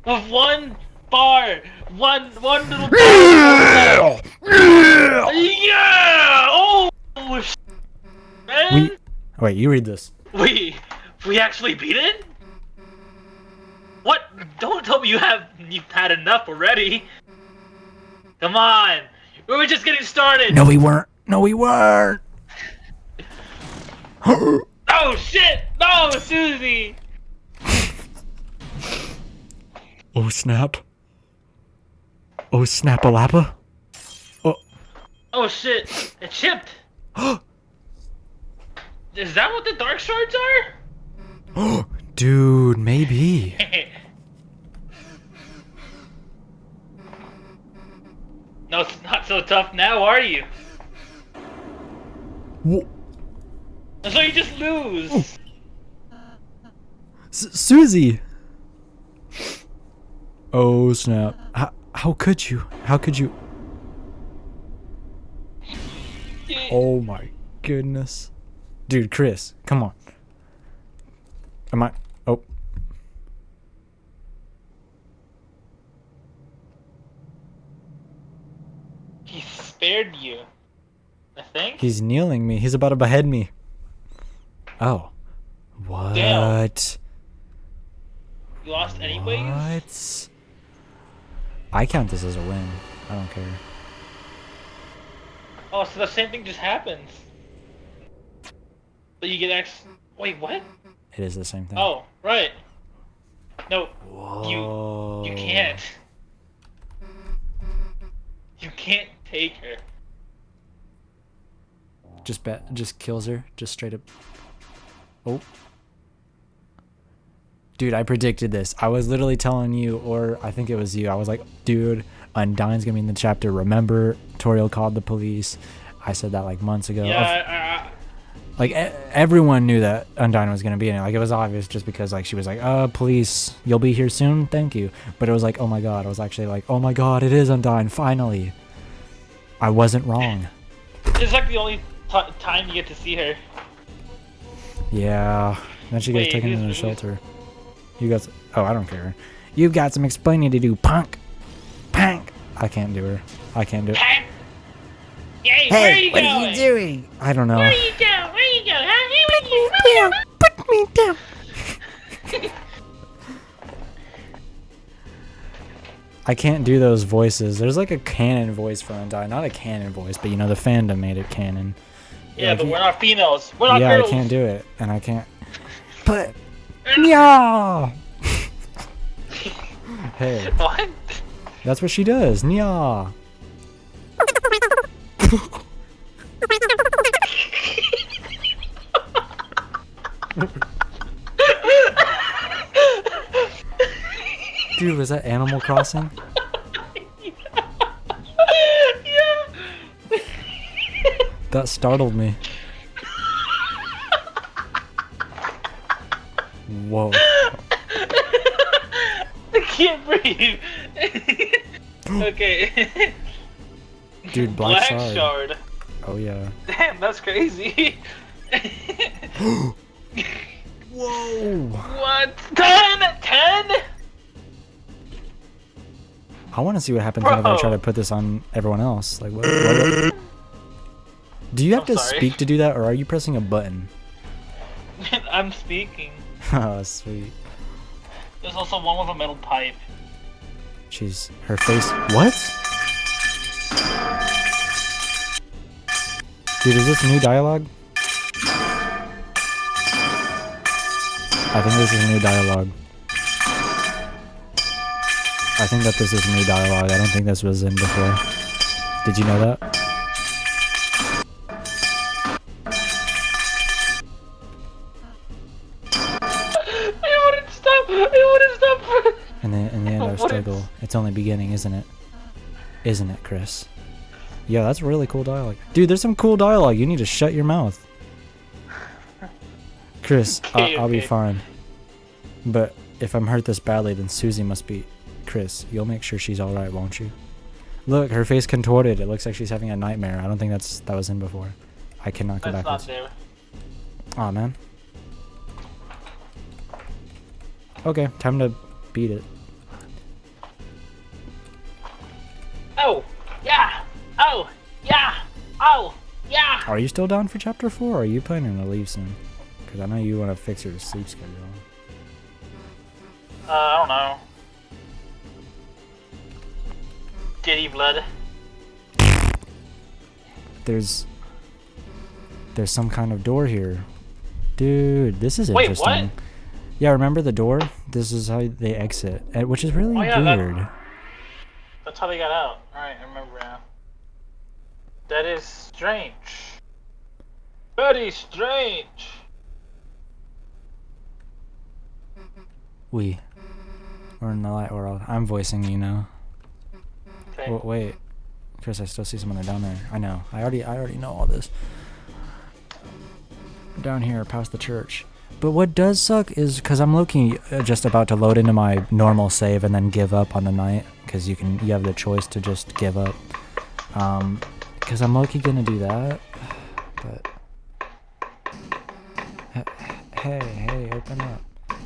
With one bar, one little bar. Yeah! Oh shit! Man! Wait, you read this. We actually beat it? What? Don't tell me you've had enough already. Come on. We were just getting started. No, we weren't. No, we weren't. Oh shit! No, Susie! Oh snap. Oh snap-a-lappa. Oh. Oh shit! It chipped. Is that what the dark shards are? Dude, maybe. No, it's not so tough now, are you? Whoa. So you just lose. Susie! Oh snap. How could you? How could you? Oh my goodness. Dude, Chris, come on. Am I? Oh. He spared you. I think. He's kneeling me. He's about to behead me. Oh. What? Damn. You lost anyways? What? I count this as a win. I don't care. Oh, so the same thing just happens. But you get Wait, what? It is the same thing. Oh, right. No, Whoa. you can't. You can't take her. Just kills her. Just straight up. Oh. Dude, I predicted this. I was literally telling you, or I think it was you. I was like, dude, Undyne's gonna be in the chapter. Remember, Toriel called the police. I said that like months ago. Yeah, Like everyone knew that Undyne was gonna be in it. Like it was obvious just because like she was like, police, you'll be here soon. Thank you. But it was like, oh my god. I was actually like, oh my god, it is Undyne. Finally. I wasn't wrong. it's like the only time you get to see her. Yeah. Then she gets taken into the shelter. You got. Oh, I don't care. You've got some explaining to do, punk. Punk. I can't do her. I can't do it. Hey, where are you what going? are you doing? I don't know. Where are you going? Where are you going? Huh? Put me down. I can't do those voices. There's like a canon voice for Undyne. Not a canon voice, but you know the fandom made it canon. Yeah, like, but we're not females. We're not yeah, girls. I can't do it, and I can't. But yeah. Hey, What? that's what she does. Nya. Dude, was that Animal Crossing? Yeah. That startled me. Whoa. I can't breathe. Okay. Dude, Black Shard. Oh yeah. Damn, that's crazy. Whoa. What? 10? I want to see what happens whenever I try to put this on everyone else. Like, what? Do you have to speak to do that, or are you pressing a button? I'm speaking. Oh, sweet. There's also one with a metal pipe. She's her face. What? Dude, is this new dialogue? I think this is new dialogue. I think that this is new dialogue. I don't think this was in before. Did you know that? It wouldn't stop. And then in the end, our struggle. It's only beginning, isn't it? Isn't it, Chris? Yeah, that's really cool dialogue. Dude, there's some cool dialogue. You need to shut your mouth. Chris, I'll be fine. But if I'm hurt this badly, then Susie must be... Chris, you'll make sure she's alright, won't you? Look, her face contorted. It looks like she's having a nightmare. I don't think that was in before. I cannot go backwards. That's not there. Aw, man. Okay, time to beat it. Oh, yeah. Oh, yeah. Oh, yeah. Are you still down for chapter 4, or are you planning to leave soon? Because I know you want to fix your sleep schedule. I don't know. Diddy blood. There's some kind of door here. Dude, this is interesting. Wait, what? Yeah, remember the door? This is how they exit, which is really weird. That's how they got out. Alright, I remember now. That is strange. Very strange. We're in the light world. I'm voicing you now. Okay. Wait, Chris, I still see someone down there. I know. I already know all this. Down here, past the church. But what does suck is because I'm looking just about to load into my normal save and then give up on the night, because you have the choice to just give up. Because I'm low-key gonna do that, but hey, open up.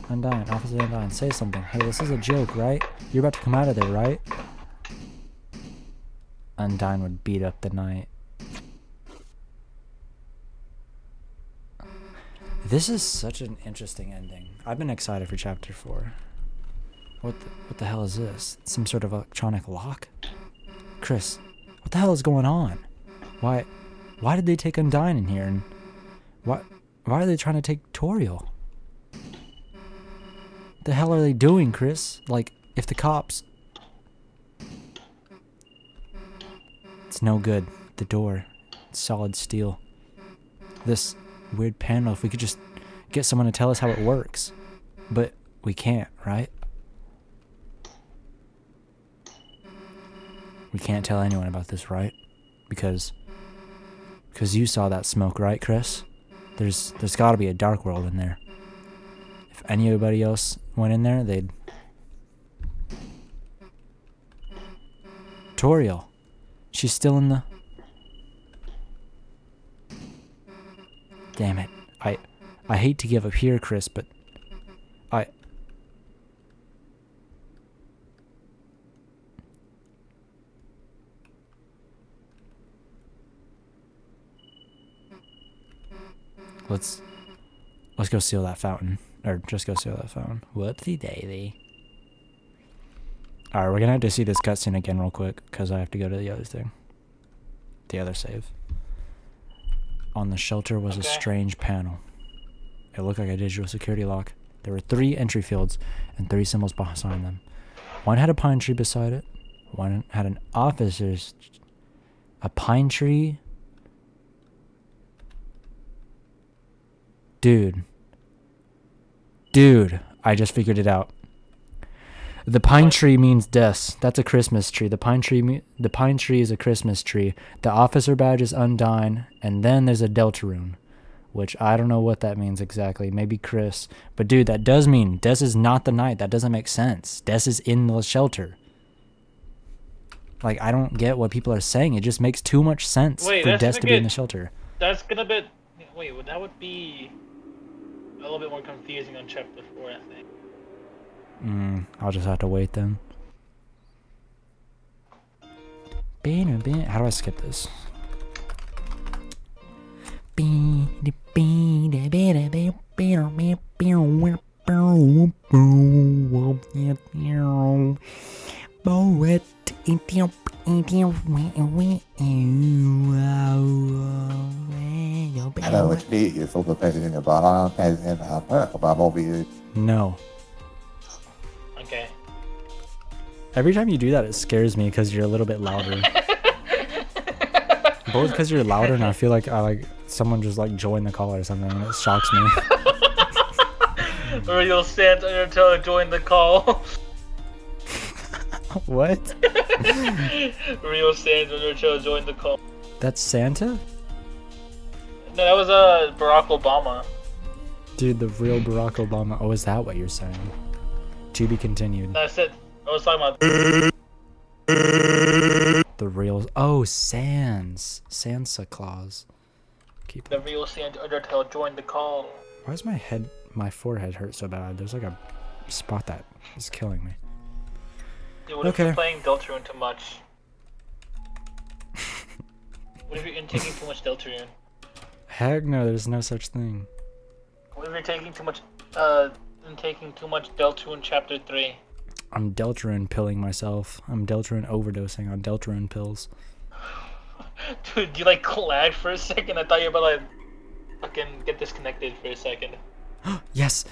Undyne, Officer Undyne, say something. Hey, this is a joke, right? You're about to come out of there, right? Undyne would beat up the knight. This is such an interesting ending. I've been excited for chapter 4. What the hell is this? Some sort of electronic lock? Chris, what the hell is going on? Why did they take Undyne in here, and why are they trying to take Toriel? The hell are they doing, Chris? Like, if the cops... It's no good. The door. It's solid steel. This weird panel, if we could just get someone to tell us how it works. But we can't, right? We can't tell anyone about this, right? Because you saw that smoke, right, Chris? There's got to be a dark world in there. If anybody else went in there, they'd... Toriel. She's still in the... Damn it. I hate to give up here, Chris, but... Let's go seal that fountain. Or just go seal that fountain. Whoopsie daisy. Alright, we're gonna have to see this cutscene again real quick, because I have to go to the other thing. The other save. On the shelter was a strange panel. It looked like a digital security lock. There were 3 entry fields and 3 symbols behind them. One had a pine tree beside it. One had an officer's... A pine tree? Dude, I just figured it out. The pine tree means death. That's a Christmas tree. The pine tree is a Christmas tree. The officer badge is Undyne, and then there's a Deltarune, which I don't know what that means exactly. Maybe Chris. But dude, that does mean Des is not the knight. That doesn't make sense. Des is in the shelter. Like, I don't get what people are saying. It just makes too much sense for Des to be in the shelter. That's gonna be... Wait, that would be a little bit more confusing on chapter 4, I think. I'll just have to wait then. How do I skip this? No. Okay. Every time you do that, it scares me because you're a little bit louder. Both because you're louder and I feel like someone just like joined the call or something, and it shocks me. Real Santa until join the call. What? Real Santa until join the call. That's Santa? No, that was Barack Obama. Dude, the real Barack Obama. Oh, is that what you're saying? To be continued. No, I was talking about the real... Oh, Sansa Claus. Keep the real Santa Undertale joined the call. Why does my forehead hurt so bad? There's like a spot that is killing me. Dude, what if you're playing Deltarune too much? What if you're taking too much Deltarune? Heck no, there's no such thing. What if you're taking too much Deltarune chapter 3? I'm Deltarune pilling myself. I'm Deltarune overdosing on Deltarune pills. Dude, you like lagged for a second? I thought you were about to like fucking get disconnected for a second. Yes!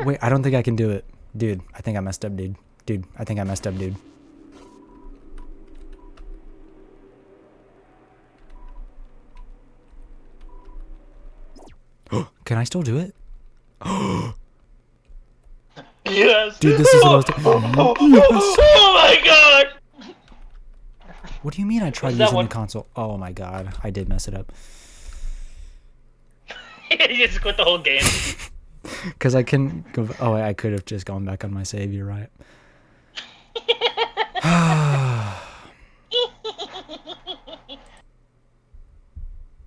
Wait, I don't think I can do it. Dude, I think I messed up, dude. I think I messed up, dude. Can I still do it? Yes! Dude, this is the most... Oh my god! What do you mean I tried Was that using one- the console? Oh my god, I did mess it up. You just quit the whole game. Because I couldn't go. Oh, I could have just gone back on my save. You're right.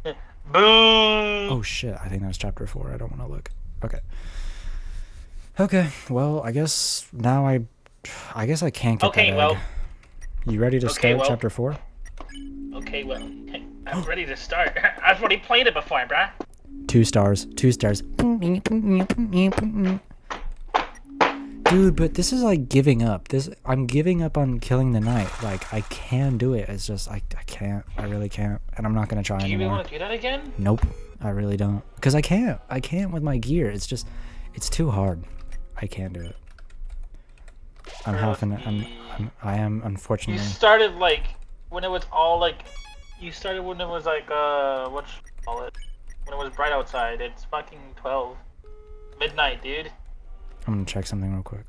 Boom. Oh shit! I think that was chapter 4. I don't want to look. Okay. Okay. Well, I guess now I guess I can't get Okay, that well. egg. You ready to Okay, start well. chapter 4? Okay, well. I'm ready to start. I've already played it before, bruh. 2 stars. 2 stars. Dude, but this is like giving up. I'm giving up on killing the knight. Like I can do it. It's just I can't. I really can't. And I'm not gonna try Do you really anymore. want to do that again? Nope. I really don't. Because I can't. I can't with my gear. It's just it's too hard. I can't do it. I'm having I am You unfortunately. started like when it was all like. You started when it was like what should you call it? When it was bright outside. It's fucking 12 midnight, dude. I'm gonna check something real quick.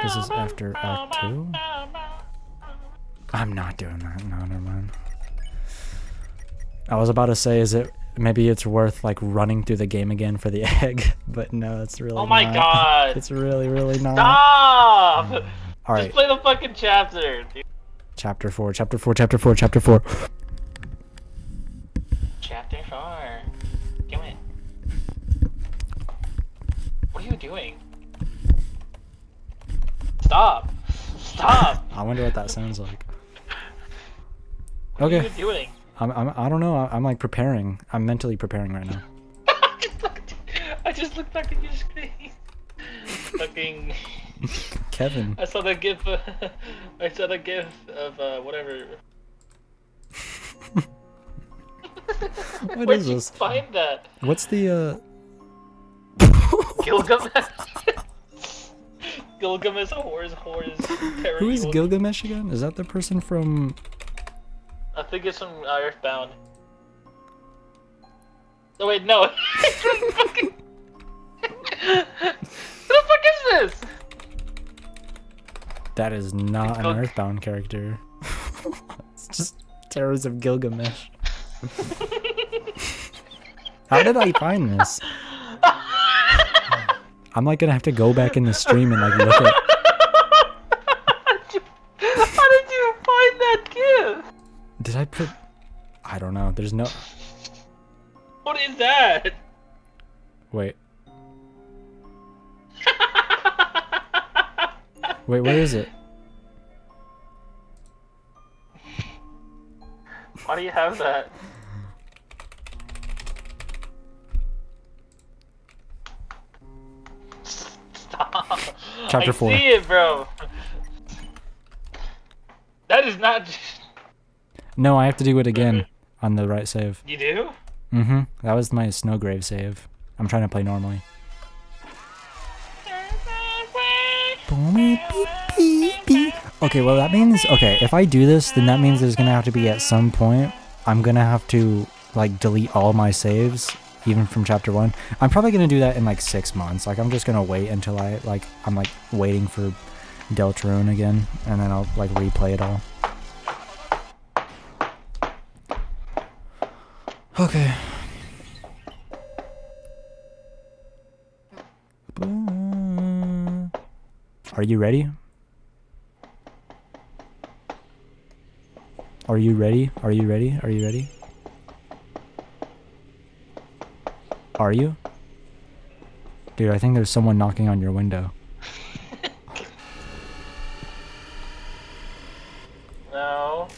This is after Act 2? I'm not doing that. No, never mind. I was about to say, is it maybe it's worth like running through the game again for the egg, but no, it's really Oh my not. god! It's really not. Stop! All Just right, play the fucking chapter, dude. chapter 4, chapter 4, chapter 4, chapter 4. Chapter 4. Do it. What are you doing? Stop! Stop! I wonder what that sounds like. What are Okay, you doing? I don't know. I'm like preparing. I'm mentally preparing right now. I just looked back at your screen. Fucking. Kevin. I saw the gif. I saw the gif of whatever. What Where'd is you this? find that? What's the Gilgamesh. Gilgamesh whores. Who is Gilgamesh again? Is that the person from? I think it's from Earthbound. Oh wait, no. Fucking... Who the fuck is this? That is not an Gil- Earthbound character. It's just Terrors of Gilgamesh. How did I find this? I'm like gonna have to go back in the stream and like look at. How did you find that gift? Did I put? I don't know. There's no. What is that? Wait. Wait, where is it? Why do you have that? Stop. Chapter 4. I see it, bro. That is not. No, I have to do it again on the right save. You do? Mm-hmm. That was my Snowgrave save. I'm trying to play normally. Okay, well that means, okay, if I do this, then that means there's gonna have to be at some point, I'm gonna have to, like, delete all my saves, even from chapter 1. I'm probably gonna do that in, like, 6 months. Like, I'm just gonna wait until I'm, like, waiting for DELTARUNE again, and then I'll, like, replay it all. Okay. Are you ready? Are you ready? Are you ready? Are you ready? Are you? Dude, I think there's someone knocking on your window. No.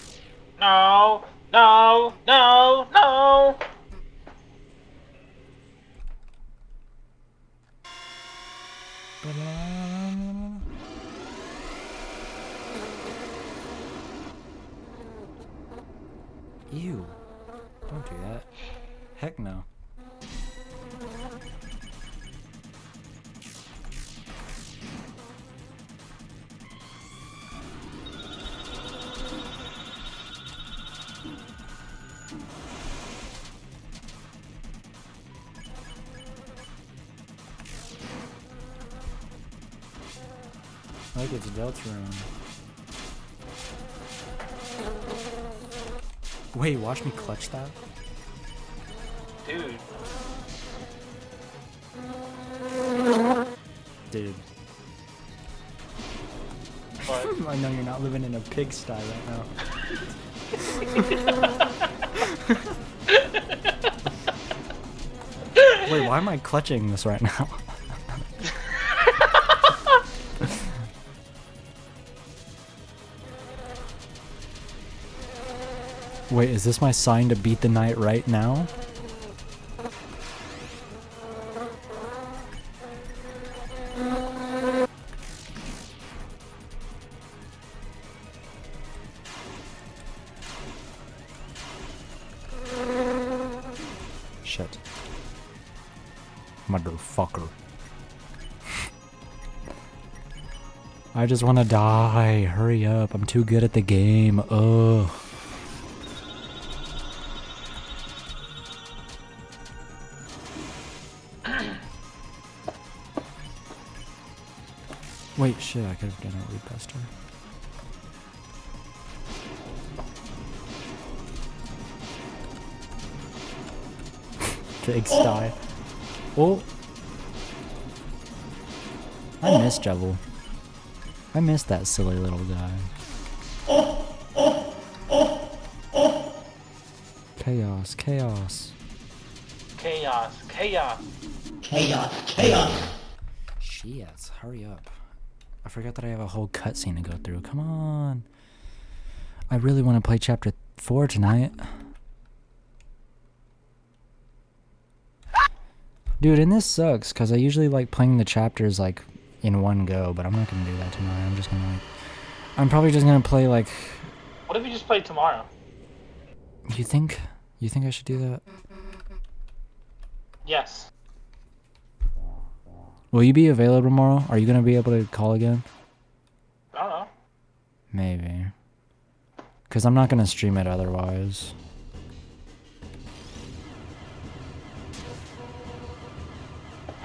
No. No. No. No. Ew. Don't do that. Heck no. Look, it's Deltarune. Wait, watch me clutch that. Dude. Dude. What? I know you're not living in a pigsty right now. Wait, why am I clutching this right now? Wait, is this my sign to beat the night right now? Shit. Motherfucker. I just wanna die. Hurry up. I'm too good at the game. Ugh. Wait, shit, I could have done it way faster. Big sty. Oh! I miss Jevil. I miss that silly little guy. Chaos, chaos. Chaos, chaos. Chaos, chaos. Shit, hurry up. I forgot that I have a whole cutscene to go through. Come on. I really want to play chapter 4 tonight. Dude, and this sucks, because I usually like playing the chapters like in one go, but I'm not going to do that tonight. I'm just going to like... I'm probably just going to play like... What if you just play tomorrow? You think I should do that? Yes. Will you be available tomorrow? Are you going to be able to call again? I don't know. Maybe. Because I'm not going to stream it otherwise.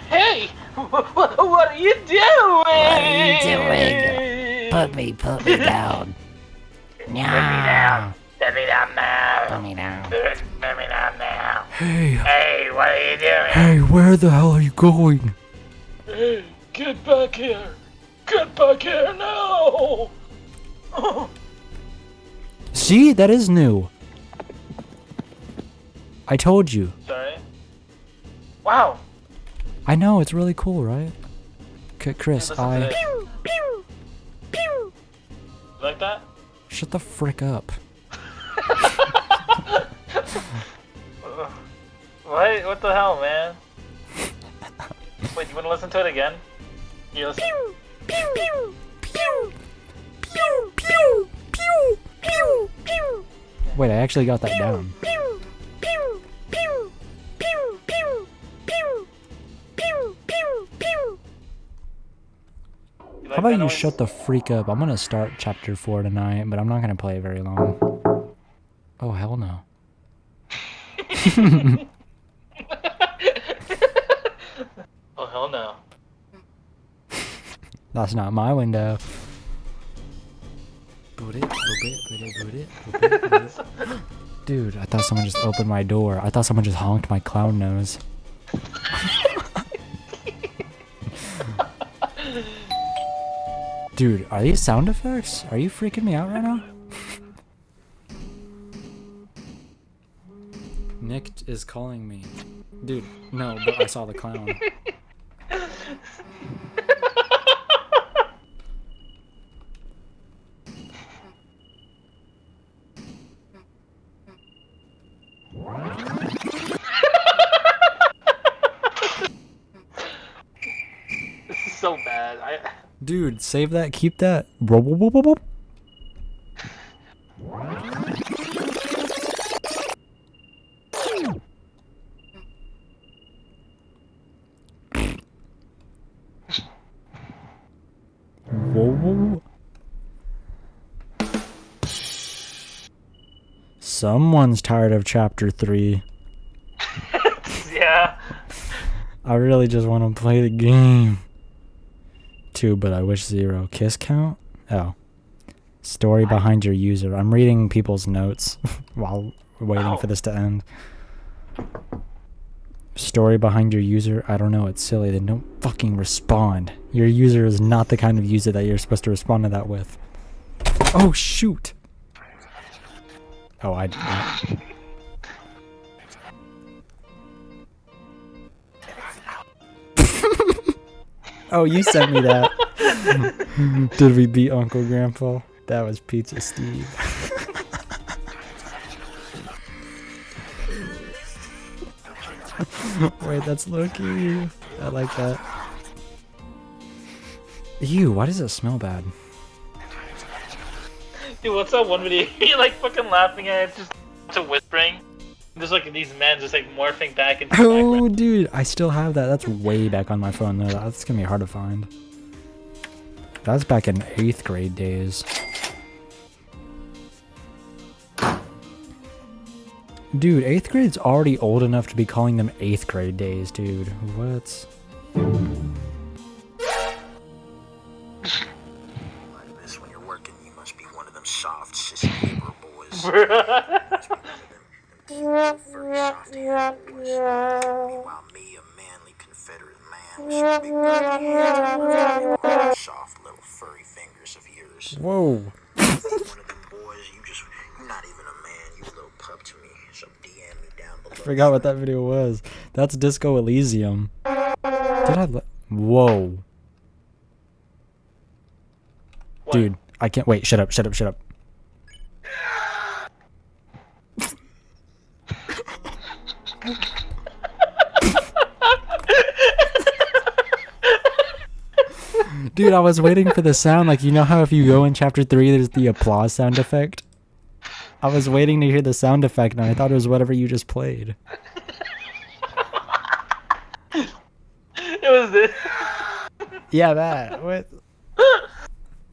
Hey! What are you doing? What are you doing? Put me down. Put me down. Put me down now. Put me down. Put me down now. Hey! Hey, what are you doing? Hey, where the hell are you going? Hey, get back here. Get back here now. See? That is new. I told you. Sorry. Wow. I know, it's really cool, right? Chris, Listen to I... this. You like that? Shut the frick up. What the hell, man? Wait, you wanna listen to it again? Here, listen. Wait, I actually got that down. You How like about that you noise? shut the freak up? I'm gonna start chapter 4 tonight, but I'm not gonna play very long. Oh, hell no. Oh, hell no. That's not my window. Dude, I thought someone just opened my door. I thought someone just honked my clown nose. Dude, are these sound effects? Are you freaking me out right now? Nick is calling me. Dude, no, but I saw the clown. This is so bad. Dude, save that, keep that. Whoop, whoop, whoop, whoop, whoop. Whoa, whoa. Someone's tired of chapter 3. Yeah. I really just want to play the game. 2, but I wish 0. Kiss count? Oh. Story behind your user. I'm reading people's notes while waiting for this to end. Story behind your user? I don't know, it's silly. Then don't fucking respond. Your user is not the kind of user that you're supposed to respond to that with. Oh, shoot! Oh, I... Oh, you sent me that. Did we beat Uncle Grandpa? That was Pizza Steve. Wait, that's Loki. I like that. Ew, why does it smell bad? Dude, what's that one video? You're like fucking laughing at it, just whispering. There's like these men just like morphing back into Oh, dude, I still have that. That's way back on my phone though. That's gonna be hard to find. That's back in 8th grade days. Dude, 8th grade's already old enough to be calling them 8th grade days, dude. What? This when you're working, you must be one of them soft sissy Negro boys. Very soft haired boys. Meanwhile, me, a manly Confederate man with some big burly, soft little furry fingers of yours. Whoa. One of them boys, you're not even a man. You a little pup to me. So DM me down below. I forgot what that video was. That's Disco Elysium. Did I Whoa. What? Dude, I can't wait. Shut up, shut up, shut up. Dude, I was waiting for the sound. Like, you know how if you go in chapter 3, there's the applause sound effect? I was waiting to hear the sound effect, and I thought it was whatever you just played. It was this. Yeah, that. What?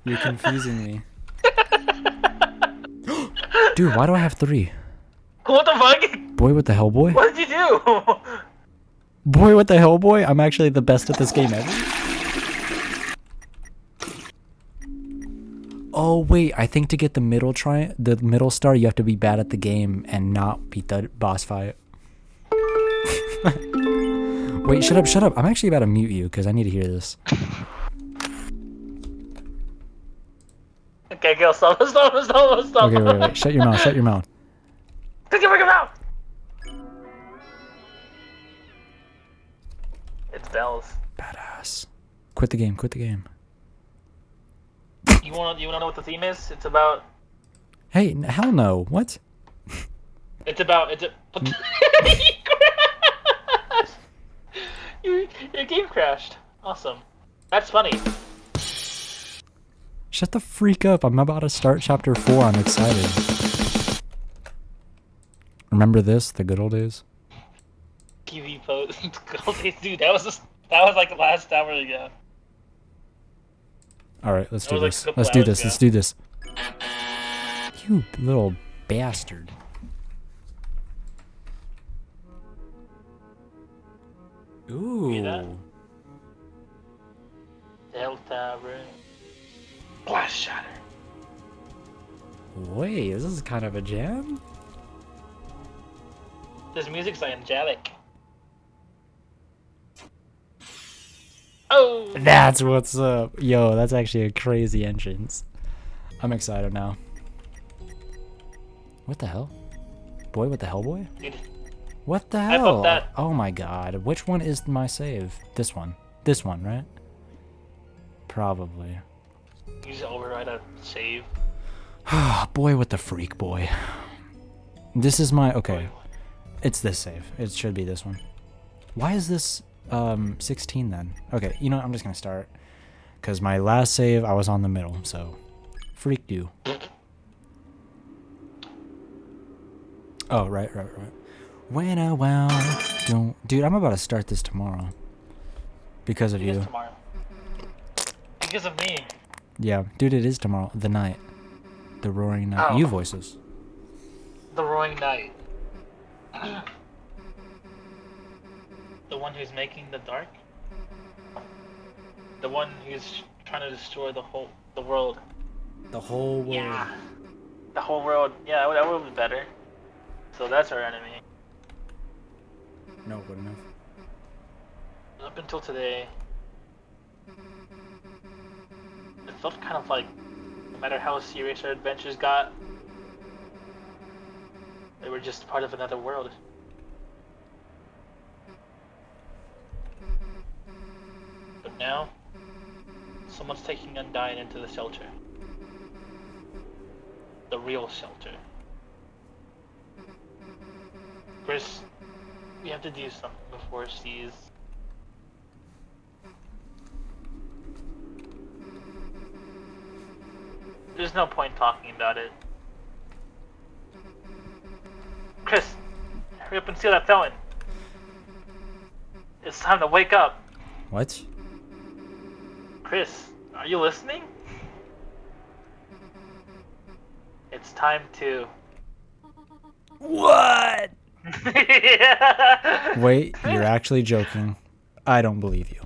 You're confusing me. Dude, why do I have 3? What the fuck? Boy, what the hell, boy? What did you do? Boy, what the hell, boy? I'm actually the best at this game ever. Oh, wait. I think to get the middle star, you have to be bad at the game and not beat the boss fight. Wait, shut up, shut up. I'm actually about to mute you because I need to hear this. Okay, go, stop. Okay, wait. Shut your mouth, shut your mouth. Take your fucking mouth! It's bells. Badass. Quit the game, quit the game. You wanna know what the theme is? It's about... Hey, hell no. What? It's a... Your game crashed. Awesome. That's funny. Shut the freak up. I'm about to start chapter 4. I'm excited. Remember this? The good old days? TV post. Dude, that was like last hour ago. Alright, let's do That was this. like a couple Let's do hours this. ago. Let's do this. You little bastard. Hear that? Ooh. DELTARUNE. Blast shatter. Wait, this is kind of a jam? This music's like angelic. Oh! That's what's up. Yo, that's actually a crazy entrance. I'm excited now. What the hell? Boy, what the hell, boy? Dude, What the I hell? bumped that. Oh my god. Which one is my save? This one. This one, right? Probably. you just override a save. Boy, what the freak, boy. This is my... Okay. It's this save. It should be this one. Why is this 16 then? Okay, you know what? I'm just gonna start. Because my last save, I was on the middle, so... Freaked you. Oh, right. When I wow, don't... Dude, I'm about to start this tomorrow. Because of It is you. tomorrow. Because of me. Yeah, dude, it is tomorrow. The night. The roaring night. Oh. You voices. The roaring night. The one who's making the dark? The one who's trying to destroy the world. The whole world. Yeah. The whole world. Yeah, that would be better. So that's our enemy. No, good enough. Up until today, it felt kind of like, no matter how serious our adventures got, they were just part of another world. But now, someone's taking Undyne into the shelter. The real shelter. Chris, we have to do something before she's... There's no point talking about it. Chris, hurry up and seal that felon. It's time to wake up. What? Chris, are you listening? It's time to... What? Yeah. Wait, you're actually joking. I don't believe you.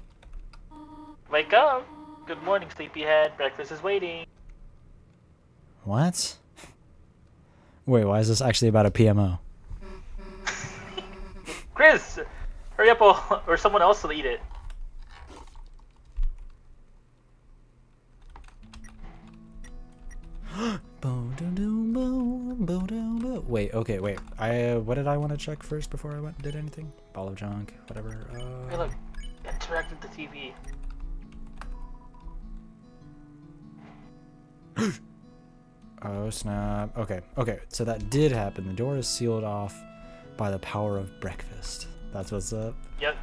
Wake up. Good morning, sleepyhead. Breakfast is waiting. What? Wait, why is this actually about a PMO? Chris, hurry up or someone else will eat it. Wait, okay, wait. What did I want to check first before I did anything? Ball of junk, whatever. Hey, look, interact with the TV. Oh snap. Okay, so that did happen. The door is sealed off by the power of breakfast. That's what's up. Yep.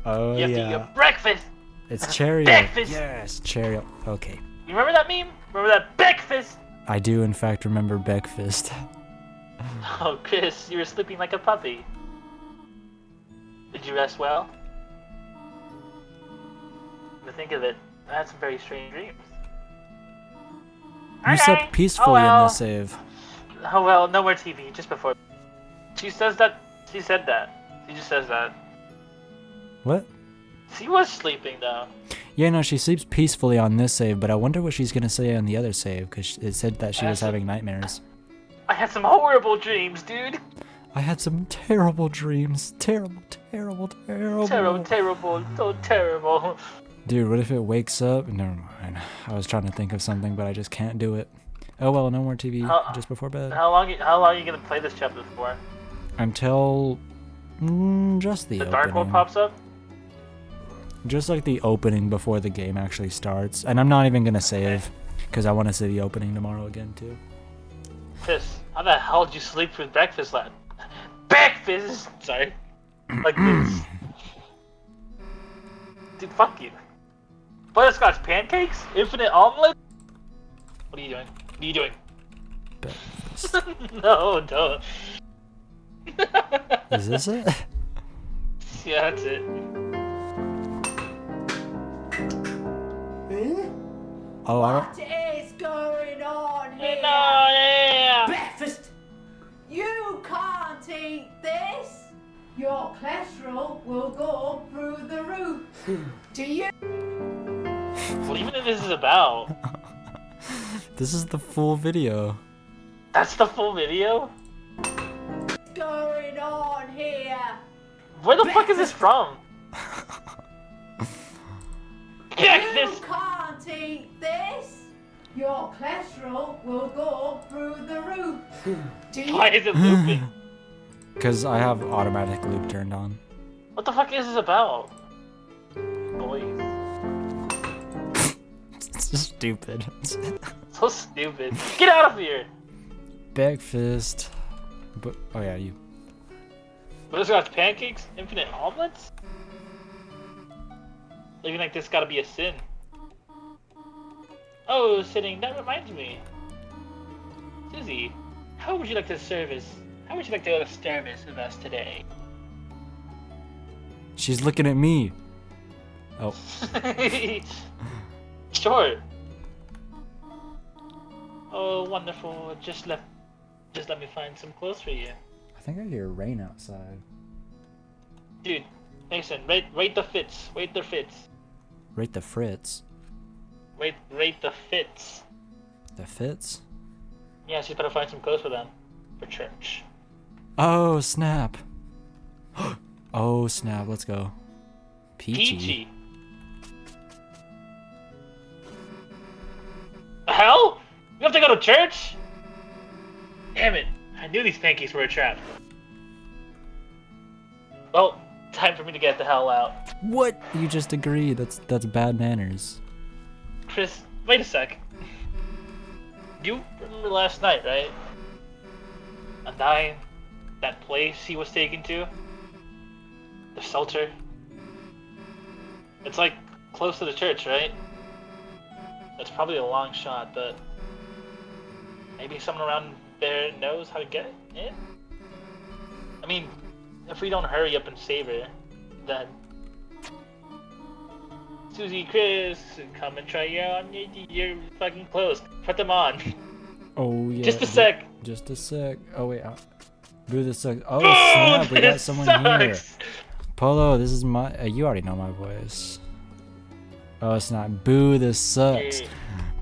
Oh You have to eat yeah. your breakfast. It's Cheerio. Breakfast. Yes, Cheerio. Okay. You remember that meme? Remember that breakfast? I do in fact remember breakfast. Oh, Chris, you were sleeping like a puppy. Did you rest well? To think of it, I had some very strange dreams. You slept peacefully in this save. Oh well, no more TV, just before. She says that. She said that. She just says that. What? She was sleeping though. Yeah, no, she sleeps peacefully on this save, but I wonder what she's gonna say on the other save, because it said that she was having nightmares. I had some horrible dreams, dude. I had some terrible dreams. Terrible. Terrible, so terrible. Dude, what if it wakes up? Never mind. I was trying to think of something, but I just can't do it. Oh well, no more TV just before bed. How long are you gonna play this chapter for? Until just the The opening. Dark World pops up? Just like the opening before the game actually starts. And I'm not even gonna save, because I want to see the opening tomorrow again too. Chris, how the hell did you sleep through breakfast last? Breakfast! Sorry. Like this. Dude, fuck you. Butterscotch pancakes? Infinite omelet? What are you doing? What are you doing? No, don't. Is this it? Yeah, that's it. Oh, I don't... What is going on here? No, yeah. Breakfast! You can't eat this! Your cholesterol will go through the roof. Do you? What even this is about? This is the full video. That's the full video? What's going on here? Where the fuck is this from? You Breakfast! can't eat this! Your cholesterol will go through the roof. Do you? Why is it looping? Because I have automatic loop turned on. What the fuck is this about? Boys. It's just stupid. So stupid. Get out of here! Breakfast. But, oh yeah, you. Butterscotch pancakes? Infinite omelets? Looking like this gotta be a sin. Oh, sitting, that reminds me. Susie, how would you like to service? How would you like to go to service with us today? She's looking at me. Oh. Sure. Oh, wonderful. Just let me find some clothes for you. I think I hear rain outside. Dude, Mason, rate the fits. Rate the fits. Rate the Fritz. Rate the fits. The fits? Yeah, she's better find some clothes for them. For church. Oh, snap. Oh, snap. Let's go. Peachy. The hell? We have to go to church? Damn it. I knew these pancakes were a trap. Well, time for me to get the hell out. What? You just agreed. That's bad manners. Chris, wait a sec. You remember last night, right? Undyne, that place he was taken to? The shelter? It's like close to the church, right? That's probably a long shot, but maybe someone around there knows how to get in? I mean, if we don't hurry up and save her, then Susie, Chris, come and try on your fucking clothes. Put them on. Oh, yeah. Just a sec. Just a sec. Oh, wait. Boo, this sucks. Oh, snap. We got someone here. Polo, this is my... you already know my voice. Oh, it's not. Boo, this sucks. Hey.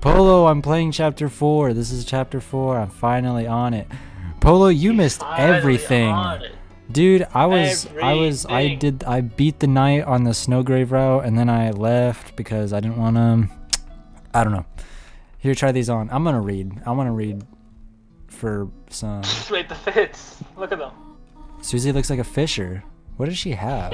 Polo, I'm playing chapter 4. This is chapter 4. I'm finally on it. Polo, you missed everything. Dude, I beat the night on the Snowgrave route, and then I left because I didn't want to, I don't know. Here, try these on. I'm gonna read. I want to read for some. Wait, the fits. Look at them. Susie looks like a fisher. What does she have?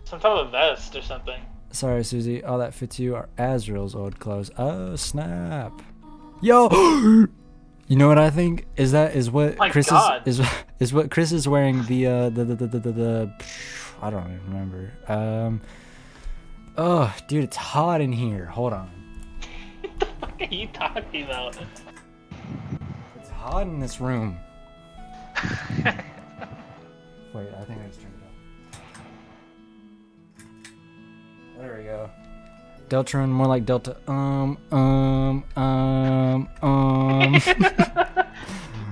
Some type of vest or something. Sorry, Susie. All that fits you are Azrael's old clothes. Oh, snap. Yo! You know what I think? Is what Chris is what Chris is wearing the I don't even remember. Oh, dude, it's hot in here. Hold on. What the fuck are you talking about? It's hot in this room. Wait, I think I just turned it up. There we go. Deltarune, more like Delta.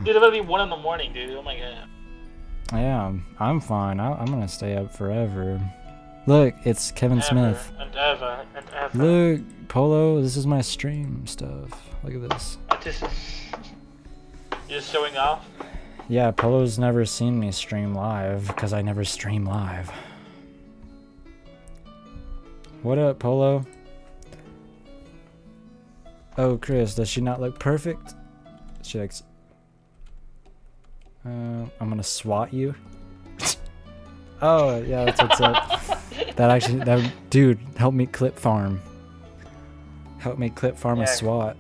Dude, it better be 1 in the morning, dude. Oh my god. Yeah, I'm fine. I'm gonna stay up forever. Look, it's Kevin Smith. And ever. Look, Polo, this is my stream stuff. Look at this. You're just showing off? Yeah, Polo's never seen me stream live because I never stream live. What up, Polo? Oh, Chris, does she not look perfect? She likes... I'm gonna swat you. Oh, yeah, that's what's up. That dude, help me clip farm. Help me clip farm a swat.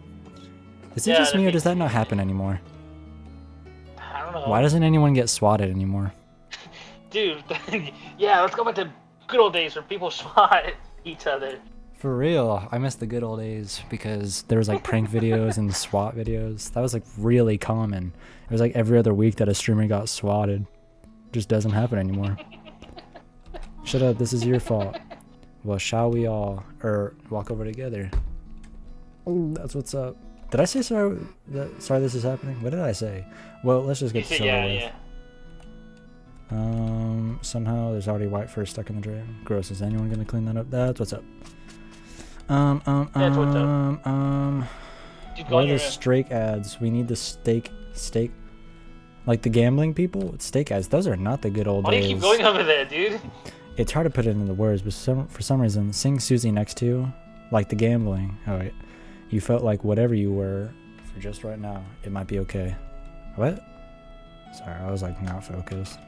Is it just me or does that not happen anymore? I don't know. Why doesn't anyone get swatted anymore? Dude, yeah, let's go back to good old days where people swat each other. For real, I miss the good old days because there was like prank videos and SWAT videos. That was like really common. It was like every other week that a streamer got swatted. Just doesn't happen anymore. Shut up, this is your fault. Well, shall we all, walk over together? Ooh, that's what's up. Did I say sorry? Sorry this is happening? What did I say? Well, let's just get this over with. Somehow there's already white fur stuck in the drain. Gross, is anyone gonna clean that up? That's what's up. That's what's up. What are the steak ads? We need the steak. Like the gambling people? It's steak ads. Those are not the good old days. Why do you keep going over there, dude? It's hard to put it into the words, but for some reason, seeing Susie next to you, like the gambling. Oh wait, you felt like whatever you were for just right now, it might be okay. What? Sorry, I was like not focused.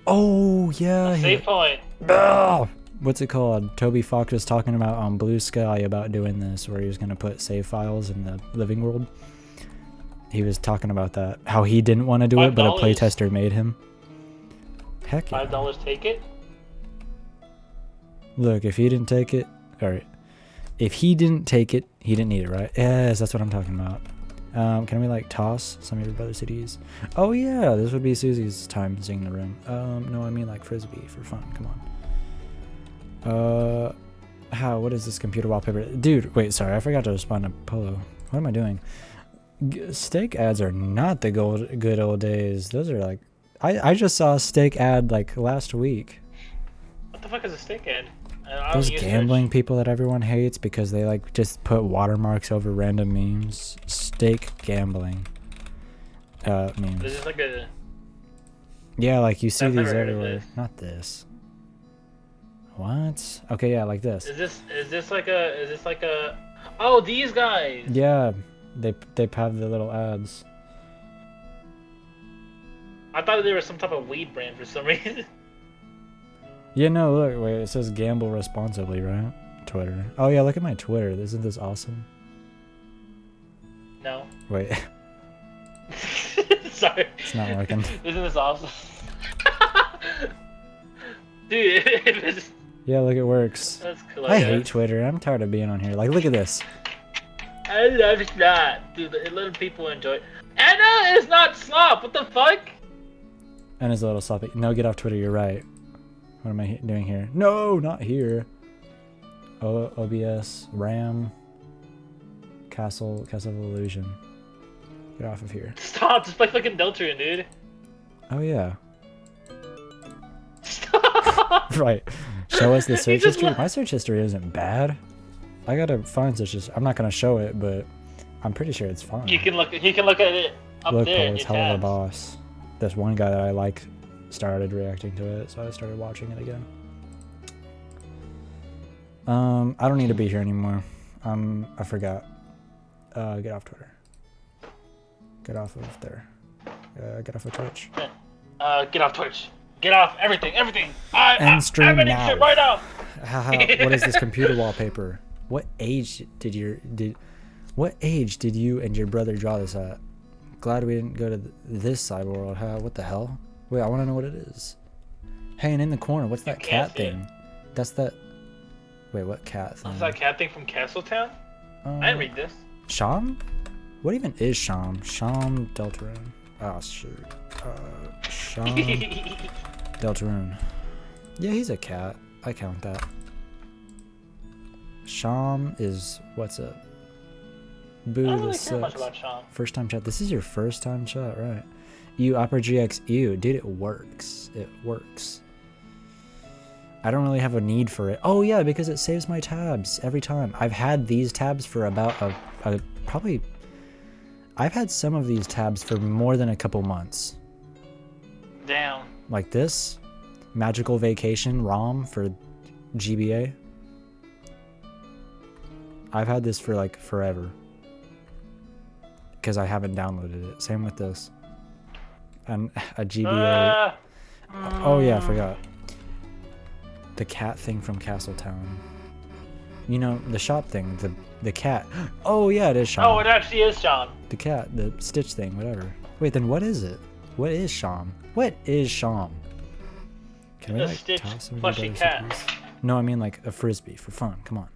Oh yeah. Save point. Oh, what's it called? Toby Fox was talking about on Blue Sky about doing this, where he was gonna put save files in the living world. He was talking about that, how he didn't want to do it, but a playtester made him. Heck yeah. $5 take it? Look, if he didn't take it, alright. If he didn't take it, he didn't need it, right? Yes, that's what I'm talking about. Can we like toss some of your brother cities? Oh yeah, this would be Susie's time singing the room. No, I mean like frisbee for fun. Come on. What is this computer wallpaper? Dude, wait, sorry, I forgot to respond to Polo. What am I doing? Steak ads are not the good old days. Those are like, I just saw a steak ad like last week. What the fuck is a steak ad? I don't Those use gambling people that everyone hates because they like just put watermarks over random memes. Stake gambling. Memes. This is like a. Yeah, like you see I've these never heard of everywhere. this. Not this. What? Okay, yeah, like this. Is this like a? Oh, these guys. Yeah, they have the little ads. I thought they were some type of weed brand for some reason. Yeah, no, look, wait, it says gamble responsibly, right? Twitter. Oh yeah, look at my Twitter. Isn't this awesome? No. Wait, Sorry. it's not working. Isn't this awesome? Dude, if it's, Yeah, look, it works. that's cool. I guess. hate Twitter. I'm tired of being on here. Like, look at this. I love Slop. Dude, letting people enjoy it. Anna is not Slop. What the fuck? And it's a little sloppy. No, get off Twitter. You're right. What am I doing here? No, not here. OBS, RAM, Castle of Illusion. Get off of here. Stop. Just play fucking Deltarune, dude. Oh yeah. Stop. Right. Show us the search just history. li- My search history isn't bad. I gotta find search history. I'm not gonna show it, but I'm pretty sure it's fine. You can look at it up Look, there in it's your hell of a tabs. boss. This one guy that I liked started reacting to it, so I started watching it again. I don't need to be here anymore. I forgot. Get off Twitter. Get off of there. Get off of Twitch. Get off Twitch. Get off everything. End stream I'm ending now. shit right now. Haha, what is this computer wallpaper? What age did you and your brother draw this at? Glad we didn't go to this side world. What the hell? Wait, I want to know what it is. Hey, and in the corner, what's that can't cat see it. thing? That's that. Wait, what cat thing? Is that cat thing from Castletown? I didn't read this. Sham? What even is Sham? Sham Deltarune. Oh shoot. Sham Deltarune. Yeah, he's a cat. I count that. Sham is what's up? Boo I don't the really care much sucks. about Sean. First time chat. This is your first time chat, right? You Opera GX. Ew, dude, it works. It works. I don't really have a need for it. Oh yeah, because it saves my tabs every time. I've had these tabs for about probably. I've had some of these tabs for more than a couple months. Damn. Like this, Magical Vacation ROM for GBA. I've had this for like forever. Because I haven't downloaded it. Same with this. And a GBA. Oh yeah, I forgot. The cat thing from Castletown. You know, the shop thing, the cat. Oh yeah, it is Sean. Oh, it actually is Sean. The cat, the Stitch thing, whatever. Wait, then what is it? What is Sham? What is Sham? Can we The like Stitch toss some plushy other cat. cookies? No, I mean like a frisbee for fun. Come on.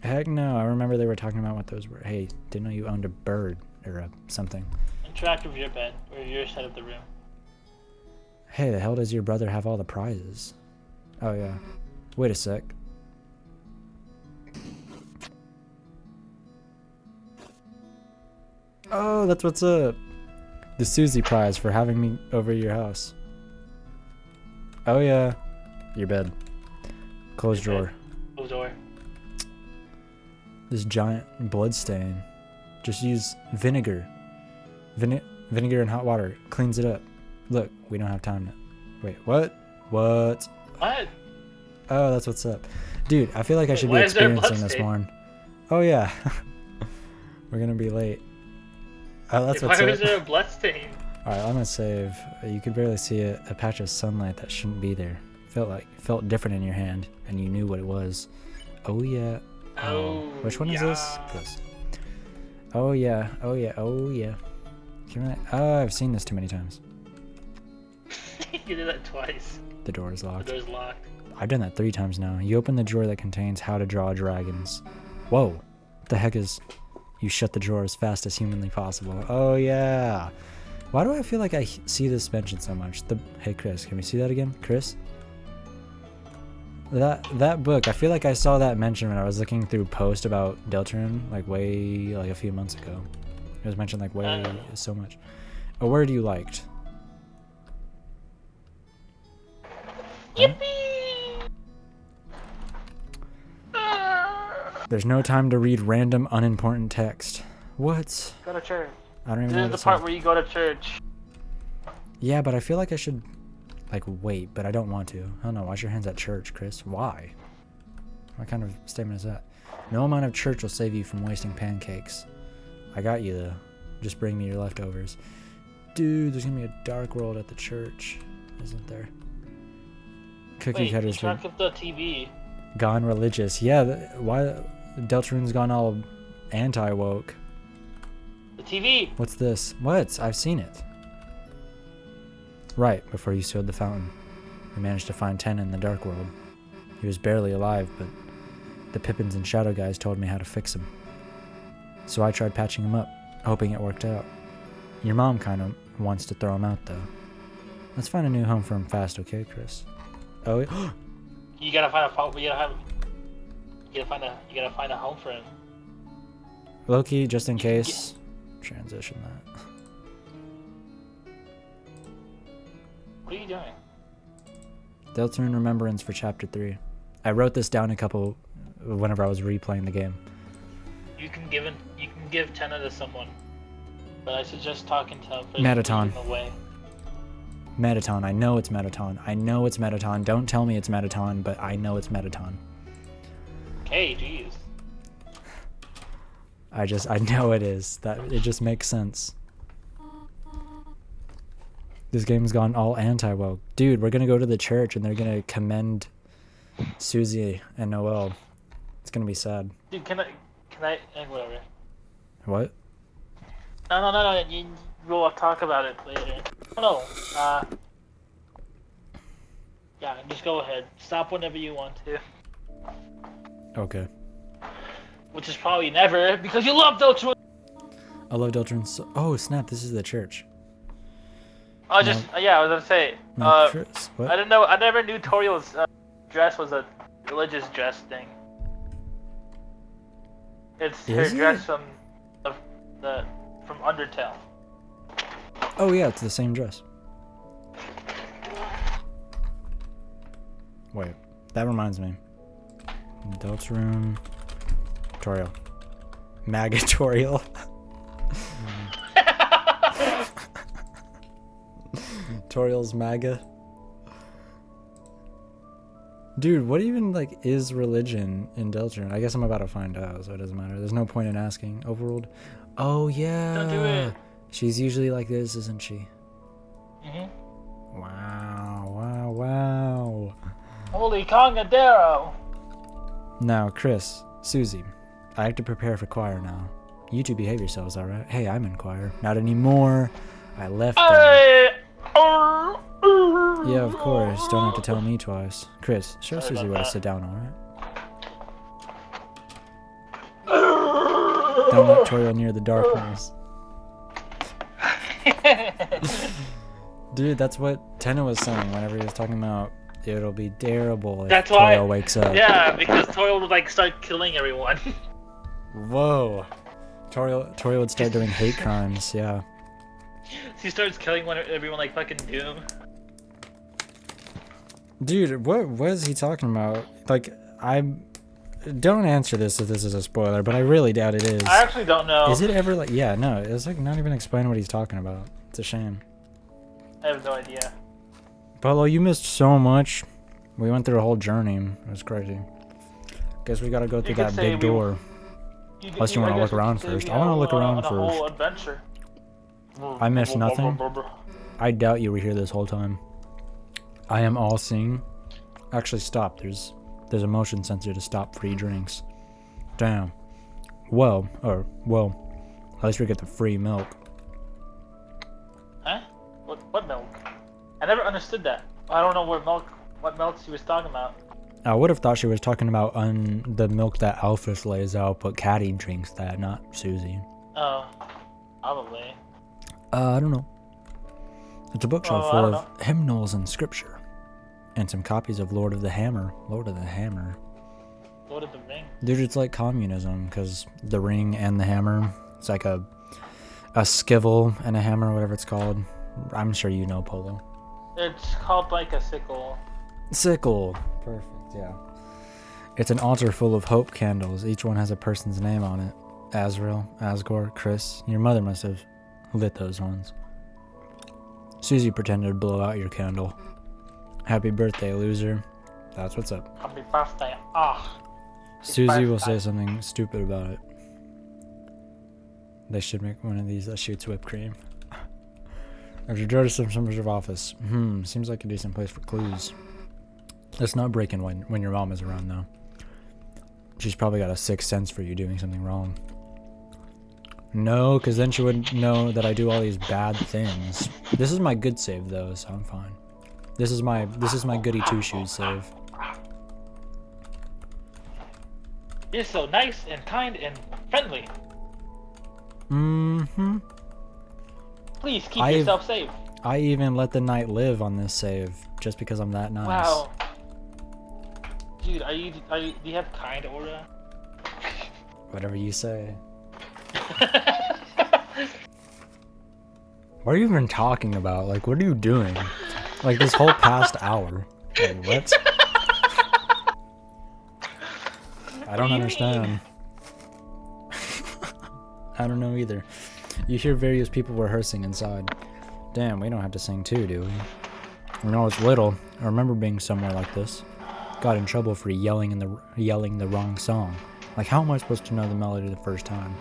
Heck no, I remember they were talking about what those were. Hey, didn't know you owned a bird or something. Interact with your bed or your side of the room. Hey, the hell does your brother have all the prizes? Oh yeah. Wait a sec. Oh, that's what's up. The Susie prize for having me over your house. Oh yeah. Your bed. Closed Your bed. drawer. Close door. This giant blood stain. Just use vinegar. Vinegar and hot water. Cleans it up. Look, we don't have time to... Wait, what? What? What? Oh, that's what's up. Dude, I feel like I should be why is there a experiencing this bloodstain? more. Oh yeah. We're gonna be late. Oh, that's what's Why up. was there a bloodstain? Alright, I'm gonna save. You could barely see a patch of sunlight that shouldn't be there. Felt different in your hand, and you knew what it was. Oh yeah. Oh, Which one is this? yeah. This. Oh yeah. Oh yeah. Oh yeah. Oh, I've seen this too many times. You did that twice. The door is The locked. door's locked. I've done that 3 times now. You open the drawer that contains how to draw dragons. Whoa. What the heck is... You shut the drawer as fast as humanly possible. Oh, yeah. Why do I feel like I see this mentioned so much? Hey, Chris, can we see that again? Chris? That book, I feel like I saw that mentioned when I was looking through post about Deltarune, like a few months ago. It was mentioned like so much. A word you liked. Yippee! There's no time to read random unimportant text. What? Go to church. I don't even This know is what the it part says. where you go to church. Yeah, but I feel like I should, like, wait, but I don't want to. I don't know. Wash your hands at church, Chris. Why? What kind of statement is that? No amount of church will save you from wasting pancakes. I got you, though. Just bring me your leftovers. Dude, there's gonna be a dark world at the church, isn't there? Cookie Wait, cutters interact with the TV. gone religious. Yeah, why? Deltarune's gone all anti-woke. The TV. What's this? What? I've seen it. Right, before you sealed the fountain. We managed to find Ten in the dark world. He was barely alive, but the Pippins and Shadow guys told me how to fix him. So I tried patching him up, hoping it worked out. Your mom kind of wants to throw him out, though. Let's find a new home for him fast, okay, Chris? Oh, You gotta find a phone. You gotta find a home for him. Loki, just in case. Transition that. What are you doing? Deltarune Remembrance for Chapter 3. I wrote this down whenever I was replaying the game. You can give Tenna to someone, but I suggest talking to him first. Metaton. Give him away. Metaton. I know it's Metaton. I know it's Metaton. Don't tell me it's Metaton, but I know it's Metaton. Okay, jeez. I know it is. It just makes sense. This game's gone all anti-woke. Dude, we're gonna go to the church and they're gonna commend Susie and Noel. It's gonna be sad. Dude, can I, whatever. What? No, we'll talk about it later. No, yeah, just go ahead. Stop whenever you want to. Okay. Which is probably never, because you love Deltarune! I love Deltarune so... Oh, snap, this is the church. I was gonna say, No, Chris, what? I didn't know, I never knew Toriel's dress was a religious dress thing. It's her Is it? dress from Undertale. Oh yeah, it's the same dress. Wait, that reminds me. Deltarune... Toriel. Magatorial. Toriel's MAGA. Dude, what even, like, is religion in Deltarune? I guess I'm about to find out, so it doesn't matter. There's no point in asking. Overruled. Oh, yeah. Don't do it. She's usually like this, isn't she? Mm-hmm. Wow. Holy Congadero! Now, Chris, Susie, I have to prepare for choir now. You two behave yourselves, alright? Hey, I'm in choir. Not anymore. I left them. Yeah, of course. Don't have to tell me twice. Chris, show Sorry Susie about where to that. sit down, alright? Don't let Toriel near the darkness. Dude, that's what Tenna was saying whenever he was talking about it'll be terrible if That's why. Toriel wakes up. Yeah, because Toriel would like start killing everyone. Whoa. Toriel would start doing hate crimes, yeah. He starts killing everyone like fucking Doom. Dude, what was he talking about? Like, don't answer this if this is a spoiler, but I really doubt it is. I actually don't know. Is it ever like, yeah, no, it's like not even explaining what he's talking about. It's a shame. I have no idea. Polo, you missed so much. We went through a whole journey. It was crazy. Guess we gotta go through could that say big we- door. Unless you wanna look around first. I wanna look around on a whole first. adventure. I missed nothing. I doubt you were here this whole time. I am all seeing. Actually, stop. There's a motion sensor to stop free drinks. Damn. Well, at least we get the free milk. Huh? What milk? I never understood that. I don't know what milk she was talking about. I would have thought she was talking about the milk that Alphys lays out, but Caddy drinks that, not Susie. Oh, probably. I don't know. It's a bookshelf I full don't of hymnals and scripture. And some copies of Lord of the Hammer. Lord of the Ring. Dude, it's like communism, because the ring and the hammer, it's like a skivel and a hammer, whatever it's called. I'm sure you know, Polo. It's called like a sickle. Sickle. Perfect, yeah. It's an altar full of hope candles. Each one has a person's name on it. Azrael, Asgore, Chris. Your mother must have lit those ones. Susie pretended to blow out your candle. Happy birthday, loser. That's what's up. Happy birthday. Ah. Susie will say something stupid about it. They should make one of these that shoots whipped cream. After George Simpson's office. Seems like a decent place for clues. Let's not break in when your mom is around, though. She's probably got a sixth sense for you doing something wrong. No, because then she wouldn't know that I do all these bad things. This is my good save, though, so I'm fine. This is my goody two-shoes save. You're so nice and kind and friendly. Mm-hmm. Please keep yourself safe. I even let the night live on this save, just because I'm that nice. Wow. Dude, do you have kind aura? Whatever you say. What are you even talking about? Like, what are you doing? Like, this whole past hour. Like, what? I don't understand. I don't know either. You hear various people rehearsing inside. Damn, we don't have to sing too, do we? When I was little, I remember being somewhere like this. Got in trouble for yelling the wrong song. Like, how am I supposed to know the melody the first time?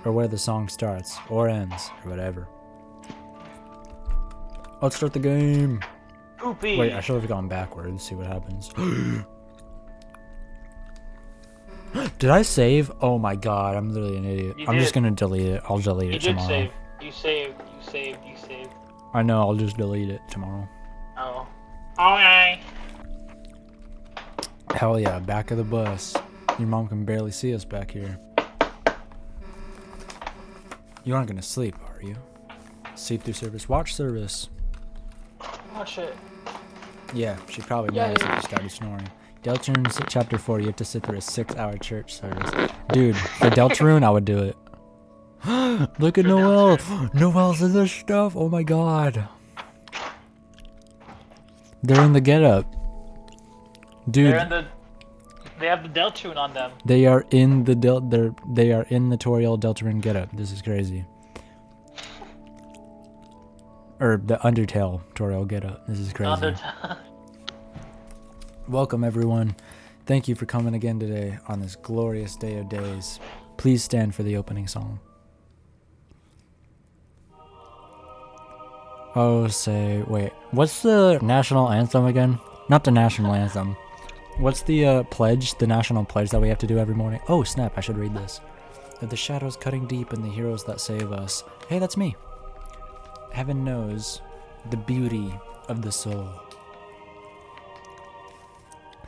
Or where the song starts, or ends, or whatever. Let's start the game! Poopy. Wait, I should have gone backwards, see what happens. Did I save? Oh my god, I'm literally an idiot. I'm just gonna delete it. I'll delete it tomorrow. You did save. You saved. I know, I'll just delete it tomorrow. Oh. Alright. Hell yeah, back of the bus. Your mom can barely see us back here. You aren't gonna sleep, are you? Sleep through service. Watch service. Watch it. Yeah, she probably noticed if you started snoring. Deltarune chapter 4, you have to sit through a 6-hour church service. Dude, for Deltarune, I would do it. Look at Noelle! Noelle's in this stuff! Oh my god. They're in the getup. Dude. They have the Deltarune on them. They are in the they are in the Toriel Deltarune getup. This is crazy. Or the Undertale Toriel getup. This is crazy. Welcome everyone. Thank you for coming again today on this glorious day of days. Please stand for the opening song. Oh, wait. What's the national anthem again? Not the national anthem. What's the pledge, the national pledge that we have to do every morning? Oh, snap, I should read this. The shadows cutting deep and the heroes that save us. Hey, that's me. Heaven knows the beauty of the soul.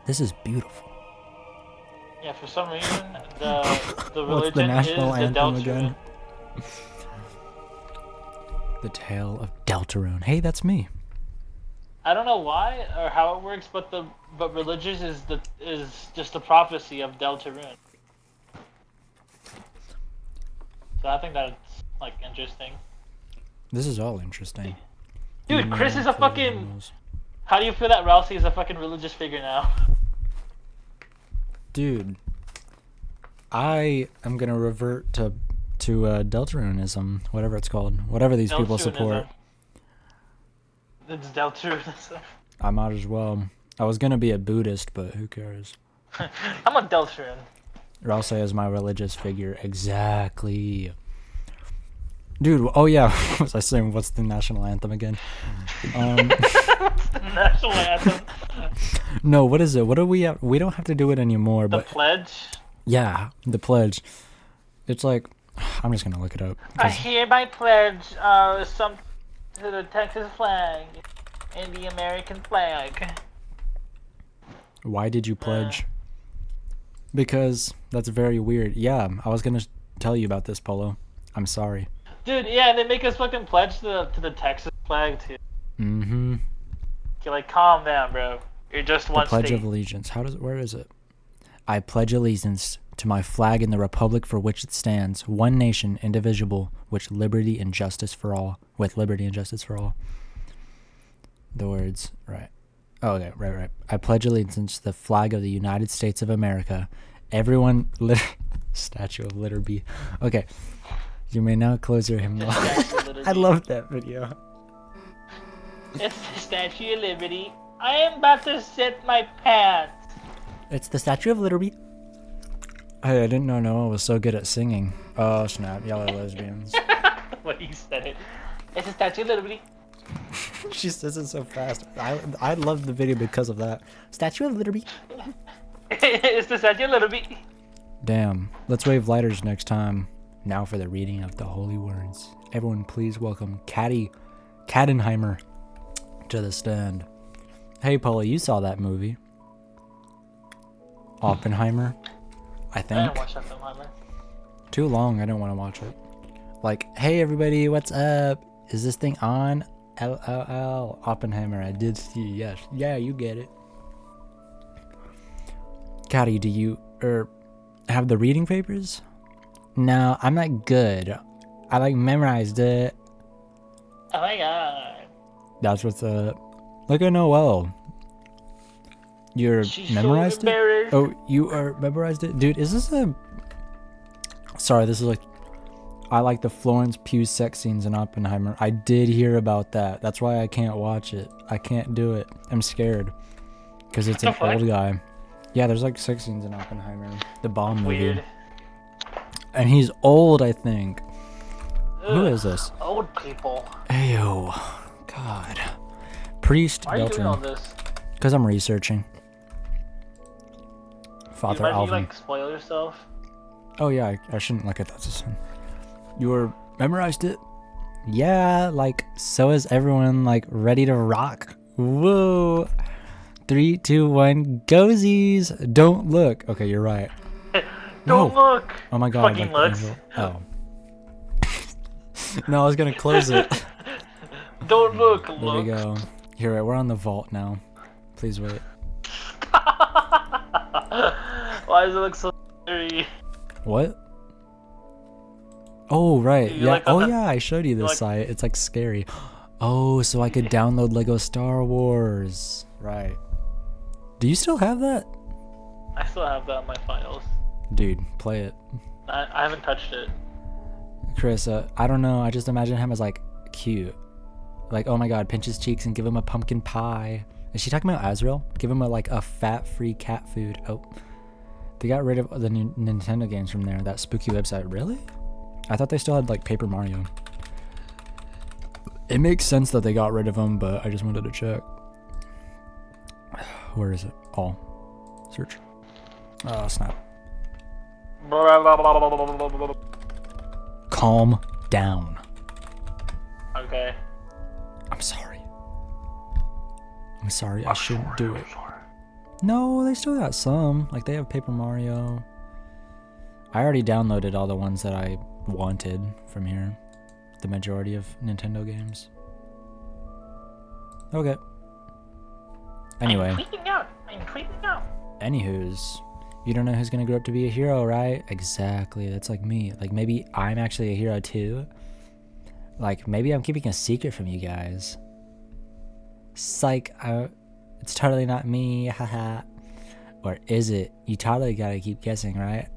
This is beautiful. Yeah, for some reason, the religion What's the national is the anthem Deltarune. again? The Tale of Deltarune. Hey, that's me. I don't know why or how it works, but religious is just a prophecy of Deltarune. So I think that's like interesting. This is all interesting. Dude, Chris is a fucking. How do you feel that Rousey is a fucking religious figure now? Dude, I am gonna revert to Deltaruneism, whatever it's called, whatever these people support. It's Deltaruneism. I might as well. I was gonna be a Buddhist, but who cares? I'm a Deltarune. Rousey is my religious figure. Exactly. Dude, oh yeah, what was I saying? What's the national anthem again? National anthem. No, what is it? What do we have? We don't have to do it anymore. The but pledge? Yeah, the pledge. It's like, I'm just gonna look it up. I hereby pledge some to the Texas flag and the American flag. Why did you pledge? Because that's very weird. Yeah, I was gonna tell you about this, Polo. I'm sorry. Dude, yeah, they make us fucking pledge to the Texas flag too. Mm-hmm. You're like, calm down, bro. You're just one Pledge state. of Allegiance. Where is it? I pledge allegiance to my flag and the republic for which it stands, one nation, indivisible, with liberty and justice for all. The words, right. Oh, okay, right. I pledge allegiance to the flag of the United States of America. Everyone, Statue of Liberty. Okay, you may now close your hymnal. I love that video. It's the Statue of Liberty. I am about to sit my pants. It's the Statue of Liberty. Hey, I didn't know Noah was so good at singing. Oh snap, y'all are lesbians. What you said it. It's the Statue of Liberty. She says it so fast. I love the video because of that. Statue of Liberty. It's the Statue of Liberty. Damn. Let's wave lighters next time. Now for the reading of the holy words. Everyone please welcome Kattenheimer to the stand. Hey Paula, you saw that movie. Oppenheimer, I I think. didn't watch Oppenheimer. Too long, I don't want to watch it. Like, hey everybody, what's up? Is this thing on? LOL. Oppenheimer, I did see, yes. Yeah, you get it. Catty, do you have the reading papers? No, I'm not good. I like memorized it. Oh my god. That's what's up. Look at Noel. You're She's memorized so it? embarrassed. Oh, you are memorized it? Dude, is this a... Sorry, this is like... I like the Florence Pugh sex scenes in Oppenheimer. I did hear about that. That's why I can't watch it. I can't do it. I'm scared. Because it's an old guy. Yeah, there's like sex scenes in Oppenheimer. The bomb movie. Weird. And he's old, I think. Who is this? Old people. Ayo. God. Priest Why are you doing all Deltarune. this? Because I'm researching. Father Might you Alvin. like spoil yourself? Oh yeah, I shouldn't look at that. You were memorized it? Yeah, like so is everyone, like ready to rock. Whoa. 3, 2, 1, gozies. Don't look. Okay, you're right. Don't look. Oh my god. Fucking like, looks. Oh. No, I was gonna close it. Don't look. There we go. Here, we're on the vault now. Please wait. Why does it look so scary? What? Oh, right. You Yeah. like Oh, that- yeah. I showed you this like- site. It's like scary. Oh, so I could download Lego Star Wars. Right. Do you still have that? I still have that in my files. Dude, play it. I haven't touched it. Chris, I don't know. I just imagine him as like cute. Like, oh my god, pinch his cheeks and give him a pumpkin pie. Is she talking about Azrael? Give him a fat-free cat food. Oh. They got rid of the new Nintendo games from there. That spooky website. Really? I thought they still had like Paper Mario. It makes sense that they got rid of them, but I just wanted to check. Where is it? All. Search. Oh, snap. Calm down. Okay. I'm sorry. I'm sorry. I shouldn't do it. No, they still got some. Like, they have Paper Mario. I already downloaded all the ones that I wanted from here. The majority of Nintendo games. Okay. Anyway. I'm creeping out. Anywho's. You don't know who's gonna grow up to be a hero, right? Exactly. That's like me. Like, maybe I'm actually a hero too. Like, maybe I'm keeping a secret from you guys. Psych. It's totally not me. Haha. Or is it? You totally gotta keep guessing, right?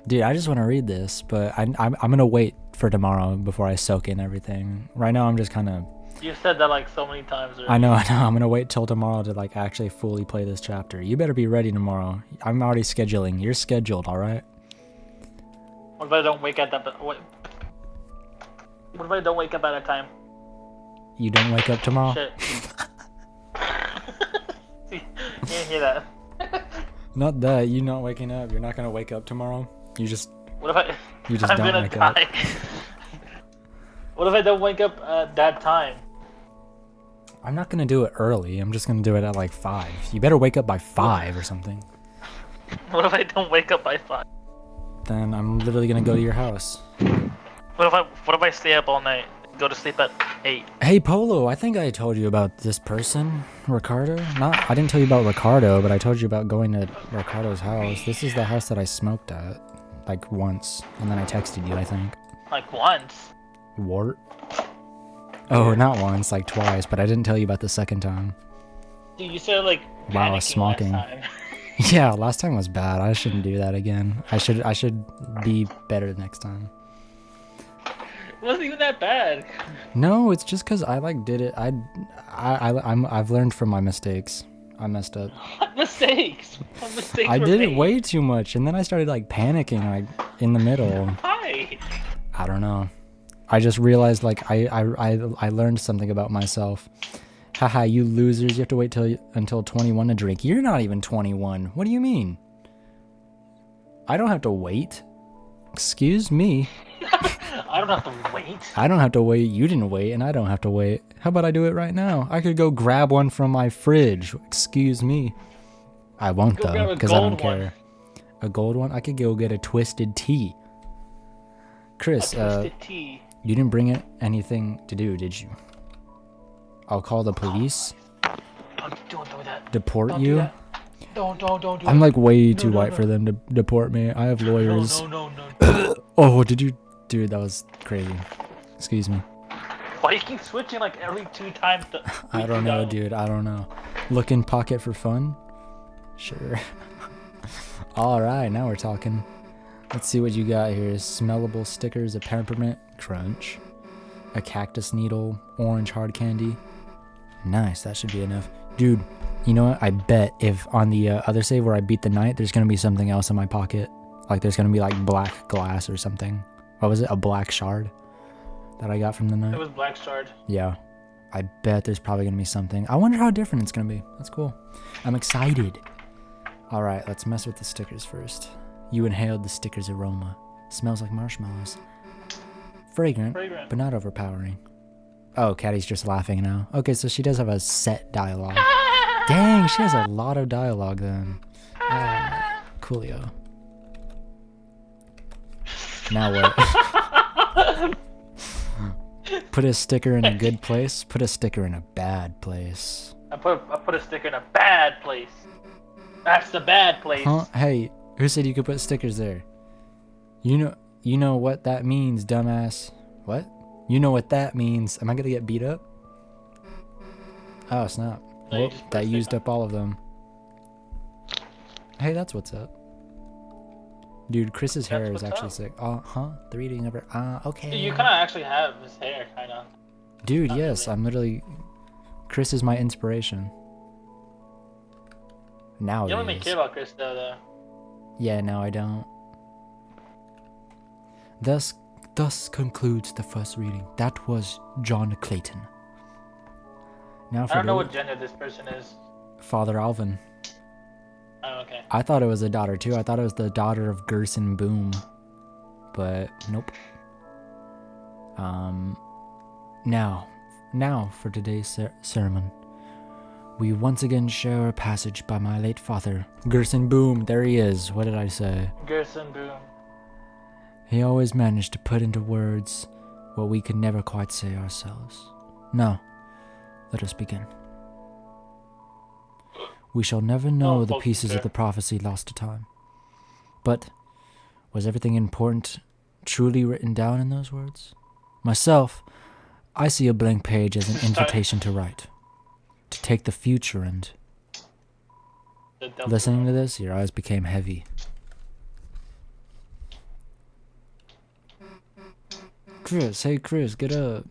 Dude, I just want to read this, but I'm gonna wait for tomorrow before I soak in everything. Right now, I'm just kind of... You've said that like so many times already. I know. I'm gonna wait till tomorrow to like actually fully play this chapter. You better be ready tomorrow. I'm already scheduling. You're scheduled, all right? What if I don't wake up at that? What if I don't wake up at a time? You don't wake up tomorrow? Shit. You didn't hear that. Not that. You not waking up. You're not gonna wake up tomorrow. You just... What if I? You just I'm don't gonna wake up. die. What if I don't wake up at that time? I'm not gonna do it early. I'm just gonna do it at like 5. You better wake up by 5 or something. What if I don't wake up by 5? Then I'm literally gonna go to your house. What if I stay up all night? Go to sleep at 8. Hey Polo, I think I told you about this person, Ricardo. I didn't tell you about Ricardo, but I told you about going to Ricardo's house. This is the house that I smoked at, like once, and then I texted you, I think. Like once. Wart? Oh, not once, like twice, but I didn't tell you about the second time. Dude, you said like Wow, panicking smocking. last time. Yeah, last time was bad. I shouldn't do that again. I should be better next time. It wasn't even that bad. No, it's just cause I like did it. I've learned from my mistakes. I messed up. What mistakes? What mistakes I were did it made? way too much, and then I started like panicking like in the middle. Why? I don't know. I just realized like I learned something about myself. Haha, you losers! You have to wait until 21 to drink. You're not even 21. What do you mean? I don't have to wait. Excuse me. I don't have to wait. I don't have to wait. You didn't wait, and I don't have to wait. How about I do it right now? I could go grab one from my fridge. Excuse me. I won't Go grab though, a because I don't gold one. care. A gold one? I could go get a twisted tea. Chris, Twisted tea. you didn't bring it anything to do, did you? I'll call the police. Don't do that. Deport Don't do you. that. Don't do I'm it. like way too no, white no. for them to deport me. I have lawyers. No. Oh, did you? Dude, that was crazy. Excuse me. Why you keep switching like every 2 times? I don't know, dude. I don't know. Look in pocket for fun? Sure. Alright, now we're talking. Let's see what you got here. Smellable stickers, a peppermint crunch, a cactus needle, orange hard candy. Nice, that should be enough. Dude, you know what? I bet if on the other save where I beat the night, there's going to be something else in my pocket. Like there's going to be like black glass or something. What was it? A black shard that I got from the night? It was Black Shard. Yeah. I bet there's probably going to be something. I wonder how different it's going to be. That's cool. I'm excited. All right, let's mess with the stickers first. You inhaled the sticker's aroma. Smells like marshmallows. Fragrant, but not overpowering. Oh, Caddy's just laughing now. Okay, so she does have a set dialogue. Dang, she has a lot of dialogue then. Coolio. Now what? Put a sticker in a good place. Put a sticker in a bad place. I put a sticker in a bad place. That's the bad place. Huh? Hey, who said you could put stickers there? You know what that means, dumbass. What? You know what that means. Am I gonna get beat up? Oh snap. No, you Whoop, just put that a used sticker. up all of them. Hey, that's what's up. Dude, Chris's hair is what's actually up. sick. Huh? The reading number. Okay. Dude, you kind of actually have his hair, kind of. Dude, not yes, really. I'm literally. Chris is my inspiration. Now You don't he even is. care about Chris though. Yeah, no, I don't. Thus concludes the first reading. That was John Clayton. Now for I don't know the what gender this person is. Father Alvin. Oh, okay. I thought it was a daughter too. I thought it was the daughter of Gerson Boom, but nope. Now for today's sermon. We once again share a passage by my late father, Gerson Boom. There he is. What did I say? Gerson Boom. He always managed to put into words what we could never quite say ourselves. Now, let us begin. We shall never know the pieces of the prophecy lost to time. But was everything important truly written down in those words? Myself, I see a blank page as an invitation to write, to take the future and... The Delta Listening to this, your eyes became heavy. Chris, hey Chris, get up.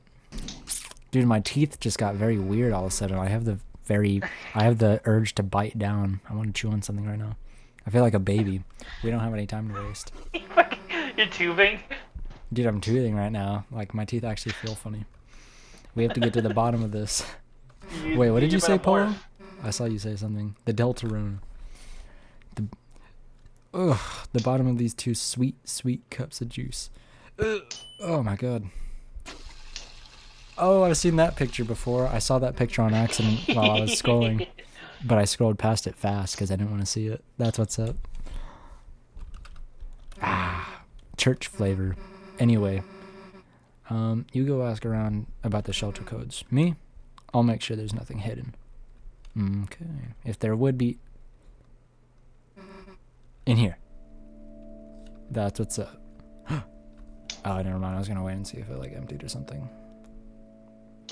Dude, my teeth just got very weird all of a sudden. I have the urge to bite down. I want to chew on something right now. I feel like a baby. We don't have any time to waste. You're tubing. Dude, I'm toothing right now. Like, my teeth actually feel funny. We have to get to the bottom of this. Wait, what did you say, Polo? I saw you say something. The DELTARUNE. The bottom of these two sweet, sweet cups of juice. Ugh. Oh my god. Oh, I've seen that picture before. I saw that picture on accident while I was scrolling. But I scrolled past it fast because I didn't want to see it. That's what's up. Church flavor. Anyway. You go ask around about the shelter codes. Me? I'll make sure there's nothing hidden. Okay. If there would be... In here. That's what's up. Oh, never mind. I was gonna wait and see if it like emptied or something.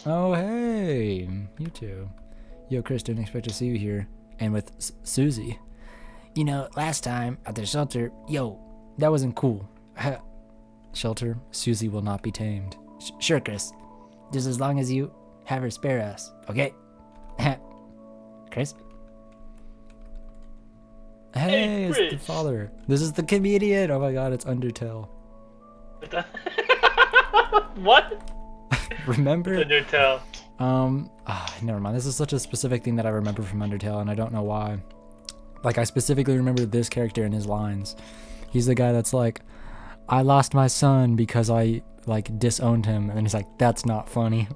Oh, hey, you two. Yo, Chris, didn't expect to see you here. And with Susie. You know, last time at the shelter, yo, that wasn't cool. Shelter, Susie will not be tamed. Sure, Chris. Just as long as you have her spare us, okay? Chris? Hey, it's the father. This is the comedian. Oh my god, it's Undertale. What? Remember? Undertale. Never mind. This is such a specific thing that I remember from Undertale, and I don't know why. Like, I specifically remember this character and his lines. He's the guy that's like, I lost my son because I, like, disowned him. And then he's like, that's not funny.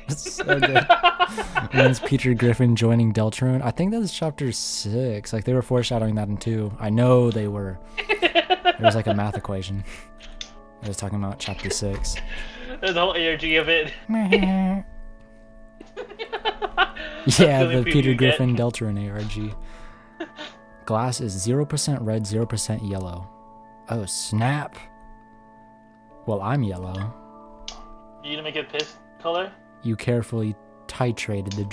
It's so good. And then it's Peter Griffin joining Deltarune. I think that was chapter 6. Like, they were foreshadowing that in 2. I know they were. There was, like, a math equation. I was talking about chapter 6. There's the whole energy of it. Yeah, the Peter Griffin Deltarune ARG. Glass is 0% red, 0% yellow. Oh, snap. Well, I'm yellow. You gonna make it piss color? You carefully titrated the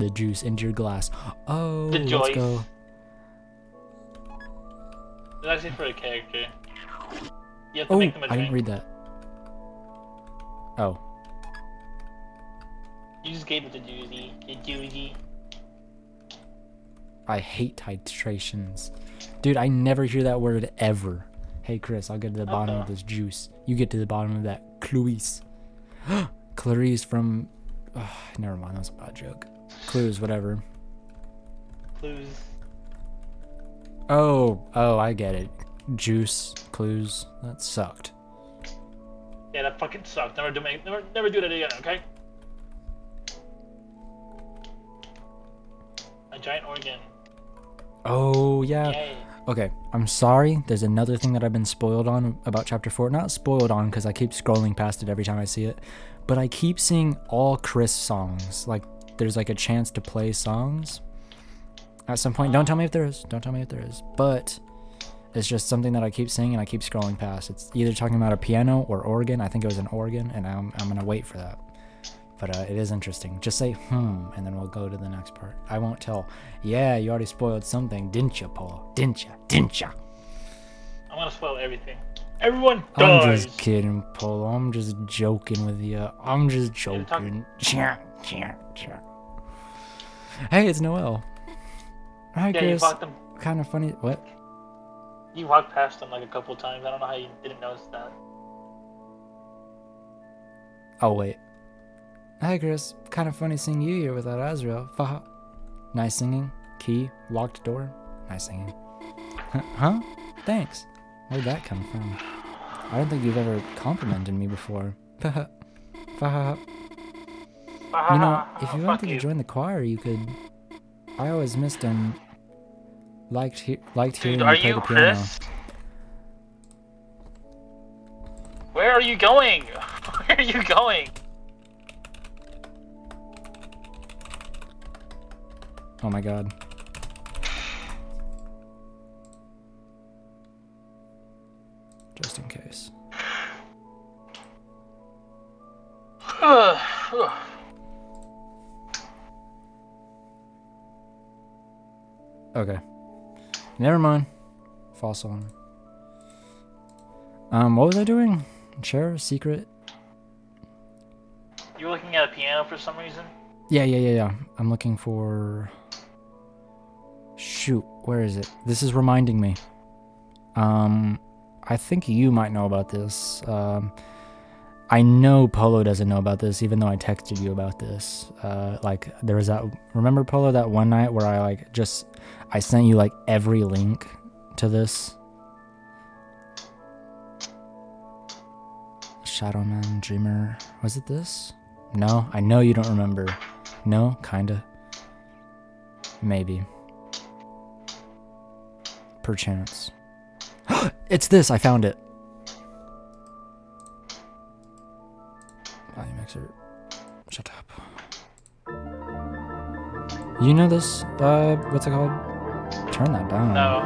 juice into your glass. Oh, The let's Joyce. go. It's actually for a character. You have to Oh, make them a I didn't drink. read that. Oh. You just gave it to Juicy. The Juicy. I hate titrations. Dude, I never hear that word ever. Hey, Chris, I'll get to the bottom of this juice. You get to the bottom of that Clarice. Clarice from... never mind, that was a bad joke. Clues, whatever. Clues. Oh, I get it. Juice, clues. That sucked. Yeah, that fucking sucked. Never do that again, okay? A giant organ. Oh, yeah. Yay. Okay, I'm sorry. There's another thing that I've been spoiled on about chapter 4. Not spoiled on because I keep scrolling past it every time I see it. But I keep seeing all Chris songs. Like, there's like a chance to play songs at some point. Don't tell me if there is. Don't tell me if there is. But it's just something that I keep seeing and I keep scrolling past. It's either talking about a piano or organ. I think it was an organ, and I'm going to wait for that. But it is interesting. Just say, and then we'll go to the next part. I won't tell. Yeah, you already spoiled something, didn't you, Paul? Didn't you? I'm gonna spoil everything. Everyone I'm dies! just kidding, Polo. I'm just joking with you. I'm just joking. Hey, it's Noel. Hi, Yeah, you Chris. walked them. Kind of funny. What? You walked past them like a couple times. I don't know how you didn't notice that. Oh, wait. Hi, Chris. Kind of funny seeing you here without Azrael. Faha. Nice singing. Key. Locked door. Nice singing. Huh? Thanks. Where'd that come from? I don't think you've ever complimented me before. Faha. Faha. You know, if you wanted to join the choir, you could. I always missed and liked hearing Dude, you are play you the piano. Chris? Where are you going? Where are you going? Oh my god. Just in case. Okay. Never mind. False alarm. What was I doing? Share secret? You were looking at a piano for some reason? Yeah. I'm looking for... Shoot, where is it? This is reminding me. I think you might know about this. I know Polo doesn't know about this, even though I texted you about this. Like, there was that... Remember, Polo, that one night where I sent you, like, every link to this? Shadowman, Dreamer... Was it this? No? I know you don't remember. No? Kinda. Maybe. Perchance. It's this! I found it! Volume mixer. Shut up. You know this? What's it called? Turn that down. No.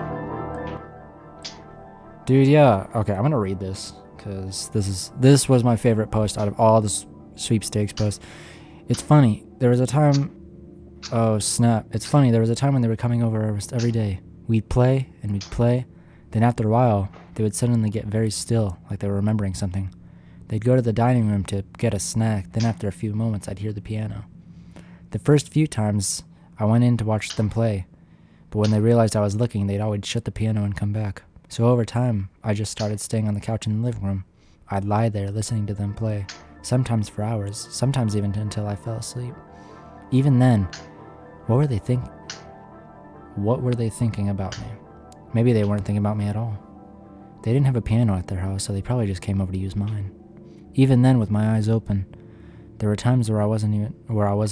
Dude, yeah. Okay, I'm gonna read this. Because this was my favorite post out of all the sweepstakes posts. It's funny. There was a time Oh, snap. It's funny, there was a time when they were coming over almost every day. We'd play, and we'd play. Then after a while, they would suddenly get very still, like they were remembering something. They'd go to the dining room to get a snack, then after a few moments, I'd hear the piano. The first few times, I went in to watch them play, but when they realized I was looking, they'd always shut the piano and come back. So over time, I just started staying on the couch in the living room. I'd lie there listening to them play, sometimes for hours, sometimes even until I fell asleep. Even then, what were they thinking about me? Maybe they weren't thinking about me at all. They didn't have a piano at their house, so they probably just came over to use mine. Even then, with my eyes open, there were times where I wasn't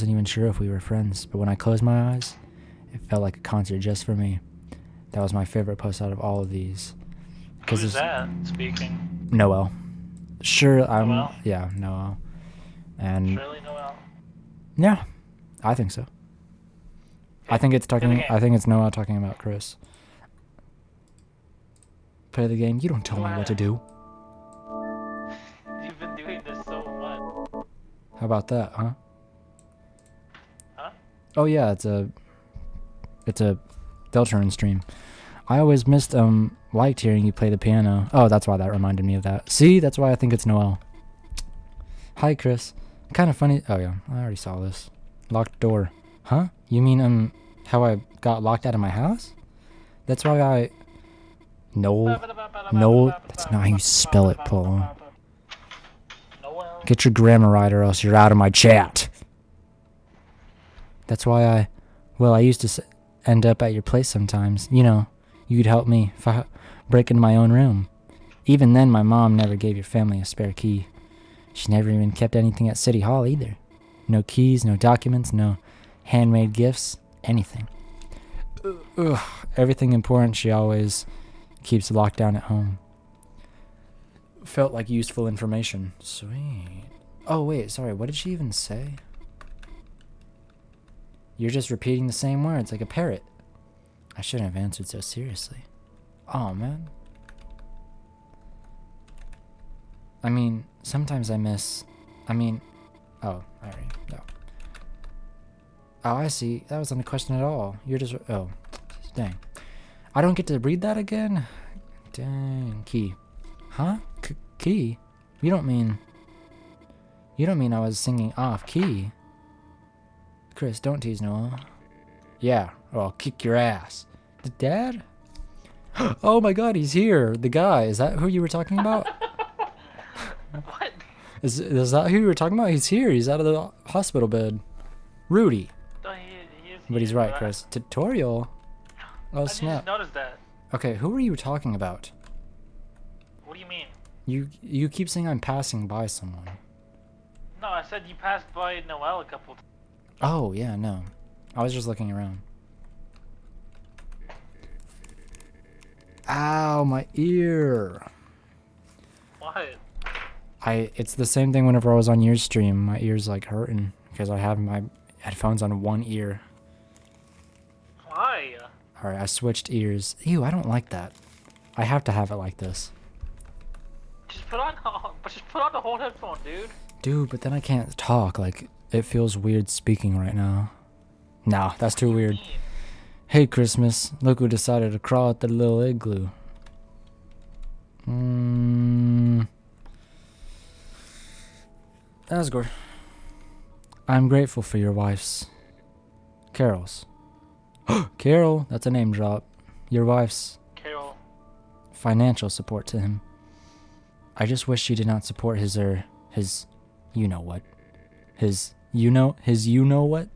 even sure if we were friends, but when I closed my eyes, it felt like a concert just for me. That was my favorite post out of all of these. Who's that speaking? Noel. Sure, Noel? Yeah, Noel. And Really, Noel? yeah, I think so. I think it's Noel talking about Chris. Play the game. You don't tell me what to do. You've been doing this so much. How about that, huh? Huh? Oh yeah, it's a Deltarune stream. I always liked hearing you play the piano. Oh, that's why that reminded me of that. See, that's why I think it's Noel. Hi, Chris. Kind of funny. Oh yeah, I already saw this. Locked door. Huh? You mean how I got locked out of my house? That's why No, that's not how you spell it, Paul. Noel? Get your grammar right or else you're out of my chat. That's why I used to end up at your place sometimes. You know, you'd help me break into my own room. Even then, my mom never gave your family a spare key. She never even kept anything at City Hall either. No keys, no documents, no handmade gifts, anything. Ugh, everything important she always keeps locked down at home. Felt like useful information. Sweet. Oh wait, sorry, what did she even say? You're just repeating the same words like a parrot. I shouldn't have answered so seriously. Oh man. I mean, sometimes I miss... Oh, alright, no. Oh, I see. That wasn't a question at all. You're just... Oh, dang. I don't get to read that again? Dang. Key. Huh? Key? You don't mean I was singing off key? Chris, don't tease Noah. Yeah, or I'll kick your ass. The dad? Oh my god, he's here. The guy. Is that who you were talking about? What? Is that who you were talking about? He's here. He's out of the hospital bed. Rudy. No, he is But he's here, right, but Chris. Tutorial? Oh, I just snap. noticed that. Okay, who are you talking about? What do you mean? You keep saying I'm passing by someone. No, I said you passed by Noel a couple times. Oh, yeah, no. I was just looking around. Ow, my ear. What? It's the same thing whenever I was on your stream. My ear's like hurting because I have my headphones on one ear. Why? Alright, I switched ears. Ew, I don't like that. I have to have it like this. Just put on the whole headphone, dude. Dude, but then I can't talk. Like, it feels weird speaking right now. Nah, that's too weird. Hey, Christmas. Look who decided to crawl at the little igloo. Asgore. I'm grateful for your wife's... Carol's. Carol, that's a name drop. Your wife's... Carol. financial support to him. I just wish she did not support his you know what. His you know what?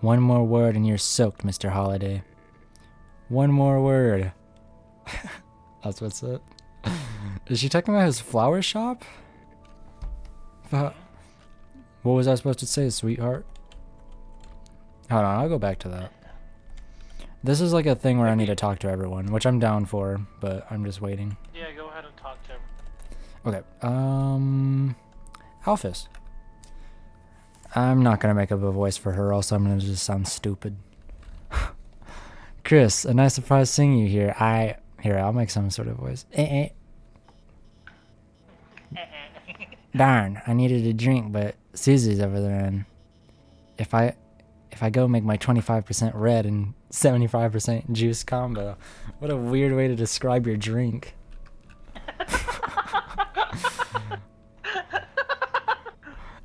One more word and you're soaked, Mr. Holiday. One more word. That's what's up. Is she talking about his flower shop? What was I supposed to say, sweetheart? Hold on, I'll go back to that. This is like a thing where I need to talk to everyone, which I'm down for, but I'm just waiting. Yeah, go ahead and talk to him. Okay, Alphys. I'm not gonna make up a voice for her, else I'm gonna just sound stupid. Chris, a nice surprise seeing you here. I'll make some sort of voice. Darn, I needed a drink, but Susie's over there, and if if I go make my 25% red and 75% juice combo. What a weird way to describe your drink.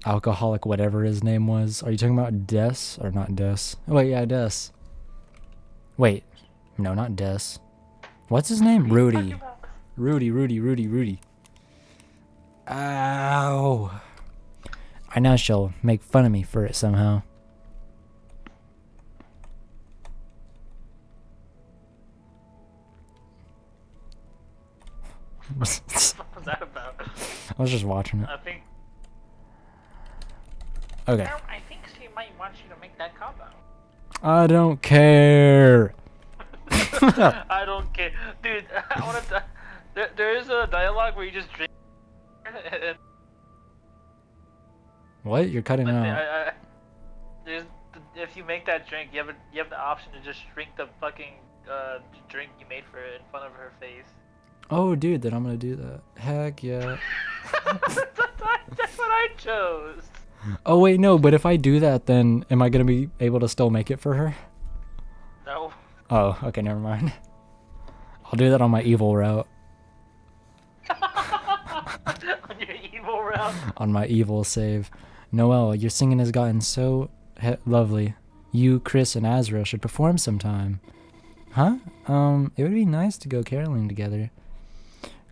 Alcoholic whatever his name was. Are you talking about Des or not Des? Oh wait, yeah, Des. Wait. No, not Des. What's his name? Rudy. Rudy. Ow. I know she'll make fun of me for it somehow. What was that about? I was just watching it. I think. Okay. I think she might want you to make that combo. I don't care. I don't care, dude. I want to. There is a dialogue where you just drink. And, What? You're cutting out. If you make that drink, you have the option to just drink the fucking drink you made for it in front of her face. Oh, dude, then I'm gonna do that. Heck yeah. That's what I chose. Oh wait, no, but if I do that, then am I gonna be able to still make it for her? No. Oh, okay, never mind. I'll do that on my evil route. On your evil route. On my evil save. Noelle, your singing has gotten so lovely. You, Chris, and Azra should perform sometime. Huh? It would be nice to go caroling together.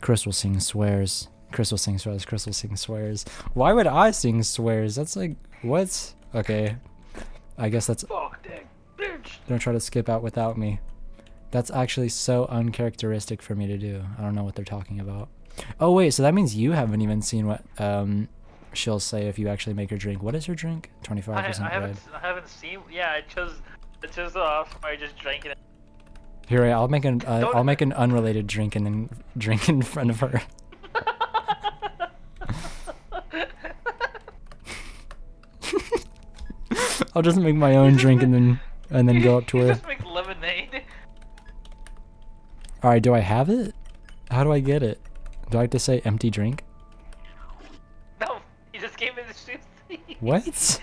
Chris will sing swears. Chris will sing swears. Chris will sing swears. Why would I sing swears? That's like, what? Okay. I guess that's... Fuck that bitch. Don't try to skip out without me. That's actually so uncharacteristic for me to do. I don't know what they're talking about. Oh wait, so that means you haven't even seen what she'll say if you actually make her drink. What is her drink? 25% red. I haven't seen. Yeah, I chose I just drank it. Here, I'll make an unrelated drink and then drink in front of her. I'll just make my own drink and then go up to her. Just make lemonade. All right, do I have it? How do I get it? Do I have to say empty drink? No, you just gave me the Susie. What?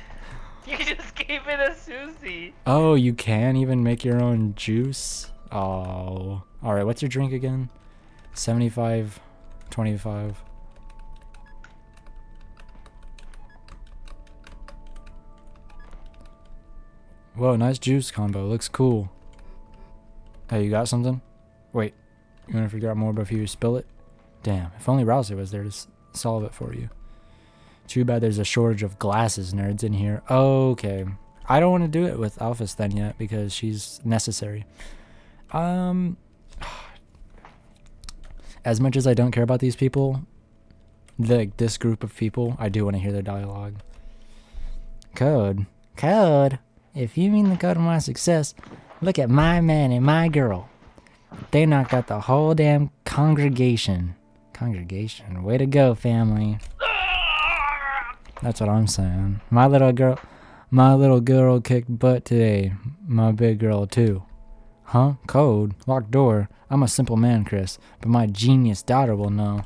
You just gave me the Susie. Oh, you can even make your own juice? Oh. Alright, what's your drink again? 75, 25. Whoa, nice juice combo. Looks cool. Hey, you got something? Wait, you want to figure out more before you spill it? Damn, if only Rousey was there to solve it for you. Too bad there's a shortage of glasses nerds in here. Okay. I don't want to do it with Alphys then yet because she's necessary. As much as I don't care about these people, this group of people, I do want to hear their dialogue. Code. If you mean the code of my success, look at my man and my girl. They knocked out the whole damn congregation. Way to go, family. That's what I'm saying. My little girl kicked butt today. My big girl too. Huh? Code? Locked door? I'm a simple man, Chris, but my genius daughter will know.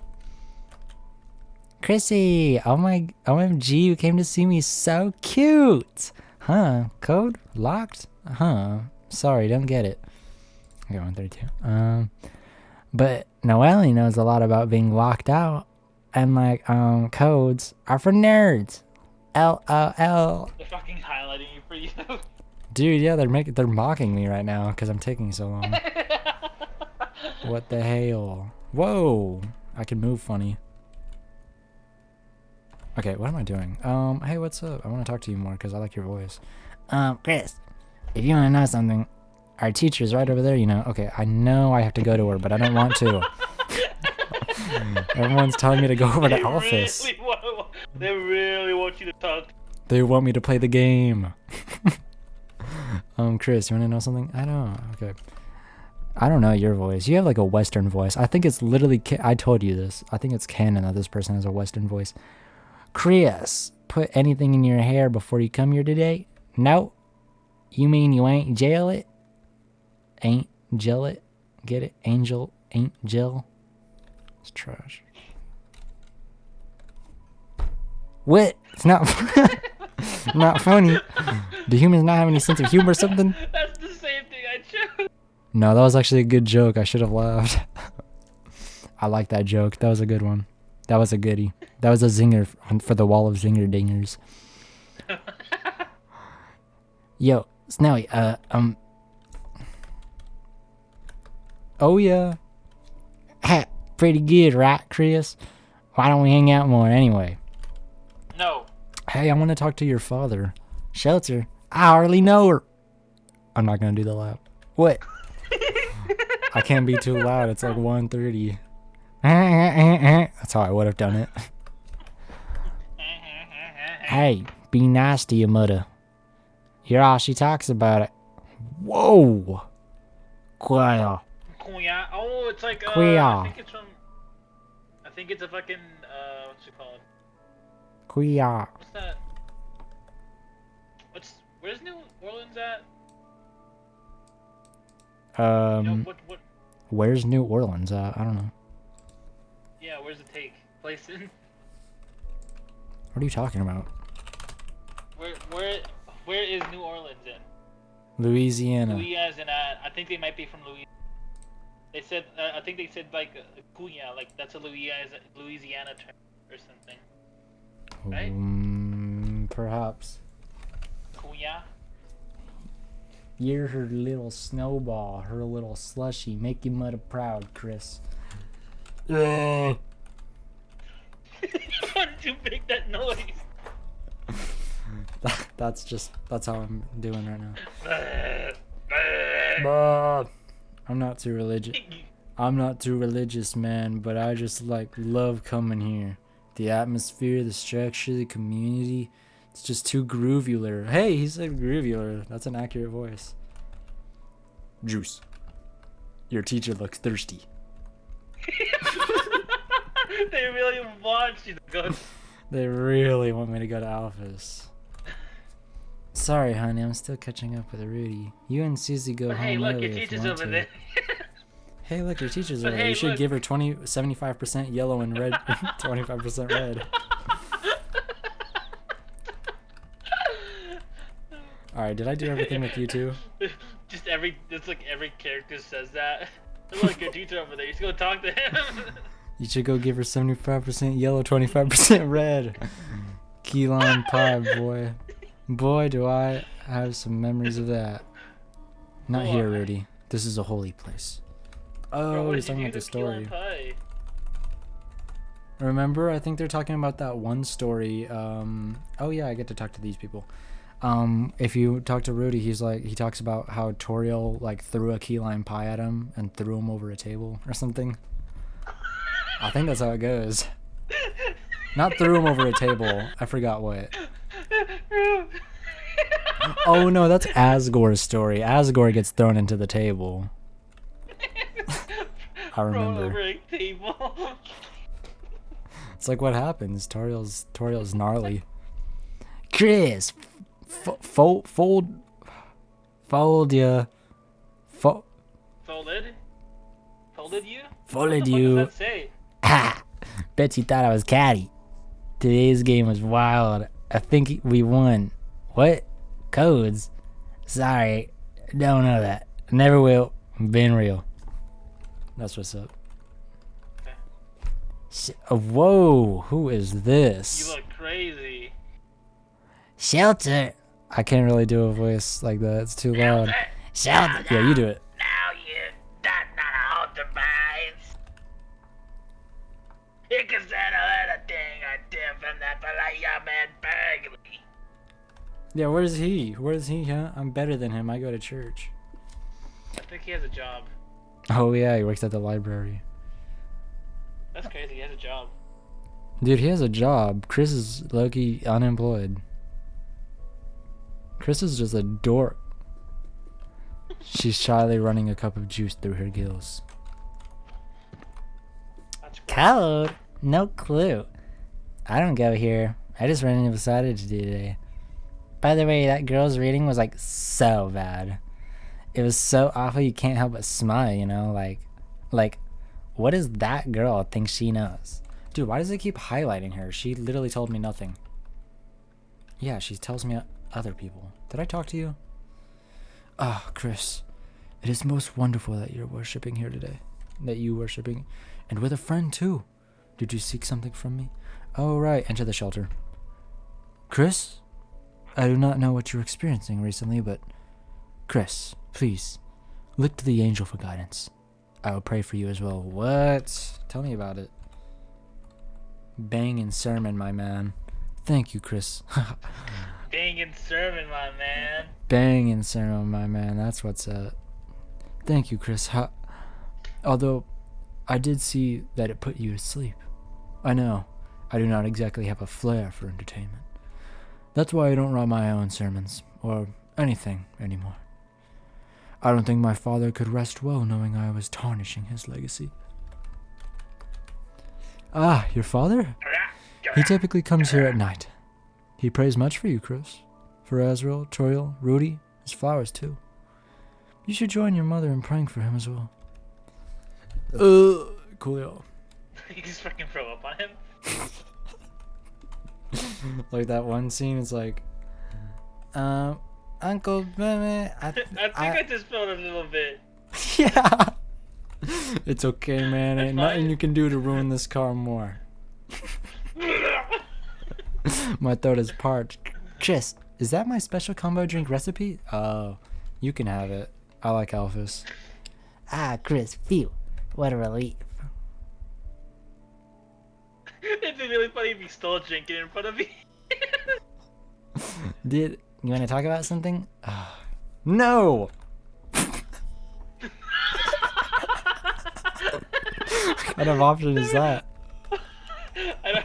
Chrissy! Oh my, OMG, you came to see me, so cute! Huh? Code? Locked? Huh? Sorry, don't get it. Okay, 132. But Noelle knows a lot about being locked out, and like, codes are for nerds. LOL. They're fucking highlighting you for you. Dude, yeah, they're mocking me right now because I'm taking so long. What the hell? Whoa! I can move funny. Okay, what am I doing? Hey, what's up? I want to talk to you more because I like your voice. Chris, if you want to know something, our teacher's right over there, you know. Okay, I know I have to go to her, but I don't want to. Everyone's telling me to go over to Alphys. They really want you to talk. They want me to play the game. Chris, you want to know something? I don't. Okay. I don't know your voice. You have like a Western voice. I think it's literally. I told you this. I think it's canon that this person has a Western voice. Chris, put anything in your hair before you come here today? No. You mean you ain't jail it? Ain't gel it? Get it? Angel ain't gel? It's trash. What? It's not. Not funny. Do humans not have any sense of humor or something? That's the same thing I chose. No, that was actually a good joke. I should have laughed. I like that joke. That was a good one. That was a goodie. That was a zinger for the wall of zinger dingers. Yo, Snowy, oh yeah. Ha, pretty good, right, Chris? Why don't we hang out more anyway? No. Hey, I want to talk to your father. Shelter. I hardly know her. I'm not gonna do the lap. What? I can't be too loud. It's like 1:30. That's how I would have done it. Hey, be nice to your mother. Hear how she talks about it. Whoa. Quail. Kuya. Oh, it's like Kuya. I think it's from. I think it's a fucking what's it called? Quia. What's that? Where's New Orleans at? You know, what? Where's New Orleans at? I don't know. Yeah, where's it take place in? What are you talking about? Where is New Orleans in? Louisiana. Louisiana, and I think they might be from Louisiana. They said, I think they said like Cunha, like that's a Louisiana term or something. Right? Perhaps. Cunha. You're her little snowball, her little slushy. Make your mother proud, Chris. Why did you make that noise? That's how I'm doing right now. I'm not too religious, man, but I just love coming here. The atmosphere, the structure, the community. It's just too groovular. Hey, he said groovular. That's an accurate voice. Juice. Your teacher looks thirsty. They really want you to go. They really want me to go to Alphas. Sorry, honey, I'm still catching up with Rudy. You and Susie go But home hey, look, early your if you teacher's want over to. there. Hey, look, your teacher's But over there. hey, You should look. give her 75% yellow and red, 25% red. Alright, did I do everything with you too? It's like every character says that. Look, your teacher over there. You should go talk to him. You should go give her 75% yellow, 25% red. Key lime pie, boy. Boy, do I have some memories of that. Not here, Rudy. This is a holy place. Oh, Bro, what he's did you talking do about the to Key Lime story. Pie? Remember, I think they're talking about that one story. Oh yeah, I get to talk to these people. If you talk to Rudy, he talks about how Toriel threw a key lime pie at him and threw him over a table or something. I think that's how it goes. Not threw him over a table. I forgot what. Oh no, that's Asgore's story. Asgore gets thrown into the table. I remember. Over a table. It's like what happens. Toriel's gnarly. Chris, fold ya. Folded you? Folded What you. does that say? Ha! Bet you thought I was catty. Today's game was wild. I think we won. What? Codes? Sorry. Don't know that. Never will. Been real. That's what's up. Whoa. Who is this? You look crazy. Shelter. I can't really do a voice like that. It's too loud. Shelter. Yeah, you do it. Now you don't know how to device. You can send a little thing or two from that Palaya man Bagley. Yeah, where's he? Where's he, huh? I'm better than him. I go to church. I think he has a job. Oh, yeah, he works at the library. That's crazy, he has a job. Dude, he has a job. Chris is low-key unemployed. Chris is just a dork. She's shyly running a cup of juice through her gills. That's great. Code? No clue. I don't go here. I just randomly decided to do today. By the way, that girl's reading was so bad. It was so awful you can't help but smile, you know? Like, what does that girl think she knows? Dude, why does it keep highlighting her? She literally told me nothing. Yeah, she tells me other people. Did I talk to you? Ah, Chris. It is most wonderful that you're worshipping here today. That you worshipping. And with a friend, too. Did you seek something from me? Oh, right. Enter the shelter. Chris? I do not know what you're experiencing recently, but... Chris, please. Look to the angel for guidance. I will pray for you as well. What? Tell me about it. Bangin' sermon, my man. Thank you, Chris. Bangin' sermon, my man. Bangin' sermon, my man. That's what's up. Thank you, Chris. Although, I did see that it put you to sleep. I know. I do not exactly have a flair for entertainment. That's why I don't write my own sermons, or anything anymore. I don't think my father could rest well knowing I was tarnishing his legacy. Ah, your father? He typically comes here at night. He prays much for you, Chris. For Azrael, Toriel, Rudy, his flowers too. You should join your mother in praying for him as well. Coolio. You just freaking throw up on him? Like that one scene, it's like, Uncle Benny, I think I just felt a little bit. Yeah. It's okay, man. Ain't nothing you can do to ruin this car more. My throat is parched. Chris, is that my special combo drink recipe? Oh, you can have it. I like Alphys. Ah, Chris, phew. What a relief. It'd be really funny if he stole drinking in front of me. You want to talk about something? No! What kind of option is that? I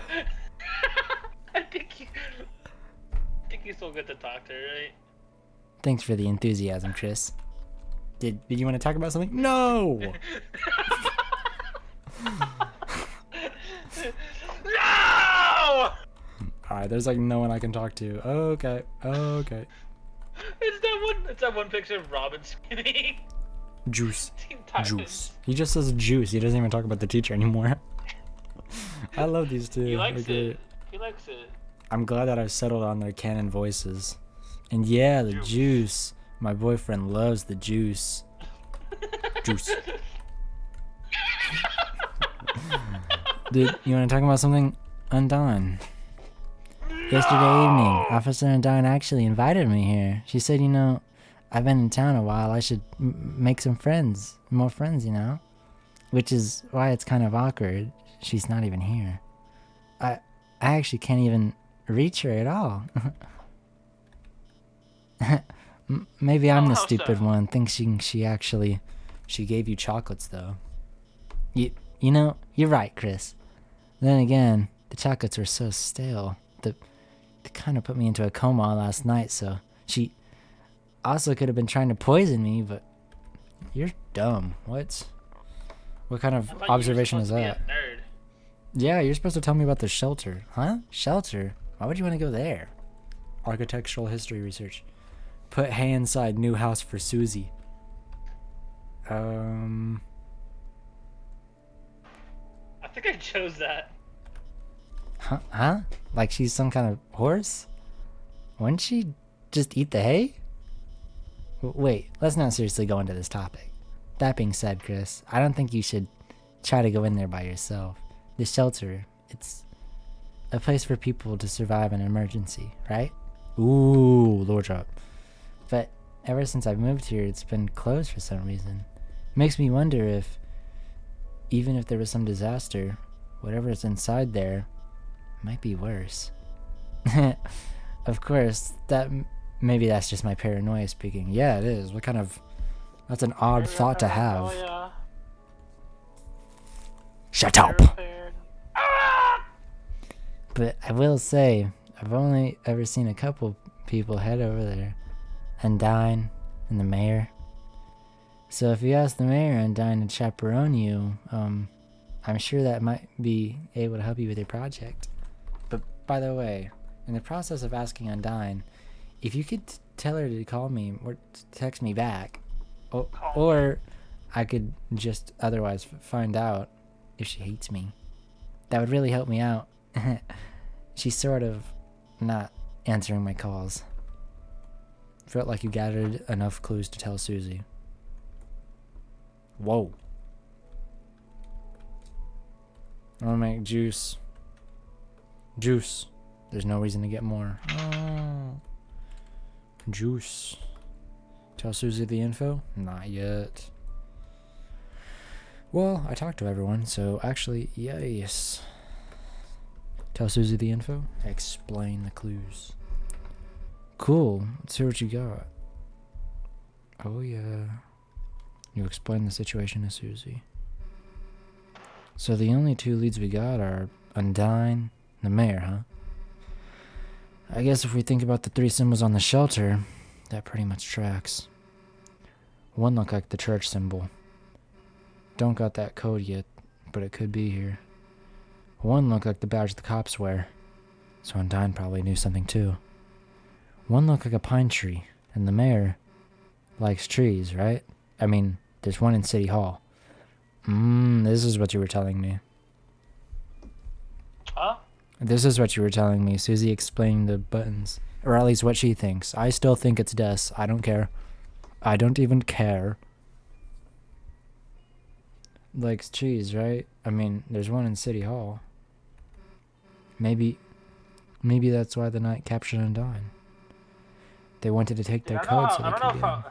think he's so good to talk to, right? Thanks for the enthusiasm, Chris. Did you want to talk about something? No! No! Alright, there's like no one I can talk to. Okay. It's that one picture of Robin screaming. Juice. Juice. He just says juice. He doesn't even talk about the teacher anymore. I love these two. He likes it. He likes it. I'm glad that I've settled on their canon voices. And yeah, the juice. My boyfriend loves the juice. Juice. Dude, you want to talk about something? Undyne. Yesterday evening, Officer Undyne actually invited me here. She said, I've been in town a while. I should make some friends. More friends, Which is why it's kind of awkward. She's not even here. I actually can't even reach her at all. Maybe I'm the stupid one thinking she gave you chocolates, though. You're right, Chris. Then again, the chocolates were so stale. They kind of put me into a coma last night, so she also could have been trying to poison me, but you're dumb. What kind of observation is that? Nerd. Yeah, you're supposed to tell me about the shelter. Huh? Shelter? Why would you want to go there? Architectural history research. Put hay inside new house for Susie. I think I chose that. Huh? Like she's some kind of horse? Wouldn't she just eat the hay? Wait, let's not seriously go into this topic. That being said, Chris, I don't think you should try to go in there by yourself. The shelter, it's a place for people to survive an emergency, right? Ooh, lore drop. But ever since I've moved here, it's been closed for some reason. Makes me wonder if, even if there was some disaster, whatever's inside there might be worse. Of course, maybe that's just my paranoia speaking. Yeah, it is. That's an odd thought to have. Shut up! But I will say, I've only ever seen a couple people head over there. Undyne and the mayor. So if you ask the mayor Undyne to chaperone you, I'm sure that might be able to help you with your project. But by the way, in the process of asking Undyne, if you could tell her to call me or text me back, or I could just otherwise find out if she hates me. That would really help me out. She's sort of not answering my calls. Felt like you gathered enough clues to tell Susie. Whoa. I want to make juice. Juice. There's no reason to get more. Oh. Juice. Tell Susie the info? Not yet. Well, I talked to everyone, so actually, yes. Tell Susie the info? Explain the clues. Cool. Let's hear what you got. Oh, yeah. You explain the situation to Susie. So the only two leads we got are Undyne, the mayor, huh? I guess if we think about the three symbols on the shelter, that pretty much tracks. One looked like the church symbol. Don't got that code yet, but it could be here. One looked like the badge the cops wear, so Undyne probably knew something too. One looked like a pine tree, and the mayor likes trees, right? I mean, there's one in City Hall. This is what you were telling me. Huh? This is what you were telling me. Susie explained the buttons. Or at least what she thinks. I still think it's Des. I don't care. I don't even care. Likes trees, right? I mean, there's one in City Hall. Maybe that's why the knight captured Undyne. They wanted to take their code so they could get in.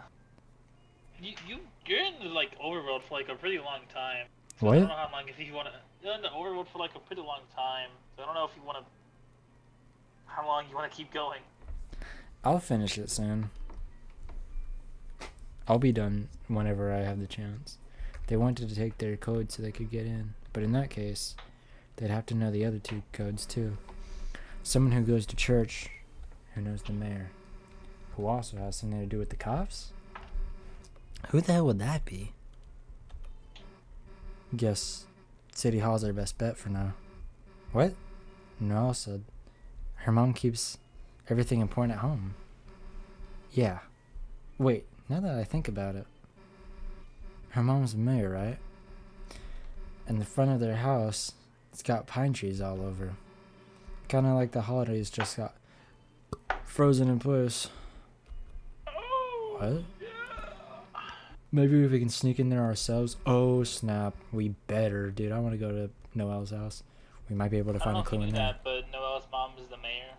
You're in the like overworld for like a pretty long time. So What? I don't know how long if you wanna. You're in the overworld for like a pretty long time. So I don't know if you wanna. How long you wanna keep going? I'll finish it soon. I'll be done whenever I have the chance. They wanted to take their code so they could get in, but in that case, they'd have to know the other two codes too. Someone who goes to church, who knows the mayor, who also has something to do with the cops. Who the hell would that be? Guess City Hall's our best bet for now. What? Noelle said her mom keeps everything important at home. Yeah. Wait, now that I think about it, her mom's the mayor, right? And the front of their house, it's got pine trees all over. Kind of like the holidays just got frozen in place. What? Maybe if we can sneak in there ourselves. Oh snap, we better, dude. I want to go to Noelle's house. We might be able to find a clue in there. But Noelle's mom is the mayor.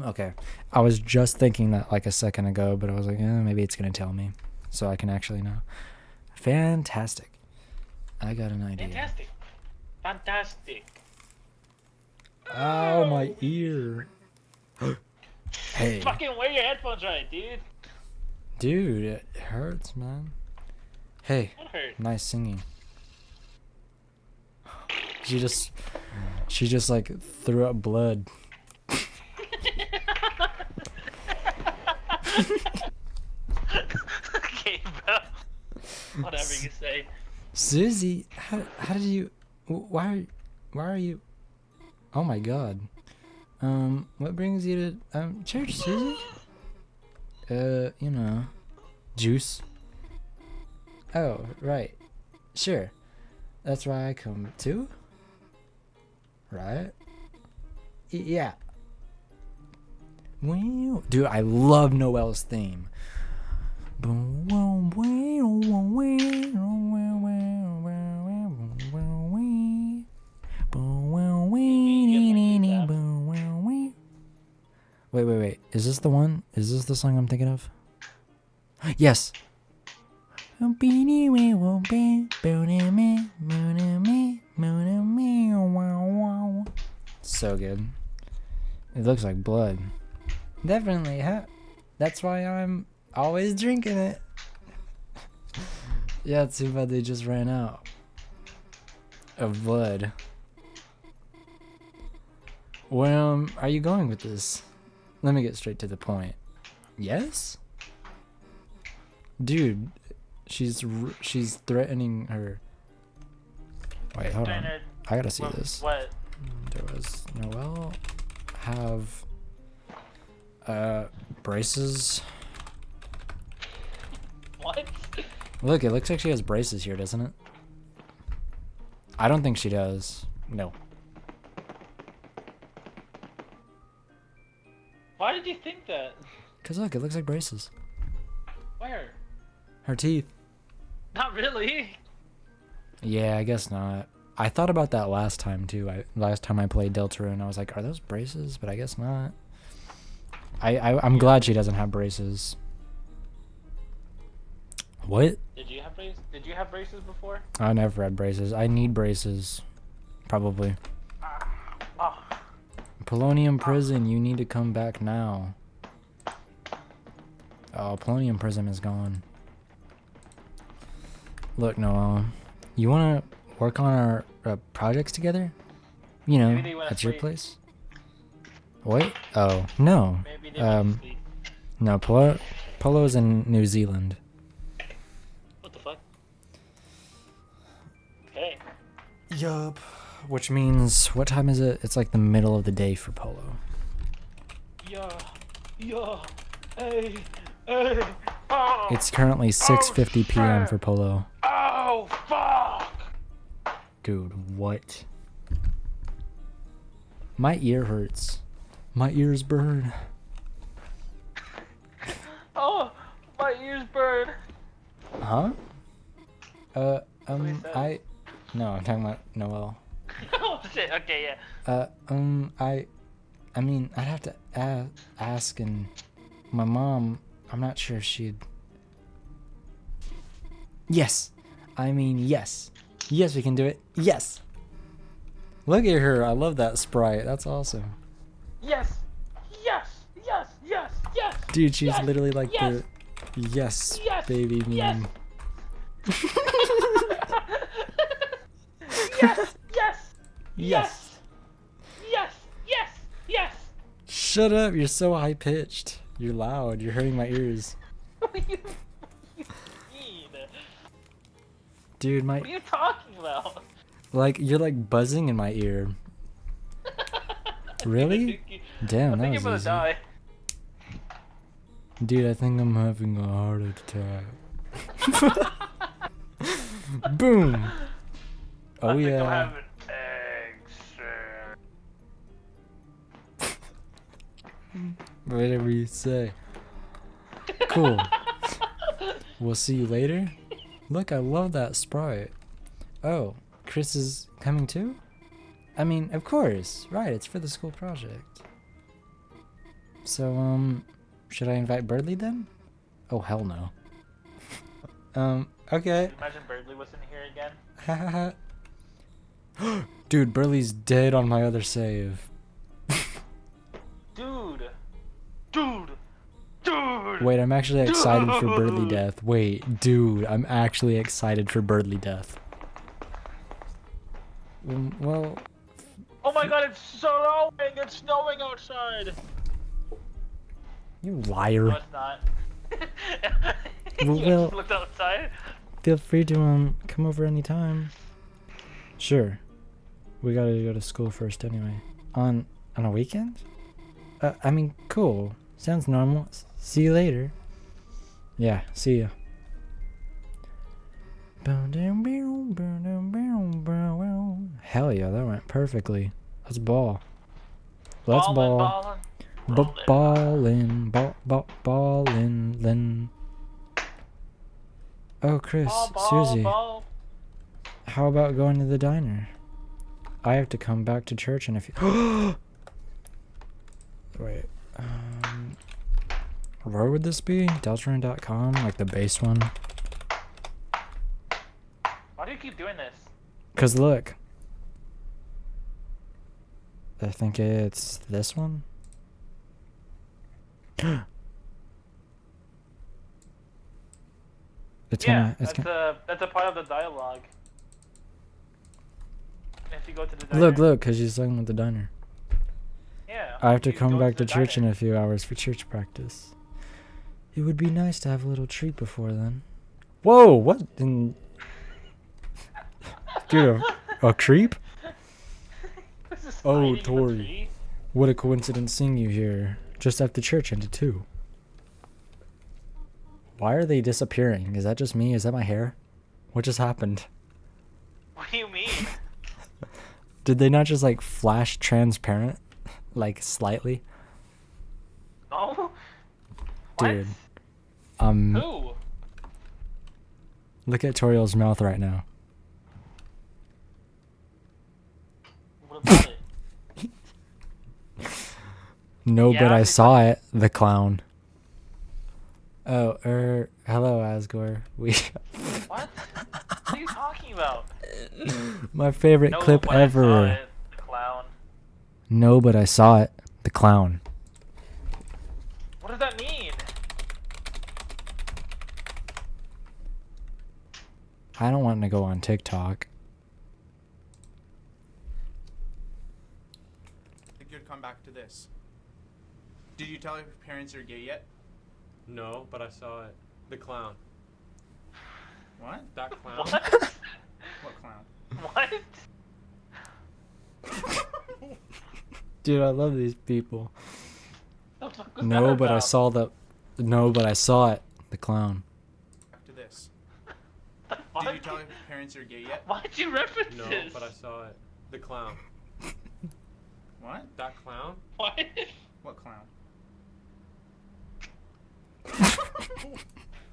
Okay. I was just thinking that like a second ago, but I was like, maybe it's gonna tell me, so I can actually know. Fantastic. I got an idea. Fantastic. Oh, my ear. Hey. Fucking wear your headphones right, dude. Dude, it hurts, man. Hey, What hurt? nice singing. She just like threw up blood. Okay, bro. Whatever you say. Susie, how did you? Why are you? Oh my God. What brings you to church, Susie? You know, juice. Oh, right. Sure. That's why I come too. Right? Yeah. Dude, I love Noelle's theme. Wait. Is this the one? Is this the song I'm thinking of? Yes. So good. It looks like blood. Definitely, huh? That's why I'm always drinking it. Yeah, too bad they just ran out of blood. Where are you going with this? Let me get straight to the point. Yes? Dude, she's threatening her. Wait, hold on. I gotta see this. What? Does Noelle have braces? What? Look, it looks like she has braces here, doesn't it? I don't think she does. No. did you think that? Cause look, it looks like braces. Where? Her teeth. Not really. Yeah, I guess not. I thought about that last time too. Last time I played Deltarune, I was like, are those braces? But I guess not. I'm glad she doesn't have braces. What? Did you have braces? Did you have braces before? I never had braces. I need braces. Probably. Oh. Polonium Prison, you need to come back now. Oh, Polonium Prison is gone. Look, Noel, you want to work on our projects together? You know, at your place? What? Oh, no. Maybe they want to sleep. No, Polo's in New Zealand. What the fuck? Okay. Yup. Which means, what time is it? It's like the middle of the day for Polo. Yeah. Hey. Oh. It's currently 6:50 p.m. for Polo. Oh, fuck. Dude, what? My ear hurts. My ears burn. Oh, my ears burn. Huh? What he said. No, I'm talking about Noel. Oh shit. Okay, yeah. I mean, I'd have to ask, and my mom, I'm not sure she'd. Yes. I mean, yes. Yes, we can do it. Yes. Look at her. I love that sprite. That's awesome. Yes. Dude, she's literally like yes, the yes, baby meme. Yes. Yes. Shut up. You're so high pitched. You're loud. You're hurting my ears. What do you mean? Dude, What are you talking about? like, you're like buzzing in my ear. Really? Damn, I that think was you're gonna easy. die. Dude, I think I'm having a heart attack. Boom. Oh I think yeah. I'm having eggs. Whatever you say. Cool. We'll see you later. Look, I love that sprite. Oh, Chris is coming too? I mean, of course. Right, it's for the school project. So, should I invite Birdly then? Oh, hell no. Okay. Imagine Birdly was in here again. Dude, Burley's dead on my other save. Dude. Wait, I'm actually excited for Birdly death. Wait, dude, I'm actually excited for Birdly death. Well... Oh my god, it's snowing! It's snowing outside! You liar. No, it's not. Well, You just looked outside? Feel free to come over anytime. Sure. We gotta go to school first anyway. On a weekend? I mean, cool. Sounds normal. See you later. Yeah, see ya. Hell yeah, that went perfectly. Let's ball. Let's ball. Ballin', ballin'. Oh, Chris, Susie. How about going to the diner? I have to come back to church in a few. Wait. Where would this be? Deltarune.com? Like the base one? Why do you keep doing this? Cause look. I think it's this one. It's Yeah, gonna, that's a part of the dialogue. If you go to the diner. look, cause she's talking about the diner. Yeah. I have to you come go back to the church in diner. a few hours for church practice. It would be nice to have a little treat before then. Whoa, what? Dude, a creep? This is Oh, hiding in the Tori. tree. What a coincidence seeing you here. Just after church ended too. Why are they disappearing? Is that just me? Is that my hair? What just happened? What do you mean? Did they not just like flash transparent? Like slightly? Oh? What? Dude. Who? Look at Toriel's mouth right now. What about it? No, Yeah, but I it's saw it. The clown. Oh, hello, Asgore. What? What are you talking about? My favorite No, clip but I saw ever. it, the clown. No, but I saw it. The clown. What does that mean? I don't want to go on TikTok. I think you'd come back to this. Did you tell your parents you're gay yet? No, but I saw it. The clown. What? That clown. What? What clown? What? Dude, I love these people. The fuck was No, that but I about? saw the. No, but I saw it. The clown. Back to this. The Did fuck? you tell your parents you're gay yet? Why'd you reference No, this? but I saw it. The clown. What? That clown? What? What clown?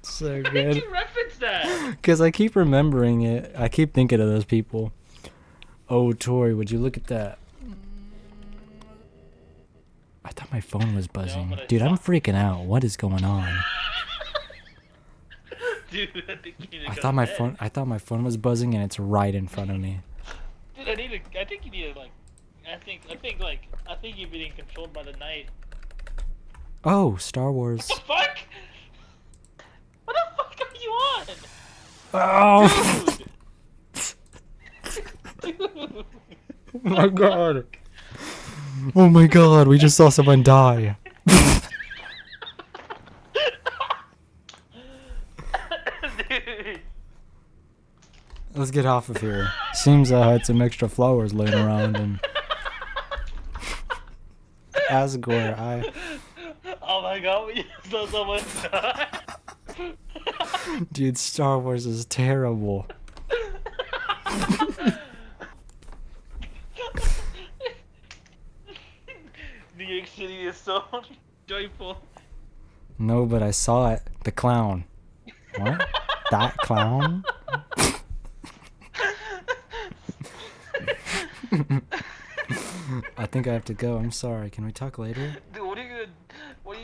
So Why did good. you reference that? Because I keep remembering it. I keep thinking of those people. Oh, Tori, would you look at that? I thought my phone was buzzing. but I Dude, saw- I'm freaking out. What is going on? Dude, I think you need to I go thought to my bed. phone. I thought my phone was buzzing, and it's right in front of me. Dude, I think you need to like. I think you're being controlled by the night. Oh, Star Wars. What the fuck? What the fuck are you on? Oh Dude. Dude. my god. Oh my god, we just saw someone die. Dude. Let's get off of here. Seems I had some extra flowers laying around and Asgore, Oh my god, we just saw someone die. dude, Star Wars is terrible. New York City is so joyful. No, but I saw it. The clown. What? That clown? I think I have to go. I'm sorry. Can we talk later? Dude, what are you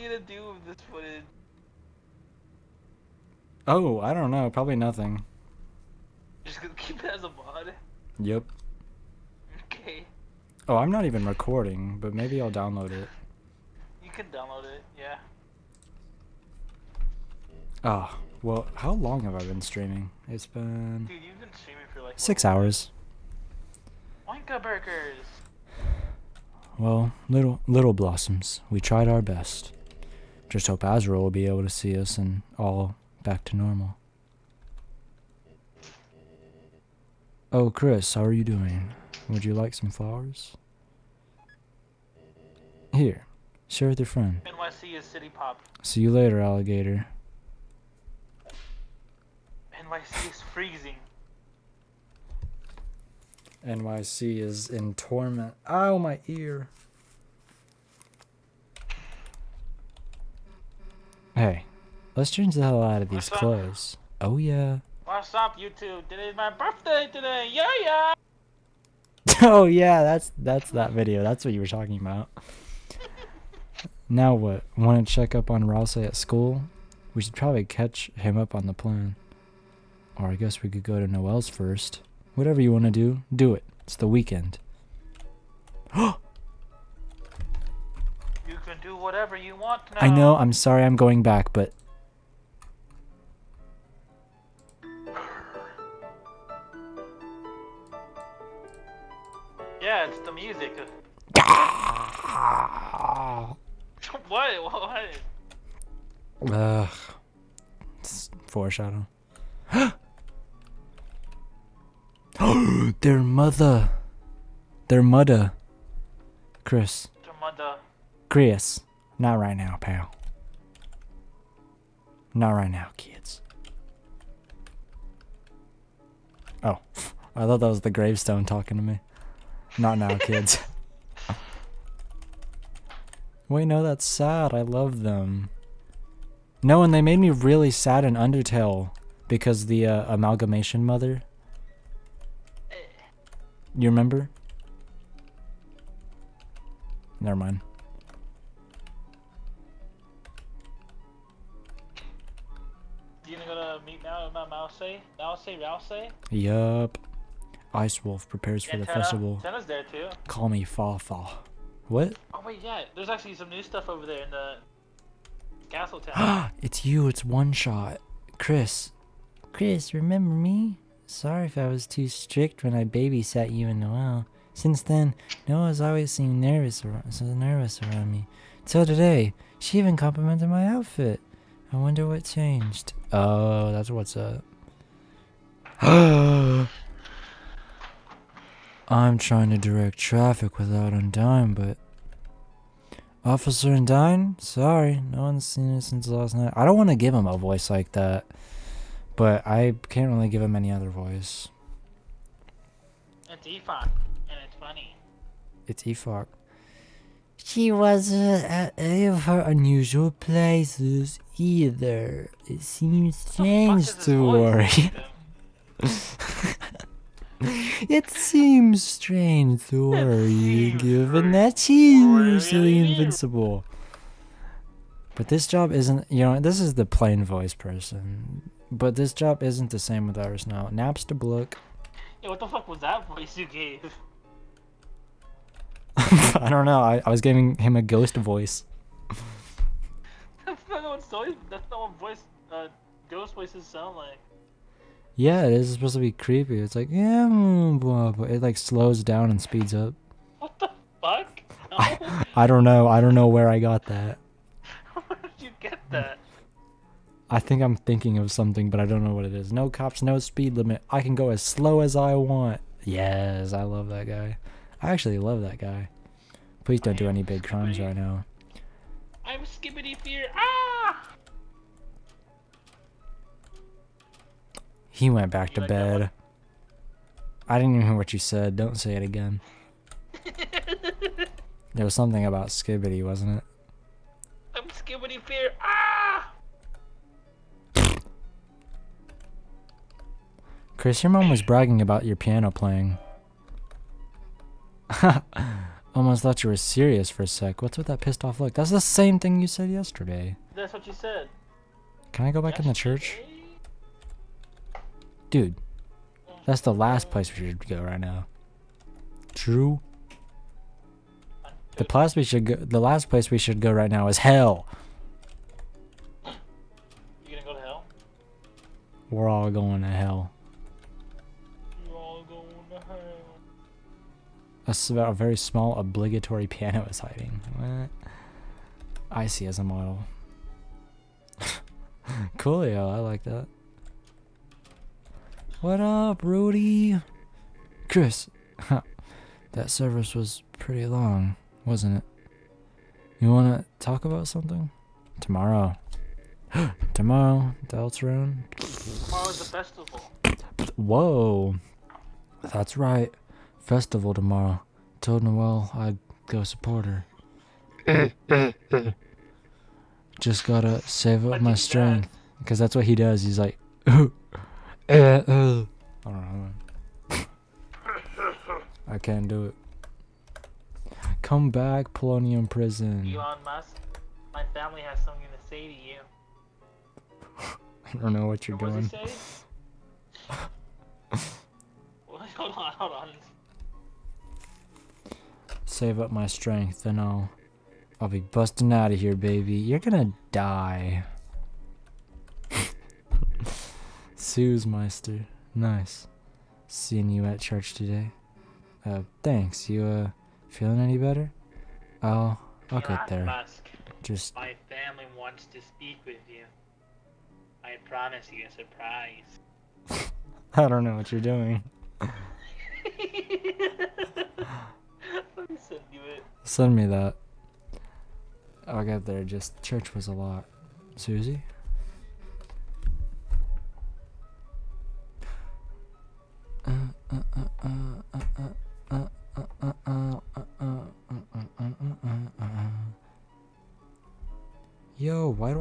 gonna do with this footage? Oh, I don't know. Probably nothing. Just gonna keep it as a mod? Yep. Okay. Oh, I'm not even recording, but maybe I'll download it. You can download it, yeah. Ah, well, how long have I been streaming? It's been Dude, you've been streaming for like 6 hours. Wanka burgers! Well, little blossoms. We tried our best. Just hope Azrael will be able to see us and all back to normal. Oh, Chris, how are you doing? Would you like some flowers? Here, share with your friend. NYC is City Pop. See you later, alligator. NYC is freezing. NYC is in torment. Ow, my ear. Hey, let's change the hell out of these What's up? clothes. Oh, yeah. What's up, YouTube? Today's my birthday today! Yeah, yeah! Oh, yeah, that's that video. That's what you were talking about. Now what? Want to check up on Rouse at school? We should probably catch him up on the plan. Or I guess we could go to Noelle's first. Whatever you want to do, do it. It's the weekend. You can do whatever you want now. I know, I'm sorry I'm going back, but... Yeah, it's the music. What? What? Ugh. It's foreshadow. Their mother. Their mother. Chris. Your mother. Chris. Not right now, pal. Not right now, kids. Oh. I thought that was the gravestone talking to me. Not now, kids. Wait, no, that's sad. I love them. No, and they made me really sad in Undertale because the amalgamation mother. You remember? Never mind. You gonna go to meet Mouse? Rouse? Yup. Ice Wolf prepares for the festival. Tenna's there too. Call me Fa-Fa. What? Oh wait, yeah. There's actually some new stuff over there in the castle town. It's you. It's One Shot. Chris. Chris, remember me? Sorry if I was too strict when I babysat you in Noel. Since then, Noah's always seemed nervous around me. Till today, she even complimented my outfit. I wonder what changed. Oh, that's what's up. I'm trying to direct traffic without Undyne, but... Officer Undyne? Sorry, no one's seen it since last night. I don't want to give him a voice like that, but I can't really give him any other voice. It's Efon, and it's funny. It's Efok. She wasn't at any of her unusual places either. It seems strange to worry. It seems strange to worry, given that she's usually invincible. But this job isn't, you know, this is the plain voice person. But this job isn't the same with ours now. Naps to Blook. Yeah, what the fuck was that voice you gave? I don't know, I was giving him a ghost voice. That's not what voice, ghost voices sound like. Yeah, it is supposed to be creepy. It's like, yeah, blah, blah. It like slows down and speeds up. What the fuck? No. I don't know. I don't know where I got that. Where did you get that? I think I'm thinking of something, but I don't know what it is. No cops, no speed limit. I can go as slow as I want. Yes, I love that guy. I actually love that guy. Please don't do any big crimes right now. I'm skibbity fear. Ah! He went back to bed. I didn't even hear what you said. Don't say it again. There was something about Skibbity, wasn't it? I'm skibbity fear. Ah! Chris, your mom was bragging about your piano playing. Almost thought you were serious for a sec. What's with that pissed off look? That's the same thing you said yesterday. That's what you said. Can I go back in the church? Dude, that's the last place we should go right now. True. The last place we should go right now is hell. You gonna go to hell? We're all going to hell. You're all going to hell. A very small obligatory piano is hiding. What? I see as a model. Coolio, I like that. What up, Rudy? Chris, that service was pretty long, wasn't it? You wanna talk about something? Tomorrow. Tomorrow, Deltarune. Tomorrow's the festival. Whoa. That's right. Festival tomorrow. Told Noelle I'd go support her. Just gotta save up my strength. Because that's what he does. He's like, I don't know. I can't do it. Come back, Polonium Prison. Elon Musk, my family has something to say to you. I don't know what you're What doing. does he say? Hold on. Save up my strength, then I'll be busting out of here, baby. You're gonna die. Sue's Meister. Nice. Seeing you at church today. Thanks. You, feeling any better? I'll get there. Musk, Just... my family wants to speak with you. I promise you a surprise. I don't know what you're doing. Let me send you it. Send me that. I'll get there. Just church was a lot. Susie?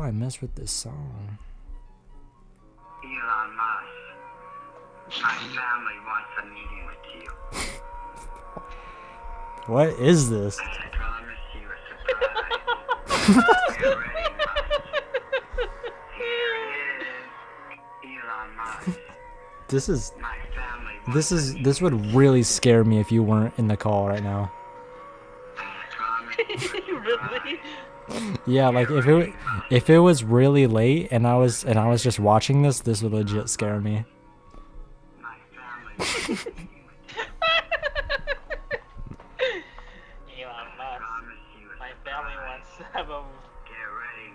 I mess with this song? Elon Musk, my family wants a meeting with you. What is this? I promise you a surprise. Get ready, Musk. Here it is, Elon Musk. My family wants This would really scare me if you weren't in the call right now. I promise you a surprise. Really? Yeah, like if it was really late and I was just watching this would legit scare me. My family wants a meeting with you. Elon I Musk. promise you a My family surprise. wants to have a. Get ready,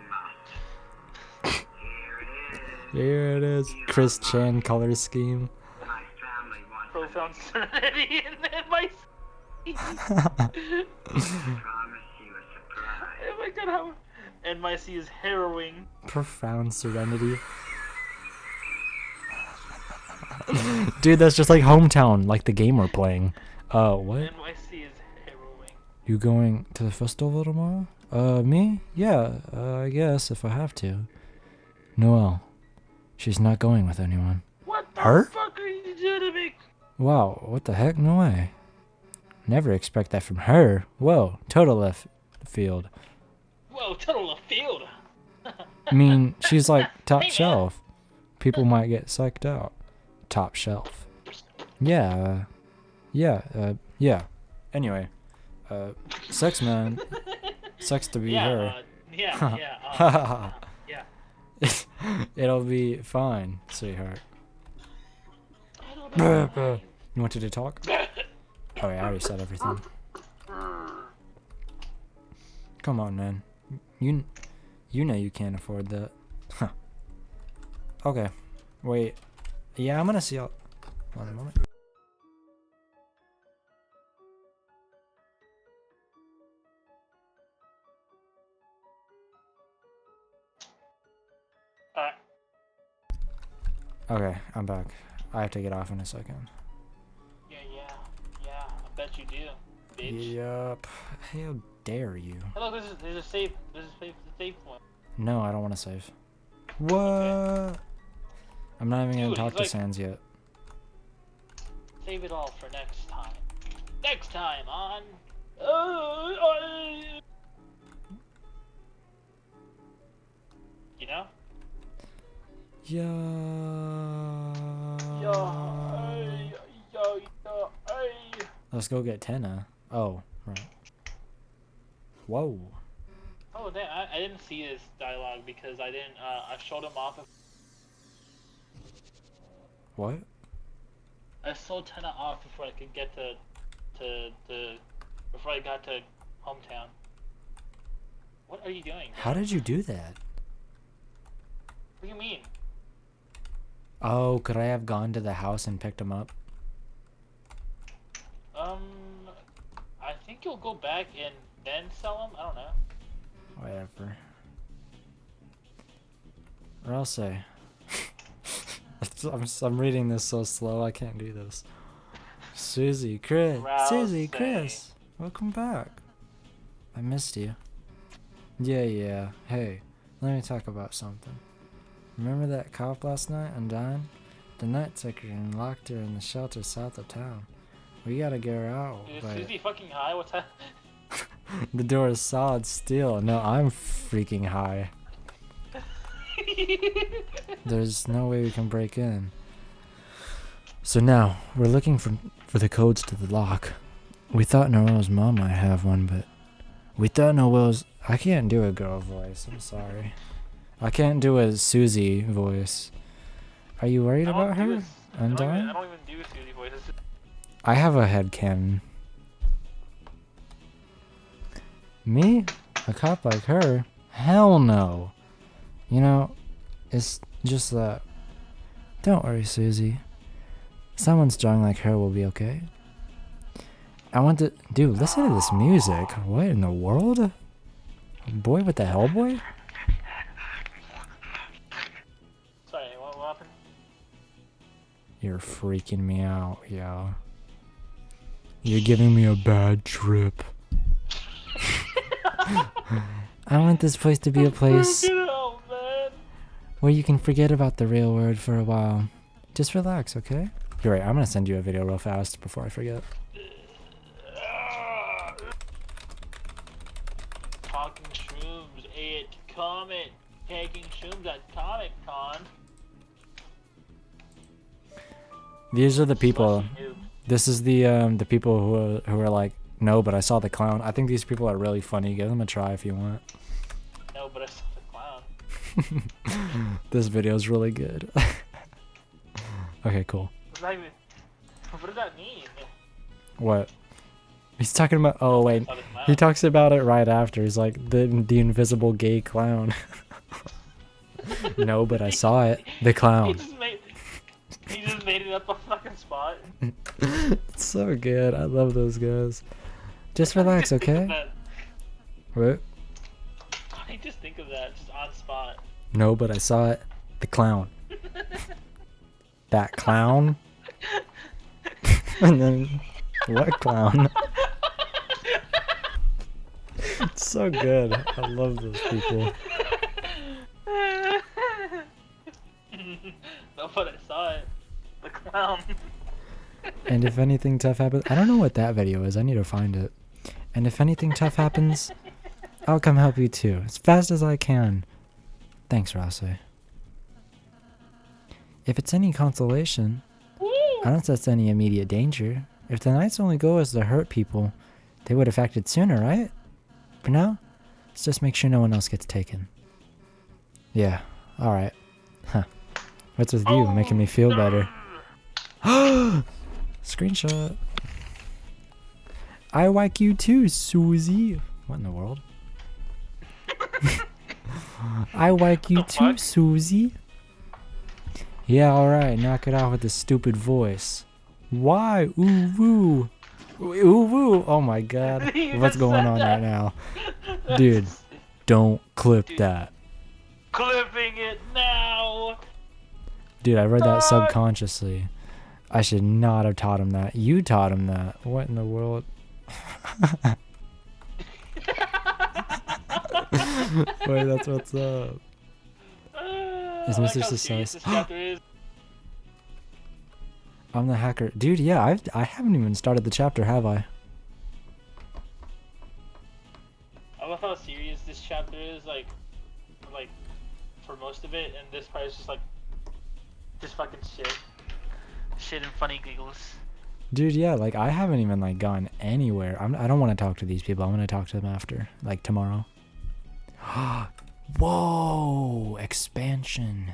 Musk. Here it is. Here it is. Chris Chan color scheme. My family wants Profound serenity in my. I promise you a surprise. Oh my god, how. NYC is harrowing. Profound serenity. Dude, that's just like Hometown, like the game we're playing. What? NYC is harrowing. You going to the festival tomorrow? Me? Yeah, I guess if I have to. Noelle. She's not going with anyone. What the Her? fuck are you doing to me? Wow, what the heck? No way. Never expect that from her. Whoa, total left field. Whoa, total left field. I mean, she's like top Hey, man. shelf. People might get psyched out. Top shelf. Yeah, yeah. Anyway, sex man. Sucks to be Yeah, her. yeah. It'll be fine, sweetheart. I don't know. You wanted to talk? Oh, yeah, I already said everything. Come on, man. You know you can't afford that. Huh. Okay. Wait. Yeah, I'm gonna see how... One moment. Okay, I'm back. I have to get off in a second. Yeah. I bet you do, bitch. Yup. How dare you? Hey, look, there's a save. There's a save point. No, I don't want to save. What? I'm not even gonna Dude, talk he's to like- Sans yet. Save it all for next time. Next time on. You know? Yeah. Let's go get Tenna. Oh, right. Whoa. Oh damn! I didn't see this dialogue because I didn't. I showed him off. What? I sold Tenna off before I could get to before I got to hometown. What are you doing? How did you do that? What do you mean? Oh, could I have gone to the house and picked him up? I think you'll go back and then sell them. I don't know. Whatever. Or I'll say. I'm reading this so slow, I can't do this. Susie, Chris. Susie, Chris. Welcome back. I missed you. Yeah. Hey, let me talk about something. Remember that cop last night on Dine? The night took her and locked her in the shelter south of town. We gotta get her out. Is But Susie fucking high? What's that? the door is solid steel. No, I'm freaking high. There's no way we can break in. So now, we're looking for the codes to the lock. We thought Noelle's mom might have one, but we thought Noelle's... I can't do a girl voice, I'm sorry. I can't do a Susie voice. Are you worried about her? I don't Undyne? even do Susie voices. I have a headcanon. Me? A cop like her? Hell no. You know, it's just that. Don't worry, Susie. Someone strong like her will be okay. I want to... Dude, listen to this music. What in the world? Boy with the Hellboy? Sorry, what happened? You're freaking me out, yo. You're giving me a bad trip. I want this place to be a place... Oh, where you can forget about the real world for a while. Just relax, okay? You're right, I'm gonna send you a video real fast before I forget. Talking shrooms, Comet, taking shrooms at Comic Con. These are the people. This is the people who are like, no, but I saw the clown. I think these people are really funny. Give them a try if you want. No, but I saw the clown. This video is really good. Okay, cool. What does that mean? What? He's talking about. Oh wait, he talks about it right after. He's like the invisible gay clown. No, but I saw it. The clown. He just made it up a fucking spot. It's so good. I love those guys. Just relax, okay? What? I just think of that just on spot. No, but I saw it. The clown. That clown. And then what clown? It's so good. I love those people. No, but I saw it. The clown. And if anything tough happens, I don't know what that video is. I need to find it. And if anything tough happens, I'll come help you too, as fast as I can. Thanks, Rossi. If it's any consolation, I don't sense any immediate danger. If the night's only goal is to hurt people, they would have acted sooner, right? For now, let's just make sure no one else gets taken. Yeah, alright. Huh. What's with you, making me feel better? Screenshot. I like you too, Susie. What in the world? I like you too, Susie. Yeah, alright, knock it off with the stupid voice. Why? Ooh woo. Ooh woo. Oh my god. What's going on right now? Dude, don't clip that. Clipping it now. Dude, I read that subconsciously. I should not have taught him that. You taught him that. What in the world? Wait, that's what's up. Is Mr. Success? I'm the hacker. Dude, yeah, I haven't even started the chapter, have I? I love how serious this chapter is, like for most of it, and this part is just fucking shit and funny giggles. Dude, yeah, like I haven't even like gone anywhere. I don't want to talk to these people. I'm gonna talk to them after, like tomorrow. Whoa, expansion.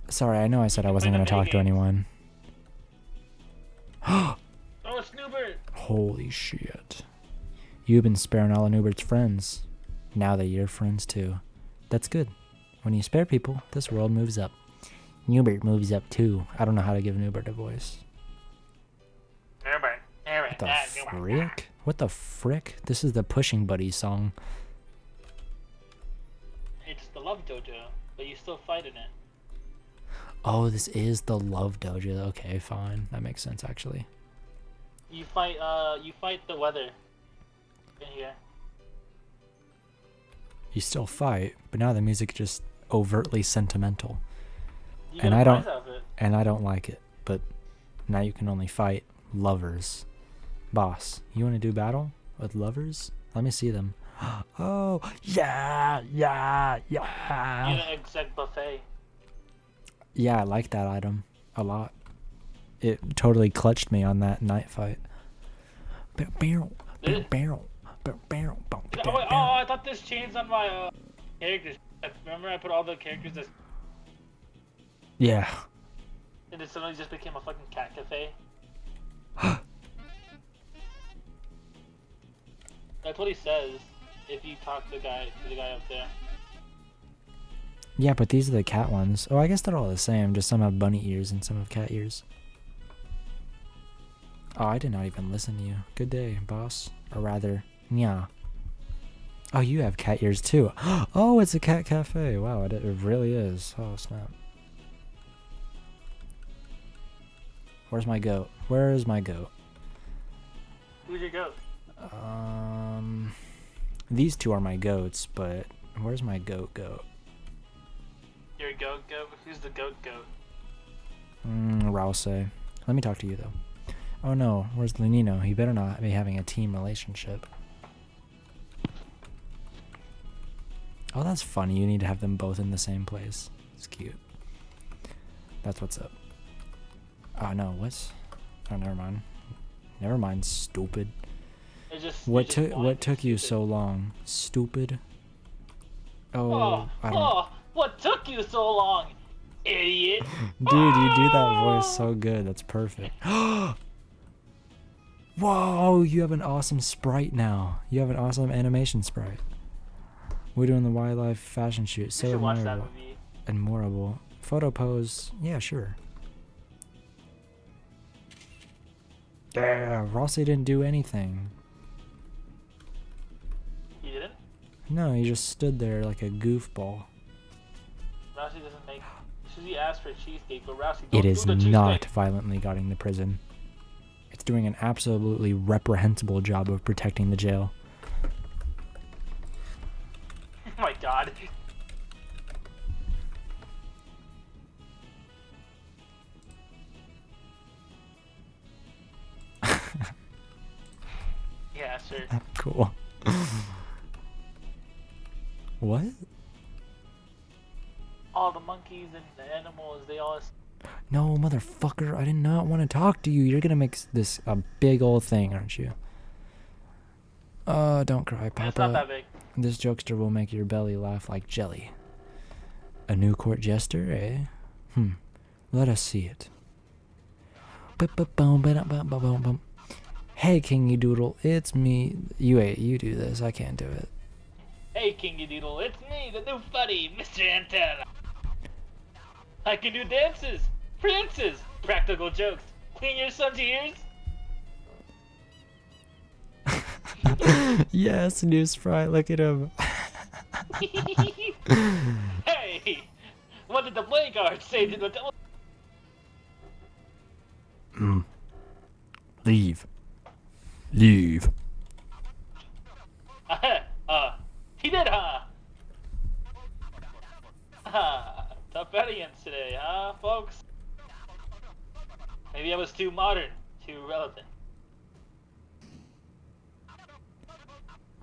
Sorry, I know I said I wasn't gonna talk to anyone. Oh, it's Newbert. Holy shit. You've been sparing all of Newbert's friends. Now they're your friends too. That's good. When you spare people, this world moves up. Newbert moves up too. I don't know how to give Newbert a voice. What the frick? What the frick? This is the Pushing Buddies song. It's the Love Dojo, but you still fight in it. Oh, this is the Love Dojo. Okay, fine. That makes sense actually. You fight the weather in here. You still fight, but now the music is just overtly sentimental. You And get a I don't prize out of it. and I don't like it. But now you can only fight lovers. Boss, you want to do battle with lovers? Let me see them. Oh, yeah. You get an exec buffet. Yeah, I like that item a lot. It totally clutched me on that night fight. Oh, I thought this changed on my characters. Remember I put all the characters that... Yeah. And it suddenly just became a fucking cat cafe. That's what he says if you talk to the guy up there. Yeah, but these are the cat ones. Oh, I guess they're all the same. Just some have bunny ears and some have cat ears. Oh, I did not even listen to you. Good day, boss. Or rather, yeah. Oh, you have cat ears too. Oh, it's a cat cafe. Wow, it really is. Oh, snap. Where's my goat? Where is my goat? Who's your goat? These two are my goats, but Where's my goat? Your goat? Who's the goat? Rouse. Let me talk to you though. Oh no, where's Lenino? He better not be having a team relationship. Oh, that's funny. You need to have them both in the same place. It's cute. That's what's up. Oh no, what's... Oh, never mind. Never mind, stupid. What took you so long, stupid? Oh, I don't... What took you so long, idiot? Dude, you do that voice so good. That's perfect. Whoa, you have an awesome sprite now. You have an awesome animation sprite. We're doing the wildlife fashion shoot. So admirable. Admirable. Photo pose. Yeah, sure. Yeah, Rossi didn't do anything. He didn't? No, he just stood there like a goofball. Rossi doesn't make... He asked for a cheesecake, but Rossi don't It is do the not cheesecake. violently guarding the prison. It's doing an absolutely reprehensible job of protecting the jail. Oh my god. Yeah, sure. Cool. What? All the monkeys and the animals, they all... No, motherfucker, I did not want to talk to you. You're gonna make this a big old thing, aren't you? Don't cry, Papa. It's not that big. This jokester will make your belly laugh like jelly. A new court jester, eh? Let us see it. Hey, Kingy Doodle, it's me. You do this. I can't do it. Hey, Kingy Doodle, it's me, the new buddy, Mr. Antenna. I can do dances, prances, practical jokes. Clean your son's ears. Yes, new sprite. Look at him. Hey, what did the play guard say to the... Leave. He did, huh? Tough audience today, huh, folks? Maybe I was too modern, too relevant.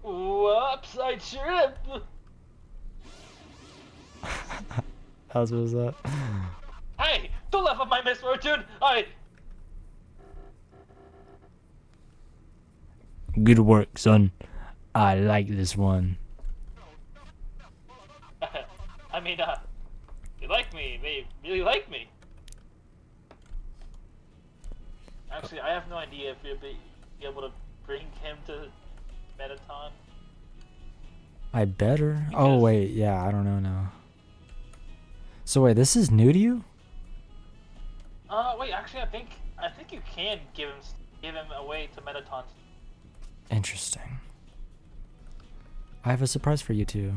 Whoops, I tripped! How's was that? Hey, don't laugh at my misfortune! Good work, son. I like this one. I mean, they like me. They really like me. Actually, I have no idea if you'll be able to bring him to Metaton. I better. Oh wait, yeah, I don't know now. So wait, this is new to you? Wait, actually, I think you can give him away to Metaton. Interesting. I have a surprise for you two.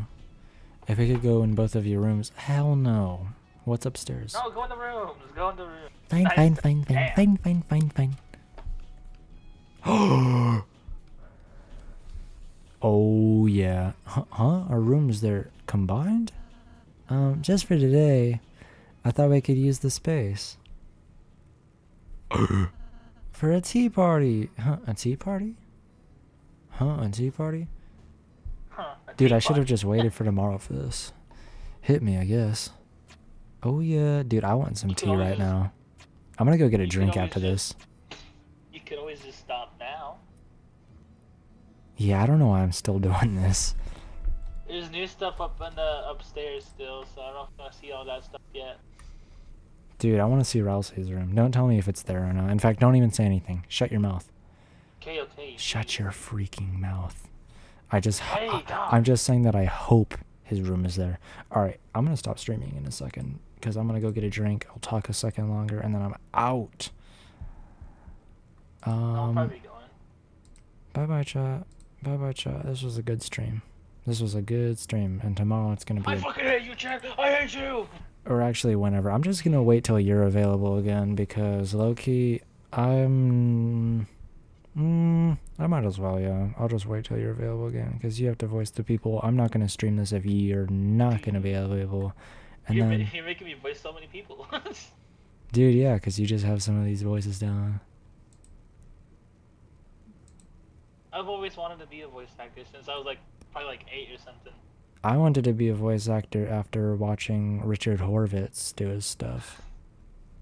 If we could go in both of your rooms. Hell no. What's upstairs? No, go in the rooms. Go in the room. Fine, Nice. fine, fine, fine, Damn. fine. Oh yeah. Huh? Our rooms, they're combined? Just for today. I thought we could use the space. For a tea party. Huh? A tea party? Huh? A tea party? Dude, I should have just waited for tomorrow for this. Hit me, I guess. Oh yeah, dude, I want some tea right now. I'm gonna go get a drink after this. You could always just stop now. Yeah, I don't know why I'm still doing this. There's new stuff up in the upstairs still, so I don't know if I'm gonna see all that stuff yet. Dude, I want to see Rousey's room. Don't tell me if it's there or not. In fact, don't even say anything. Shut your mouth. Okay. Shut your freaking mouth. I'm just saying that I hope his room is there. Alright, I'm going to stop streaming in a second. Because I'm going to go get a drink. I'll talk a second longer. And then I'm out. I'll probably be going. Bye-bye, chat. Bye-bye, chat. This was a good stream. And tomorrow it's going to be... I fucking hate you, Chad. I hate you. Or actually, whenever. I'm just going to wait till you're available again. Because, low-key, I'm... I might as well, yeah. I'll just wait till you're available again, because you have to voice the people. I'm not gonna stream this if you're not gonna be available. And You're then, making me voice so many people. dude, yeah, because you just have some of these voices down. I've always wanted to be a voice actor since I was like probably like 8 or something. I wanted to be a voice actor after watching Richard Horvitz do his stuff.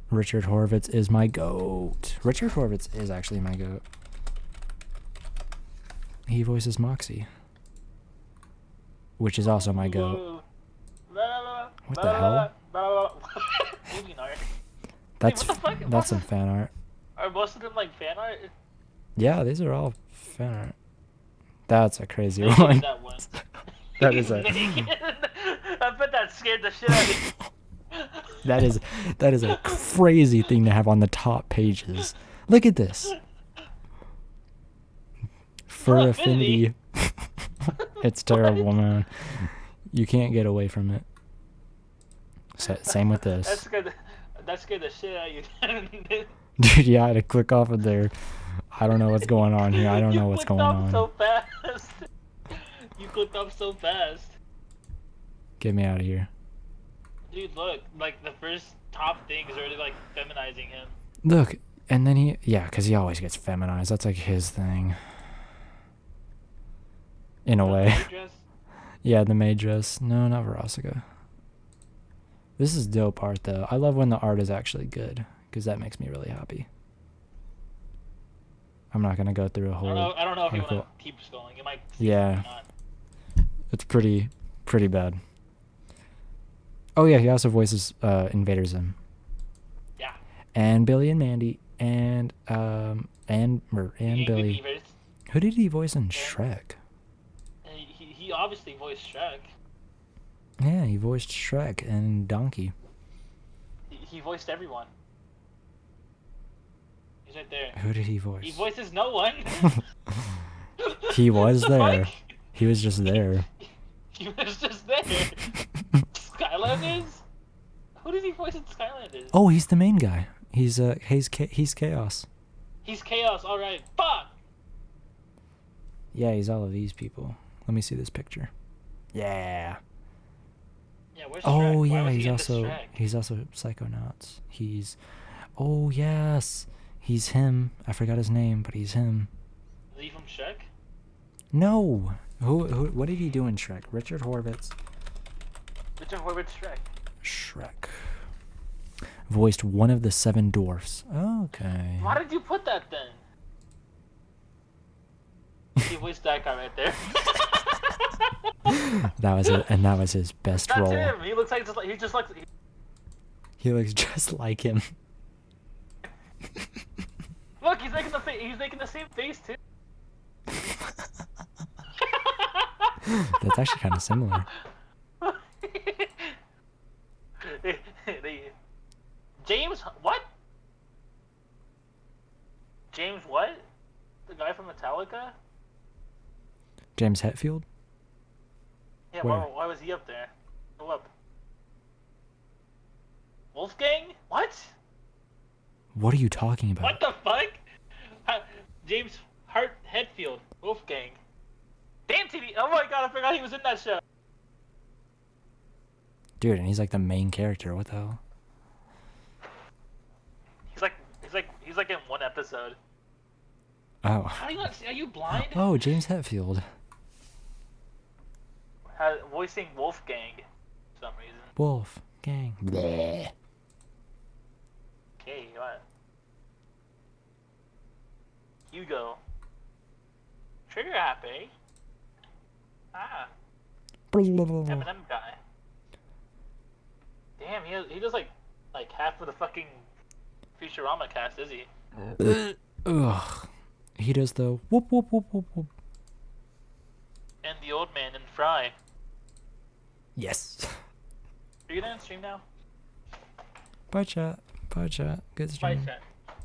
Richard Horvitz is my goat. Richard Horvitz is actually my goat. He voices Moxie, which is also my goat. What the hell? That's what the fuck? that's some fan art. Are most of them like fan art? Yeah, these are all fan art. That's a crazy Naked one. That one. That is a I bet that scared the shit out of me. that is a crazy thing to have on the top pages. Look at this. For affinity. It's terrible, man. You can't get away from it. Same with this. That scared the shit out of you. Dude, yeah, I had to click off of there. I don't know what's going on here. I don't know what's going on. You clicked up so fast. You clicked up so fast. Get me out of here. Dude, look. Like, the first top thing is already, like, feminizing him. Look, and then yeah, because he always gets feminized. That's like his thing. In a way. Yeah, the maid dress. No, not Verosika. This is dope art, though. I love when the art is actually good, because that makes me really happy. I'm not going to go through a whole... I don't know if you want to keep scrolling. You might... Yeah. It's pretty bad. Oh, yeah, he also voices Invader Zim. Yeah. And Billy and Mandy, and Billy. Who did he voice in Shrek? He obviously voiced Shrek. Yeah, he voiced Shrek and Donkey. He voiced everyone. He's right there. Who did he voice? He voices no one. He was there. Fuck? He was just there. He was just there. Skylanders? Who did he voice in Skylanders? Oh, he's the main guy. He's Chaos. He's Chaos. All right. Fuck. Yeah, he's all of these people. Let me see this picture. Yeah. Yeah, where's Oh Shrek? Why yeah, was he he's in also Shrek? Psychonauts. Oh yes, he's him. I forgot his name, but he's him. Is he from Shrek? No. Who? What did he do in Shrek? Richard Horvitz. Richard Horvitz Shrek. Shrek. Voiced one of the 7 dwarfs. Okay. Why did you put that then? He voiced that guy right there. That was it, and that was his best That's role. him. He looks like He looks just like him. Look, he's making the same face too. That's actually kind of similar. James what? James what? The guy from Metallica? James Hetfield? Yeah, Where? why was he up there? Go up. Wolfgang? What? What are you talking about? What the fuck? James Hetfield, Wolfgang. Damn TV! Oh my god, I forgot he was in that show. Dude, and he's like the main character. What the hell? He's like in one episode. Oh. How do you not see? Are you blind? Oh, James Hetfield. Voicing Wolfgang for some reason. Wolfgang. Bleh. Okay, what? Hugo. Trigger happy. Ah. Eminem guy. Damn, he does like half of the fucking Futurama cast, is he? Ugh. He does the whoop whoop whoop whoop whoop. And the old man in Fry. Yes. Are you gonna stream now? Bye chat. Bye chat. Good stream. Bye chat.